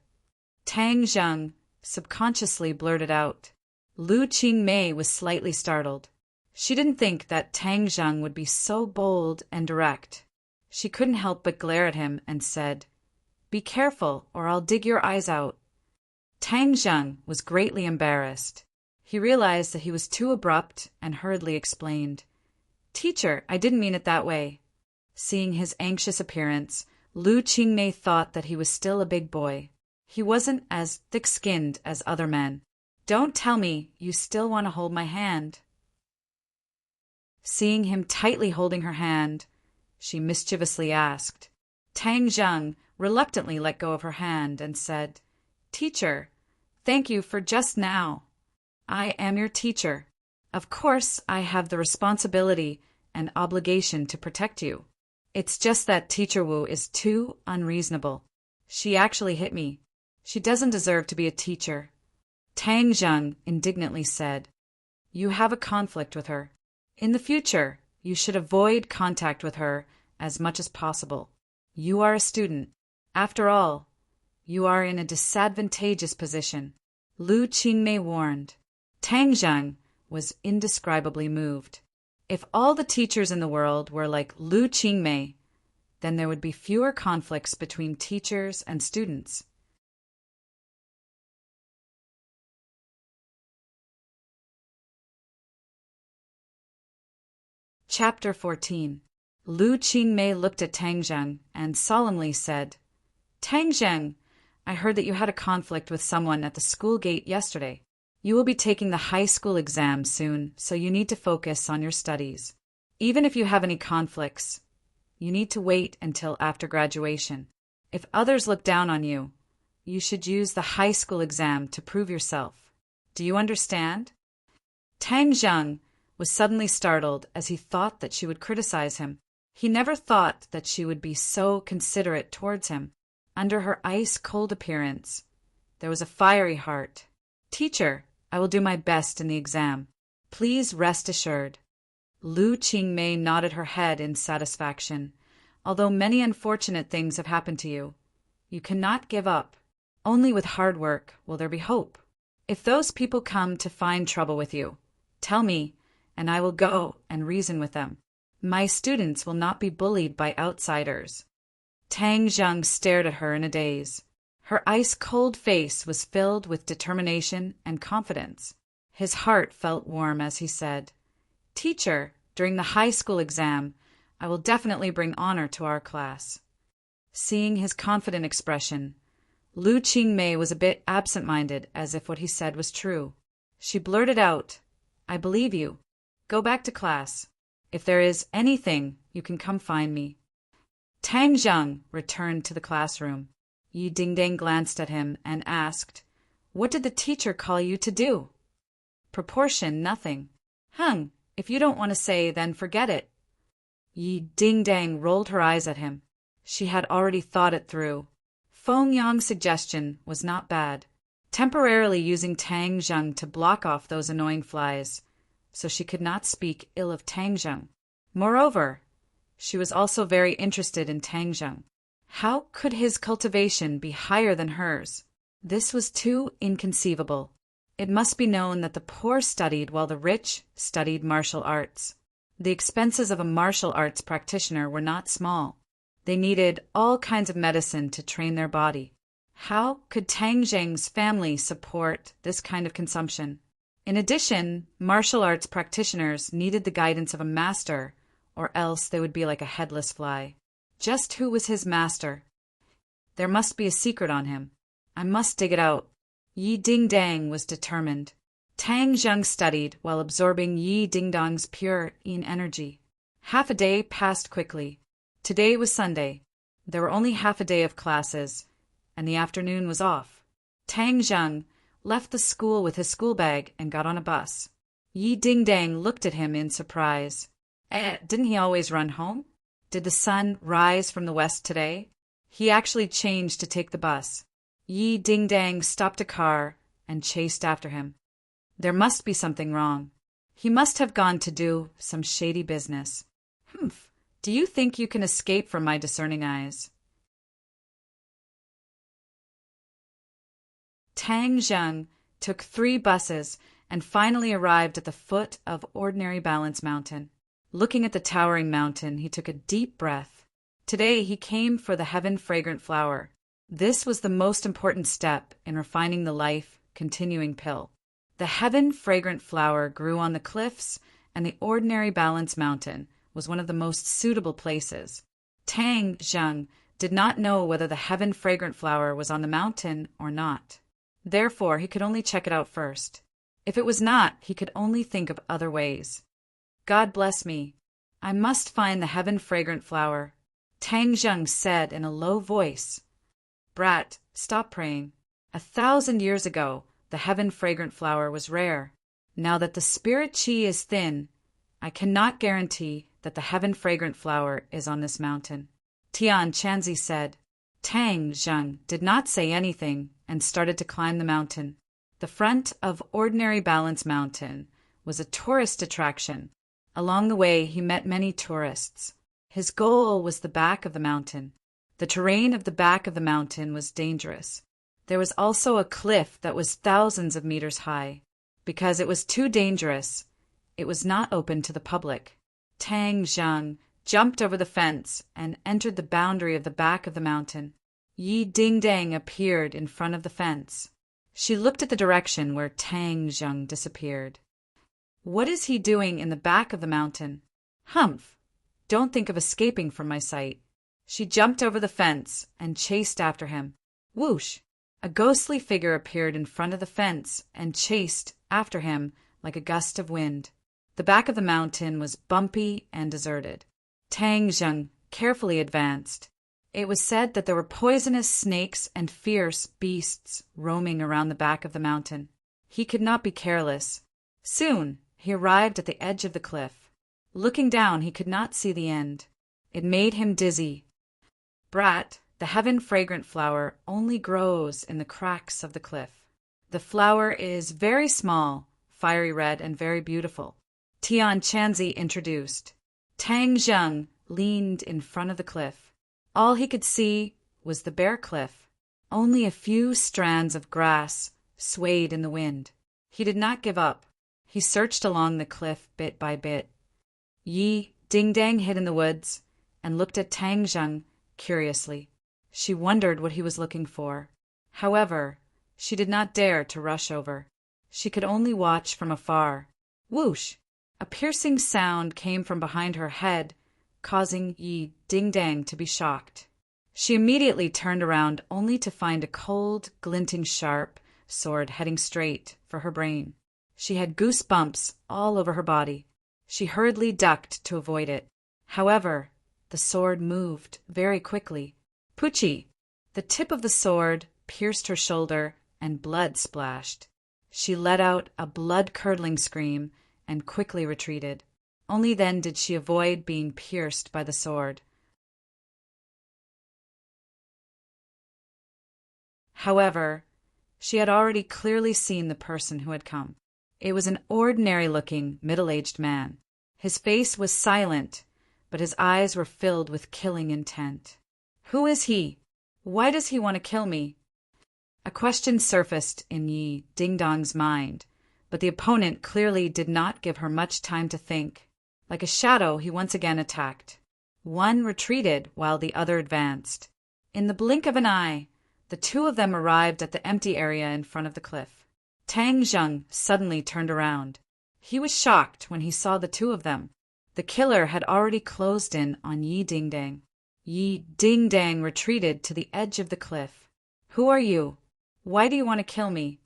Tang Zheng subconsciously blurted out. Lu Qingmei was slightly startled. She didn't think that Tang Zheng would be so bold and direct. She couldn't help but glare at him and said, "Be careful, or I'll dig your eyes out." Tang Zheng was greatly embarrassed. He realized that he was too abrupt and hurriedly explained, "Teacher, I didn't mean it that way." Seeing his anxious appearance, Lu Qingmei thought that he was still a big boy. He wasn't as thick-skinned as other men. "Don't tell me you still want to hold my hand." Seeing him tightly holding her hand, she mischievously asked. Tang Zheng reluctantly let go of her hand and said, "Teacher, thank you for just now. I am your teacher. Of course, I have the responsibility and obligation to protect you. It's just that Teacher Wu is too unreasonable. She actually hit me. She doesn't deserve to be a teacher." Tang Zheng indignantly said, "You have a conflict with her. In the future, you should avoid contact with her as much as possible. You are a student. After all, you are in a disadvantageous position," Lu Qingmei warned. Tang Zheng was indescribably moved. If all the teachers in the world were like Lu Qingmei, then there would be fewer conflicts between teachers and students. Chapter 14. Lu Qingmei looked at Tang Zheng and solemnly said, "Tang Zheng, I heard that you had a conflict with someone at the school gate yesterday. You will be taking the high school exam soon, so you need to focus on your studies. Even if you have any conflicts, you need to wait until after graduation. If others look down on you, you should use the high school exam to prove yourself. Do you understand? Tang Zheng was suddenly startled as he thought that she would criticize him. He never thought that she would be so considerate towards him. Under her ice-cold appearance, there was a fiery heart. Teacher, I will do my best in the exam. Please rest assured. Lu Qingmei nodded her head in satisfaction. Although many unfortunate things have happened to you, you cannot give up. Only with hard work will there be hope. If those people come to find trouble with you, tell me, and I will go and reason with them. My students will not be bullied by outsiders. Tang Zheng stared at her in a daze. Her ice-cold face was filled with determination and confidence. His heart felt warm as he said, Teacher, during the high school exam, I will definitely bring honor to our class. Seeing his confident expression, Lu Qingmei was a bit absent-minded, as if what he said was true. She blurted out, I believe you. Go back to class. If there is anything, you can come find me. Tang Zheng returned to the classroom. Yi Dingdang glanced at him and asked, What did the teacher call you to do? Proportion, nothing. If you don't want to say, then forget it. Yi Dingdang rolled her eyes at him. She had already thought it through. Feng Yang's suggestion was not bad, temporarily using Tang Zheng to block off those annoying flies, so she could not speak ill of Tang Zheng. Moreover, she was also very interested in Tang Zheng. How could his cultivation be higher than hers? This was too inconceivable. It must be known that the poor studied while the rich studied martial arts. The expenses of a martial arts practitioner were not small. They needed all kinds of medicine to train their body. How could Tang Zheng's family support this kind of consumption? In addition, martial arts practitioners needed the guidance of a master, or else they would be like a headless fly. Just who was his master? There must be a secret on him. I must dig it out. Yi Dingdang was determined. Tang Zheng studied while absorbing Yi Dingdang's pure yin energy. Half a day passed quickly. Today was Sunday. There were only half a day of classes, and the afternoon was off. Tang Zheng left the school with his school bag and got on a bus. Yi Dingdang looked at him in surprise. Didn't he always run home? Did the sun rise from the west today? He actually changed to take the bus. Yi Dingdang stopped a car and chased after him. There must be something wrong. He must have gone to do some shady business. Do you think you can escape from my discerning eyes? Tang Zheng took 3 buses and finally arrived at the foot of Ordinary Balance Mountain. Looking at the towering mountain, he took a deep breath. Today he came for the heaven-fragrant flower. This was the most important step in refining the life-continuing pill. The heaven-fragrant flower grew on the cliffs, and the Ordinary Balance Mountain was one of the most suitable places. Tang Zheng did not know whether the heaven-fragrant flower was on the mountain or not. Therefore, he could only check it out first. If it was not, he could only think of other ways. God bless me. I must find the heaven-fragrant flower. Tang Zheng said in a low voice. Brat, stop praying. 1,000 years ago, the heaven-fragrant flower was rare. Now that the spirit qi is thin, I cannot guarantee that the heaven-fragrant flower is on this mountain. Tian Chanzi said. Tang Zheng did not say anything and started to climb the mountain. The front of Ordinary Balance Mountain was a tourist attraction. Along the way, he met many tourists. His goal was the back of the mountain. The terrain of the back of the mountain was dangerous. There was also a cliff that was thousands of meters high. Because it was too dangerous, it was not open to the public. Tang Zheng jumped over the fence and entered the boundary of the back of the mountain. Yi Dingdang appeared in front of the fence. She looked at the direction where Tang Zheng disappeared. What is he doing in the back of the mountain? Don't think of escaping from my sight. She jumped over the fence and chased after him. Whoosh! A ghostly figure appeared in front of the fence and chased after him like a gust of wind. The back of the mountain was bumpy and deserted. Tang Zheng carefully advanced. It was said that there were poisonous snakes and fierce beasts roaming around the back of the mountain. He could not be careless. Soon he arrived at the edge of the cliff. Looking down, he could not see the end. It made him dizzy. Brat, the heaven-fragrant flower, only grows in the cracks of the cliff. The flower is very small, fiery red, and very beautiful. Tian Chanzi introduced. Tang Zheng leaned in front of the cliff. All he could see was the bare cliff. Only a few strands of grass swayed in the wind. He did not give up. He searched along the cliff bit by bit. Yi Ding-Dang hid in the woods and looked at Tang Zheng curiously. She wondered what he was looking for. However, she did not dare to rush over. She could only watch from afar. Whoosh! A piercing sound came from behind her head, causing Yi Ding-Dang to be shocked. She immediately turned around only to find a cold, glinting sharp sword heading straight for her brain. She had goosebumps all over her body. She hurriedly ducked to avoid it. However, the sword moved very quickly. Poochie! The tip of the sword pierced her shoulder and blood splashed. She let out a blood-curdling scream and quickly retreated. Only then did she avoid being pierced by the sword. However, she had already clearly seen the person who had come. It was an ordinary-looking, middle-aged man. His face was silent, but his eyes were filled with killing intent. Who is he? Why does he want to kill me? A question surfaced in Yi Ding-Dong's mind, but the opponent clearly did not give her much time to think. Like a shadow, he once again attacked. One retreated while the other advanced. In the blink of an eye, the two of them arrived at the empty area in front of the cliff. Tang Zheng suddenly turned around. He was shocked when he saw the two of them. The killer had already closed in on Yi Ding-Dang. Yi Ding-Dang retreated to the edge of the cliff. Who are you? Why do you want to kill me?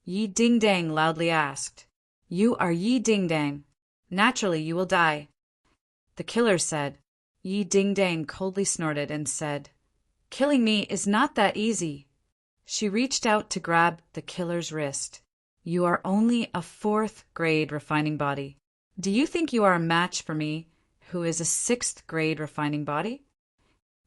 Yi Ding-Dang loudly asked. You are Yi Ding-Dang. Naturally, you will die. The killer said. Yi Ding-Dang coldly snorted and said, Killing me is not that easy. She reached out to grab the killer's wrist. You are only a 4th-grade refining body. Do you think you are a match for me, who is a 6th-grade refining body?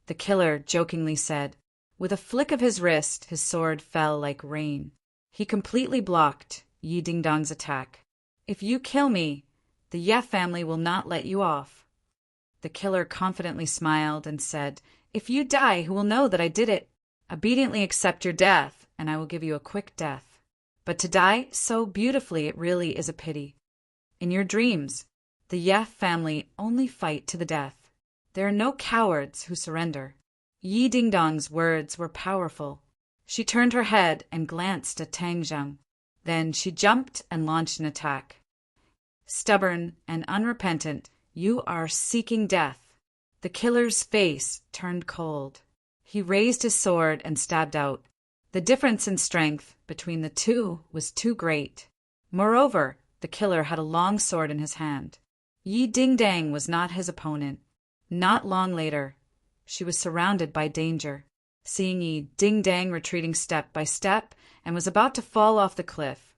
The killer jokingly said. With a flick of his wrist, his sword fell like rain. He completely blocked Yi Ding-Dong's attack. If you kill me, the Ye family will not let you off. The killer confidently smiled and said, If you die, who will know that I did it? Obediently accept your death, and I will give you a quick death. But to die so beautifully, it really is a pity. In your dreams, the Ye family only fight to the death. There are no cowards who surrender. Yi Ding-Dong's words were powerful. She turned her head and glanced at Tang Zheng. Then she jumped and launched an attack. Stubborn and unrepentant, you are seeking death. The killer's face turned cold. He raised his sword and stabbed out. The difference in strength between the two was too great. Moreover, the killer had a long sword in his hand. Yi Ding-Dang was not his opponent. Not long later, she was surrounded by danger. Seeing Yi Ding-Dang retreating step by step and was about to fall off the cliff,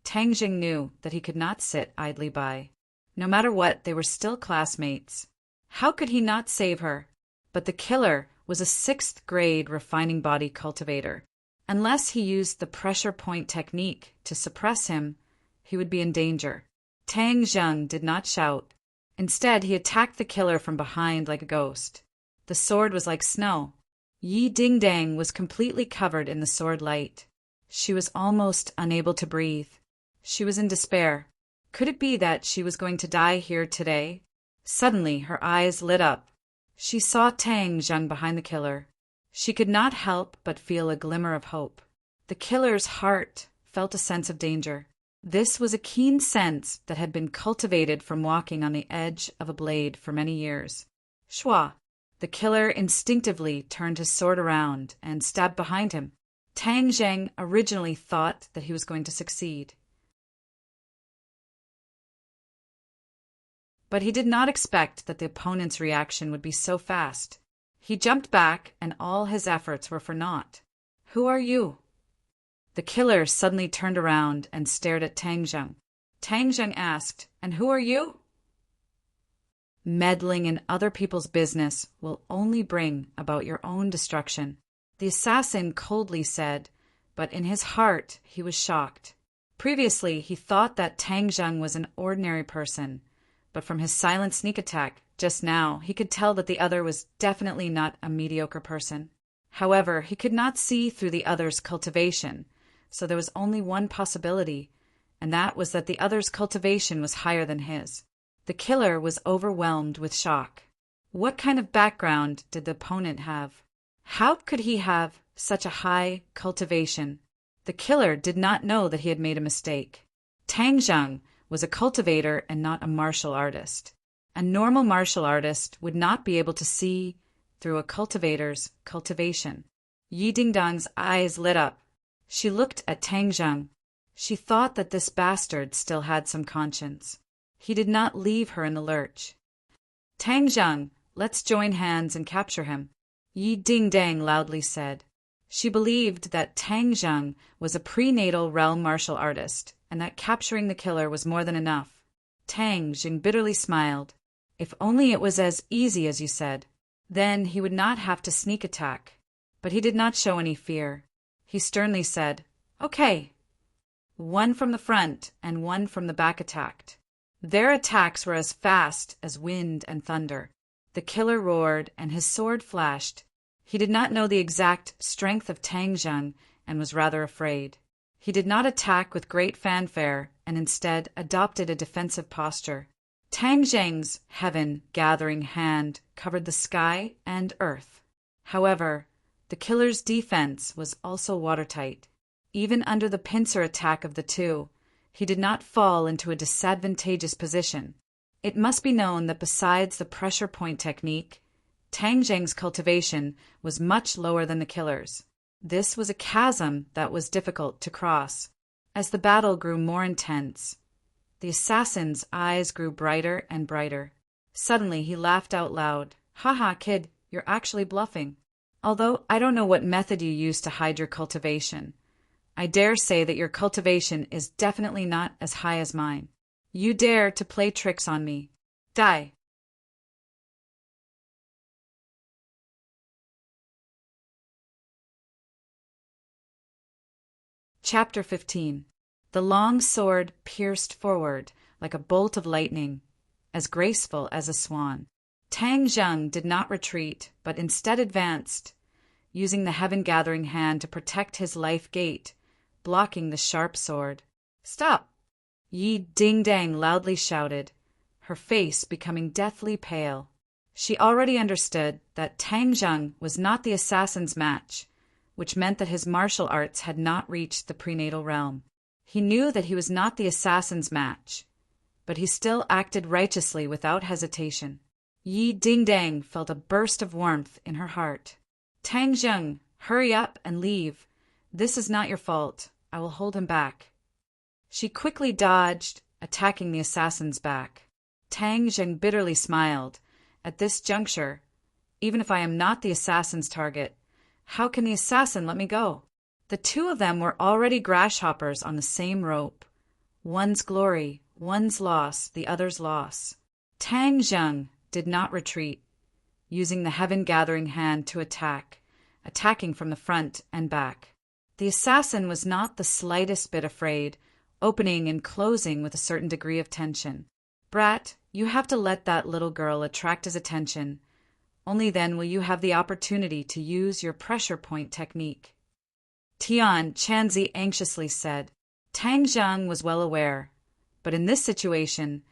Tang Zheng knew that he could not sit idly by. No matter what, they were still classmates. How could he not save her? But the killer was a 6th-grade refining body cultivator. Unless he used the pressure point technique to suppress him, he would be in danger. Tang Zheng did not shout. Instead, he attacked the killer from behind like a ghost. The sword was like snow. Yi Ding-Dang was completely covered in the sword light. She was almost unable to breathe. She was in despair. Could it be that she was going to die here today? Suddenly, her eyes lit up. She saw Tang Zheng behind the killer. She could not help but feel a glimmer of hope. The killer's heart felt a sense of danger. This was a keen sense that had been cultivated from walking on the edge of a blade for many years. Shwa! The killer instinctively turned his sword around and stabbed behind him. Tang Zheng originally thought that he was going to succeed. But he did not expect that the opponent's reaction would be so fast. He jumped back, and all his efforts were for naught. "Who are you?" The killer suddenly turned around and stared at Tang Zheng. Tang Zheng asked, "And who are you?" "Meddling in other people's business will only bring about your own destruction," the assassin coldly said, but in his heart he was shocked. Previously, he thought that Tang Zheng was an ordinary person, but from his silent sneak attack just now, he could tell that the other was definitely not a mediocre person. However, he could not see through the other's cultivation, so there was only one possibility, and that was that the other's cultivation was higher than his. The killer was overwhelmed with shock. What kind of background did the opponent have? How could he have such a high cultivation? The killer did not know that he had made a mistake. Tang Zheng was a cultivator and not a martial artist. A normal martial artist would not be able to see through a cultivator's cultivation. Yi Dingdang's eyes lit up. She looked at Tang Zheng. She thought that this bastard still had some conscience. He did not leave her in the lurch. "Tang Zheng, let's join hands and capture him," Yi Dingdang loudly said. She believed that Tang Zheng was a prenatal realm martial artist, and that capturing the killer was more than enough. Tang Zheng bitterly smiled. If only it was as easy as you said. Then he would not have to sneak attack. But he did not show any fear. He sternly said, "Okay." One from the front and one from the back attacked. Their attacks were as fast as wind and thunder. The killer roared, and his sword flashed. He did not know the exact strength of Tang Zheng and was rather afraid. He did not attack with great fanfare and instead adopted a defensive posture. Tang Zheng's heaven-gathering hand covered the sky and earth. However, the killer's defense was also watertight. Even under the pincer attack of the two, he did not fall into a disadvantageous position. It must be known that besides the pressure point technique, Tang Zheng's cultivation was much lower than the killer's. This was a chasm that was difficult to cross. As the battle grew more intense, the assassin's eyes grew brighter and brighter. Suddenly he laughed out loud. "Haha, kid, you're actually bluffing. Although I don't know what method you use to hide your cultivation. I dare say that your cultivation is definitely not as high as mine. You dare to play tricks on me. Die." Chapter 15. The long sword pierced forward like a bolt of lightning, as graceful as a swan. Tang Zheng did not retreat, but instead advanced, using the heaven-gathering hand to protect his life gate, blocking the sharp sword. "Stop!" Yi Dingdang loudly shouted, her face becoming deathly pale. She already understood that Tang Zheng was not the assassin's match, which meant that his martial arts had not reached the prenatal realm. He knew that he was not the assassin's match, but he still acted righteously without hesitation. Yi Dingdang felt a burst of warmth in her heart. "Tang Zheng, hurry up and leave. This is not your fault. I will hold him back." She quickly dodged, attacking the assassin's back. Tang Zheng bitterly smiled. At this juncture, even if I am not the assassin's target, how can the assassin let me go? The two of them were already grasshoppers on the same rope. One's glory, one's loss, the other's loss. Tang Zheng did not retreat, using the heaven-gathering hand to attacking from the front and back. The assassin was not the slightest bit afraid, opening and closing with a certain degree of tension. "Brat, you have to let that little girl attract his attention. Only then will you have the opportunity to use your pressure point technique." Tian Chanzi anxiously said. Tang Zheng was well aware, but in this situation,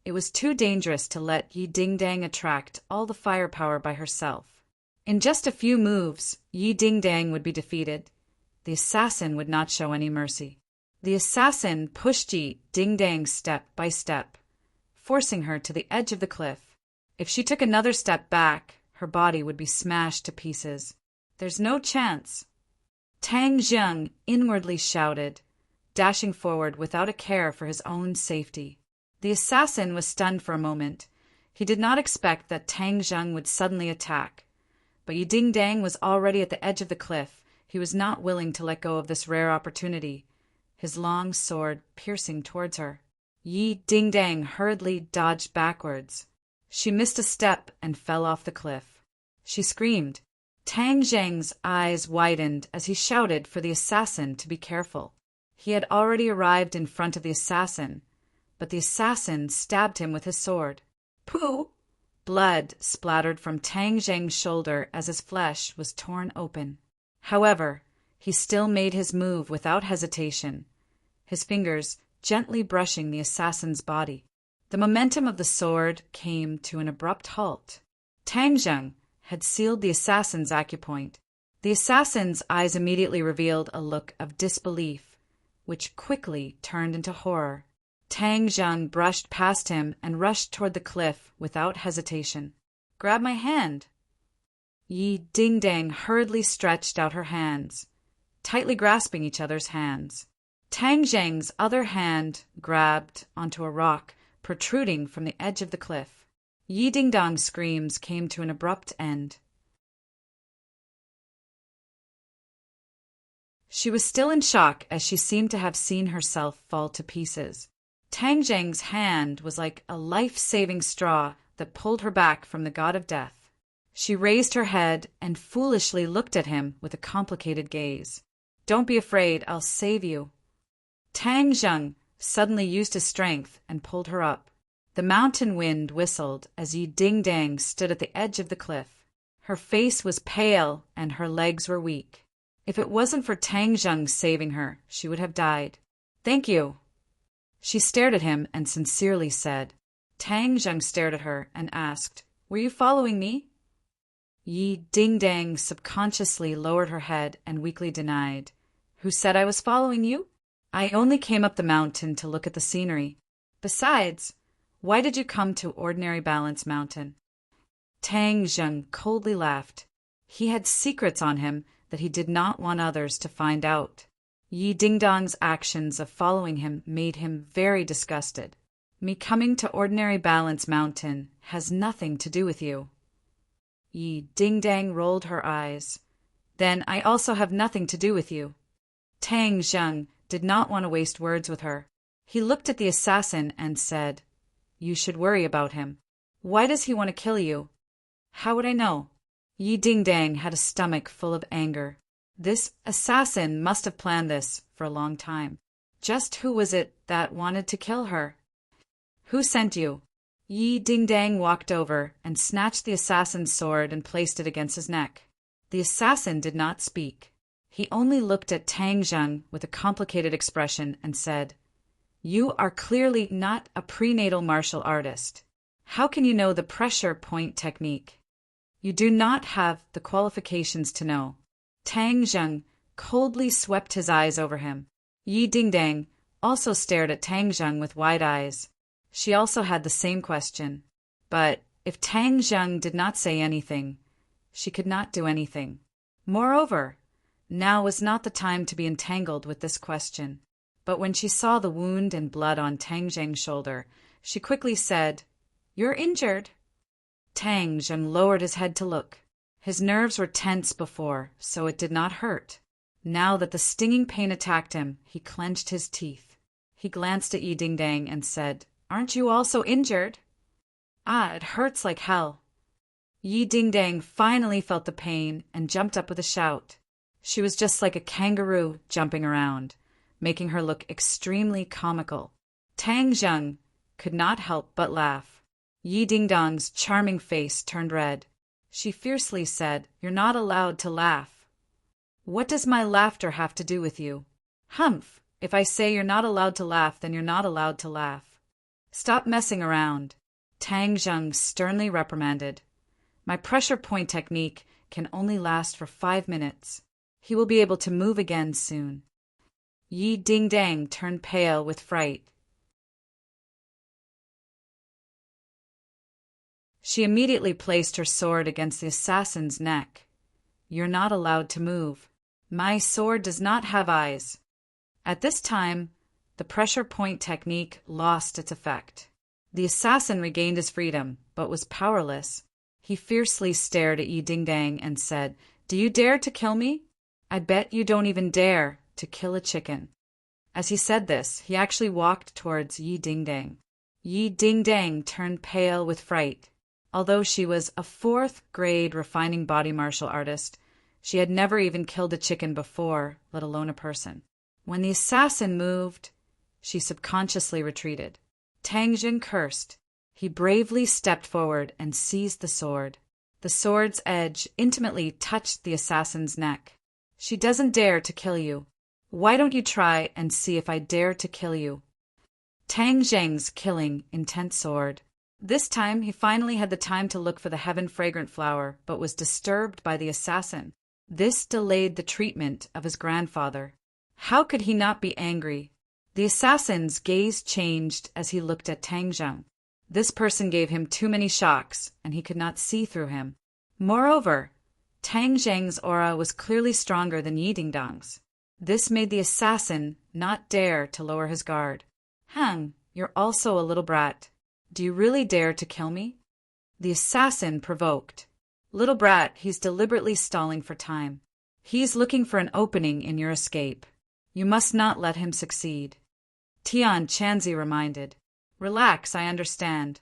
it was too dangerous to let Yi Dingdang attract all the firepower by herself. In just a few moves, Yi Dingdang would be defeated. The assassin would not show any mercy. The assassin pushed Yi Dingdang step by step, forcing her to the edge of the cliff. If she took another step back, her body would be smashed to pieces. "There's no chance." Tang Zheng inwardly shouted, dashing forward without a care for his own safety. The assassin was stunned for a moment. He did not expect that Tang Zheng would suddenly attack, But Yi Ding-dang was already at the edge of the cliff. He was not willing to let go of this rare opportunity, his long sword piercing towards her. Yi Ding-dang hurriedly dodged backwards. She missed a step and fell off the cliff. She screamed. Tang Zheng's eyes widened as he shouted for the assassin to be careful. He had already arrived in front of the assassin, but the assassin stabbed him with his sword. Pooh! Blood splattered from Tang Zheng's shoulder as his flesh was torn open. However, he still made his move without hesitation, his fingers gently brushing the assassin's body. The momentum of the sword came to an abrupt halt. Tang Zheng had sealed the assassin's acupoint. The assassin's eyes immediately revealed a look of disbelief, which quickly turned into horror. Tang Zheng brushed past him and rushed toward the cliff without hesitation. "Grab my hand." Yi Ding-dang hurriedly stretched out her hands, tightly grasping each other's hands. Tang Zheng's other hand grabbed onto a rock protruding from the edge of the cliff. Yi Ding-dang's screams came to an abrupt end. She was still in shock as she seemed to have seen herself fall to pieces. Tang Zheng's hand was like a life-saving straw that pulled her back from the god of death. She raised her head and foolishly looked at him with a complicated gaze. "Don't be afraid, I'll save you." Tang Zheng suddenly used his strength and pulled her up. The mountain wind whistled as Yi Ding-dang stood at the edge of the cliff. Her face was pale and her legs were weak. If it wasn't for Tang Zheng saving her, she would have died. "Thank you." She stared at him and sincerely said. Tang Zheng stared at her and asked, "Were you following me?" Yi Ding-dang subconsciously lowered her head and weakly denied. "Who said I was following you? I only came up the mountain to look at the scenery. Besides, why did you come to Ordinary Balance Mountain?" Tang Zheng coldly laughed. He had secrets on him that he did not want others to find out. Yi Ding-dang's actions of following him made him very disgusted. "Me coming to Ordinary Balance Mountain has nothing to do with you." Yi Ding-dang rolled her eyes. "Then I also have nothing to do with you." Tang Zheng did not want to waste words with her. He looked at the assassin and said, "You should worry about him. Why does he want to kill you?" "How would I know?" Yi Ding-dang had a stomach full of anger. This assassin must have planned this for a long time. Just who was it that wanted to kill her? "Who sent you?" Yi Ding-dang walked over and snatched the assassin's sword and placed it against his neck. The assassin did not speak. He only looked at Tang Zheng with a complicated expression and said, "You are clearly not a prenatal martial artist. How can you know the pressure point technique? You do not have the qualifications to know." Tang Zheng coldly swept his eyes over him. Yi Ding-dang also stared at Tang Zheng with wide eyes. She also had the same question. But if Tang Zheng did not say anything, she could not do anything. Moreover, now was not the time to be entangled with this question. But when she saw the wound and blood on Tang Zheng's shoulder, she quickly said, "You're injured." Tang Zheng lowered his head to look. His nerves were tense before, so it did not hurt. Now that the stinging pain attacked him, he clenched his teeth. He glanced at Yi Ding-dang and said, "Aren't you also injured?" "Ah, it hurts like hell." Yi Ding-dang finally felt the pain and jumped up with a shout. She was just like a kangaroo jumping around, making her look extremely comical. Tang Zheng could not help but laugh. Yi Ding-dang's charming face turned red. She fiercely said, "You're not allowed to laugh." "What does my laughter have to do with you?" "Humph! If I say you're not allowed to laugh, then you're not allowed to laugh." "Stop messing around," Tang Zheng sternly reprimanded. "My pressure point technique can only last for 5 minutes. He will be able to move again soon." Yi Ding-dang turned pale with fright. She immediately placed her sword against the assassin's neck. "You're not allowed to move. My sword does not have eyes." At this time, the pressure point technique lost its effect. The assassin regained his freedom, but was powerless. He fiercely stared at Yi Ding and said, "Do you dare to kill me? I bet you don't even dare to kill a chicken." As he said this, he actually walked towards Yi Ding. Yi Ding turned pale with fright. Although she was a fourth-grade refining body martial artist, she had never even killed a chicken before, let alone a person. When the assassin moved, she subconsciously retreated. Tang Jing cursed. He bravely stepped forward and seized the sword. The sword's edge intimately touched the assassin's neck. "She doesn't dare to kill you. Why don't you try and see if I dare to kill you?" Tang Jing's killing intent sword. This time he finally had the time to look for the heaven-fragrant flower, but was disturbed by the assassin. This delayed the treatment of his grandfather. How could he not be angry? The assassin's gaze changed as he looked at Tang Jing. This person gave him too many shocks, and he could not see through him. Moreover, Tang Jing's aura was clearly stronger than Yi Ding's. This made the assassin not dare to lower his guard. "Hang, you're also a little brat. Do you really dare to kill me?" The assassin provoked. "Little brat, he's deliberately stalling for time. He's looking for an opening in your escape. You must not let him succeed." Tian Chanzi reminded. "Relax, I understand."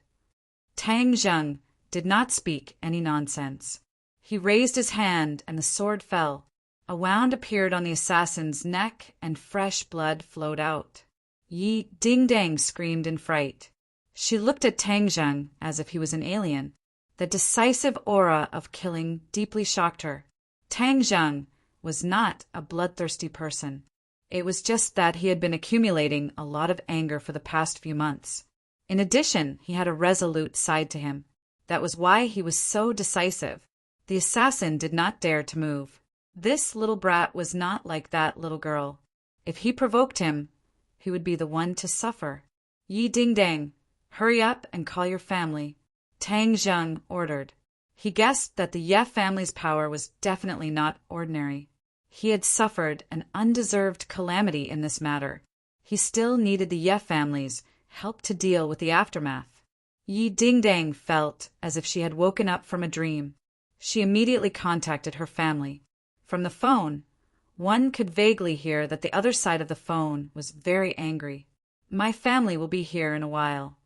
Tang Jing did not speak any nonsense. He raised his hand and the sword fell. A wound appeared on the assassin's neck and fresh blood flowed out. Yi Ding screamed in fright. She looked at Tang Jing as if he was an alien. The decisive aura of killing deeply shocked her. Tang Jing was not a bloodthirsty person. It was just that he had been accumulating a lot of anger for the past few months. In addition, he had a resolute side to him. That was why he was so decisive. The assassin did not dare to move. This little brat was not like that little girl. If he provoked him, he would be the one to suffer. "Yi Ding, hurry up and call your family," Tang Jing ordered. He guessed that the Ye family's power was definitely not ordinary. He had suffered an undeserved calamity in this matter. He still needed the Ye family's help to deal with the aftermath. Yi Ding felt as if she had woken up from a dream. She immediately contacted her family. From the phone, one could vaguely hear that the other side of the phone was very angry. "My family will be here in a while."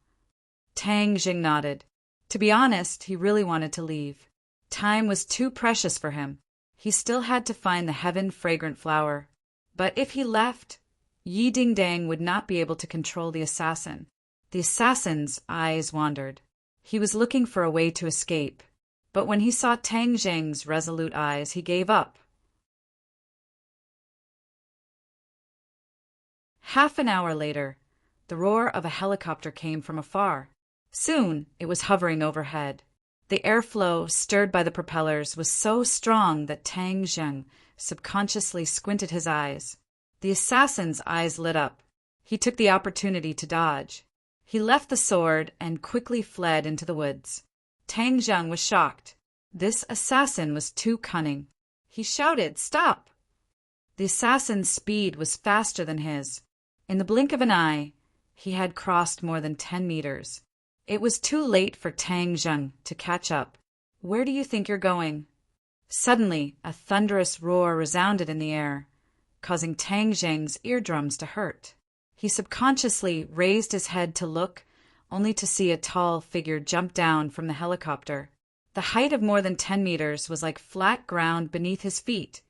Tang Jing nodded. To be honest, he really wanted to leave. Time was too precious for him. He still had to find the heaven-fragrant flower. But if he left, Yi Ding would not be able to control the assassin. The assassin's eyes wandered. He was looking for a way to escape. But when he saw Tang Jing's resolute eyes, he gave up. Half an hour later, the roar of a helicopter came from afar. Soon it was hovering overhead. The airflow, stirred by the propellers, was so strong that Tang Jing subconsciously squinted his eyes. The assassin's eyes lit up. He took the opportunity to dodge. He left the sword and quickly fled into the woods. Tang Jing was shocked. This assassin was too cunning. He shouted, "Stop!" The assassin's speed was faster than his. In the blink of an eye, he had crossed more than 10 meters. It was too late for Tang Jing to catch up. "Where do you think you're going?" Suddenly, a thunderous roar resounded in the air, causing Tang Jing's eardrums to hurt. He subconsciously raised his head to look, only to see a tall figure jump down from the helicopter. The height of more than 10 meters was like flat ground beneath his feet,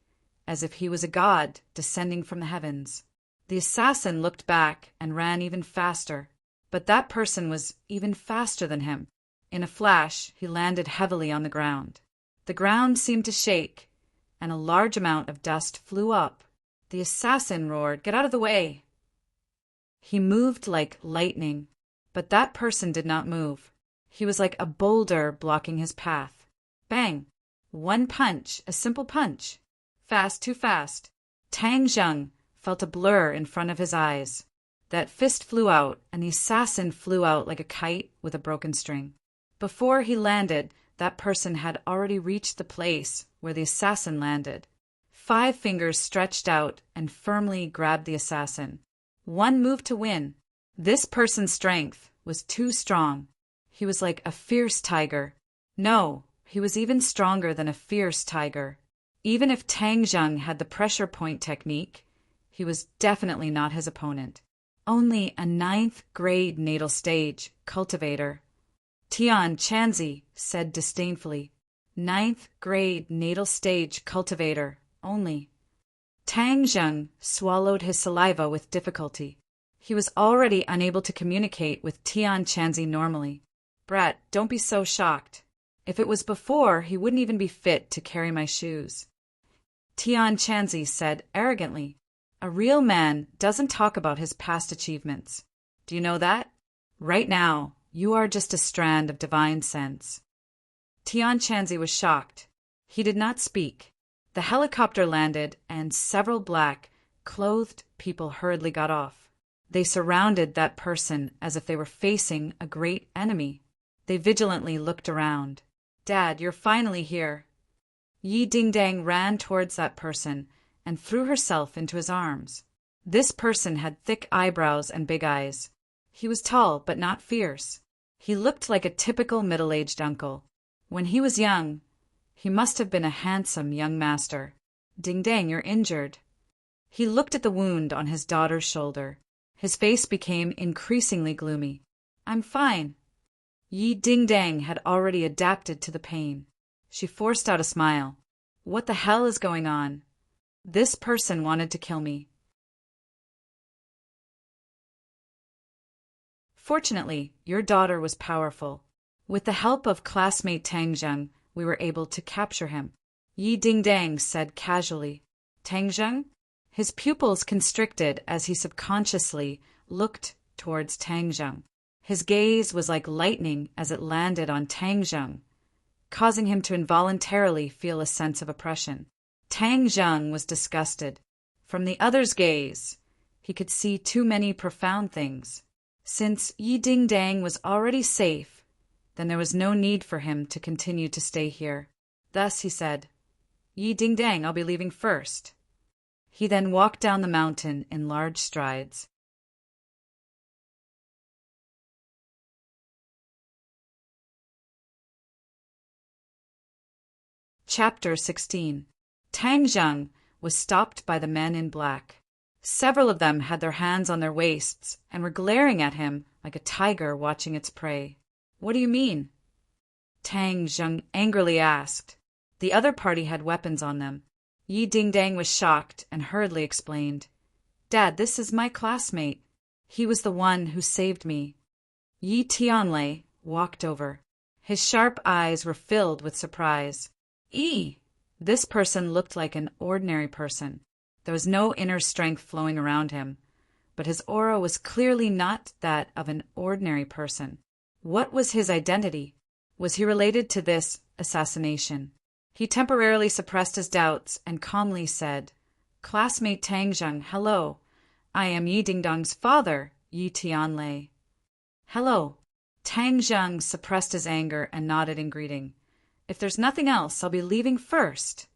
as if he was a god descending from the heavens. The assassin looked back and ran even faster, but that person was even faster than him. In a flash, he landed heavily on the ground. The ground seemed to shake, and a large amount of dust flew up. The assassin roared, "Get out of the way!" He moved like lightning, but that person did not move. He was like a boulder blocking his path. Bang! One punch, a simple punch. Fast, too fast. Tang Jing felt a blur in front of his eyes. That fist flew out, and the assassin flew out like a kite with a broken string. Before he landed, that person had already reached the place where the assassin landed. 5 fingers stretched out and firmly grabbed the assassin. One move to win. This person's strength was too strong. He was like a fierce tiger. No, He was even stronger than a fierce tiger. Even if Tang Zheng had the pressure point technique, he was definitely not his opponent. Only a ninth-grade natal stage cultivator. Tian Chanzi said disdainfully. Ninth-grade natal stage cultivator, only. Tang Zheng swallowed his saliva with difficulty. He was already unable to communicate with Tian Chanzi normally. Brat, don't be so shocked. If it was before, he wouldn't even be fit to carry my shoes. Tian Chanzi said arrogantly. A real man doesn't talk about his past achievements. Do you know that? Right now, you are just a strand of divine sense. Tian Chanzi was shocked. He did not speak. The helicopter landed, and several black, clothed people hurriedly got off. They surrounded that person as if they were facing a great enemy. They vigilantly looked around. Dad, you're finally here. Yi Dingdang ran towards that person and threw herself into his arms. This person had thick eyebrows and big eyes. He was tall but not fierce. He looked like a typical middle-aged uncle. When he was young, he must have been a handsome young master. Dingdang, you're injured. He looked at the wound on his daughter's shoulder. His face became increasingly gloomy. I'm fine. Yi Dingdang had already adapted to the pain. She forced out a smile. What the hell is going on? This person wanted to kill me. Fortunately, your daughter was powerful. With the help of classmate Tang Zheng, we were able to capture him. Yi Dingdang said casually. Tang Zheng? His pupils constricted as he subconsciously looked towards Tang Zheng. His gaze was like lightning as it landed on Tang Zheng, causing him to involuntarily feel a sense of oppression. Tang Zheng was disgusted. From the other's gaze, he could see too many profound things. Since Yi Dingdang was already safe, then there was no need for him to continue to stay here. Thus he said, Yi Dingdang, I'll be leaving first. He then walked down the mountain in large strides. Chapter 16. Tang Zheng was stopped by the men in black. Several of them had their hands on their waists and were glaring at him like a tiger watching its prey. What do you mean? Tang Zheng angrily asked. The other party had weapons on them. Yi Dingdang was shocked and hurriedly explained. Dad, this is my classmate. He was the one who saved me. Yi Tianlei walked over. His sharp eyes were filled with surprise. This person looked like an ordinary person. There was no inner strength flowing around him, but his aura was clearly not that of an ordinary person. What was his identity? Was he related to this assassination? He temporarily suppressed his doubts and calmly said, Classmate Tang Zheng, hello. I am Yi Dingdang's father, Yi Tianlei. Hello. Tang Zheng suppressed his anger and nodded in greeting. If there's nothing else, I'll be leaving first.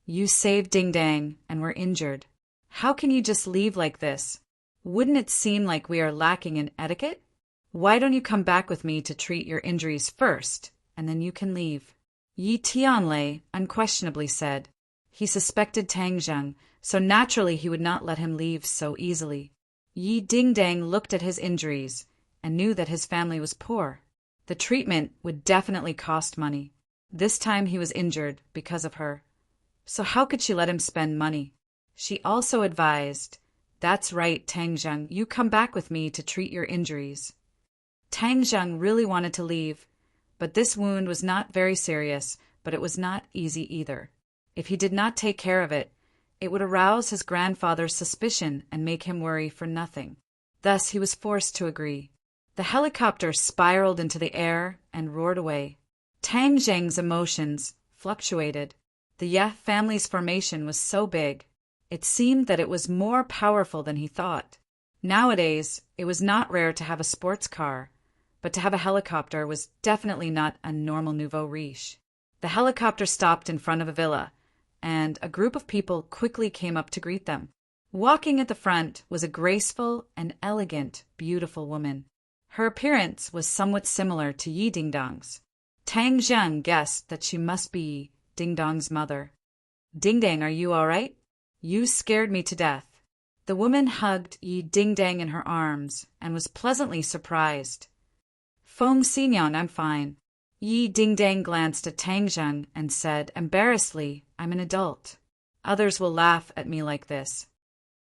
You saved Dingdang and were injured. How can you just leave like this? Wouldn't it seem like we are lacking in etiquette? Why don't you come back with me to treat your injuries first, and then you can leave? Yi Tianlei unquestionably said. He suspected Tang Zheng, so naturally he would not let him leave so easily. Yi Dingdang looked at his injuries and knew that his family was poor. The treatment would definitely cost money. This time he was injured because of her. So how could she let him spend money? She also advised, That's right, Tang Zheng, you come back with me to treat your injuries. Tang Zheng really wanted to leave, but this wound was not very serious, but it was not easy either. If he did not take care of it, it would arouse his grandfather's suspicion and make him worry for nothing. Thus he was forced to agree. The helicopter spiraled into the air and roared away. Tang Zheng's emotions fluctuated. The Ye family's formation was so big, it seemed that it was more powerful than he thought. Nowadays, it was not rare to have a sports car, but to have a helicopter was definitely not a normal nouveau riche. The helicopter stopped in front of a villa, and a group of people quickly came up to greet them. Walking at the front was a graceful and elegant, beautiful woman. Her appearance was somewhat similar to Yi Dingdang's. Tang Zheng guessed that she must be Ding Dong's mother. Ding Dang, are you all right? You scared me to death. The woman hugged Yi Ding Dang in her arms and was pleasantly surprised. Feng Xinyan, I'm fine. Yi Ding Dang glanced at Tang Zheng and said embarrassedly, I'm an adult. Others will laugh at me like this.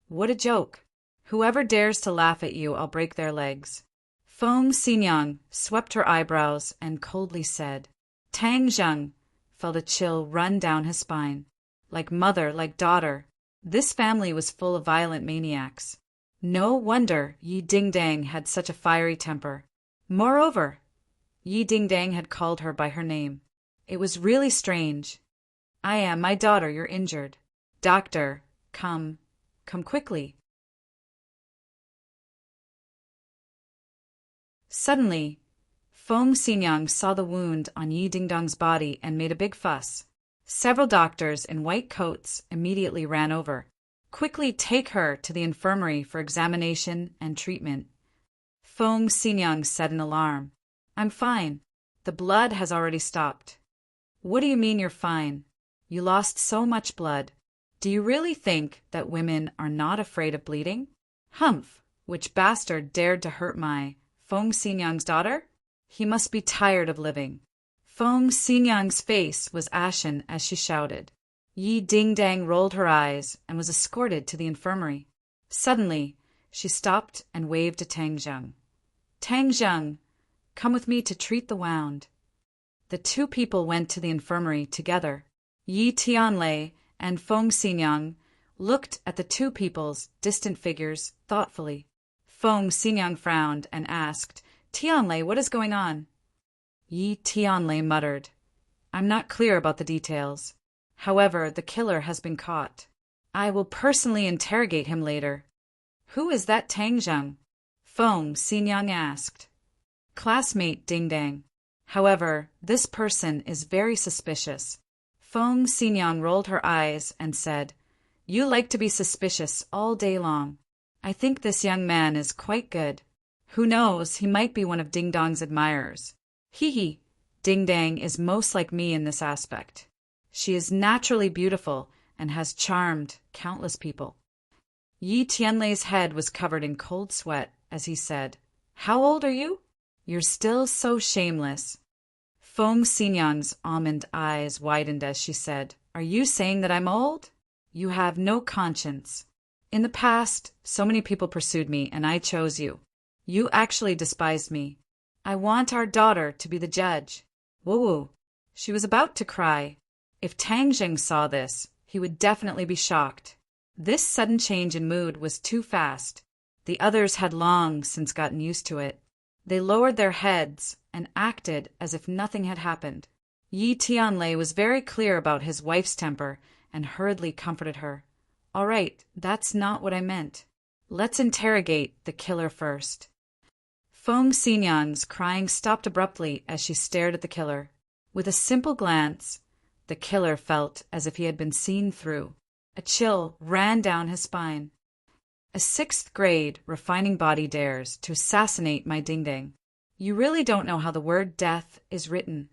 What a joke. Whoever dares to laugh at you, I'll break their legs. Feng Xinyan swept her eyebrows and coldly said. Tang Zheng felt a chill run down his spine. Like mother, like daughter, this family was full of violent maniacs. No wonder Yi Ding Dang had such a fiery temper. Moreover, Yi Ding Dang had called her by her name. It was really strange. I am my daughter, you're injured. Doctor, come quickly. Suddenly, Feng Xinyan saw the wound on Yi Ding Dong's body and made a big fuss. Several doctors in white coats immediately ran over. Quickly take her to the infirmary for examination and treatment. Feng Xinyan said in alarm. I'm fine. The blood has already stopped. What do you mean you're fine? You lost so much blood. Do you really think that women are not afraid of bleeding? Humph! Which bastard dared to hurt my Feng Xinyan's daughter? He must be tired of living. Feng Xinyan's face was ashen as she shouted. Yi Ding Dang rolled her eyes and was escorted to the infirmary. Suddenly, she stopped and waved to Tang Zheng. Tang Zheng, come with me to treat the wound. The two people went to the infirmary together. Yi Tianlei and Feng Xinyan looked at the two people's distant figures thoughtfully. Feng Xinyan frowned and asked, Tianlei, what is going on? Yi Tianlei muttered, I'm not clear about the details. However, the killer has been caught. I will personally interrogate him later. Who is that Tang Zheng? Feng Xinyan asked. Classmate Ding Dang. However, this person is very suspicious. Feng Xinyan rolled her eyes and said, You like to be suspicious all day long. I think this young man is quite good. Who knows, he might be one of Ding Dong's admirers. Hee. Ding Dang is most like me in this aspect. She is naturally beautiful and has charmed countless people. Yi Tianlei's head was covered in cold sweat as he said, How old are you? You're still so shameless. Feng Xinyan's almond eyes widened as she said, Are you saying that I'm old? You have no conscience. In the past, so many people pursued me, and I chose you. You actually despised me. I want our daughter to be the judge. Woo-woo. She was about to cry. If Tang Zheng saw this, he would definitely be shocked. This sudden change in mood was too fast. The others had long since gotten used to it. They lowered their heads and acted as if nothing had happened. Yi Tianlei was very clear about his wife's temper and hurriedly comforted her. All right, that's not what I meant. Let's interrogate the killer first. Feng Xinyan's crying stopped abruptly as she stared at the killer. With a simple glance, the killer felt as if he had been seen through. A chill ran down his spine. A sixth-grade refining body dares to assassinate my Ding Dang. You really don't know how the word death is written.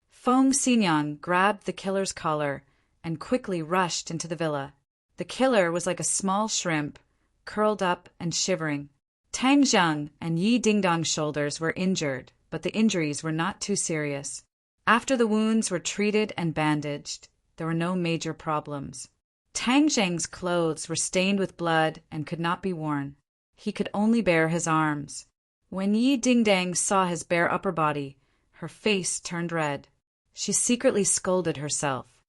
Feng Xinyan grabbed the killer's collar and quickly rushed into the villa. The killer was like a small shrimp, curled up and shivering. Tang Zheng and Yi Ding Dong's shoulders were injured, but the injuries were not too serious. After the wounds were treated and bandaged, there were no major problems. Tang Zheng's clothes were stained with blood and could not be worn. He could only bare his arms. When Yi Ding Dang saw his bare upper body, her face turned red. She secretly scolded herself.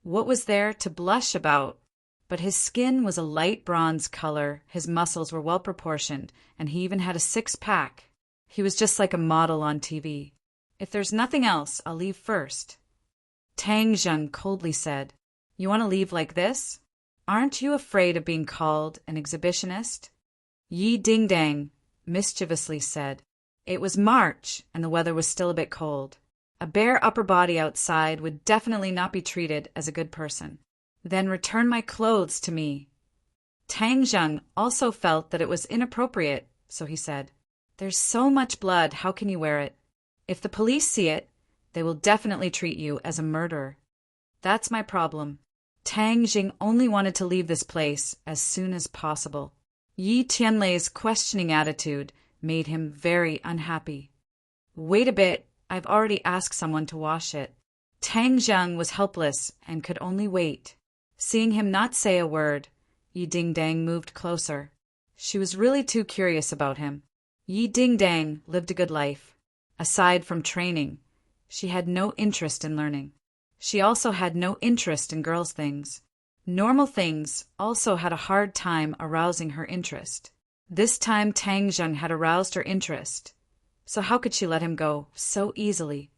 What was there to blush about? But his skin was a light bronze color, his muscles were well proportioned, and he even had a six-pack. He was just like a model on TV. If there's nothing else, I'll leave first. Tang Zheng coldly said, You want to leave like this? Aren't you afraid of being called an exhibitionist? Yi Ding Dang mischievously said, It was March, and the weather was still a bit cold. A bare upper body outside would definitely not be treated as a good person. Then return my clothes to me. Tang Zheng also felt that it was inappropriate, so he said, There's so much blood, how can you wear it? If the police see it, they will definitely treat you as a murderer. That's my problem. Tang Jing only wanted to leave this place as soon as possible. Yi Tianlei's questioning attitude made him very unhappy. Wait a bit, I've already asked someone to wash it. Tang Zheng was helpless and could only wait. Seeing him not say a word, Yi Dingdang moved closer. She was really too curious about him. Yi Dingdang lived a good life. Aside from training, she had no interest in learning. She also had no interest in girls' things. Normal things also had a hard time arousing her interest. This time Tang Zheng had aroused her interest. So how could she let him go so easily?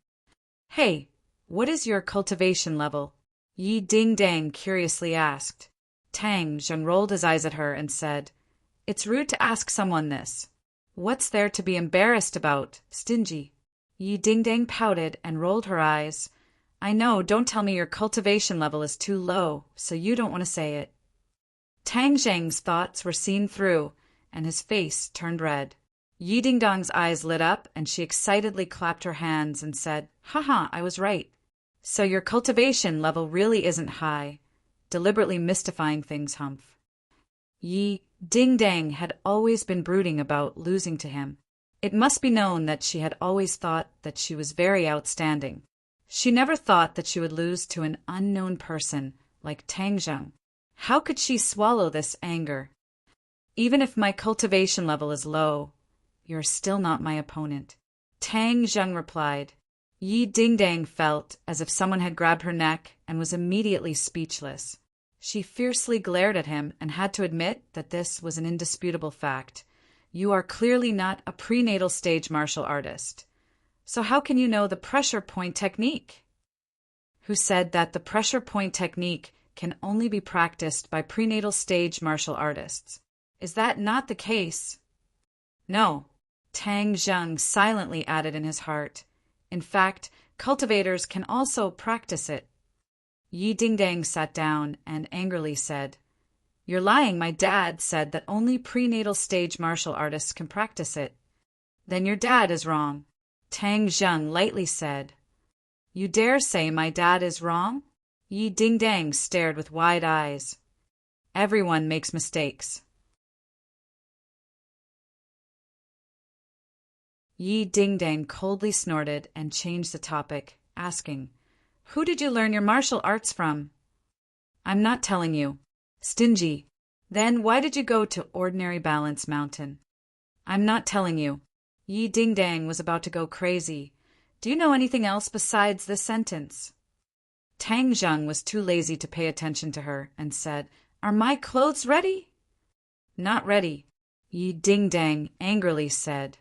Hey, what is your cultivation level? Yi Dingdang curiously asked. Tang Zheng rolled his eyes at her and said, It's rude to ask someone this. What's there to be embarrassed about, stingy? Yi Dingdang pouted and rolled her eyes. I know, don't tell me your cultivation level is too low, so you don't want to say it. Tang Zheng's thoughts were seen through, and his face turned red. Yi Dingdang's eyes lit up, and she excitedly clapped her hands and said, Haha, I was right. So your cultivation level really isn't high. Deliberately mystifying things, Humph. Yi Dingdang had always been brooding about losing to him. It must be known that she had always thought that she was very outstanding. She never thought that she would lose to an unknown person like Tang Zheng. How could she swallow this anger? Even if my cultivation level is low, you're still not my opponent. Tang Zheng replied. Yi Dingdang felt as if someone had grabbed her neck and was immediately speechless. She fiercely glared at him and had to admit that this was an indisputable fact. You are clearly not a prenatal stage martial artist. So how can you know the pressure point technique? Who said that the pressure point technique can only be practiced by prenatal stage martial artists? Is that not the case? No, Tang Zheng silently added in his heart. In fact, cultivators can also practice it. Yi Dingdang sat down and angrily said, You're lying, my dad said that only prenatal stage martial artists can practice it. Then your dad is wrong. Tang Zheng lightly said, You dare say my dad is wrong? Yi Dingdang stared with wide eyes. Everyone makes mistakes. Yi Dingdang coldly snorted and changed the topic, asking, Who did you learn your martial arts from? I'm not telling you. Stingy. Then why did you go to Ordinary Balance Mountain? I'm not telling you. Yi Dingdang was about to go crazy. Do you know anything else besides this sentence? Tang Zheng was too lazy to pay attention to her and said, Are my clothes ready? Not ready. Yi Dingdang angrily said.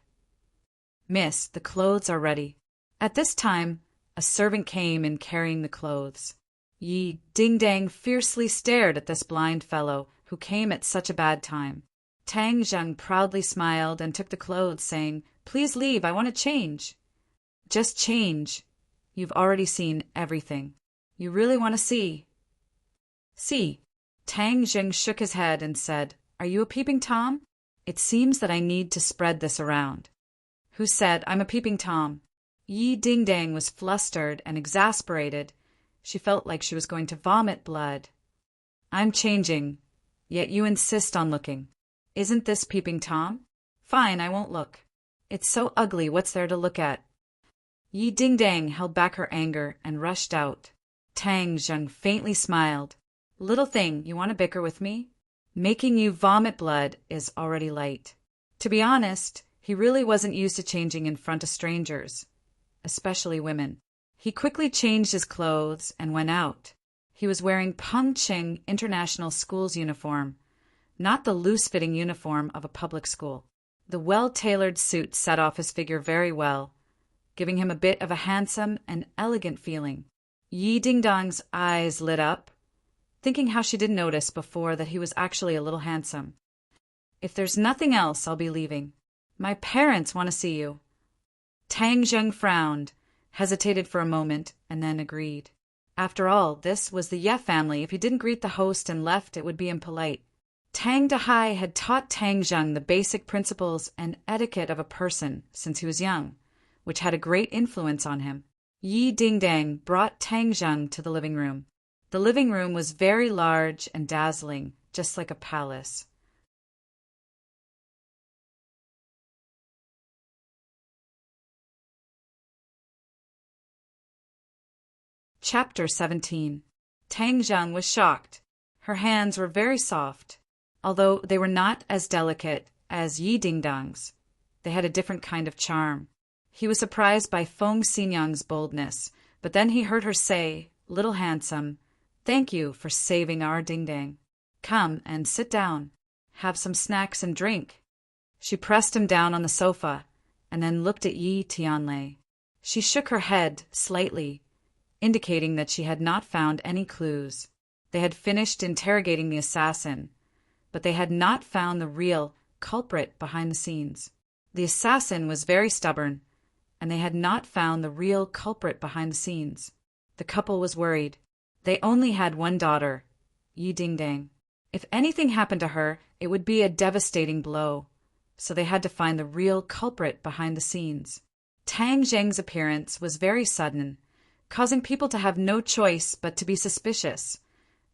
Miss, the clothes are ready. At this time, a servant came in carrying the clothes. Yi Dingdang fiercely stared at this blind fellow who came at such a bad time. Tang Zheng proudly smiled and took the clothes, saying, Please leave, I want to change. Just change. You've already seen everything. You really want to see? See. Tang Zheng shook his head and said, Are you a peeping Tom? It seems that I need to spread this around. Who said I'm a peeping Tom? Yi Dingdang was flustered and exasperated. She felt like she was going to vomit blood. I'm changing, yet you insist on looking. Isn't this peeping Tom? Fine, I won't look. It's so ugly, what's there to look at? Yi Dingdang held back her anger and rushed out. Tang Zheng faintly smiled. Little thing, you want to bicker with me? Making you vomit blood is already light. To be honest, he really wasn't used to changing in front of strangers, especially women. He quickly changed his clothes and went out. He was wearing Peng Ching International School's uniform, not the loose-fitting uniform of a public school. The well-tailored suit set off his figure very well, giving him a bit of a handsome and elegant feeling. Yi Dingdang's eyes lit up, thinking how she didn't notice before that he was actually a little handsome. If there's nothing else, I'll be leaving. My parents want to see you. Tang Zheng frowned, hesitated for a moment, and then agreed. After all, this was the Ye family. If he didn't greet the host and left, it would be impolite. Tang Dahai had taught Tang Zheng the basic principles and etiquette of a person since he was young, which had a great influence on him. Yi Dingdang brought Tang Zheng to the living room. The living room was very large and dazzling, just like a palace. Chapter 17. Tang Zheng was shocked. Her hands were very soft. Although they were not as delicate as Yi Dingdang's, they had a different kind of charm. He was surprised by Feng Xinyang's boldness, but then he heard her say, "Little handsome, thank you for saving our Dingdang. Come and sit down. Have some snacks and drink." She pressed him down on the sofa and then looked at Yi Tianlei. She shook her head slightly, indicating that she had not found any clues. They had finished interrogating the assassin, but they had not found the real culprit behind the scenes. The assassin was very stubborn, and they had not found the real culprit behind the scenes. The couple was worried. They only had one daughter, Yi Dingdang. If anything happened to her, it would be a devastating blow, so they had to find the real culprit behind the scenes. Tang Zheng's appearance was very sudden, causing people to have no choice but to be suspicious,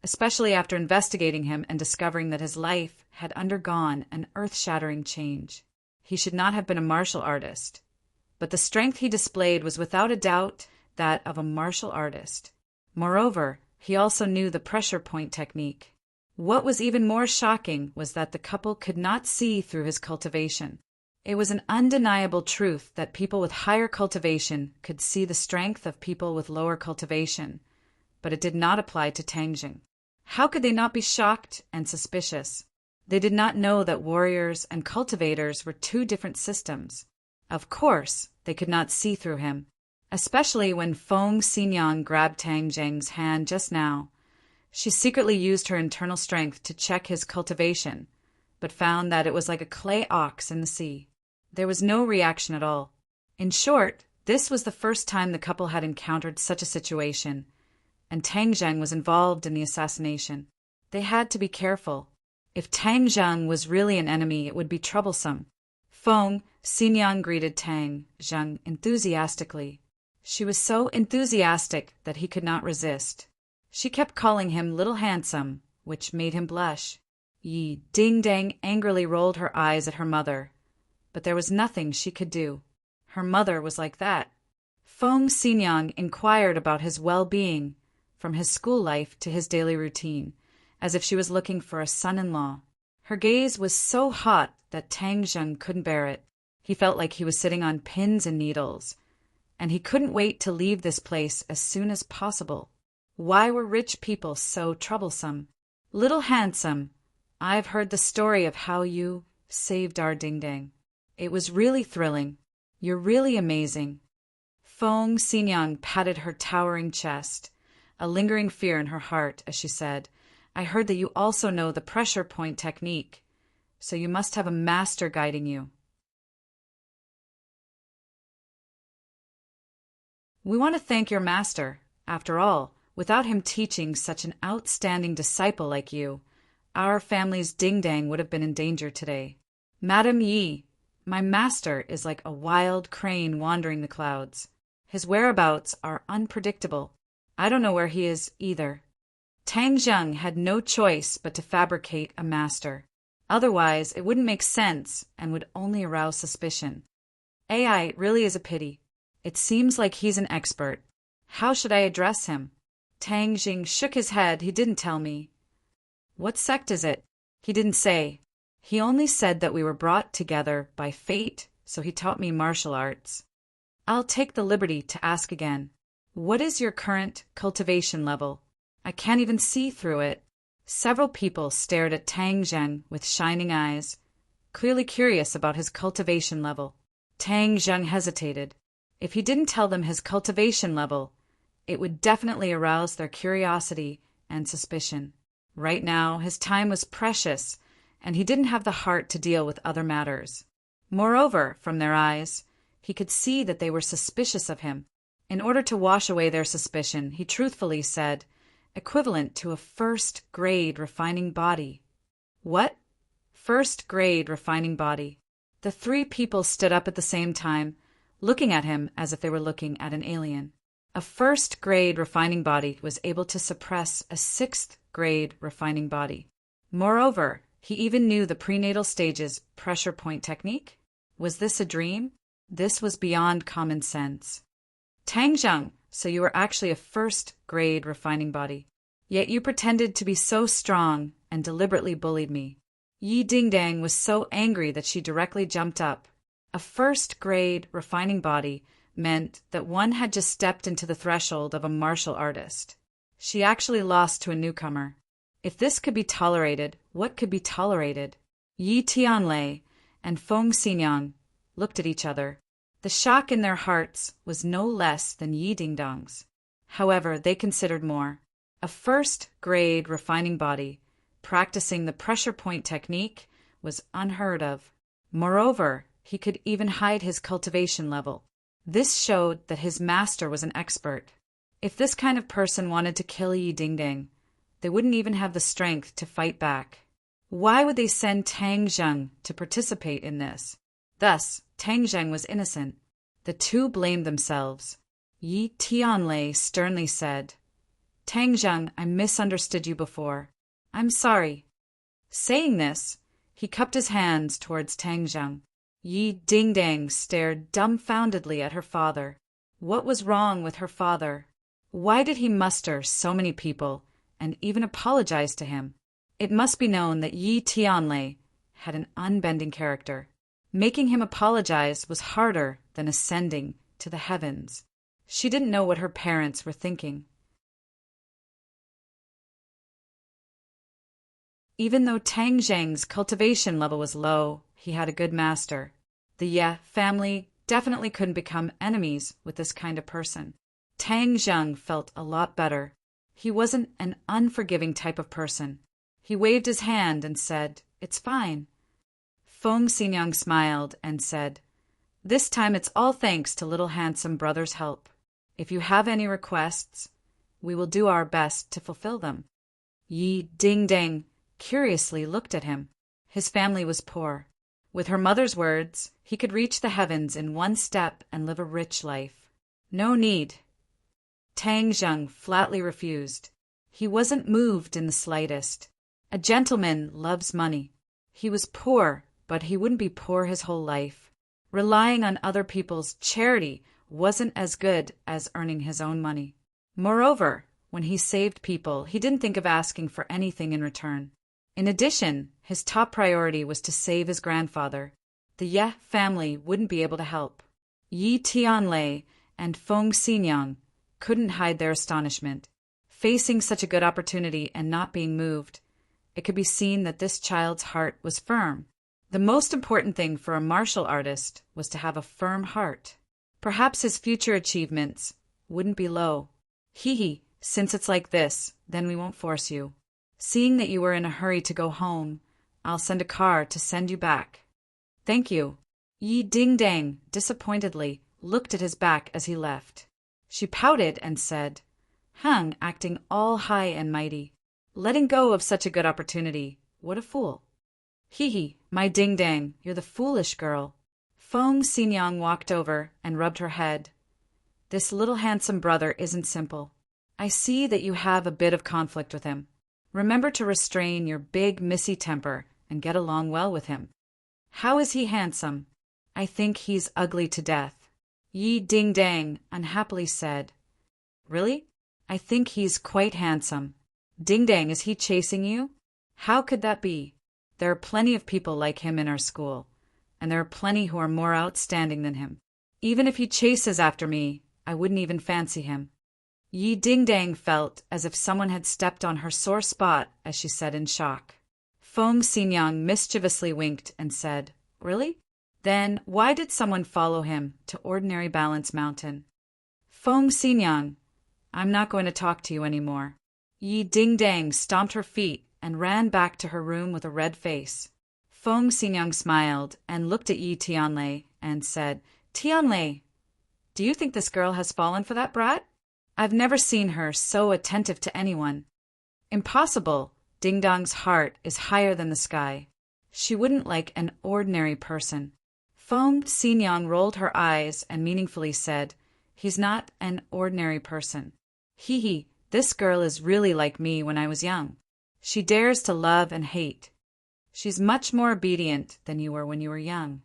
especially after investigating him and discovering that his life had undergone an earth-shattering change. He should not have been a martial artist, but the strength he displayed was without a doubt that of a martial artist. Moreover, he also knew the pressure point technique. What was even more shocking was that the couple could not see through his cultivation. It was an undeniable truth that people with higher cultivation could see the strength of people with lower cultivation, but it did not apply to Tang Zheng. How could they not be shocked and suspicious? They did not know that warriors and cultivators were two different systems. Of course, they could not see through him, especially when Feng Xinyang grabbed Tang Zheng's hand just now. She secretly used her internal strength to check his cultivation, but found that it was like a clay ox in the sea. There was no reaction at all. In short, this was the first time the couple had encountered such a situation, and Tang Zheng was involved in the assassination. They had to be careful. If Tang Zheng was really an enemy, it would be troublesome. Feng Xinyang greeted Tang Zheng enthusiastically. She was so enthusiastic that he could not resist. She kept calling him Little Handsome, which made him blush. Yi Dingdang angrily rolled her eyes at her mother, but there was nothing she could do. Her mother was like that. Feng Xinyang inquired about his well-being, from his school life to his daily routine, as if she was looking for a son-in-law. Her gaze was so hot that Tang Zheng couldn't bear it. He felt like he was sitting on pins and needles, and he couldn't wait to leave this place as soon as possible. Why were rich people so troublesome? Little Handsome, I've heard the story of how you saved our Dingdang. It was really thrilling. You're really amazing. Feng Xinyang patted her towering chest, a lingering fear in her heart as she said, "I heard that you also know the pressure point technique, so you must have a master guiding you." "We want to thank your master. After all, without him teaching such an outstanding disciple like you, our family's Dingdang would have been in danger today. Madam Yi, my master is like a wild crane wandering the clouds. His whereabouts are unpredictable. I don't know where he is either." Tang Zheng had no choice but to fabricate a master. Otherwise, it wouldn't make sense and would only arouse suspicion. "AI really is a pity. It seems like he's an expert. How should I address him?" Tang Zheng shook his head. "He didn't tell me." "What sect is it?" "He didn't say. He only said that we were brought together by fate, so he taught me martial arts." "I'll take the liberty to ask again. What is your current cultivation level? I can't even see through it." Several people stared at Tang Zheng with shining eyes, clearly curious about his cultivation level. Tang Zheng hesitated. If he didn't tell them his cultivation level, it would definitely arouse their curiosity and suspicion. Right now, his time was precious, and he didn't have the heart to deal with other matters. Moreover, from their eyes, he could see that they were suspicious of him. In order to wash away their suspicion, he truthfully said, "Equivalent to a first-grade refining body." What? First grade refining body. The three people stood up at the same time, looking at him as if they were looking at an alien. A first grade refining body was able to suppress a sixth grade refining body. Moreover, he even knew the prenatal stage's pressure point technique. Was this a dream? This was beyond common sense. Tang Zheng, so you were actually a first grade refining body. Yet you pretended to be so strong and deliberately bullied me. Yi Dingdang was so angry that she directly jumped up. A first grade refining body meant that one had just stepped into the threshold of a martial artist. She actually lost to a newcomer. If this could be tolerated, what could be tolerated? Yi Tianlei and Feng Xinyang looked at each other. The shock in their hearts was no less than Yi Dingdang's. However, they considered more. A first-grade refining body practicing the pressure point technique was unheard of. Moreover, he could even hide his cultivation level. This showed that his master was an expert. If this kind of person wanted to kill Yi Dingdang, they wouldn't even have the strength to fight back. Why would they send Tang Zheng to participate in this? Thus, Tang Zheng was innocent. The two blamed themselves. Yi Tianlei sternly said, Tang Zheng, I misunderstood you before. I'm sorry. Saying this, he cupped his hands towards Tang Zheng. Yi Dingdang stared dumbfoundedly at her father. What was wrong with her father? Why did he muster so many people and even apologize to him? It must be known that Yi Tianlei had an unbending character. Making him apologize was harder than ascending to the heavens. She didn't know what her parents were thinking. Even though Tang Zheng's cultivation level was low, he had a good master. The Ye family definitely couldn't become enemies with this kind of person. Tang Zheng felt a lot better. He wasn't an unforgiving type of person. He waved his hand and said, It's fine. Feng Xinyang smiled and said, This time it's all thanks to little handsome brother's help. If you have any requests, we will do our best to fulfill them. Yi Dingdang curiously looked at him. His family was poor. With her mother's words, he could reach the heavens in one step and live a rich life. No need. Tang Zheng flatly refused. He wasn't moved in the slightest. A gentleman loves money. He was poor, but he wouldn't be poor his whole life. Relying on other people's charity wasn't as good as earning his own money. Moreover, when he saved people, he didn't think of asking for anything in return. In addition, his top priority was to save his grandfather. The Ye family wouldn't be able to help. Yi Tianlei and Feng Xinyang couldn't hide their astonishment. Facing such a good opportunity and not being moved, it could be seen that this child's heart was firm. The most important thing for a martial artist was to have a firm heart. Perhaps his future achievements wouldn't be low. Hee, since it's like this, then we won't force you. Seeing that you were in a hurry to go home, I'll send a car to send you back. Thank you. Yi Dingdang, disappointedly, looked at his back as he left. She pouted and said, Hung, acting all high and mighty. Letting go of such a good opportunity. What a fool. Hee, my Dingdang, you're the foolish girl. Feng Xinyang walked over and rubbed her head. This little handsome brother isn't simple. I see that you have a bit of conflict with him. Remember to restrain your big missy temper and get along well with him. How is he handsome? I think he's ugly to death. Yi Dingdang unhappily said, Really? I think he's quite handsome. Dingdang, is he chasing you? How could that be? There are plenty of people like him in our school, and there are plenty who are more outstanding than him. Even if he chases after me, I wouldn't even fancy him. Yi Dingdang felt as if someone had stepped on her sore spot as she said in shock. Feng Xinyang mischievously winked and said, Really? Then why did someone follow him to Ordinary Balance Mountain? Feng Xinyang, I'm not going to talk to you anymore. Yi Dingdang stomped her feet and ran back to her room with a red face. Feng Xinyang smiled and looked at Yi Tianlei and said, Tianlei, do you think this girl has fallen for that brat? I've never seen her so attentive to anyone. Impossible. Ding Dong's heart is higher than the sky. She wouldn't like an ordinary person. Feng Xinyang rolled her eyes and meaningfully said, "He's not an ordinary person. Hee, this girl is really like me when I was young. She dares to love and hate. She's much more obedient than you were when you were young."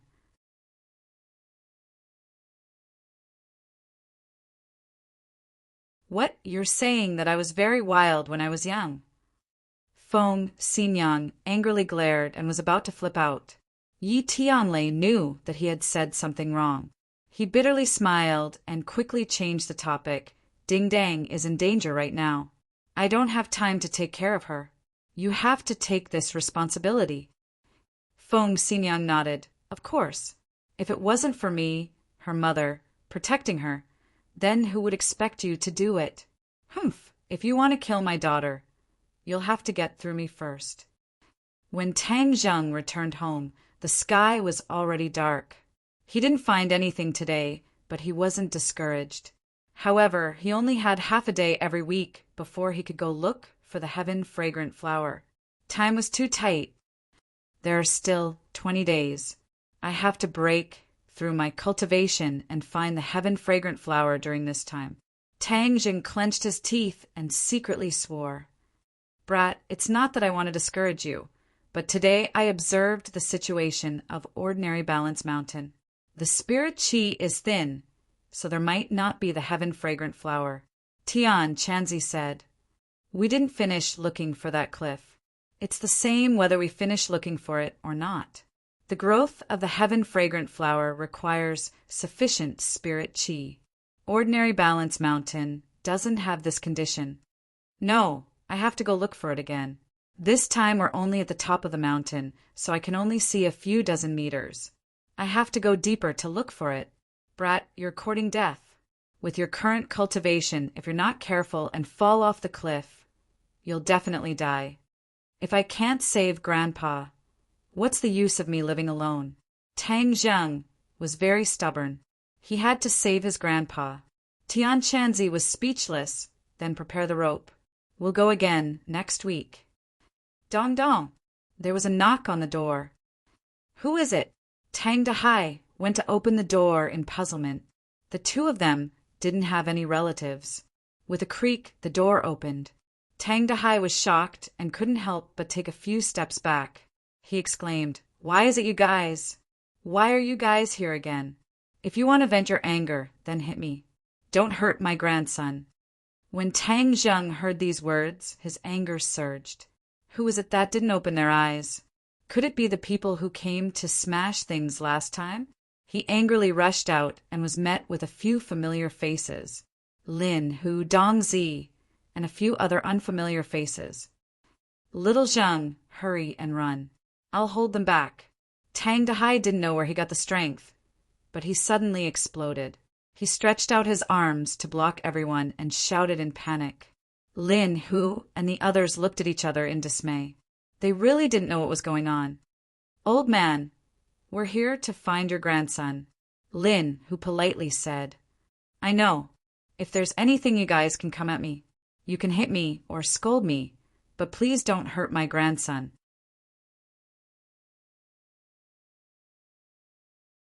"What, you're saying that I was very wild when I was young?" Feng Xinyang angrily glared and was about to flip out. Yi Tianlei knew that he had said something wrong. He bitterly smiled and quickly changed the topic. "Ding Dang is in danger right now. I don't have time to take care of her. You have to take this responsibility." Feng Xinyang nodded. "Of course. If it wasn't for me, her mother, protecting her, then who would expect you to do it? Humph, if you want to kill my daughter, you'll have to get through me first." When Tang Zheng returned home, the sky was already dark. He didn't find anything today, but he wasn't discouraged. However, he only had half a day every week before he could go look for the heaven-fragrant flower. Time was too tight. There are still 20 days. I have to break through my cultivation and find the heaven-fragrant flower during this time. Tang Zheng clenched his teeth and secretly swore. "Brat, it's not that I want to discourage you, but today I observed the situation of ordinary Balance Mountain. The spirit chi is thin, so there might not be the heaven-fragrant flower." Tian Chanzi said, "We didn't finish looking for that cliff. It's the same whether we finish looking for it or not. The growth of the heaven-fragrant flower requires sufficient spirit chi. Ordinary Balance Mountain doesn't have this condition. No, I have to go look for it again. This time we're only at the top of the mountain, so I can only see a few dozen meters. I have to go deeper to look for it. Brat, you're courting death. With your current cultivation, if you're not careful and fall off the cliff, you'll definitely die. If I can't save Grandpa, what's the use of me living alone?" Tang Zheng was very stubborn. He had to save his grandpa. Tian Chanzi was speechless. "Then prepare the rope. We'll go again next week." Dong dong. There was a knock on the door. "Who is it?" Tang Dahai went to open the door in puzzlement. The two of them didn't have any relatives. With a creak, the door opened. Tang Dahai was shocked and couldn't help but take a few steps back. He exclaimed, "Why is it you guys? Why are you guys here again? If you want to vent your anger, then hit me. Don't hurt my grandson." When Tang Zheng heard these words, his anger surged. Who was it that didn't open their eyes? Could it be the people who came to smash things last time? He angrily rushed out and was met with a few familiar faces. Lin, Hu, Dong Zi, and a few other unfamiliar faces. "Little Zheng, hurry and run. I'll hold them back." Tang Dahai didn't know where he got the strength, but he suddenly exploded. He stretched out his arms to block everyone and shouted in panic. Lin, Hu, and the others looked at each other in dismay. They really didn't know what was going on. "Old man, we're here to find your grandson," Lin, Hu politely said. "I know. If there's anything you guys can come at me. You can hit me or scold me, but please don't hurt my grandson."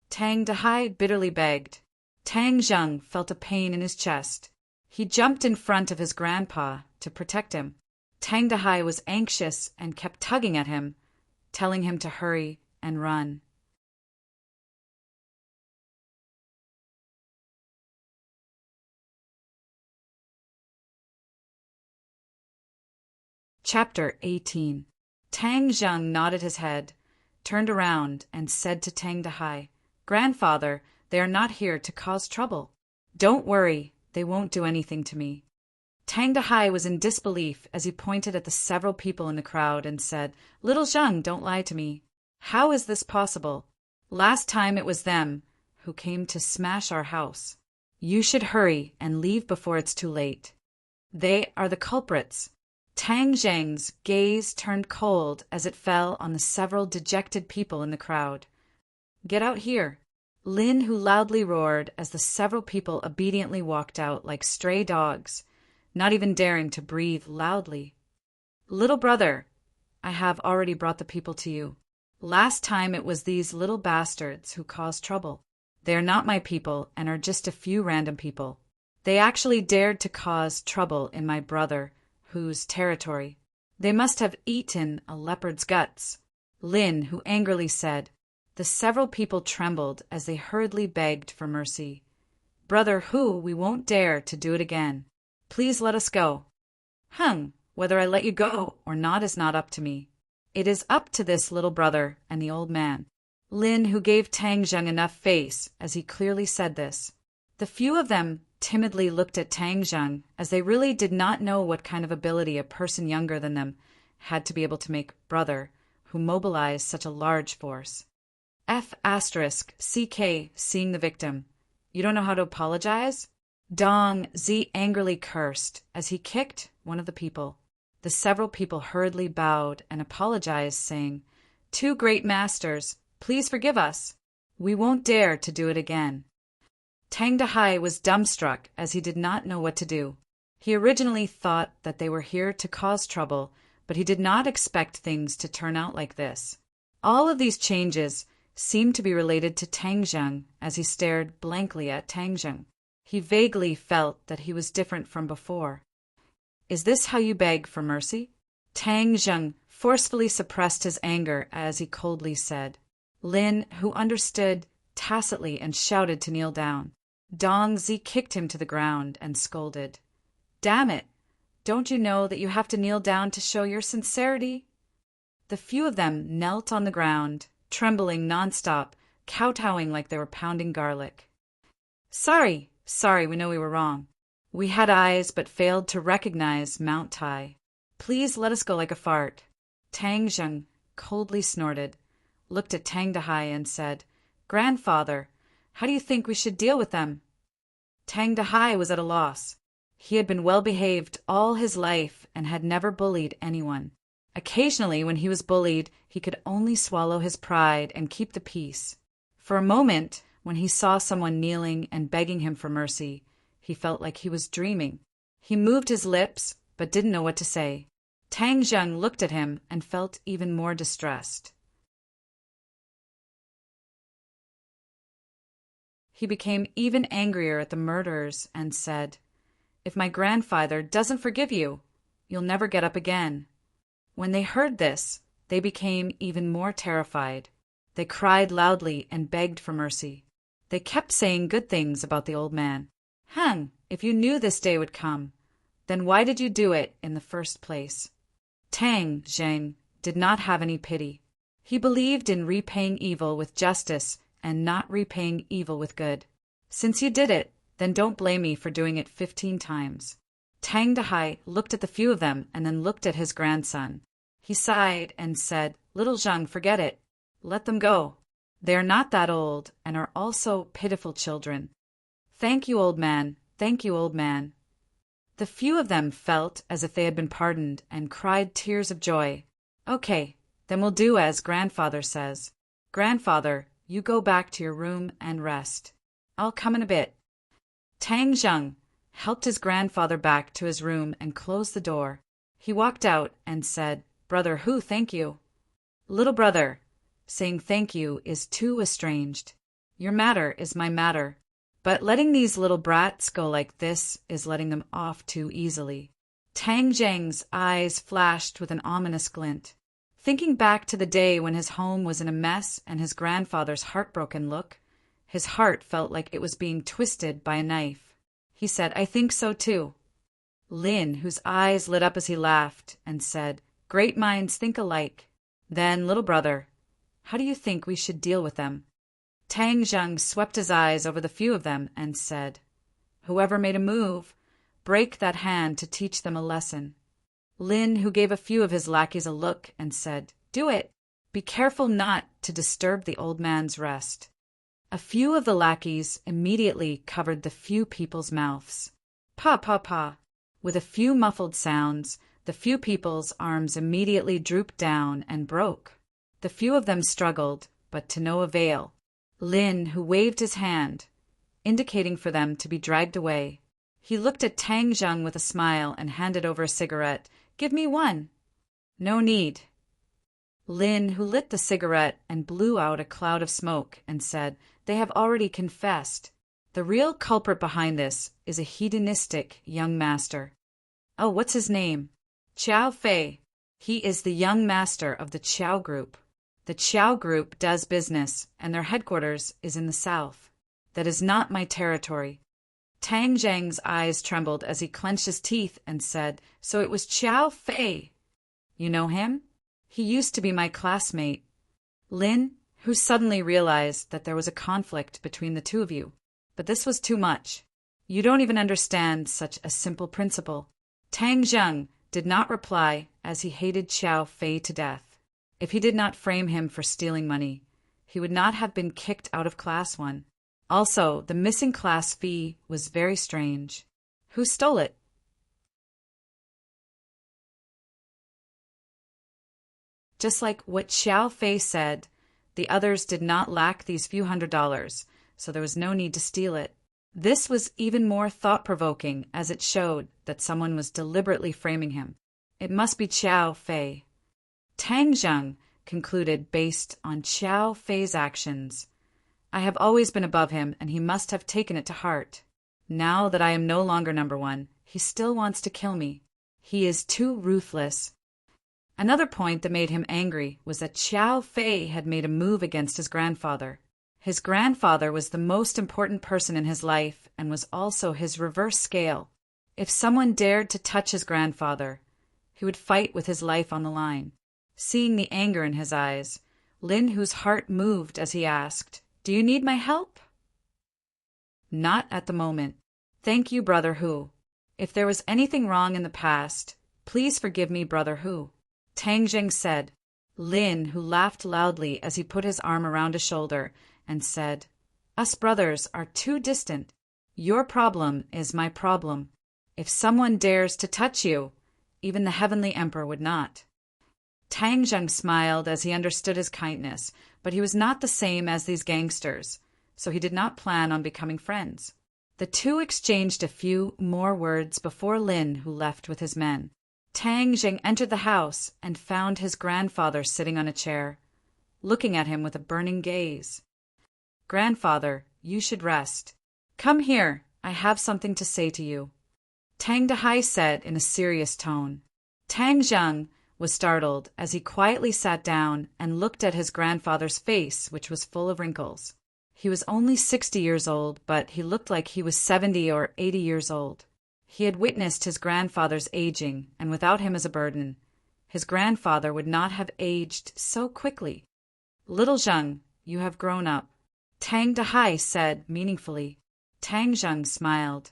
Tang Dahai bitterly begged. Tang Zheng felt a pain in his chest. He jumped in front of his grandpa to protect him. Tang Dahai was anxious and kept tugging at him, telling him to hurry and run. Chapter 18. Tang Zheng nodded his head, turned around, and said to Tang Dahai, "Grandfather, they are not here to cause trouble. Don't worry, they won't do anything to me." Tang Dahai was in disbelief as he pointed at the several people in the crowd and said, "Little Zheng, don't lie to me. How is this possible? Last time it was them who came to smash our house. You should hurry and leave before it's too late. They are the culprits." Tang Zheng's gaze turned cold as it fell on the several dejected people in the crowd. "Get out here." Lin, who loudly roared as the several people obediently walked out like stray dogs, not even daring to breathe loudly. "Little brother, I have already brought the people to you. Last time it was these little bastards who caused trouble. They are not my people and are just a few random people. They actually dared to cause trouble in my brother, whose territory. They must have eaten a leopard's guts. Lin, who angrily said. The several people trembled as they hurriedly begged for mercy. Brother Hu, we won't dare to do it again. Please let us go. Whether I let you go or not is not up to me. It is up to this little brother and the old man. Lin, who gave Tang Zheng enough face as he clearly said this. The few of them timidly looked at Tang Zheng as they really did not know what kind of ability a person younger than them had to be able to make brother, who mobilized such a large force. CK, seeing the victim. You don't know how to apologize? Dong Zi angrily cursed as he kicked one of the people. The several people hurriedly bowed and apologized, saying, Two great masters, please forgive us. We won't dare to do it again. Tang Dahai was dumbstruck as he did not know what to do. He originally thought that they were here to cause trouble, but he did not expect things to turn out like this. All of these changes seemed to be related to Tang Zheng as he stared blankly at Tang Zheng. He vaguely felt that he was different from before. Is this how you beg for mercy? Tang Zheng forcefully suppressed his anger as he coldly said. Lin, who understood, tacitly and shouted to kneel down. Dong Zi kicked him to the ground and scolded. Damn it! Don't you know that you have to kneel down to show your sincerity? The few of them knelt on the ground, trembling nonstop, kowtowing like they were pounding garlic. Sorry, we know we were wrong. We had eyes but failed to recognize Mount Tai. Please let us go like a fart. Tang Zheng coldly snorted, looked at Tang Dahai and said, Grandfather, how do you think we should deal with them? Tang Dahai was at a loss. He had been well-behaved all his life and had never bullied anyone. Occasionally, when he was bullied, he could only swallow his pride and keep the peace. For a moment, when he saw someone kneeling and begging him for mercy, he felt like he was dreaming. He moved his lips, but didn't know what to say. Tang Zheng looked at him and felt even more distressed. He became even angrier at the murderers and said, If my grandfather doesn't forgive you, you'll never get up again. When they heard this, they became even more terrified. They cried loudly and begged for mercy. They kept saying good things about the old man. If you knew this day would come, then why did you do it in the first place? Tang Zheng did not have any pity. He believed in repaying evil with justice and not repaying evil with good. Since you did it, then don't blame me for doing it 15 times. Tang Dahai looked at the few of them and then looked at his grandson. He sighed and said, Little Zheng, forget it. Let them go. They are not that old and are also pitiful children. Thank you, old man. Thank you, old man. The few of them felt as if they had been pardoned and cried tears of joy. Okay, then we'll do as grandfather says. Grandfather, you go back to your room and rest. I'll come in a bit. Tang Zheng helped his grandfather back to his room and closed the door. He walked out and said, Brother Hu, thank you. Little brother, saying thank you is too estranged. Your matter is my matter. But letting these little brats go like this is letting them off too easily. Tang Zheng's eyes flashed with an ominous glint. Thinking back to the day when his home was in a mess and his grandfather's heartbroken look, his heart felt like it was being twisted by a knife. He said, I think so too. Lin, whose eyes lit up as he laughed, and said, Great minds think alike. Then, little brother, how do you think we should deal with them? Tang Zheng swept his eyes over the few of them and said, Whoever made a move, break that hand to teach them a lesson. Lin, who gave a few of his lackeys a look and said, Do it. Be careful not to disturb the old man's rest. A few of the lackeys immediately covered the few people's mouths. Pa, pa, pa. With a few muffled sounds, the few people's arms immediately drooped down and broke. The few of them struggled, but to no avail. Lin, who waved his hand, indicating for them to be dragged away. He looked at Tang Zheng with a smile and handed over a cigarette. Give me one. No need. Lin, who lit the cigarette and blew out a cloud of smoke, and said, "They have already confessed. The real culprit behind this is a hedonistic young master." "Oh, what's his name?" "Chow Fei. He is the young master of the Chow Group. The Chow Group does business, and their headquarters is in the south. That is not my territory." Tang Zheng's eyes trembled as he clenched his teeth and said, "So it was Chow Fei. You know him? He used to be my classmate." Lin, who suddenly realized that there was a conflict between the two of you, but this was too much. "You don't even understand such a simple principle." Tang Zheng did not reply, as he hated Chow Fei to death. If he did not frame him for stealing money, he would not have been kicked out of Class 1. Also, the missing class fee was very strange. Who stole it? Just like what Xiao Fei said, the others did not lack these few $100s, so there was no need to steal it. This was even more thought-provoking, as it showed that someone was deliberately framing him. It must be Xiao Fei. Tang Zheng concluded based on Xiao Fei's actions. "I have always been above him, and he must have taken it to heart. Now that I am no longer number one, he still wants to kill me. He is too ruthless." Another point that made him angry was that Xiao Fei had made a move against his grandfather. His grandfather was the most important person in his life and was also his reverse scale. If someone dared to touch his grandfather, he would fight with his life on the line. Seeing the anger in his eyes, Lin, whose heart moved as he asked, "Do you need my help?" "Not at the moment. Thank you, Brother Hu. If there was anything wrong in the past, please forgive me, Brother Hu." Tang Zheng said. Lin, who laughed loudly as he put his arm around his shoulder and said, "Us brothers are too distant. Your problem is my problem. If someone dares to touch you, even the Heavenly Emperor would not." Tang Zheng smiled as he understood his kindness, but he was not the same as these gangsters, so he did not plan on becoming friends. The two exchanged a few more words before Lin, who left with his men. Tang Zheng entered the house and found his grandfather sitting on a chair, looking at him with a burning gaze. "Grandfather, you should rest. Come here, I have something to say to you," Tang Dehai said in a serious tone. Tang Zheng was startled as he quietly sat down and looked at his grandfather's face, which was full of wrinkles. He was only 60 years old, but he looked like he was 70 or 80 years old. He had witnessed his grandfather's aging, and without him as a burden, his grandfather would not have aged so quickly. "Little Zheng, you have grown up," Tang Dehai said meaningfully. Tang Zheng smiled.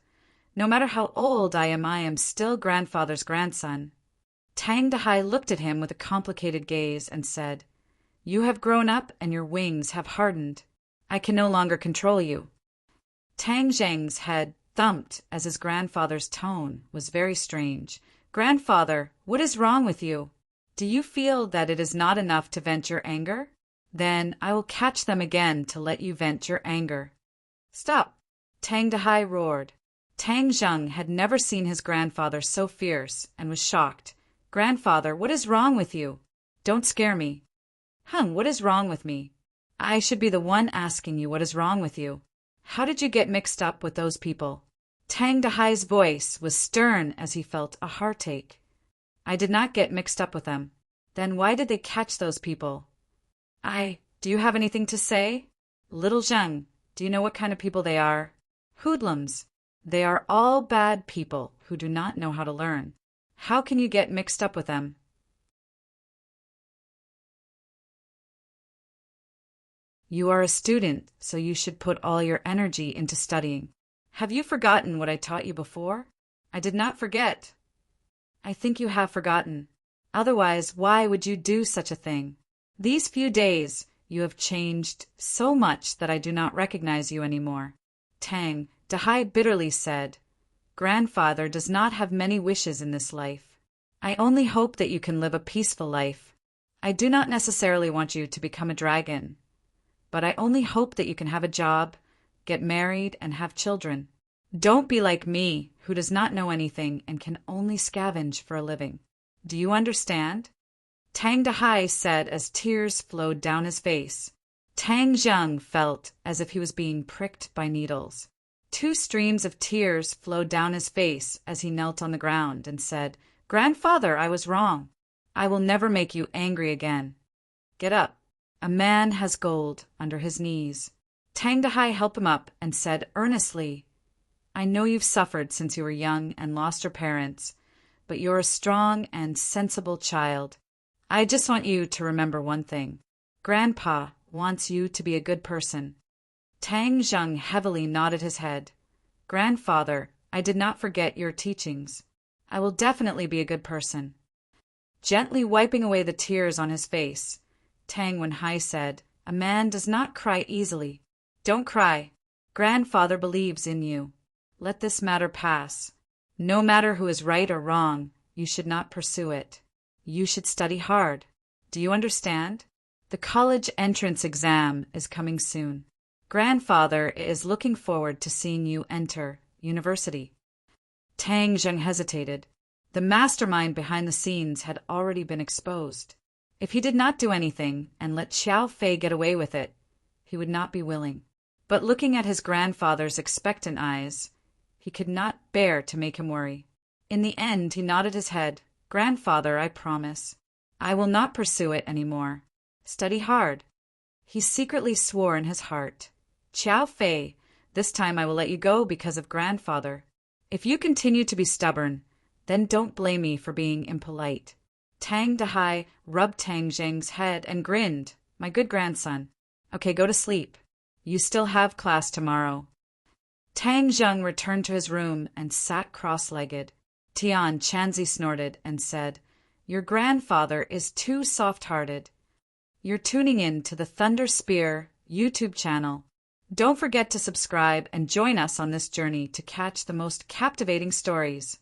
"No matter how old I am still grandfather's grandson." Tang Dehai looked at him with a complicated gaze and said, "You have grown up and your wings have hardened. I can no longer control you." Tang Zheng's head thumped as his grandfather's tone was very strange. "Grandfather, what is wrong with you? Do you feel that it is not enough to vent your anger? Then I will catch them again to let you vent your anger." "Stop!" Tang Dehai roared. Tang Zheng had never seen his grandfather so fierce and was shocked. "Grandfather, what is wrong with you? Don't scare me." What is wrong with me? I should be the one asking you what is wrong with you. How did you get mixed up with those people?" Tang Dehai's voice was stern as he felt a heartache. "I did not get mixed up with them. Then why did they catch those people?" Do you have anything to say?" "Little Zheng, do you know what kind of people they are?" "Hoodlums. They are all bad people who do not know how to learn. How can you get mixed up with them?" "You are a student, so you should put all your energy into studying. Have you forgotten what I taught you before?" "I did not forget." "I think you have forgotten. Otherwise, why would you do such a thing? These few days, you have changed so much that I do not recognize you anymore." Tang Dehai bitterly said, "Grandfather does not have many wishes in this life. I only hope that you can live a peaceful life. I do not necessarily want you to become a dragon, but I only hope that you can have a job, get married, and have children. Don't be like me, who does not know anything and can only scavenge for a living. Do you understand?" Tang Dahai said as tears flowed down his face. Tang Zheng felt as if he was being pricked by needles. 2 streams of tears flowed down his face as he knelt on the ground and said, "Grandfather, I was wrong. I will never make you angry again. Get up." A man has gold under his knees. Tang Dahai helped him up and said earnestly, "I know you've suffered since you were young and lost your parents, but you're a strong and sensible child. I just want you to remember one thing. Grandpa wants you to be a good person." Tang Zheng heavily nodded his head. "Grandfather, I did not forget your teachings. I will definitely be a good person." Gently wiping away the tears on his face, Tang Wenhai said, "A man does not cry easily. Don't cry. Grandfather believes in you. Let this matter pass. No matter who is right or wrong, you should not pursue it. You should study hard. Do you understand? The college entrance exam is coming soon. Grandfather is looking forward to seeing you enter university." Tang Zheng hesitated. The mastermind behind the scenes had already been exposed. If he did not do anything and let Xiao Fei get away with it, he would not be willing. But looking at his grandfather's expectant eyes, he could not bear to make him worry. In the end, he nodded his head. "Grandfather, I promise. I will not pursue it any more. Study hard." He secretly swore in his heart, "Xiao Fei, this time I will let you go because of grandfather. If you continue to be stubborn, then don't blame me for being impolite." Tang Dahai rubbed Tang Zheng's head and grinned. "My good grandson. Okay, go to sleep. You still have class tomorrow." Tang Zheng returned to his room and sat cross-legged. Tian Chanzi snorted and said, "Your grandfather is too soft-hearted." You're tuning in to the Thunder Spear YouTube channel. Don't forget to subscribe and join us on this journey to catch the most captivating stories.